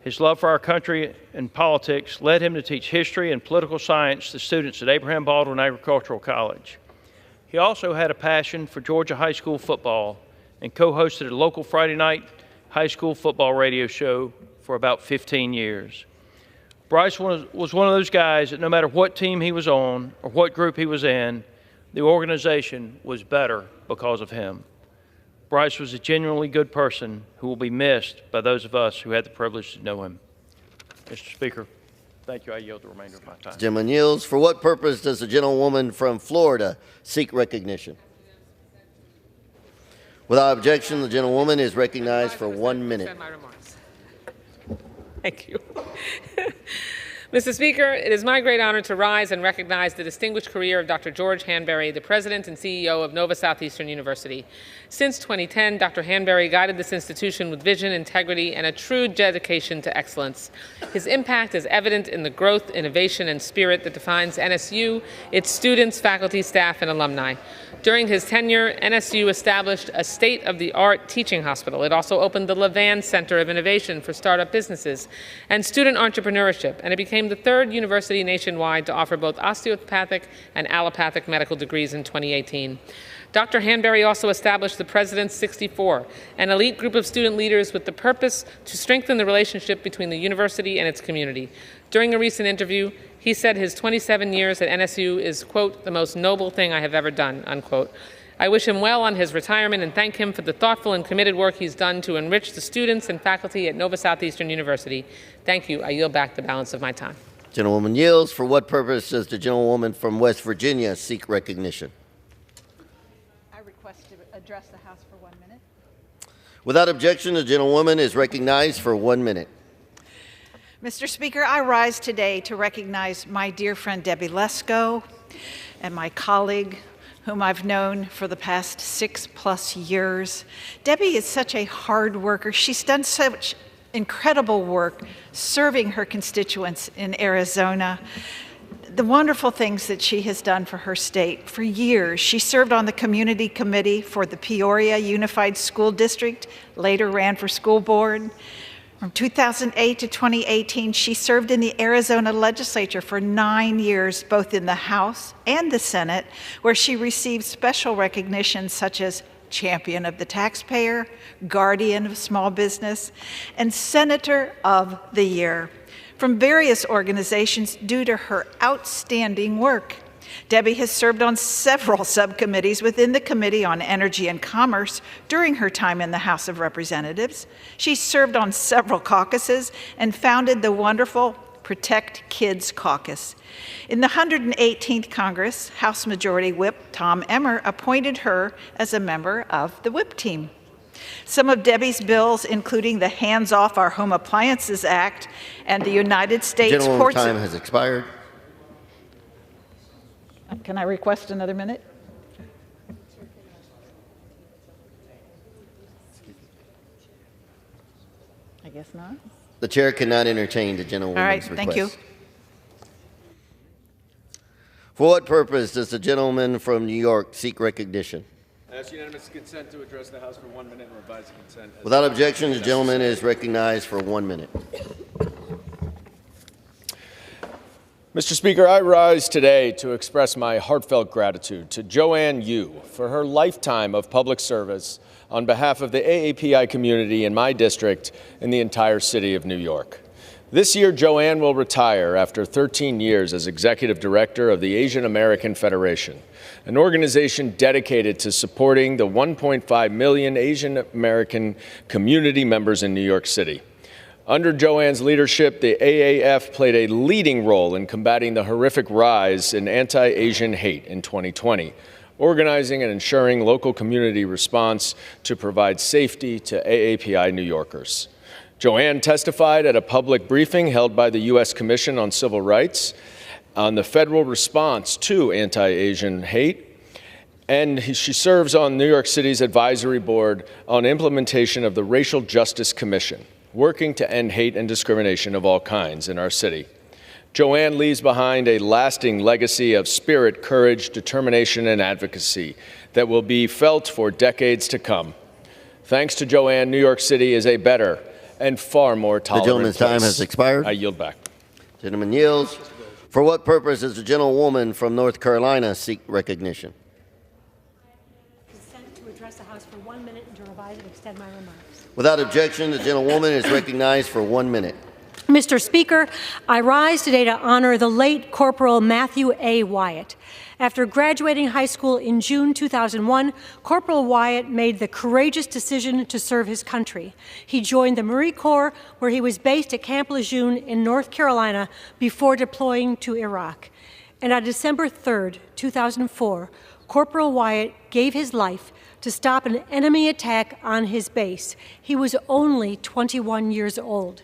his love for our country and politics led him to teach history and political science to students at Abraham Baldwin Agricultural College. He also had a passion for Georgia high school football and co-hosted a local Friday night high school football radio show for about 15 years. Bryce was one of those guys that no matter what team he was on or what group he was in, the organization was better because of him. Bryce was a genuinely good person who will be missed by those of us who had the privilege to know him. Mr. Speaker, thank you. I yield the remainder of my time. The gentleman yields. For what purpose does the gentlewoman from Florida seek recognition? Without objection, the gentlewoman is recognized for 1 minute. Thank you. Mr. Speaker, it is my great honor to rise and recognize the distinguished career of Dr. George Hanberry, the President and CEO of Nova Southeastern University. Since 2010, Dr. Hanberry guided this institution with vision, integrity, and a true dedication to excellence. His impact is evident in the growth, innovation, and spirit that defines NSU, its students, faculty, staff, and alumni. During his tenure, NSU established a state-of-the-art teaching hospital. It also opened the Levan Center of Innovation for startup businesses and student entrepreneurship, and it became the third university nationwide to offer both osteopathic and allopathic medical degrees in 2018. Dr. Hanberry also established the President's 64, an elite group of student leaders with the purpose to strengthen the relationship between the university and its community. During a recent interview, he said his 27 years at NSU is, quote, the most noble thing I have ever done, unquote. I wish him well on his retirement and thank him for the thoughtful and committed work he's done to enrich the students and faculty at Nova Southeastern University. Thank you. I yield back the balance of my time. Gentlewoman yields. For what purpose does the gentlewoman from West Virginia seek recognition? I request to address the House for 1 minute. Without objection, the gentlewoman is recognized for 1 minute. Mr. Speaker, I rise today to recognize my dear friend Debbie Lesko and my colleague, whom I've known for the past 6+ years. Debbie is such a hard worker. She's done such incredible work serving her constituents in Arizona. The wonderful things that she has done for her state. For years, she served on the community committee for the Peoria Unified School District, later ran for school board. From 2008 to 2018, she served in the Arizona legislature for 9 years, both in the House and the Senate, where she received special recognitions such as Champion of the Taxpayer, Guardian of Small Business, and Senator of the Year from various organizations due to her outstanding work. Debbie has served on several subcommittees within the Committee on Energy and Commerce during her time in the House of Representatives. She served on several caucuses and founded the wonderful Protect Kids Caucus. In the 118th Congress, House Majority Whip Tom Emmer appointed her as a member of the Whip team. Some of Debbie's bills, including the Hands Off Our Home Appliances Act and the United States Gentleman's time has expired. Can I request another minute? I guess not. The chair cannot entertain the gentlewoman's All right, request. thank you. For what purpose does the gentleman from New York seek recognition? I ask unanimous consent to address the House for 1 minute and revise the consent. Without objection, the gentleman is recognized for 1 minute. Mr. Speaker, I rise today to express my heartfelt gratitude to Joanne Yu for her lifetime of public service on behalf of the AAPI community in my district and the entire city of New York. This year, Joanne will retire after 13 years as Executive Director of the Asian American Federation, an organization dedicated to supporting the 1.5 million Asian American community members in New York City. Under Joanne's leadership, the AAF played a leading role in combating the horrific rise in anti-Asian hate in 2020, organizing and ensuring local community response to provide safety to AAPI New Yorkers. Joanne testified at a public briefing held by the U.S. Commission on Civil Rights on the federal response to anti-Asian hate, and she serves on New York City's advisory board on implementation of the Racial Justice Commission, working to end hate and discrimination of all kinds in our city. Joanne leaves behind a lasting legacy of spirit, courage, determination, and advocacy that will be felt for decades to come. Thanks to Joanne, New York City is a better and far more tolerant The gentleman's place. time has expired. I yield back. Gentleman yields. For what purpose does the gentlewoman from North Carolina seek recognition? Consent to address the House for 1 minute and to revise and extend my remarks. Without objection, the gentlewoman is recognized for 1 minute. Mr. Speaker, I rise today to honor the late Corporal Matthew A. Wyatt. After graduating high school in June 2001, Corporal Wyatt made the courageous decision to serve his country. He joined the Marine Corps, where he was based at Camp Lejeune in North Carolina before deploying to Iraq. And on December 3, 2004, Corporal Wyatt gave his life to stop an enemy attack on his base. He was only 21 years old.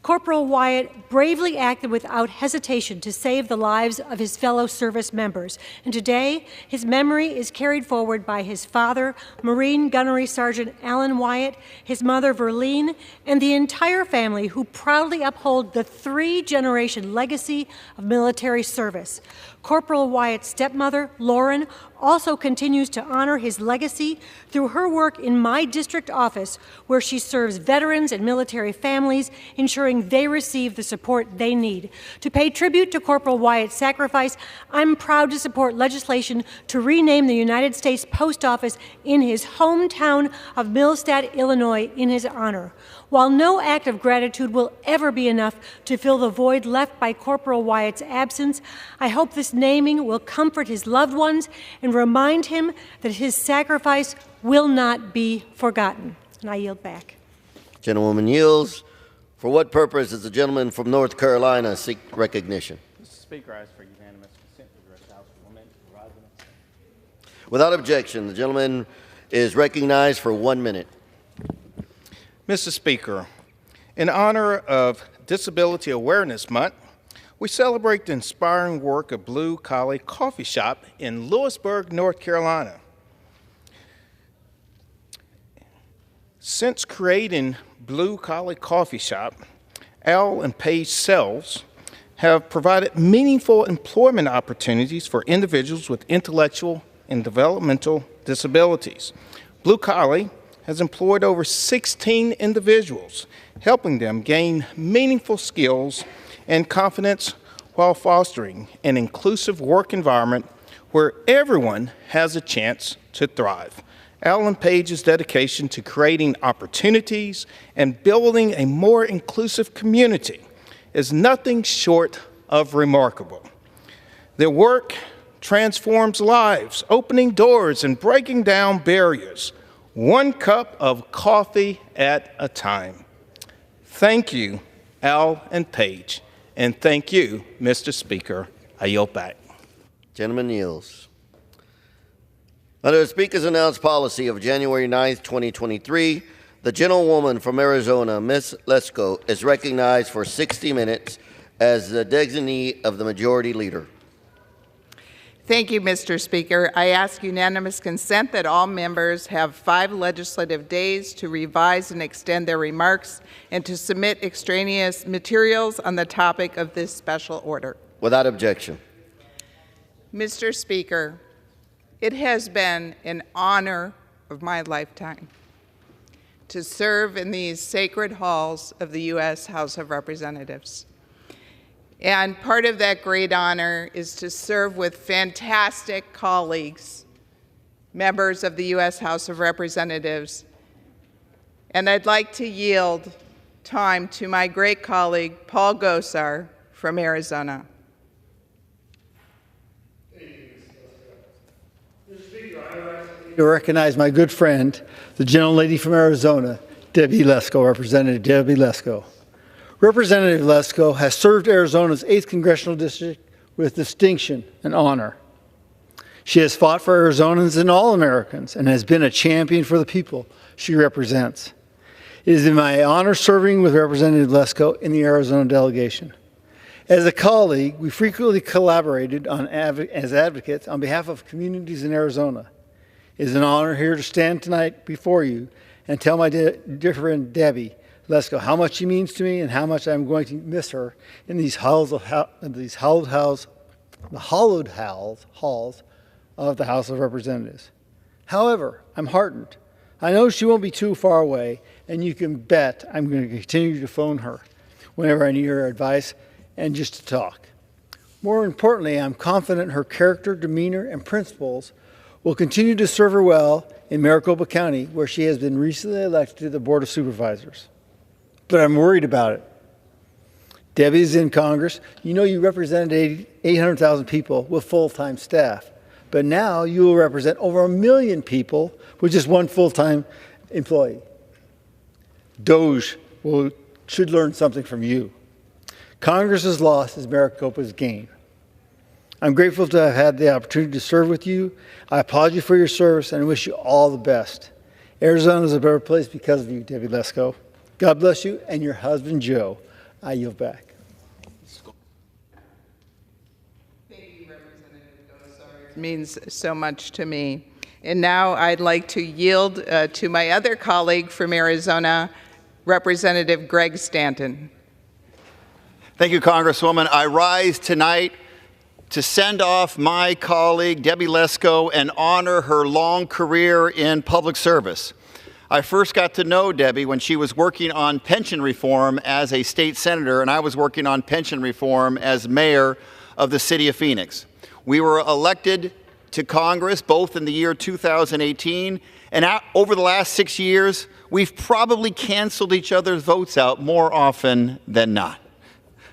Corporal Wyatt bravely acted without hesitation to save the lives of his fellow service members, and today his memory is carried forward by his father, Marine Gunnery Sergeant Alan Wyatt, his mother Verlene, and the entire family who proudly uphold the three-generation legacy of military service. Corporal Wyatt's stepmother, Lauren, also continues to honor his legacy through her work in my district office, where she serves veterans and military families, ensuring they receive the support they need. To pay tribute to Corporal Wyatt's sacrifice, I'm proud to support legislation to rename the United States Post Office in his hometown of Millstadt, Illinois, in his honor. While no act of gratitude will ever be enough to fill the void left by Corporal Wyatt's absence, I hope this naming will comfort his loved ones and remind him that his sacrifice will not be forgotten. And I yield back. Gentlewoman yields. For what purpose does the gentleman from North Carolina seek recognition? Mr. Speaker, I ask for unanimous consent to address the House for 1 minute. Without objection, the gentleman is recognized for 1 minute. Mr. Speaker, in honor of Disability Awareness Month, we celebrate the inspiring work of Blue Collie Coffee Shop in Lewisburg, North Carolina. Since creating Blue Collie Coffee Shop, Al and Paige Sells have provided meaningful employment opportunities for individuals with intellectual and developmental disabilities. Blue Collie has employed over 16 individuals, helping them gain meaningful skills and confidence while fostering an inclusive work environment where everyone has a chance to thrive. Al and Paige's dedication to creating opportunities and building a more inclusive community is nothing short of remarkable. Their work transforms lives, opening doors and breaking down barriers, one cup of coffee at a time. Thank you, Al and Paige, and thank you, Mr. Speaker. I yield back. Gentleman yields. Under the Speaker's announced policy of January 9th, 2023, the gentlewoman from Arizona, Ms. Lesko, is recognized for 60 minutes as the designee of the Majority Leader. Thank you, Mr. Speaker. I ask unanimous consent that all members have 5 legislative days to revise and extend their remarks and to submit extraneous materials on the topic of this special order. Without objection. Mr. Speaker, it has been an honor of my lifetime to serve in these sacred halls of the U.S. House of Representatives. And part of that great honor is to serve with fantastic colleagues, members of the U.S. House of Representatives. And I'd like to yield time to my great colleague, Paul Gosar from Arizona. To recognize my good friend, the gentlelady from Arizona, Debbie Lesko, Representative Debbie Lesko. Representative Lesko has served Arizona's 8th Congressional District with distinction and honor. She has fought for Arizonans and all Americans and has been a champion for the people she represents. It is my honor serving with Representative Lesko in the Arizona delegation. As a colleague, we frequently collaborated as advocates on behalf of communities in Arizona. It is an honor here to stand tonight before you and tell my dear friend Debbie Lesko how much she means to me and how much I'm going to miss her in these hallowed halls of the House of Representatives. However, I'm heartened. I know she won't be too far away, and you can bet I'm going to continue to phone her whenever I need her advice and just to talk. More importantly, I'm confident her character, demeanor, and principles will continue to serve her well in Maricopa County, where she has been recently elected to the Board of Supervisors. But I'm worried about it. Debbie's in Congress. You know you represented 800,000 people with full-time staff. But now you will represent over 1 million people with just one full-time employee. DOJ should learn something from you. Congress's loss is Maricopa's gain. I'm grateful to have had the opportunity to serve with you. I applaud you for your service and I wish you all the best. Arizona is a better place because of you, Debbie Lesko. God bless you and your husband, Joe. I yield back. Thank you, Representative Gosar. It means so much to me. And now I'd like to yield to my other colleague from Arizona, Representative Greg Stanton. Thank you, Congresswoman. I rise tonight to send off my colleague, Debbie Lesko, and honor her long career in public service. I first got to know Debbie when she was working on pension reform as a state senator, and I was working on pension reform as mayor of the city of Phoenix. We were elected to Congress both in the year 2018, and over the last 6 years, we've probably canceled each other's votes out more often than not.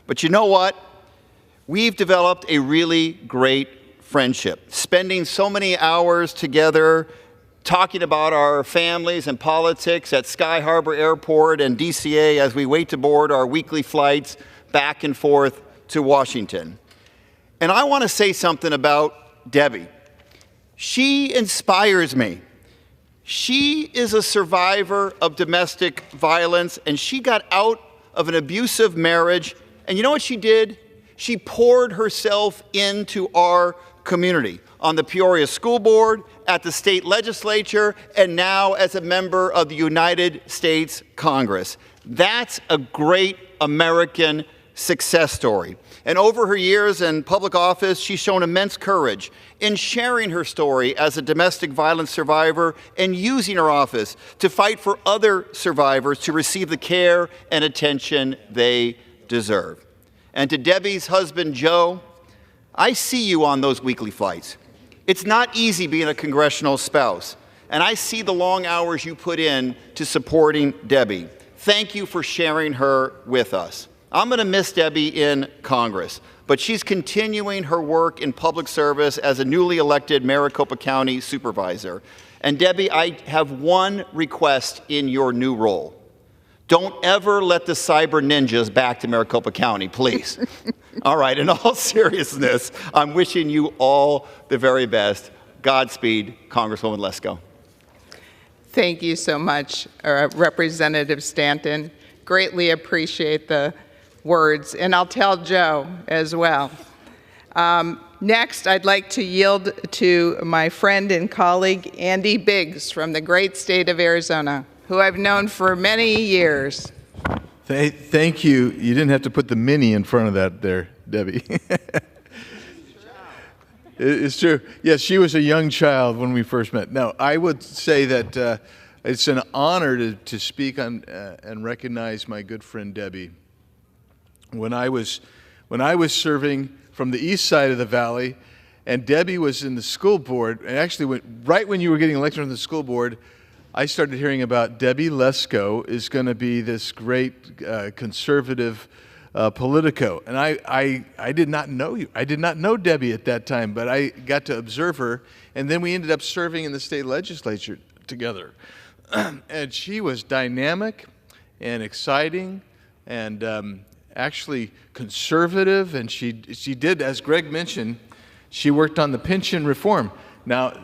But you know what? We've developed a really great friendship, spending so many hours together talking about our families and politics at Sky Harbor Airport and DCA as we wait to board our weekly flights back and forth to Washington. And I want to say something about Debbie. She inspires me. She is a survivor of domestic violence, and she got out of an abusive marriage. And you know what she did? She poured herself into our community on the Peoria School Board, at the state legislature, and now as a member of the United States Congress. That's a great American success story. And over her years in public office, she's shown immense courage in sharing her story as a domestic violence survivor and using her office to fight for other survivors to receive the care and attention they deserve. And to Debbie's husband, Joe, I see you on those weekly flights. It's not easy being a congressional spouse, and I see the long hours you put in to supporting Debbie. Thank you for sharing her with us. I'm going to miss Debbie in Congress, but she's continuing her work in public service as a newly elected Maricopa County supervisor. And Debbie, I have one request in your new role. Don't ever let the cyber ninjas back to Maricopa County, please. All right, in all seriousness, I'm wishing you all the very best. Godspeed, Congresswoman Lesko. Thank you so much, Representative Stanton. Greatly appreciate the words, and I'll tell Joe as well. Next, I'd like to yield to my friend and colleague, Andy Biggs from the great state of Arizona, who I've known for many years. Thank you. You didn't have to put the mini in front of that there, Debbie. It's true. Yes, she was a young child when we first met. No, I would say that it's an honor to speak on and recognize my good friend Debbie. When I was when I was serving from the east side of the valley, and Debbie was in the school board. And actually, right when you were getting elected on the school board, I started hearing about Debbie Lesko is going to be this great conservative Politico. And I did not know you. I did not know Debbie at that time, but I got to observe her. And then we ended up serving in the state legislature together. And she was dynamic and exciting and actually conservative. And she did, as Greg mentioned, she worked on the pension reform. Now,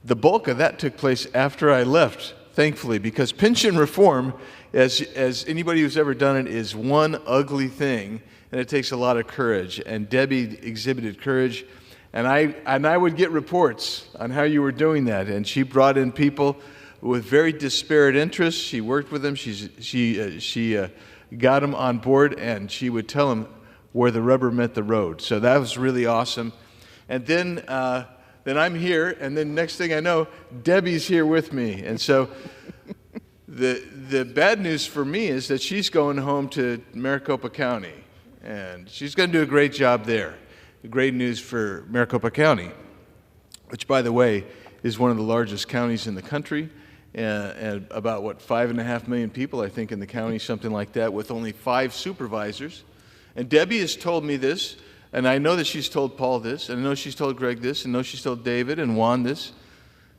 the bulk of that took place after I left, thankfully, because pension reform, as anybody who's ever done it, is one ugly thing, and it takes a lot of courage. And Debbie exhibited courage, and I would get reports on how you were doing that. And she brought in people with very disparate interests. She worked with them. She got them on board, and she would tell them where the rubber met the road. So that was really awesome. And then I'm here, and then next thing I know, Debbie's here with me. And so the bad news for me is that she's going home to Maricopa County, and she's going to do a great job there. Great news for Maricopa County, which, by the way, is one of the largest counties in the country, and about, 5.5 million people, I think, in the county, something like that, with only 5 supervisors. And Debbie has told me this, and I know that she's told Paul this, and I know she's told Greg this, and I know she's told David and Juan this.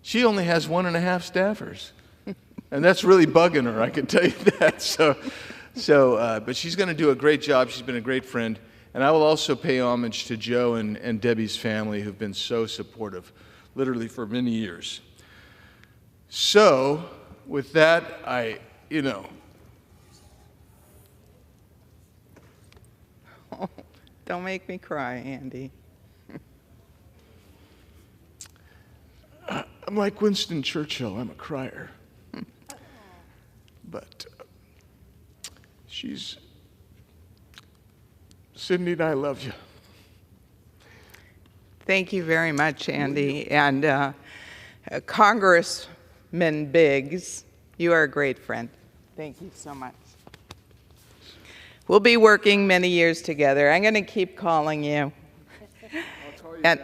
She only has 1.5 staffers. And that's really bugging her, I can tell you that. But she's going to do a great job. She's been a great friend. And I will also pay homage to Joe and Debbie's family, who've been so supportive, literally for many years. So, with that, Don't make me cry, Andy. I'm like Winston Churchill. I'm a crier. But Cindy and I love you. Thank you very much, Andy. And Congressman Biggs, you are a great friend. Thank you so much. We'll be working many years together. I'm going to keep calling you. And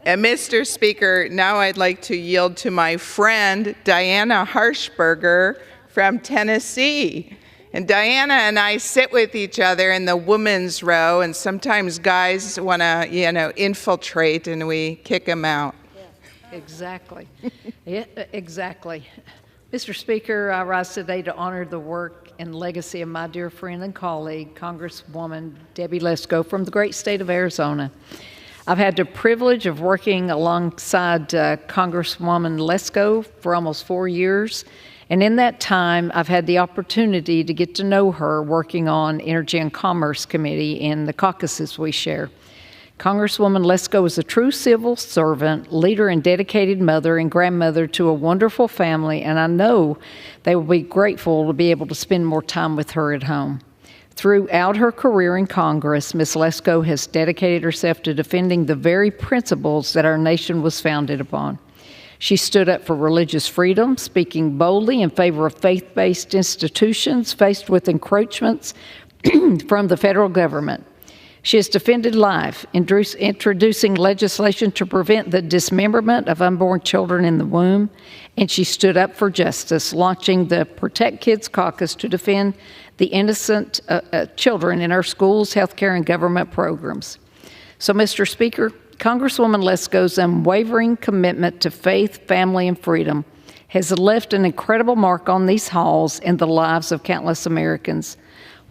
Mr. Speaker, now I'd like to yield to my friend, Diana Harshberger from Tennessee. And Diana and I sit with each other in the women's row, and sometimes guys want to, infiltrate, and we kick them out. Exactly. Exactly. Mr. Speaker, I rise today to honor the work and legacy of my dear friend and colleague, Congresswoman Debbie Lesko from the great state of Arizona. I've had the privilege of working alongside Congresswoman Lesko for almost 4 years, and in that time, I've had the opportunity to get to know her working on Energy and Commerce Committee in the caucuses we share. Congresswoman Lesko is a true civil servant, leader, and dedicated mother and grandmother to a wonderful family, and I know they will be grateful to be able to spend more time with her at home. Throughout her career in Congress, Ms. Lesko has dedicated herself to defending the very principles that our nation was founded upon. She stood up for religious freedom, speaking boldly in favor of faith-based institutions faced with encroachments from the federal government. She has defended life, introducing legislation to prevent the dismemberment of unborn children in the womb, and she stood up for justice, launching the Protect Kids Caucus to defend the innocent children in our schools, healthcare, and government programs. So, Mr. Speaker, Congresswoman Lesko's unwavering commitment to faith, family, and freedom has left an incredible mark on these halls and the lives of countless Americans.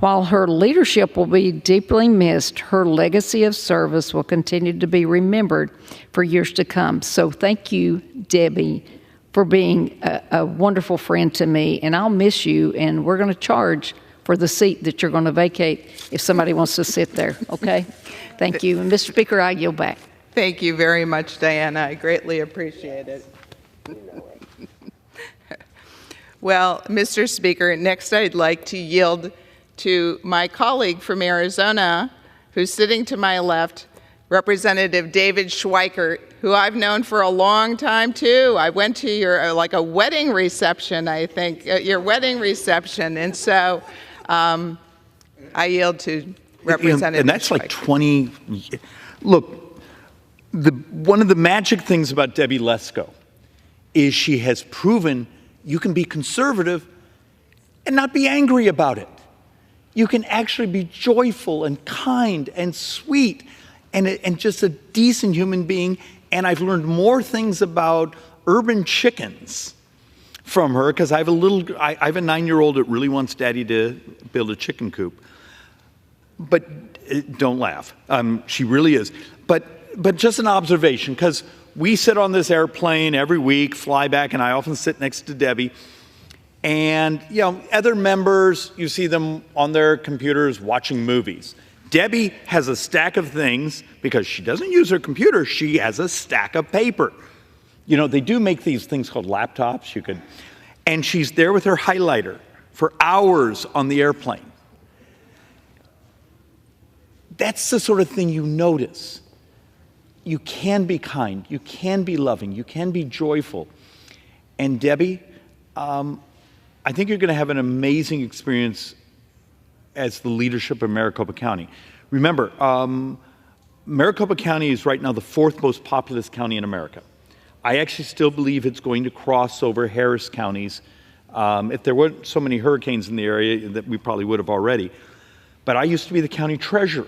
While her leadership will be deeply missed, her legacy of service will continue to be remembered for years to come. So thank you, Debbie, for being a wonderful friend to me, and I'll miss you, and we're going to charge for the seat that you're going to vacate if somebody wants to sit there, okay? Thank you. And Mr. Speaker, I yield back. Thank you very much, Diana. I greatly appreciate it. Well, Mr. Speaker, next I'd like to yield to my colleague from Arizona, who's sitting to my left, Representative David Schweikert, who I've known for a long time, too. I went to your, a wedding reception, I think, your wedding reception. And so I yield to Representative and that's like 20. Look, one of the magic things about Debbie Lesko is she has proven you can be conservative and not be angry about it. You can actually be joyful and kind and sweet and just a decent human being. And I've learned more things about urban chickens from her, because I have a 9-year-old that really wants Daddy to build a chicken coop. But don't laugh. She really is. But just an observation, because we sit on this airplane every week, fly back, and I often sit next to Debbie. And, you know, other members, you see them on their computers watching movies. Debbie has a stack of things, because she doesn't use her computer, she has a stack of paper. You know, they do make these things called laptops. And she's there with her highlighter for hours on the airplane. That's the sort of thing you notice. You can be kind, you can be loving, you can be joyful. And Debbie, I think you're going to have an amazing experience as the leadership of Maricopa County. Remember, Maricopa County is right now the 4th most populous county in America. I actually still believe it's going to cross over Harris counties. If there weren't so many hurricanes in the area, that we probably would have already. But I used to be the county treasurer.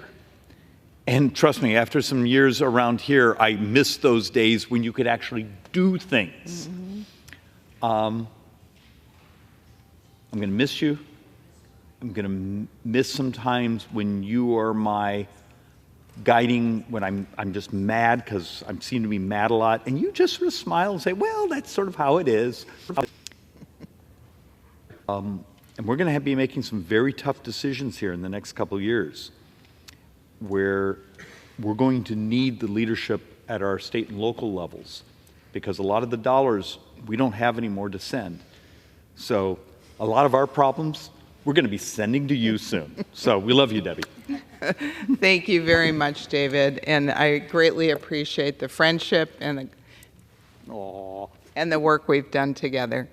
And trust me, after some years around here, I miss those days when you could actually do things. Mm-hmm. I'm going to miss you. I'm going to miss sometimes when you are my guiding, when I'm just mad, because I seem to be mad a lot, and you just sort of smile and say, well, that's sort of how it is. And we're going to be making some very tough decisions here in the next couple of years, where we're going to need the leadership at our state and local levels, because a lot of the dollars we don't have anymore to send. So a lot of our problems we're going to be sending to you soon. So we love you, Debbie. Thank you very much, David. And I greatly appreciate the friendship and the work we've done together.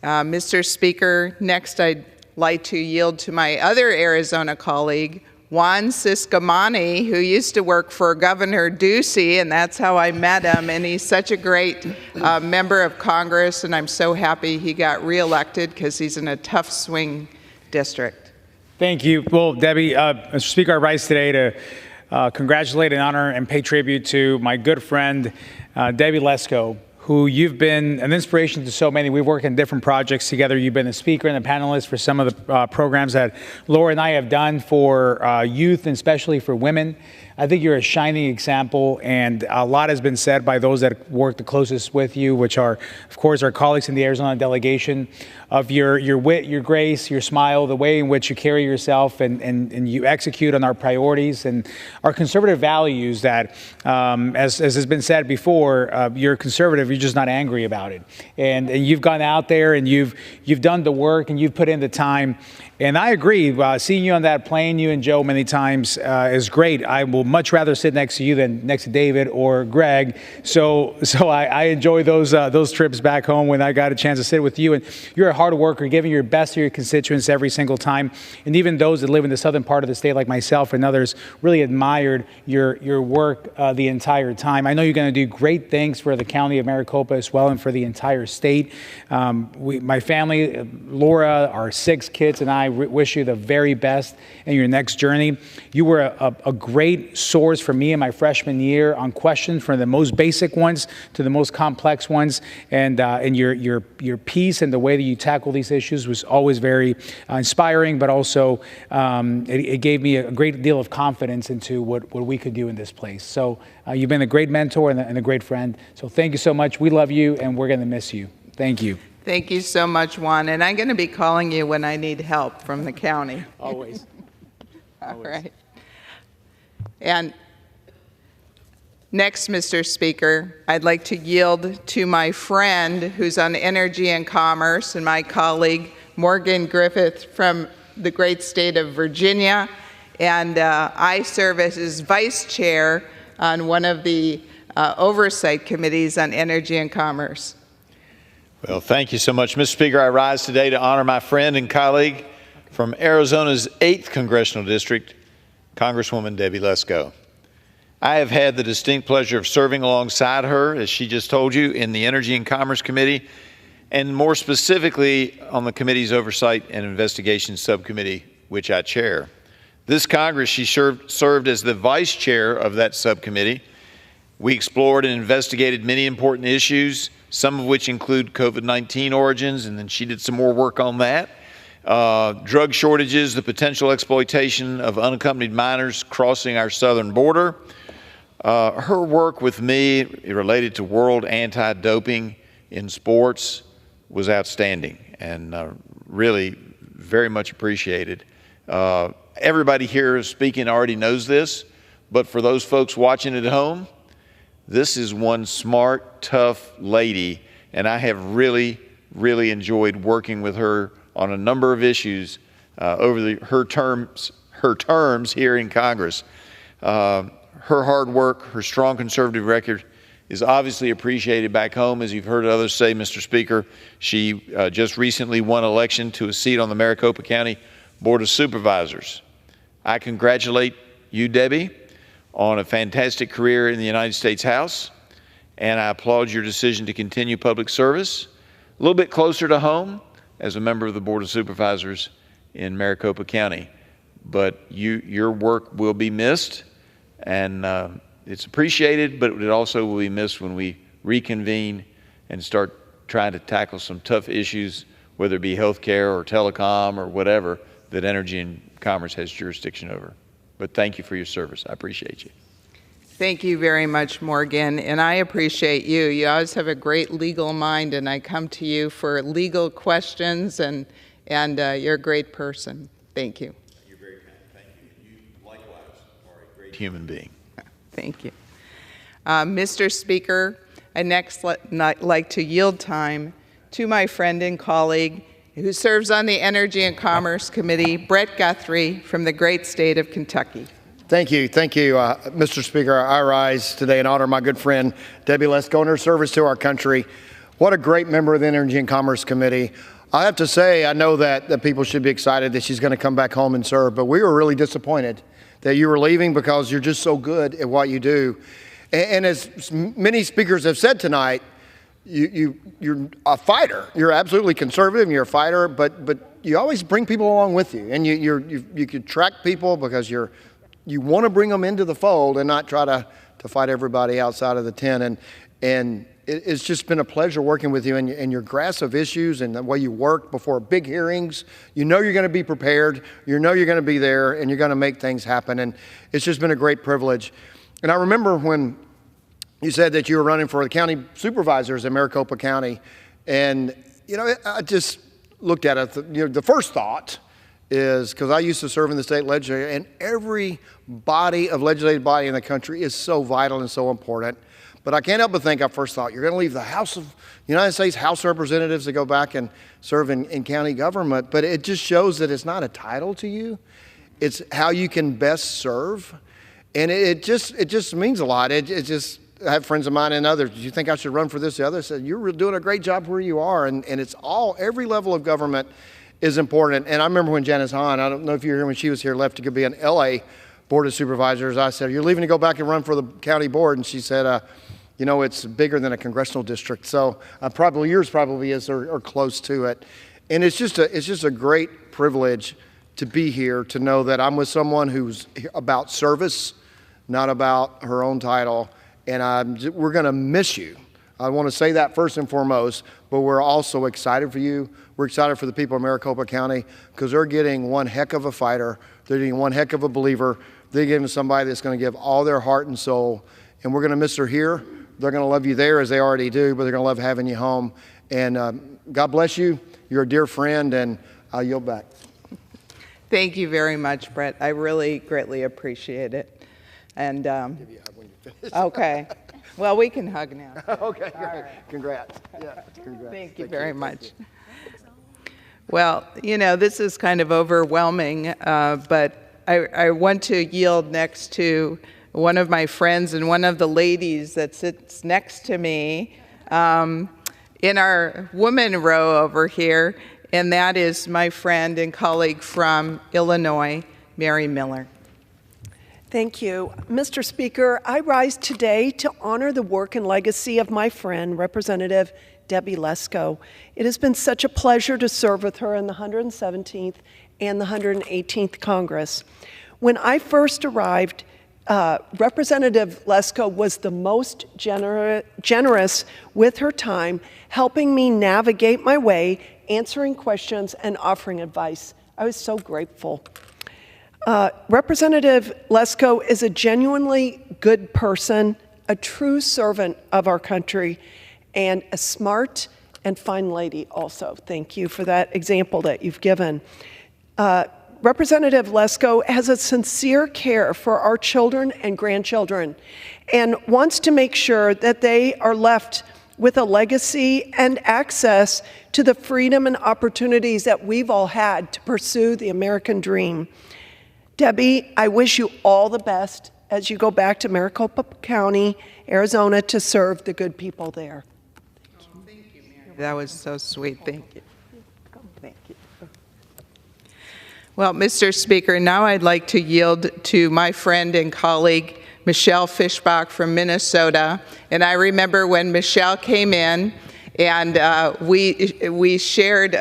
Mr. Speaker, next I'd like to yield to my other Arizona colleague, Juan Ciscomani, who used to work for Governor Ducey, and that's how I met him. And he's such a great member of Congress, and I'm so happy he got reelected because he's in a tough swing district. Thank you. Well, Debbie, Mr. Speaker, I rise today to congratulate and honor and pay tribute to my good friend, Debbie Lesko, who you've been an inspiration to so many. We've worked on different projects together. You've been a speaker and a panelist for some of the programs that Laura and I have done for youth and especially for women. I think you're a shining example, and a lot has been said by those that work the closest with you, which are, of course, our colleagues in the Arizona delegation, of your wit, your grace, your smile, the way in which you carry yourself and you execute on our priorities and our conservative values that, as has been said before, you're conservative, you're just not angry about it. And you've gone out there and you've done the work and you've put in the time. And I agree, seeing you on that plane, you and Joe many times, is great. I will much rather sit next to you than next to David or Greg. So I enjoy those trips back home when I got a chance to sit with you. And you're a hard worker, giving your best to your constituents every single time. And even those that live in the southern part of the state, like myself and others, really admired your work the entire time. I know you're going to do great things for the county of Maricopa as well and for the entire state. My family, Laura, our 6 kids, and I wish you the very best in your next journey. You were a great source for me in my freshman year on questions, from the most basic ones to the most complex ones, and your peace and the way that you tackle these issues was always very inspiring, but also it gave me a great deal of confidence into what we could do in this place. So you've been a great mentor and a great friend. So thank you so much. We love you, and we're going to miss you. Thank you. Thank you so much, Juan. And I'm going to be calling you when I need help from the county. Always. All right. And next, Mr. Speaker, I'd like to yield to my friend who's on Energy and Commerce and my colleague, Morgan Griffith from the great state of Virginia. And I serve as his vice chair on one of the oversight committees on Energy and Commerce. Well, thank you so much, Mr. Speaker. I rise today to honor my friend and colleague, From Arizona's 8th Congressional District, Congresswoman Debbie Lesko. I have had the distinct pleasure of serving alongside her, as she just told you, in the Energy and Commerce Committee, and more specifically on the committee's Oversight and Investigations Subcommittee, which I chair. This Congress, she served as the vice chair of that subcommittee. We explored and investigated many important issues, some of which include COVID-19 origins, and then she did some more work on that. Drug shortages, the potential exploitation of unaccompanied minors crossing our southern border. Her work with me related to world anti-doping in sports was outstanding and really very much appreciated. Everybody here speaking already knows this, but for those folks watching at home, this is one smart, tough lady, and I have really, really enjoyed working with her on a number of issues over her terms here in Congress. Her hard work, her strong conservative record is obviously appreciated back home. As you've heard others say, Mr. Speaker, she just recently won election to a seat on the Maricopa County Board of Supervisors. I congratulate you, Debbie, on a fantastic career in the United States House, and I applaud your decision to continue public service a little bit closer to home as a member of the Board of Supervisors in Maricopa County. But your work will be missed, and it's appreciated, but it also will be missed when we reconvene and start trying to tackle some tough issues, whether it be healthcare or telecom or whatever that Energy and Commerce has jurisdiction over. But thank you for your service. I appreciate you. Thank you very much, Morgan, and I appreciate you. You always have a great legal mind, and I come to you for legal questions, and you're a great person. Thank you. You're very kind. Thank you. You likewise are a great human being. Thank you. Mr. Speaker, I'd next like to yield time to my friend and colleague who serves on the Energy and Commerce Committee, Brett Guthrie from the great state of Kentucky. Thank you. Thank you, Mr. Speaker. I rise today and honor my good friend, Debbie Lesko, and her service to our country. What a great member of the Energy and Commerce Committee. I have to say, I know that people should be excited that she's going to come back home and serve, but we were really disappointed that you were leaving because you're just so good at what you do. And as many speakers have said tonight, you're a fighter. You're absolutely conservative and you're a fighter, but you always bring people along with you. And you can track people because you want to bring them into the fold and not try to fight everybody outside of the tent. And it's just been a pleasure working with you and your grasp of issues and the way you work before big hearings. You know you're going to be prepared. You know you're going to be there and you're going to make things happen. And it's just been a great privilege. And I remember when you said that you were running for the county supervisors in Maricopa County. And, I just looked at it. The first thought is, because I used to serve in the state legislature, and every legislative body in the country is so vital and so important. But I can't help but think, I first thought, you're going to leave the United States House of Representatives to go back and serve in county government. But it just shows that it's not a title to you. It's how you can best serve. And it just means a lot. I have friends of mine and others. Do you think I should run for this or the other? I said, you're doing a great job where you are. And it's every level of government is important. And I remember when Janice Hahn, I don't know if you were here when she was here, left to go be an LA Board of Supervisors. I said, you're leaving to go back and run for the county board. And she said, it's bigger than a congressional district. So yours probably is or close to it. And it's just a great privilege to be here, to know that I'm with someone who's about service, not about her own title. And we're going to miss you. I want to say that first and foremost, but we're also excited for you. We're excited for the people of Maricopa County because they're getting one heck of a fighter. They're getting one heck of a believer. They're getting somebody that's going to give all their heart and soul. And we're going to miss her here. They're going to love you there as they already do, but they're going to love having you home. And God bless you. You're a dear friend, and I'll yield back. Thank you very much, Brett. I really greatly appreciate it. And okay. Well, we can hug now. Okay, right. Congrats. Yeah, congrats. Thank you very much. Well, this is kind of overwhelming, but I want to yield next to one of my friends and one of the ladies that sits next to me in our woman row over here. and that is my friend and colleague from Illinois, Mary Miller. Thank you. Mr. Speaker, I rise today to honor the work and legacy of my friend, Representative Debbie Lesko. It has been such a pleasure to serve with her in the 117th and the 118th Congress. When I first arrived, Representative Lesko was the most generous with her time, helping me navigate my way, answering questions, and offering advice. I was so grateful. Representative Lesko is a genuinely good person, a true servant of our country, and a smart and fine lady also. Thank you for that example that you've given. Representative Lesko has a sincere care for our children and grandchildren and wants to make sure that they are left with a legacy and access to the freedom and opportunities that we've all had to pursue the American dream. Debbie, I wish you all the best as you go back to Maricopa County, Arizona, to serve the good people there. Thank you, Mary. That was so sweet. Thank you. Thank you. Well, Mr. Speaker, now I'd like to yield to my friend and colleague, Michelle Fischbach from Minnesota. And I remember when Michelle came in and we shared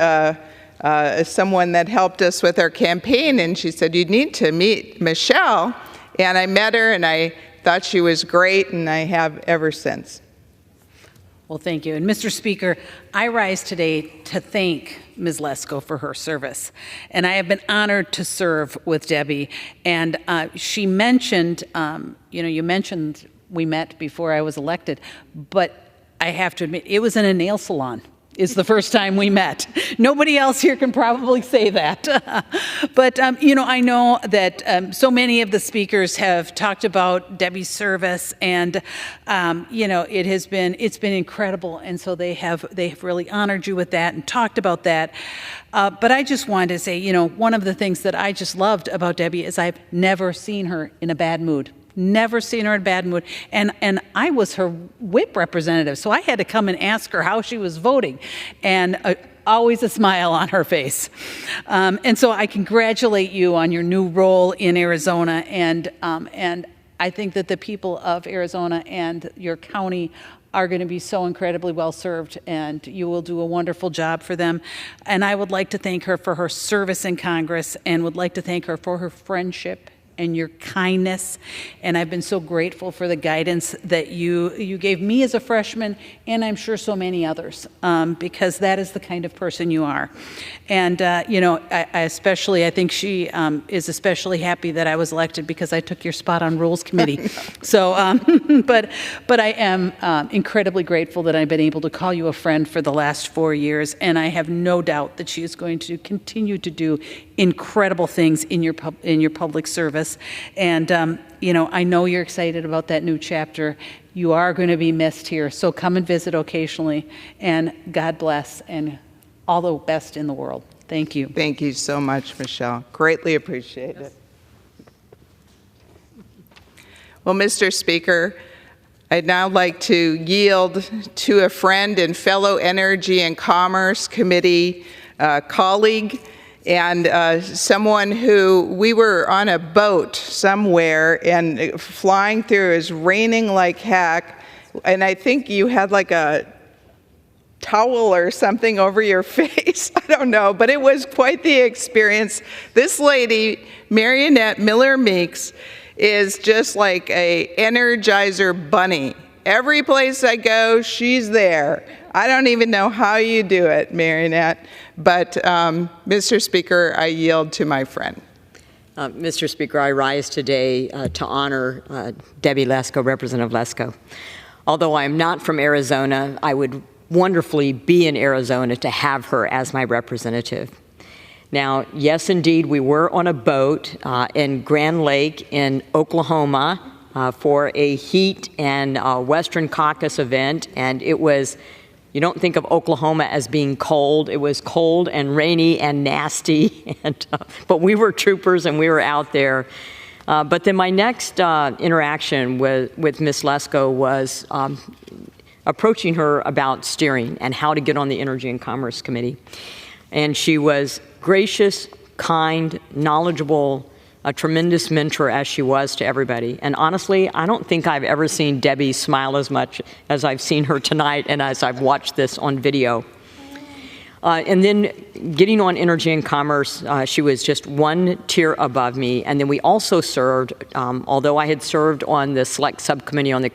someone that helped us with our campaign, and she said, you need to meet Michelle. And I met her, and I thought she was great, and I have ever since. Well, thank you. And Mr. Speaker, I rise today to thank Ms. Lesko for her service. And I have been honored to serve with Debbie. And she mentioned, you mentioned we met before I was elected, but I have to admit, it was in a nail salon. Is the first time we met. Nobody else here can probably say that. But, I know that so many of the speakers have talked about Debbie's service, and, it's been incredible. And so they have really honored you with that and talked about that. But I just wanted to say, one of the things that I just loved about Debbie is I've never seen her in a bad mood. Never seen her in a bad mood. And I was her whip representative, so I had to come and ask her how she was voting. And always a smile on her face. And so I congratulate you on your new role in Arizona. And I think that the people of Arizona and your county are going to be so incredibly well served, and you will do a wonderful job for them. And I would like to thank her for her service in Congress, and would like to thank her for her friendship and your kindness. And I've been so grateful for the guidance that you gave me as a freshman, and I'm sure so many others, because that is the kind of person you are. And, I think she is especially happy that I was elected because I took your spot on Rules Committee. So, but I am incredibly grateful that I've been able to call you a friend for the last 4 years, and I have no doubt that she is going to continue to do incredible things in your public service. And, I know you're excited about that new chapter. You are going to be missed here, so come and visit occasionally, and God bless, and all the best in the world. Thank you. Thank you so much, Michelle. Greatly appreciate it. Well, Mr. Speaker, I'd now like to yield to a friend and fellow Energy and Commerce Committee colleague, and someone who we were on a boat somewhere and flying through. It was raining like heck, and I think you had like a towel or something over your face. I don't know, but it was quite the experience. This lady, Marionette Miller Meeks, is just like a Energizer bunny. Every place I go, she's there. I don't even know how you do it, Marionette. But, Mr. Speaker, I yield to my friend. Mr. Speaker, I rise today to honor Debbie Lesko, Representative Lesko. Although I am not from Arizona, I would wonderfully be in Arizona to have her as my representative. Now, yes, indeed, we were on a boat in Grand Lake in Oklahoma for a heat and Western Caucus event, and it was, you don't think of Oklahoma as being cold. It was cold and rainy and nasty, but we were troopers and we were out there. But then my next interaction with Ms. Lesko was approaching her about steering and how to get on the Energy and Commerce Committee. And she was gracious, kind, knowledgeable, a tremendous mentor as she was to everybody. And honestly, I don't think I've ever seen Debbie smile as much as I've seen her tonight and as I've watched this on video. And then getting on Energy and Commerce, she was just one tier above me. And then we also served, although I had served on the select subcommittee on the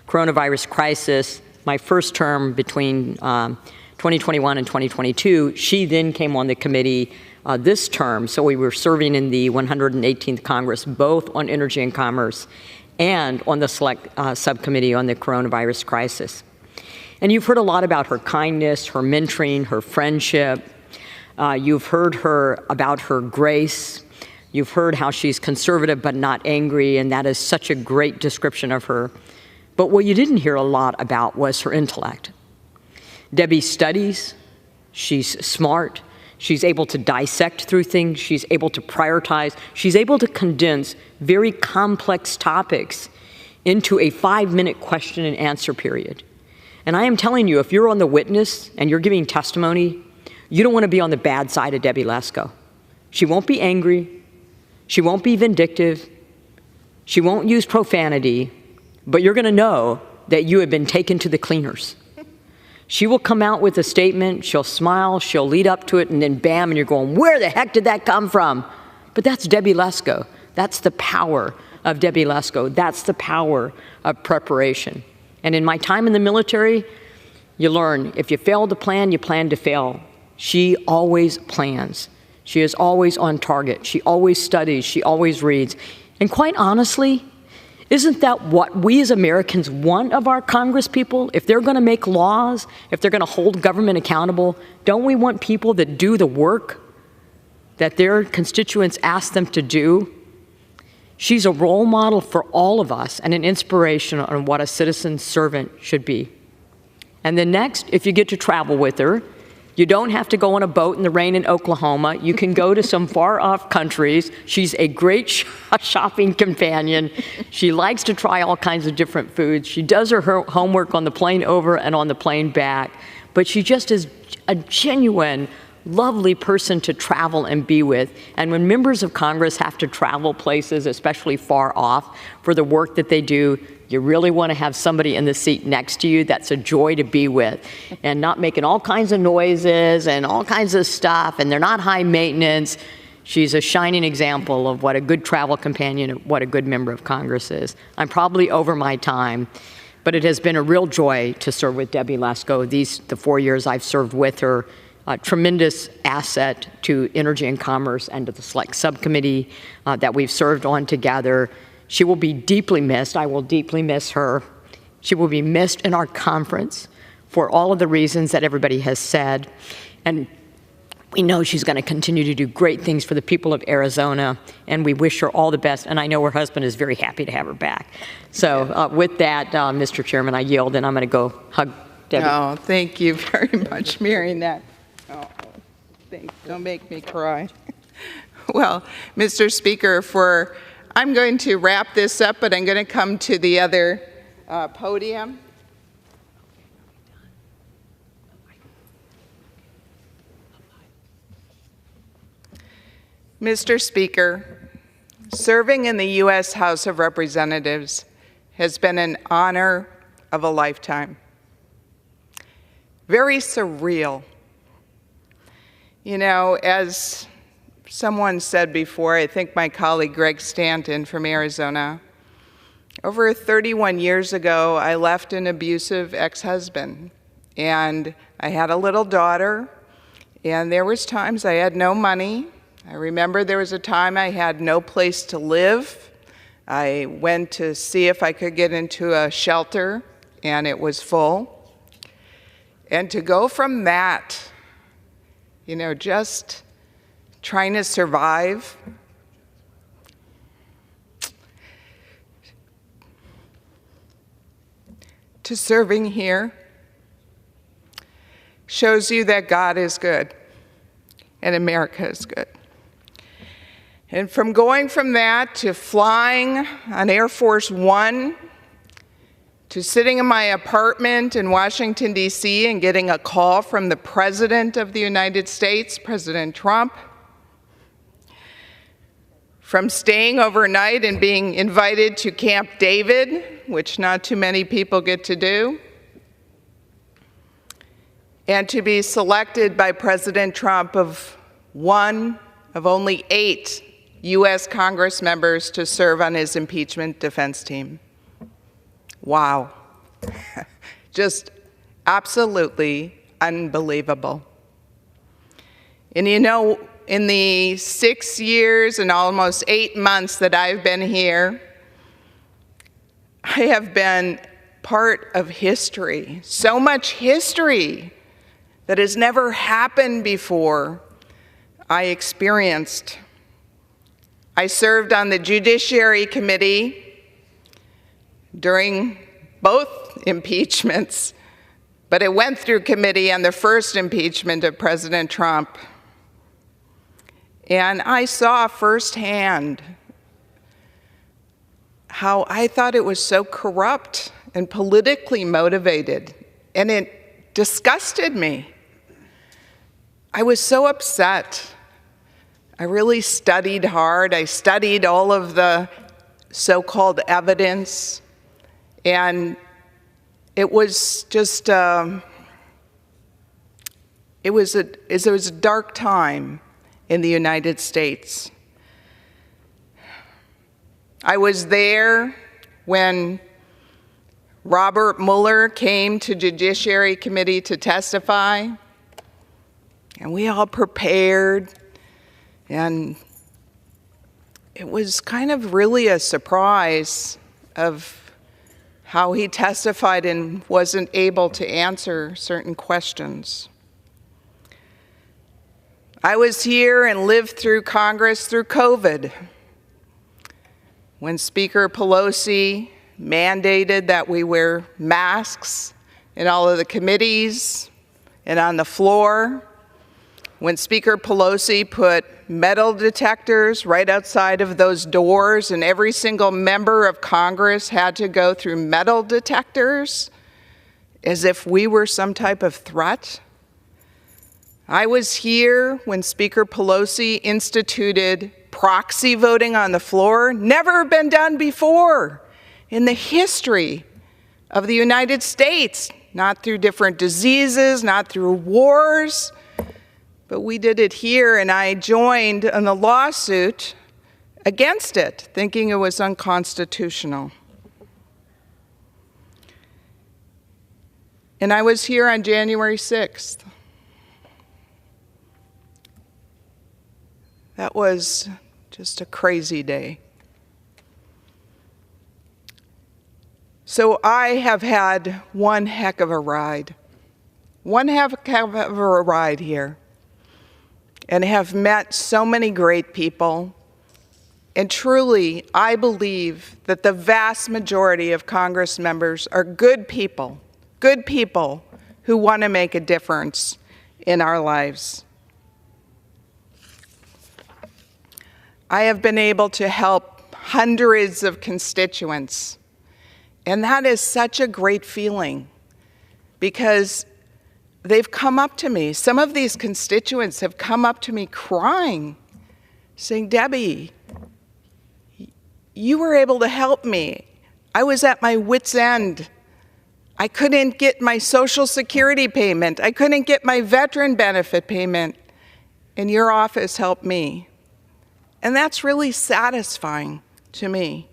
coronavirus crisis, my first term between 2021 and 2022, she then came on the committee this term. So we were serving in the 118th Congress, both on Energy and Commerce and on the select subcommittee on the coronavirus crisis. And you've heard a lot about her kindness, her mentoring, her friendship. You've heard about her grace. You've heard how she's conservative but not angry, and that is such a great description of her. But what you didn't hear a lot about was her intellect. Debbie studies, she's smart, she's able to dissect through things, she's able to prioritize, she's able to condense very complex topics into a 5-minute question and answer period. And I am telling you, if you're on the witness and you're giving testimony, you don't want to be on the bad side of Debbie Lesko. She won't be angry, she won't be vindictive, she won't use profanity, but you're going to know that you have been taken to the cleaners. She will come out with a statement, she'll smile, she'll lead up to it, and then bam, and you're going, where the heck did that come from? But that's Debbie Lesko. That's the power of Debbie Lesko. That's the power of preparation. And in my time in the military, you learn, if you fail to plan, you plan to fail. She always plans. She is always on target. She always studies. She always reads. And quite honestly, isn't that what we as Americans want of our Congress people? If they're going to make laws, if they're going to hold government accountable, don't we want people that do the work that their constituents ask them to do? She's a role model for all of us and an inspiration on what a citizen servant should be. And then next, if you get to travel with her, you don't have to go on a boat in the rain in Oklahoma. You can go to some far-off countries. She's a great shopping companion. She likes to try all kinds of different foods. She does her homework on the plane over and on the plane back. But she just is a genuine, lovely person to travel and be with. And when members of Congress have to travel places, especially far off, for the work that they do, you really want to have somebody in the seat next to you that's a joy to be with and not making all kinds of noises and all kinds of stuff, and they're not high maintenance. She's a shining example of what a good travel companion, what a good member of Congress is. I'm probably over my time, but it has been a real joy to serve with Debbie Lesko. The 4 years I've served with her, a tremendous asset to Energy and Commerce and to the Select Subcommittee that we've served on together. She will be deeply missed. I will deeply miss her. She will be missed in our conference for all of the reasons that everybody has said. And we know she's going to continue to do great things for the people of Arizona, and we wish her all the best. And I know her husband is very happy to have her back. So with that, Mr. Chairman, I yield, and I'm going to go hug Debbie. Oh, thank you very much, Mary Annette. Oh, thanks. Don't make me cry. Well, Mr. Speaker, I'm going to wrap this up, but I'm going to come to the other podium. Mr. Speaker, serving in the U.S. House of Representatives has been an honor of a lifetime. Very surreal. You know, as someone said before, I think my colleague Greg Stanton from Arizona, over 31 years ago, I left an abusive ex-husband, and I had a little daughter, and there was times I had no money. I remember there was a time I had no place to live. I went to see if I could get into a shelter, and it was full. And to go from that, you know, just trying to survive, to serving here, shows you that God is good and America is good. And from going from that to flying on Air Force One to sitting in my apartment in Washington, D.C., and getting a call from the President of the United States, President Trump, from staying overnight and being invited to Camp David, which not too many people get to do, and to be selected by President Trump of one of only 8 U.S. Congress members to serve on his impeachment defense team. Wow. Just absolutely unbelievable. And you know, in the 6 years and almost 8 months that I've been here, I have been part of history, so much history that has never happened before. I experienced. I served on the Judiciary Committee during both impeachments, but it went through committee on the first impeachment of President Trump. And I saw firsthand how I thought it was so corrupt and politically motivated, and it disgusted me. I was so upset. I really studied hard. I studied all of the so-called evidence, and it was just, it was a dark time in the United States. I was there when Robert Mueller came to Judiciary Committee to testify, and we all prepared, and it was kind of really a surprise of how he testified and wasn't able to answer certain questions. I was here and lived through Congress through COVID, when Speaker Pelosi mandated that we wear masks in all of the committees and on the floor, when Speaker Pelosi put metal detectors right outside of those doors and every single member of Congress had to go through metal detectors as if we were some type of threat. I was here when Speaker Pelosi instituted proxy voting on the floor, never been done before in the history of the United States, not through different diseases, not through wars, but we did it here, and I joined in the lawsuit against it, thinking it was unconstitutional. And I was here on January 6th. That was just a crazy day. So I have had one heck of a ride. One heck of a ride here. And have met so many great people. And truly, I believe that the vast majority of Congress members are good people who want to make a difference in our lives. I have been able to help hundreds of constituents, and that is such a great feeling because they've come up to me. Some of these constituents have come up to me crying, saying, "Debbie, you were able to help me. I was at my wit's end. I couldn't get my Social Security payment. I couldn't get my veteran benefit payment, and your office helped me." And that's really satisfying to me.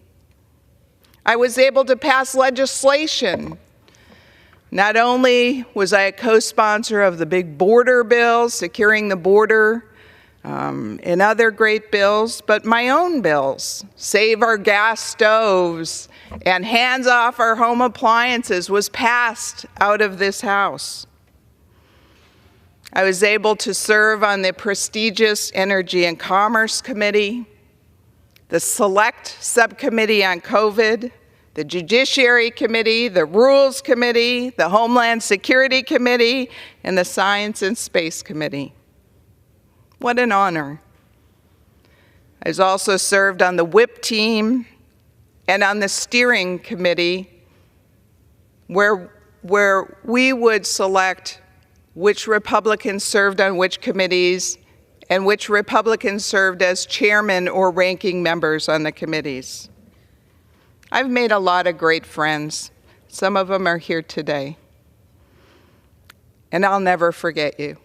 I was able to pass legislation. Not only was I a co-sponsor of the big border bill, securing the border, and other great bills, but my own bills, Save Our Gas Stoves and Hands Off Our Home Appliances, was passed out of this House. I was able to serve on the prestigious Energy and Commerce Committee, the Select Subcommittee on COVID, the Judiciary Committee, the Rules Committee, the Homeland Security Committee, and the Science and Space Committee. What an honor. I was also served on the WHIP team and on the Steering Committee where we would select which Republicans served on which committees and which Republicans served as chairman or ranking members on the committees. I've made a lot of great friends. Some of them are here today. And I'll never forget you.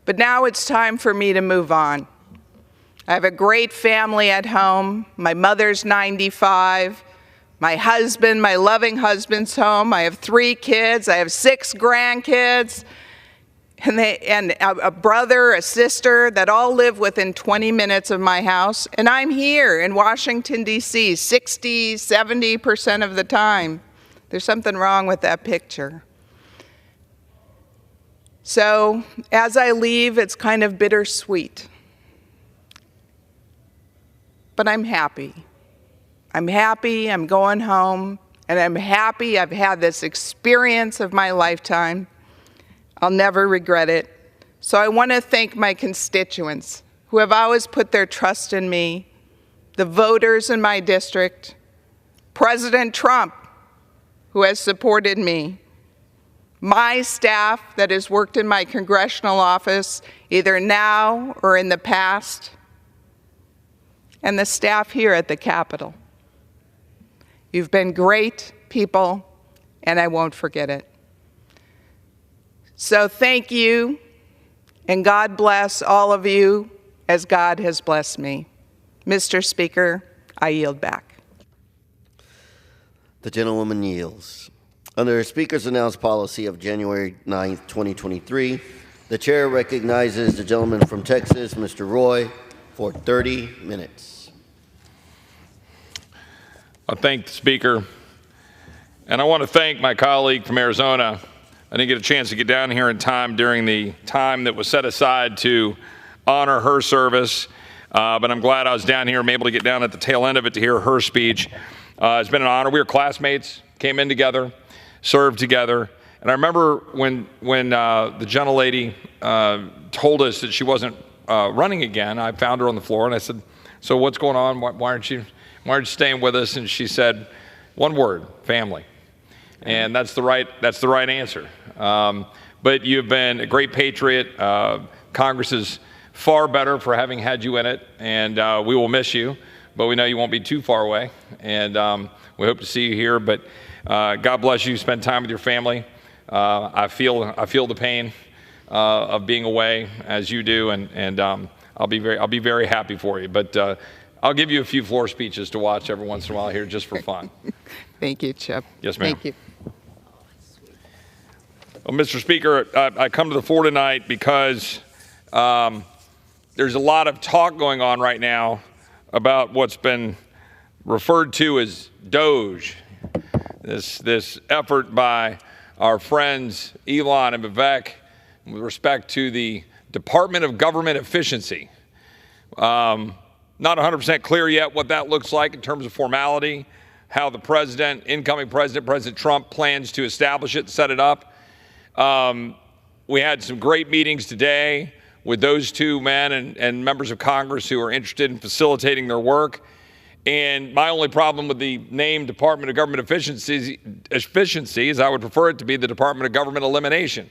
But now it's time for me to move on. I have a great family at home. My mother's 95. My husband, my loving husband's home. I have 3 kids. I have 6 grandkids. And a brother, a sister that all live within 20 minutes of my house. And I'm here in Washington, D.C. 60, 70% of the time. There's something wrong with that picture. So as I leave, it's kind of bittersweet. But I'm happy. I'm happy I'm going home, and I'm happy I've had this experience of my lifetime. I'll never regret it. So I want to thank my constituents who have always put their trust in me, the voters in my district, President Trump, who has supported me, my staff that has worked in my congressional office, either now or in the past, and the staff here at the Capitol. You've been great people, and I won't forget it. So thank you, and God bless all of you as God has blessed me. Mr. Speaker, I yield back. The gentlewoman yields. Under the Speaker's announced policy of January 9th, 2023, the chair recognizes the gentleman from Texas, Mr. Roy, for 30 minutes. I thank the Speaker, and I want to thank my colleague from Arizona. I didn't get a chance to get down here in time during the time that was set aside to honor her service, but I'm glad I was down here and able to get down at the tail end of it to hear her speech. It's been an honor. We were classmates, came in together, served together, and I remember when the gentlelady told us that she wasn't running again, I found her on the floor and I said, "So what's going on? Why aren't you staying with us?" And she said, one word: family. And that's the right answer. But you've been a great patriot. Congress is far better for having had you in it, and we will miss you, but we know you won't be too far away, and we hope to see you here. But God bless you. Spend time with your family. I feel the pain of being away as you do, and I'll be very happy for you. But I'll give you a few floor speeches to watch every once in a while here just for fun. Thank you, Chip. Yes, ma'am. Thank you. Well, Mr. Speaker, I come to the floor tonight because there's a lot of talk going on right now about what's been referred to as DOGE, this effort by our friends Elon and Vivek with respect to the Department of Government Efficiency. Not 100% clear yet what that looks like in terms of formality, how the incoming president, President Trump, plans to establish it and set it up. We had some great meetings today with those 2 men and members of Congress who are interested in facilitating their work. And my only problem with the name Department of Government Efficiency is I would prefer it to be the Department of Government Elimination.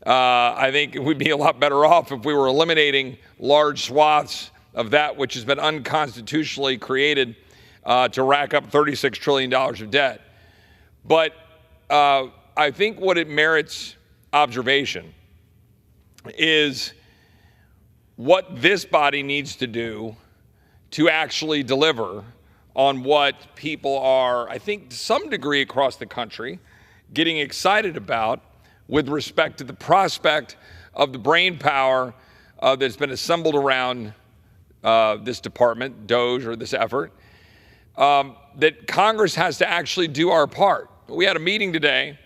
I think we'd be a lot better off if we were eliminating large swaths of that which has been unconstitutionally created to rack up $36 trillion of debt. But I think what it merits observation is what this body needs to do to actually deliver on what people are, I think, to some degree across the country, getting excited about with respect to the prospect of the brain power that's been assembled around this department, DOGE, or this effort, that Congress has to actually do our part. We had a meeting today,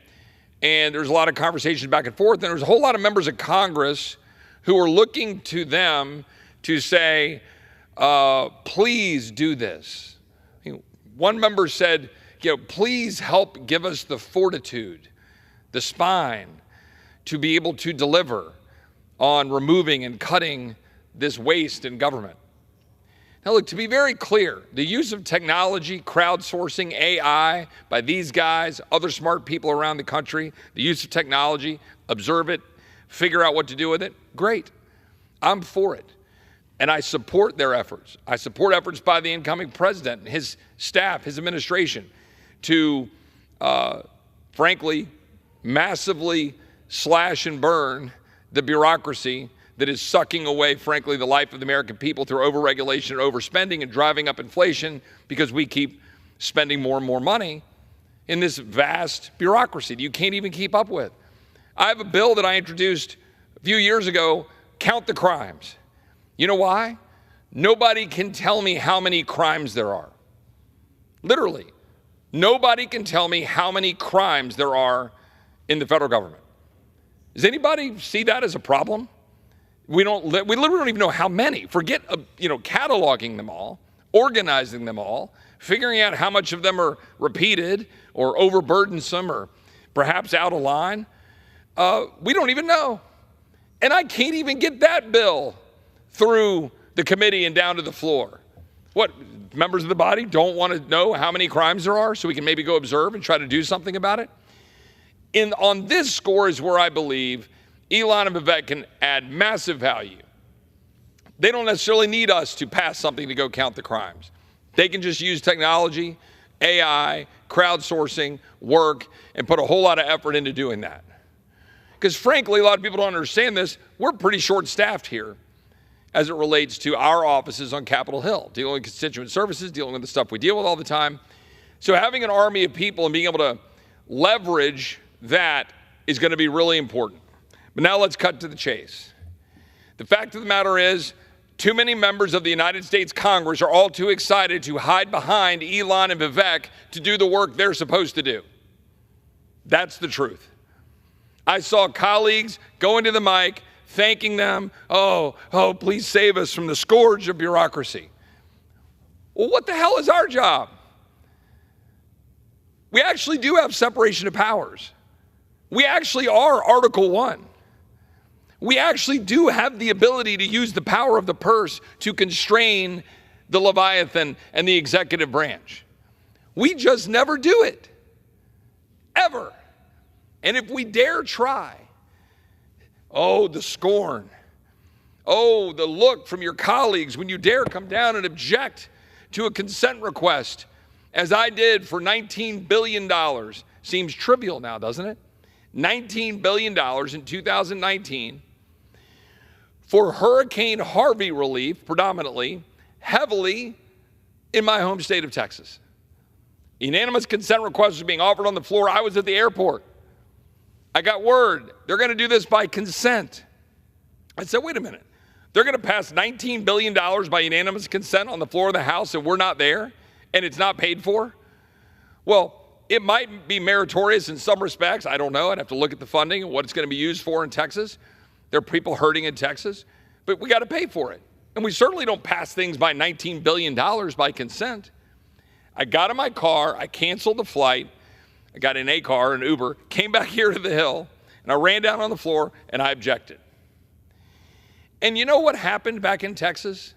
and there's a lot of conversations back and forth, and there's a whole lot of members of Congress who are looking to them to say, please do this. One member said, please help give us the fortitude, the spine, to be able to deliver on removing and cutting this waste in government. Now, look, to be very clear, the use of technology, crowdsourcing, AI by these guys, other smart people around the country, the use of technology, observe it, figure out what to do with it, great. I'm for it. And I support their efforts. I support efforts by the incoming president, his staff, his administration to, frankly, massively slash and burn the bureaucracy that is sucking away, frankly, the life of the American people through overregulation and overspending and driving up inflation because we keep spending more and more money in this vast bureaucracy that you can't even keep up with. I have a bill that I introduced a few years ago, Count the Crimes. You know why? Nobody can tell me how many crimes there are. Literally, nobody can tell me how many crimes there are in the federal government. Does anybody see that as a problem? We literally don't even know how many. Forget, cataloging them all, organizing them all, figuring out how much of them are repeated or overburdensome or perhaps out of line. We don't even know. And I can't even get that bill through the committee and down to the floor. What, members of the body don't want to know how many crimes there are so we can maybe go observe and try to do something about it? On this score is where I believe Elon and Vivek can add massive value. They don't necessarily need us to pass something to go count the crimes. They can just use technology, AI, crowdsourcing, work, and put a whole lot of effort into doing that. Because frankly, a lot of people don't understand this. We're pretty short-staffed here as it relates to our offices on Capitol Hill, dealing with constituent services, dealing with the stuff we deal with all the time. So having an army of people and being able to leverage that is going to be really important. But now let's cut to the chase. The fact of the matter is, too many members of the United States Congress are all too excited to hide behind Elon and Vivek to do the work they're supposed to do. That's the truth. I saw colleagues going to the mic, thanking them, oh, please save us from the scourge of bureaucracy. Well, what the hell is our job? We actually do have separation of powers. We actually are Article 1. We actually do have the ability to use the power of the purse to constrain the Leviathan and the executive branch. We just never do it, ever. And if we dare try, oh, the scorn, oh, the look from your colleagues when you dare come down and object to a consent request, as I did for $19 billion, seems trivial now, doesn't it? $19 billion in 2019 for Hurricane Harvey relief, predominantly, heavily in my home state of Texas. Unanimous consent request was being offered on the floor. I was at the airport. I got word they're going to do this by consent. I said, wait a minute. They're going to pass $19 billion by unanimous consent on the floor of the House and we're not there and it's not paid for? Well, it might be meritorious in some respects. I don't know. I'd have to look at the funding and what it's going to be used for in Texas. There are people hurting in Texas, but we got to pay for it. And we certainly don't pass things by $19 billion by consent. I got in my car, I canceled the flight, I got in a car, an Uber, came back here to the Hill, and I ran down on the floor and I objected. And you know what happened back in Texas?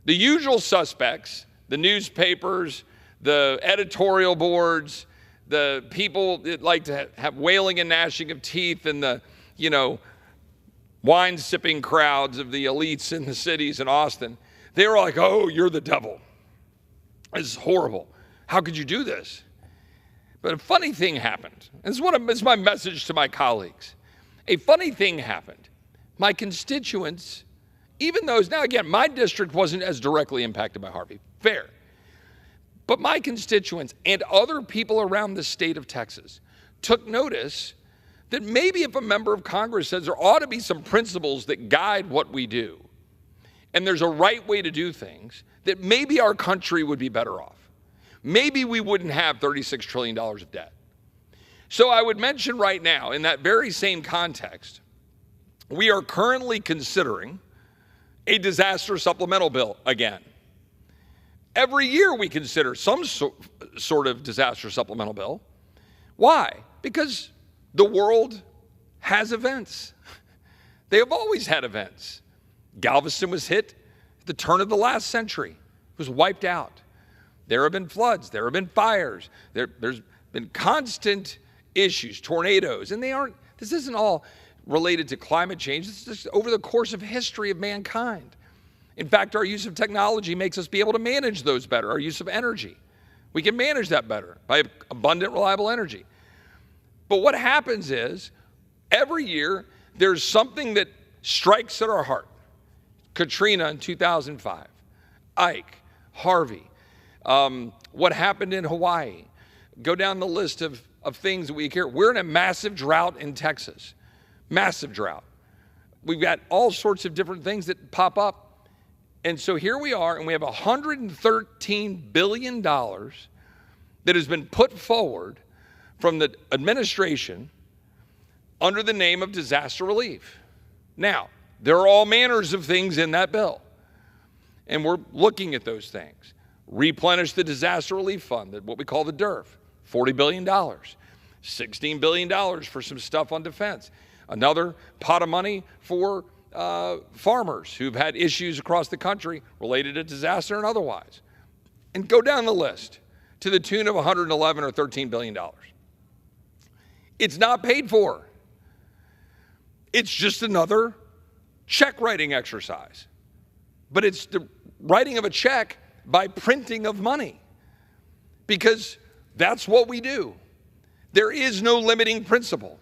The usual suspects, the newspapers, the editorial boards, the people that like to have wailing and gnashing of teeth and the, wine-sipping crowds of the elites in the cities in Austin, they were like, oh, you're the devil. This is horrible. How could you do this? But a funny thing happened. This is my message to my colleagues. A funny thing happened. My constituents, even those, now again, my district wasn't as directly impacted by Harvey. Fair. But my constituents and other people around the state of Texas took notice that maybe if a member of Congress says there ought to be some principles that guide what we do, and there's a right way to do things, that maybe our country would be better off. Maybe we wouldn't have $36 trillion of debt. So I would mention right now, in that very same context, we are currently considering a disaster supplemental bill again. Every year we consider some sort of disaster supplemental bill. Why? Because the world has events. They have always had events. Galveston was hit at the turn of the last century. It was wiped out. There have been floods. There have been fires. There's been constant issues, tornadoes, and this isn't all related to climate change. This is just over the course of history of mankind. In fact, our use of technology makes us be able to manage those better. Our use of energy. We can manage that better by abundant, reliable energy. But what happens is, every year, there's something that strikes at our heart. Katrina in 2005, Ike, Harvey, what happened in Hawaii. Go down the list of things that we care. We're in a massive drought in Texas. Massive drought. We've got all sorts of different things that pop up. And so here we are, and we have $113 billion that has been put forward from the administration under the name of disaster relief. Now, there are all manners of things in that bill, and we're looking at those things. Replenish the disaster relief fund, what we call the DERF, $40 billion, $16 billion for some stuff on defense. Another pot of money for farmers who've had issues across the country related to disaster and otherwise. And go down the list to the tune of $111 or $13 billion. It's not paid for. It's just another check writing exercise. But it's the writing of a check by printing of money, because that's what we do. There is no limiting principle.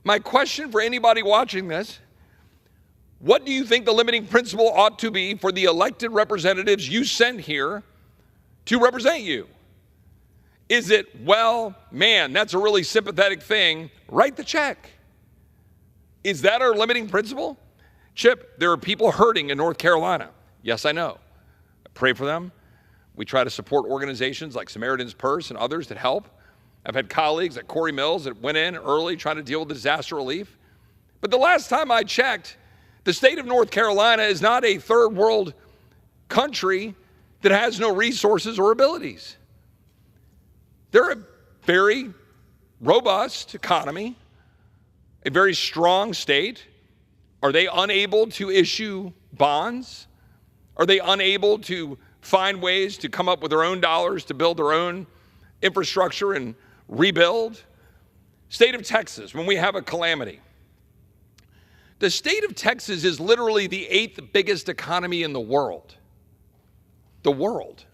My question for anybody watching this, what do you think the limiting principle ought to be for the elected representatives you sent here to represent you? Is it, well, man, that's a really sympathetic thing, write the check? Is that our limiting principle? Chip, there are people hurting in North Carolina. Yes, I know. I pray for them. We try to support organizations like Samaritan's Purse and others that help. I've had colleagues at Corey Mills that went in early trying to deal with disaster relief. But the last time I checked, the state of North Carolina is not a third world country that has no resources or abilities. They're a very robust economy, a very strong state. Are they unable to issue bonds? Are they unable to find ways to come up with their own dollars to build their own infrastructure and rebuild? State of Texas, when we have a calamity. The state of Texas is literally the 8th biggest economy in the world. The world.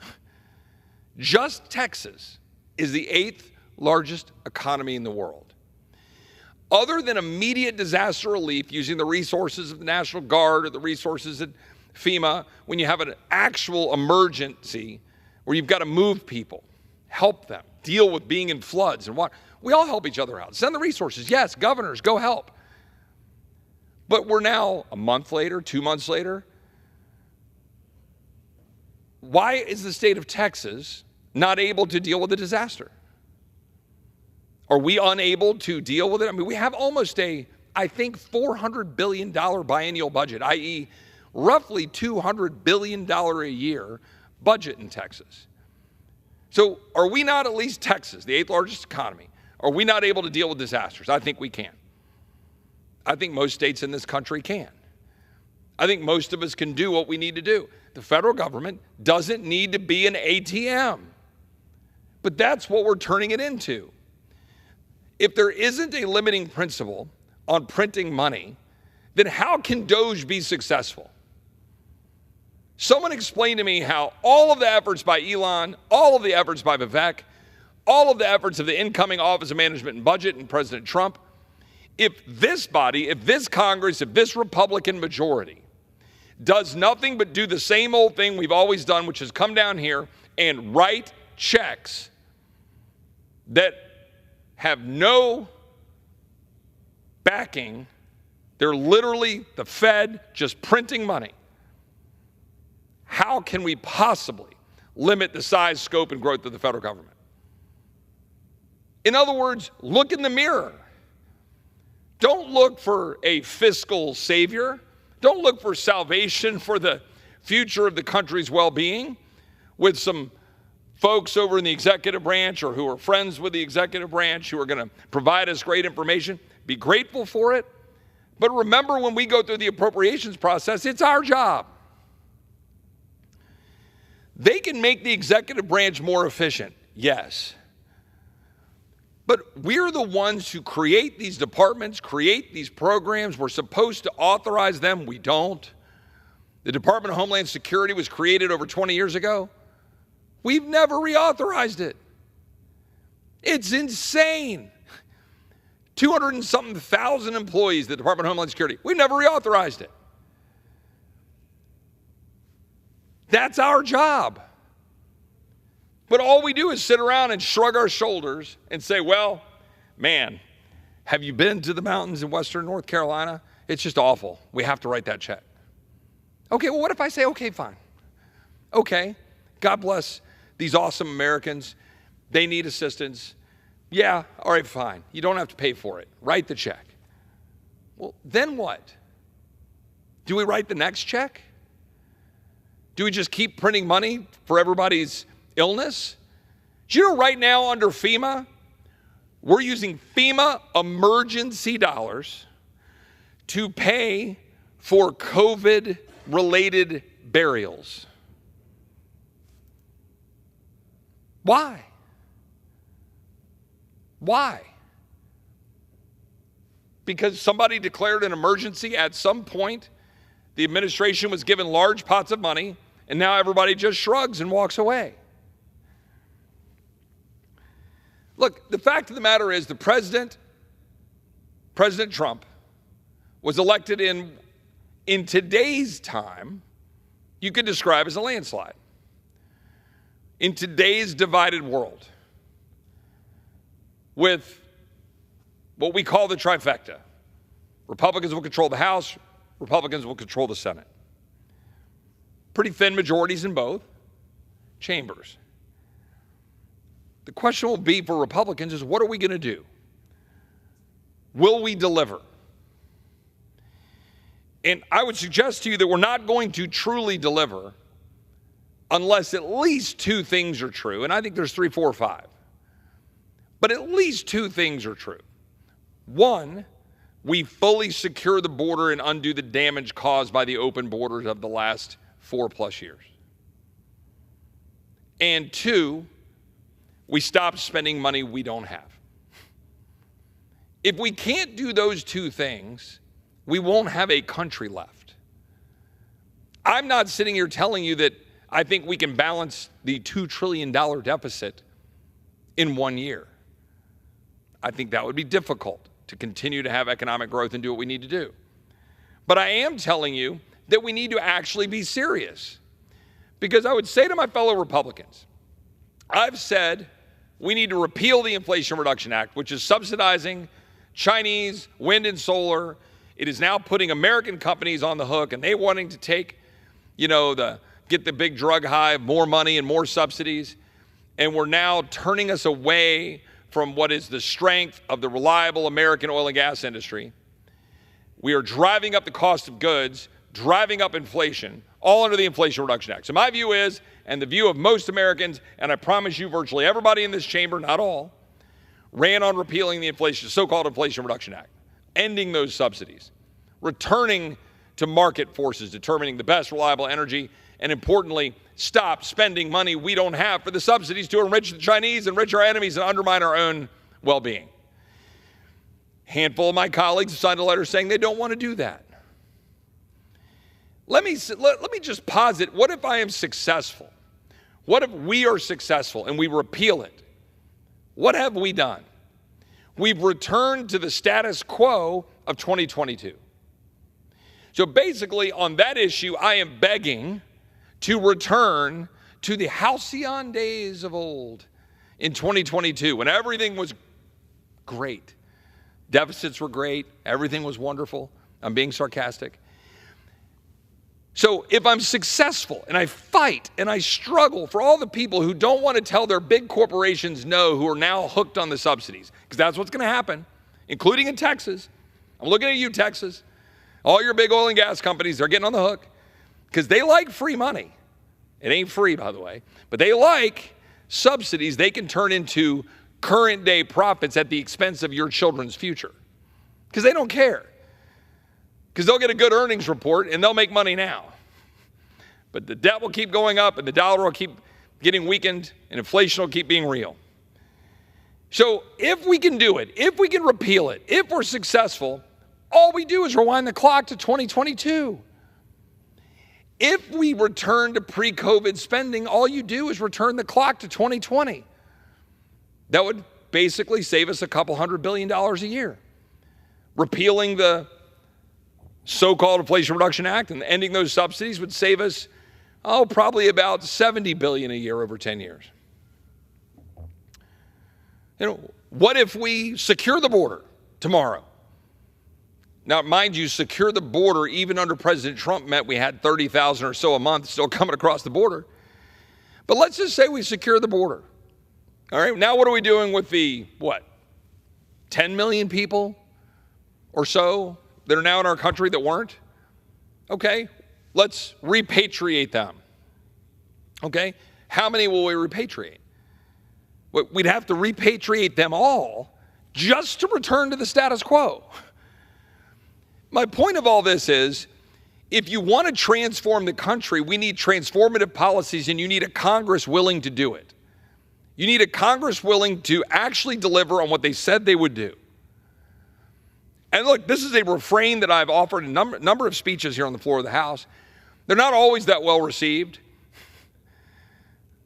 Just Texas is the 8th largest economy in the world. Other than immediate disaster relief using the resources of the National Guard or the resources at FEMA, when you have an actual emergency where you've got to move people, help them, deal with being in floods and water, we all help each other out. Send the resources. Yes, governors, go help. But we're now a month later, 2 months later. Why is the state of Texas not able to deal with the disaster? Are we unable to deal with it? I mean, we have almost I think, $400 billion biennial budget, i.e., roughly $200 billion a year budget in Texas. So are we not, at least Texas, the 8th largest economy, are we not able to deal with disasters? I think we can. I think most states in this country can. I think most of us can do what we need to do. The federal government doesn't need to be an ATM. But that's what we're turning it into. If there isn't a limiting principle on printing money, then how can DOGE be successful? Someone explain to me how all of the efforts by Elon, all of the efforts by Vivek, all of the efforts of the incoming Office of Management and Budget and President Trump, if this body, if this Congress, if this Republican majority does nothing but do the same old thing we've always done, which is come down here and write checks that have no backing, they're literally the Fed just printing money. How can we possibly limit the size, scope, and growth of the federal government? In other words, look in the mirror. Don't look for a fiscal savior. Don't look for salvation for the future of the country's well-being with some folks over in the executive branch or who are friends with the executive branch who are going to provide us great information. Be grateful for it. But remember, when we go through the appropriations process, it's our job. They can make the executive branch more efficient, yes. But we're the ones who create these departments, create these programs. We're supposed to authorize them. We don't. The Department of Homeland Security was created over 20 years ago. We've never reauthorized it. It's insane. 200 and something thousand employees, the Department of Homeland Security. We've never reauthorized it. That's our job. But all we do is sit around and shrug our shoulders and say, well, man, have you been to the mountains in western North Carolina? It's just awful. We have to write that check. Okay, well, what if I say, okay, fine. Okay, God bless these awesome Americans. They need assistance. Yeah, all right, fine. You don't have to pay for it. Write the check. Well, then what? Do we write the next check? Do we just keep printing money for everybody's illness? Do you know right now under FEMA, we're using FEMA emergency dollars to pay for COVID-related burials. Why? Why? Because somebody declared an emergency at some point. The administration was given large pots of money, and now everybody just shrugs and walks away. Look, the fact of the matter is President Trump, was elected in today's time, you could describe as a landslide. In today's divided world, with what we call the trifecta. Republicans will control the House, Republicans will control the Senate. Pretty thin majorities in both chambers. The question will be for Republicans is, what are we going to do? Will we deliver? And I would suggest to you that we're not going to truly deliver unless at least two things are true. And I think there's 3, 4, 5. But at least two things are true. One, we fully secure the border and undo the damage caused by the open borders of the last 4+ years. And two, we stop spending money we don't have. If we can't do those two things, we won't have a country left. I'm not sitting here telling you that I think we can balance the $2 trillion deficit in 1 year. I think that would be difficult to continue to have economic growth and do what we need to do. But I am telling you that we need to actually be serious. Because I would say to my fellow Republicans, I've said we need to repeal the Inflation Reduction Act, which is subsidizing Chinese wind and solar. It is now putting American companies on the hook, and they wanting to take, get the big drug high, more money and more subsidies. And we're now turning us away from what is the strength of the reliable American oil and gas industry. We are driving up the cost of goods, driving up inflation, all under the Inflation Reduction Act. So my view is, and the view of most Americans, and I promise you virtually everybody in this chamber, not all, ran on repealing the so-called Inflation Reduction Act, ending those subsidies, returning to market forces, determining the best reliable energy, and importantly, stop spending money we don't have for the subsidies to enrich the Chinese, enrich our enemies, and undermine our own well-being. A handful of my colleagues signed a letter saying they don't want to do that. Let me just posit, what if I am successful? What if we are successful and we repeal it? What have we done? We've returned to the status quo of 2022. So basically, on that issue, I am begging to return to the halcyon days of old in 2022, when everything was great. Deficits were great. Everything was wonderful. I'm being sarcastic. So if I'm successful and I fight and I struggle for all the people who don't want to tell their big corporations no, who are now hooked on the subsidies, because that's what's going to happen, including in Texas. I'm looking at you, Texas. All your big oil and gas companies, they're getting on the hook because they like free money. It ain't free, by the way, but they like subsidies they can turn into current day profits at the expense of your children's future, because they don't care. Because they'll get a good earnings report and they'll make money now. But the debt will keep going up, and the dollar will keep getting weakened, and inflation will keep being real. So if we can do it, if we can repeal it, if we're successful, all we do is rewind the clock to 2022. If we return to pre-COVID spending, all you do is return the clock to 2020. That would basically save us a couple $100 billion a year. Repealing the so-called Inflation Reduction Act and ending those subsidies would save us, probably about $70 billion a year over 10 years. What if we secure the border tomorrow? Now, mind you, secure the border, even under President Trump, meant we had 30,000 or so a month still coming across the border. But let's just say we secure the border. All right, now what are we doing with the, 10 million people or so that are now in our country that weren't? Okay, let's repatriate them. Okay, how many will we repatriate? We'd have to repatriate them all just to return to the status quo. My point of all this is, if you want to transform the country, we need transformative policies, and you need a Congress willing to do it. You need a Congress willing to actually deliver on what they said they would do. And look, this is a refrain that I've offered in a number of speeches here on the floor of the House. They're not always that well received.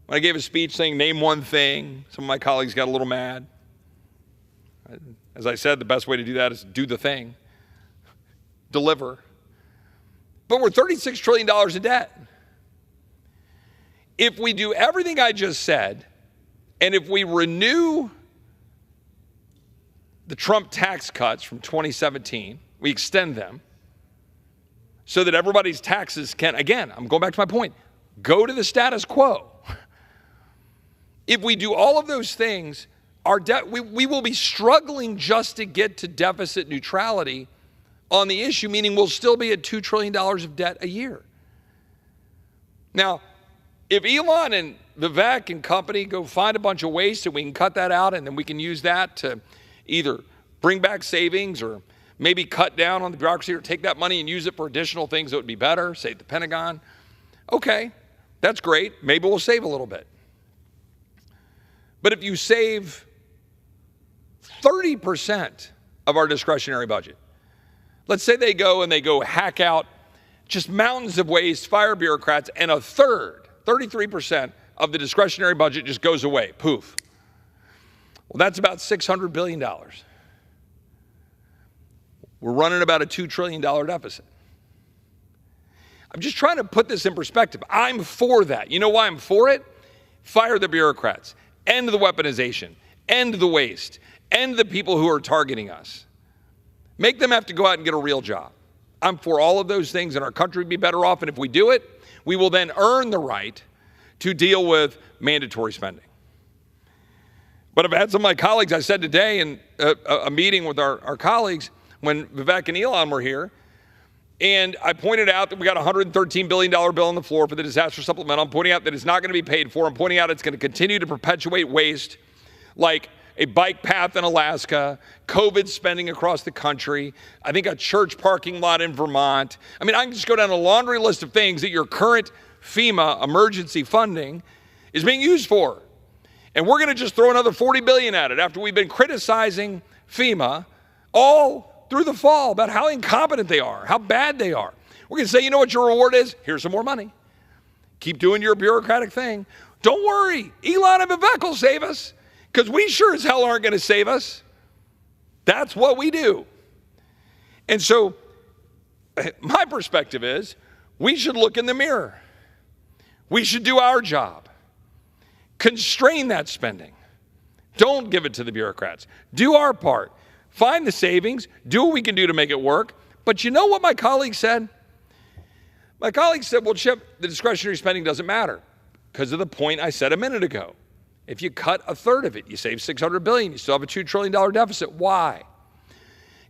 When I gave a speech saying, name one thing, some of my colleagues got a little mad. As I said, the best way to do that is do the thing. Deliver. But we're $36 trillion in debt. If we do everything I just said, and if we renew the Trump tax cuts from 2017, we extend them so that everybody's taxes can, again, I'm going back to my point, go to the status quo. If we do all of those things, our debt, we will be struggling just to get to deficit neutrality on the issue, meaning we'll still be at $2 trillion of debt a year. Now, if Elon and Vivek and company go find a bunch of waste and we can cut that out, and then we can use that to either bring back savings or maybe cut down on the bureaucracy or take that money and use it for additional things that would be better, say the Pentagon, okay, that's great. Maybe we'll save a little bit. But if you save 30% of our discretionary budget, let's say they go hack out just mountains of waste, fire bureaucrats, and a third, 33% of the discretionary budget just goes away, poof. Well, that's about $600 billion. We're running about a $2 trillion deficit. I'm just trying to put this in perspective. I'm for that. You know why I'm for it? Fire the bureaucrats, end the weaponization, end the waste, end the people who are targeting us. Make them have to go out and get a real job. I'm for all of those things, and our country would be better off. And if we do it, we will then earn the right to deal with mandatory spending. But I've had some of my colleagues, I said today in a meeting with our colleagues when Vivek and Elon were here, and I pointed out that we got a $113 billion bill on the floor for the disaster supplemental. I'm pointing out that it's not going to be paid for. I'm pointing out it's going to continue to perpetuate waste like a bike path in Alaska, COVID spending across the country, I think a church parking lot in Vermont. I mean, I can just go down a laundry list of things that your current FEMA emergency funding is being used for. And we're going to just throw another $40 billion at it after we've been criticizing FEMA all through the fall about how incompetent they are, how bad they are. We're going to say, you know what your reward is? Here's some more money. Keep doing your bureaucratic thing. Don't worry, Elon and Vivek will save us, because we sure as hell aren't going to save us. That's what we do. And so my perspective is we should look in the mirror. We should do our job. Constrain that spending. Don't give it to the bureaucrats. Do our part. Find the savings. Do what we can do to make it work. But you know what my colleague said? My colleague said, well, Chip, the discretionary spending doesn't matter because of the point I said a minute ago. If you cut a third of it, you save $600 billion. You still have a $2 trillion deficit. Why?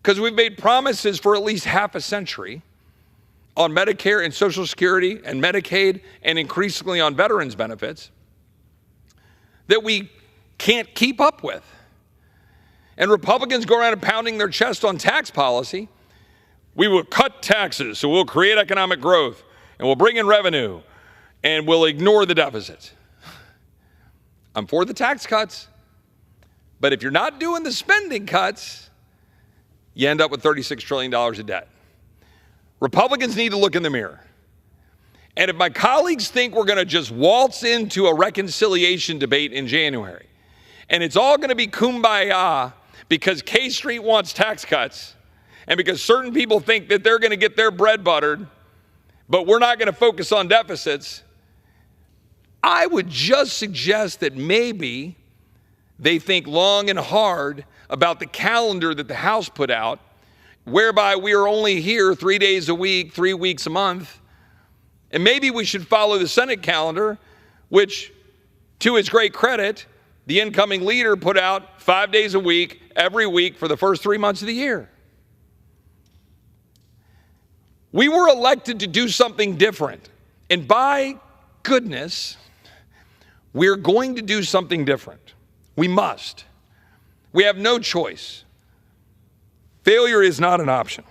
Because we've made promises for at least half a century on Medicare and Social Security and Medicaid and increasingly on veterans benefits that we can't keep up with. And Republicans go around and pounding their chest on tax policy. We will cut taxes, so we'll create economic growth, and we'll bring in revenue, and will ignore the deficits. I'm for the tax cuts, but if you're not doing the spending cuts, you end up with $36 trillion of debt. Republicans need to look in the mirror. And if my colleagues think we're going to just waltz into a reconciliation debate in January, and it's all going to be kumbaya because K Street wants tax cuts, and because certain people think that they're going to get their bread buttered, but we're not going to focus on deficits, I would just suggest that maybe they think long and hard about the calendar that the House put out, whereby we are only here 3 days a week, 3 weeks a month. And maybe we should follow the Senate calendar, which, to its great credit, the incoming leader put out 5 days a week, every week for the first 3 months of the year. We were elected to do something different. And by goodness, we're going to do something different. We must. We have no choice. Failure is not an option.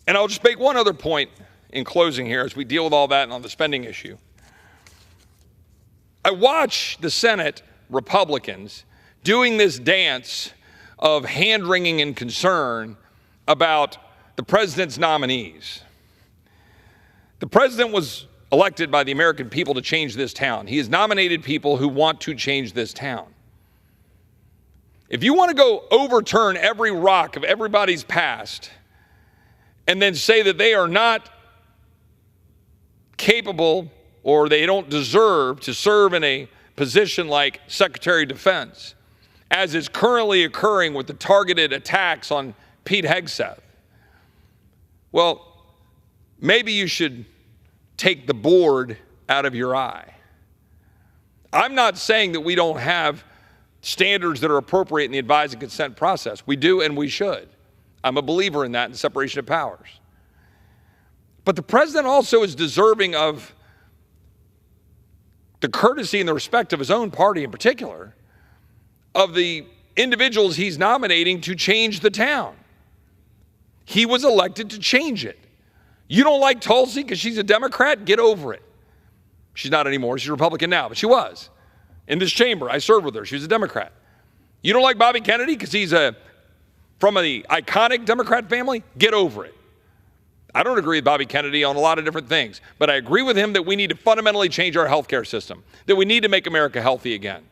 And I'll just make one other point in closing here as we deal with all that and on the spending issue. I watch the Senate Republicans doing this dance of hand-wringing and concern about the president's nominees. The president was elected by the American people to change this town. He has nominated people who want to change this town. If you want to go overturn every rock of everybody's past and then say that they are not capable or they don't deserve to serve in a position like Secretary of Defense, as is currently occurring with the targeted attacks on Pete Hegseth, well, maybe you should take the board out of your eye. I'm not saying that we don't have standards that are appropriate in the advise and consent process. We do and we should. I'm a believer in that and separation of powers. But the president also is deserving of the courtesy and the respect of his own party in particular, of the individuals he's nominating to change the town. He was elected to change it. You don't like Tulsi because she's a Democrat? Get over it. She's not anymore. She's a Republican now, but she was. In this chamber, I served with her. She was a Democrat. You don't like Bobby Kennedy because he's from the iconic Democrat family? Get over it. I don't agree with Bobby Kennedy on a lot of different things, but I agree with him that we need to fundamentally change our healthcare system, that we need to make America healthy again.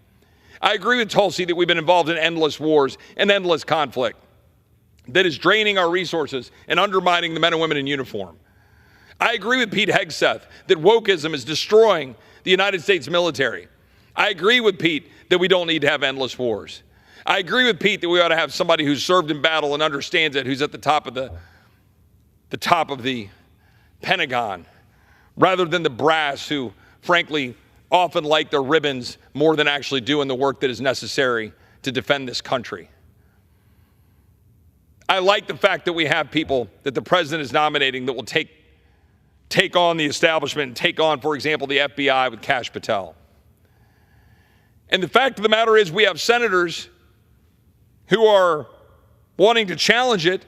I agree with Tulsi that we've been involved in endless wars and endless conflict that is draining our resources and undermining the men and women in uniform. I agree with Pete Hegseth that wokeism is destroying the United States military. I agree with Pete that we don't need to have endless wars. I agree with Pete that we ought to have somebody who's served in battle and understands it, who's at the top of the Pentagon, rather than the brass who, frankly, often like their ribbons more than actually doing the work that is necessary to defend this country. I like the fact that we have people that the president is nominating that will take on the establishment and take on, for example, the FBI with Kash Patel. And the fact of the matter is we have senators who are wanting to challenge it.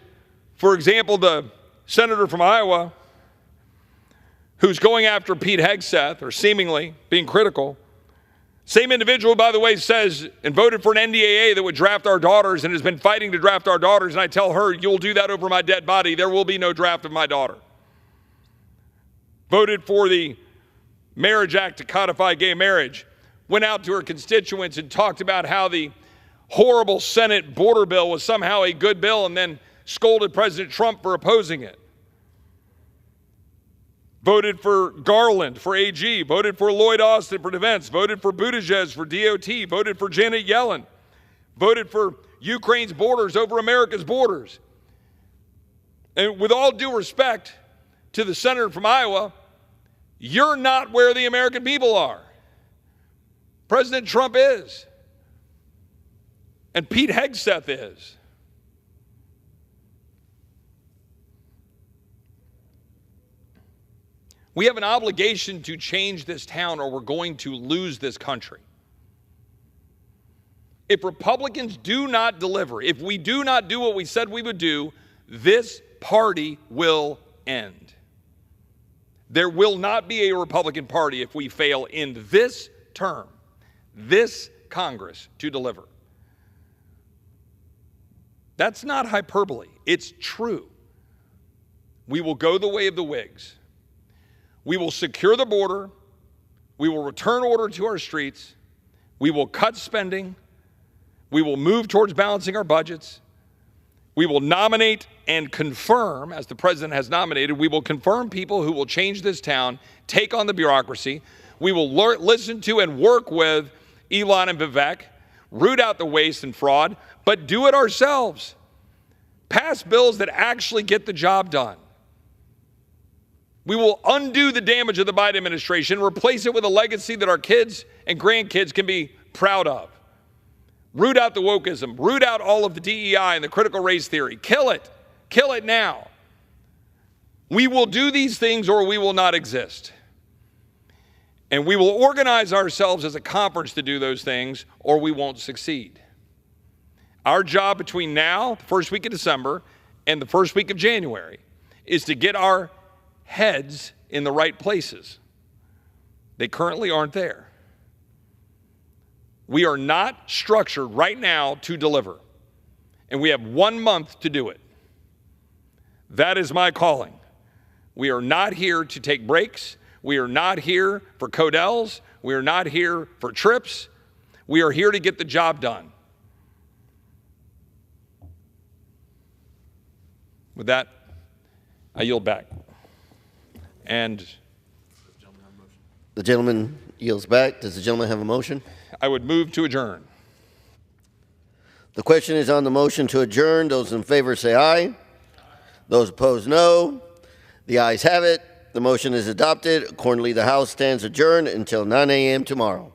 For example, the senator from Iowa who's going after Pete Hegseth, or seemingly being critical. Same individual, by the way, says and voted for an NDAA that would draft our daughters and has been fighting to draft our daughters. And I tell her, you'll do that over my dead body. There will be no draft of my daughter. Voted for the Marriage Act to codify gay marriage. Went out to her constituents and talked about how the horrible Senate border bill was somehow a good bill and then scolded President Trump for opposing it. Voted for Garland for AG, voted for Lloyd Austin for defense, voted for Buttigieg for DOT, voted for Janet Yellen, voted for Ukraine's borders over America's borders. And with all due respect to the senator from Iowa, you're not where the American people are. President Trump is. And Pete Hegseth is. We have an obligation to change this town or we're going to lose this country. If Republicans do not deliver, if we do not do what we said we would do, this party will end. There will not be a Republican Party if we fail in this term, this Congress, to deliver. That's not hyperbole. It's true. We will go the way of the Whigs. We will secure the border. We will return order to our streets. We will cut spending. We will move towards balancing our budgets. We will nominate and confirm, as the president has nominated, we will confirm people who will change this town, take on the bureaucracy. We will listen to and work with Elon and Vivek, root out the waste and fraud, but do it ourselves. Pass bills that actually get the job done. We will undo the damage of the Biden administration, replace it with a legacy that our kids and grandkids can be proud of. Root out the wokeism, root out all of the DEI and the critical race theory. Kill it now. We will do these things or we will not exist. And we will organize ourselves as a conference to do those things or we won't succeed. Our job between now, the first week of December, and the first week of January is to get our heads in the right places. They currently aren't there. We are not structured right now to deliver, and we have 1 month to do it. That is my calling. We are not here to take breaks. We are not here for Codels. We are not here for trips. We are here to get the job done. With that, I yield back. And the gentleman yields back. Does the gentleman have a motion? I would move to adjourn. The question is on the motion to adjourn. Those in favor say aye. Those opposed, no. The ayes have it. The motion is adopted. Accordingly, the House stands adjourned until 9 a.m. tomorrow.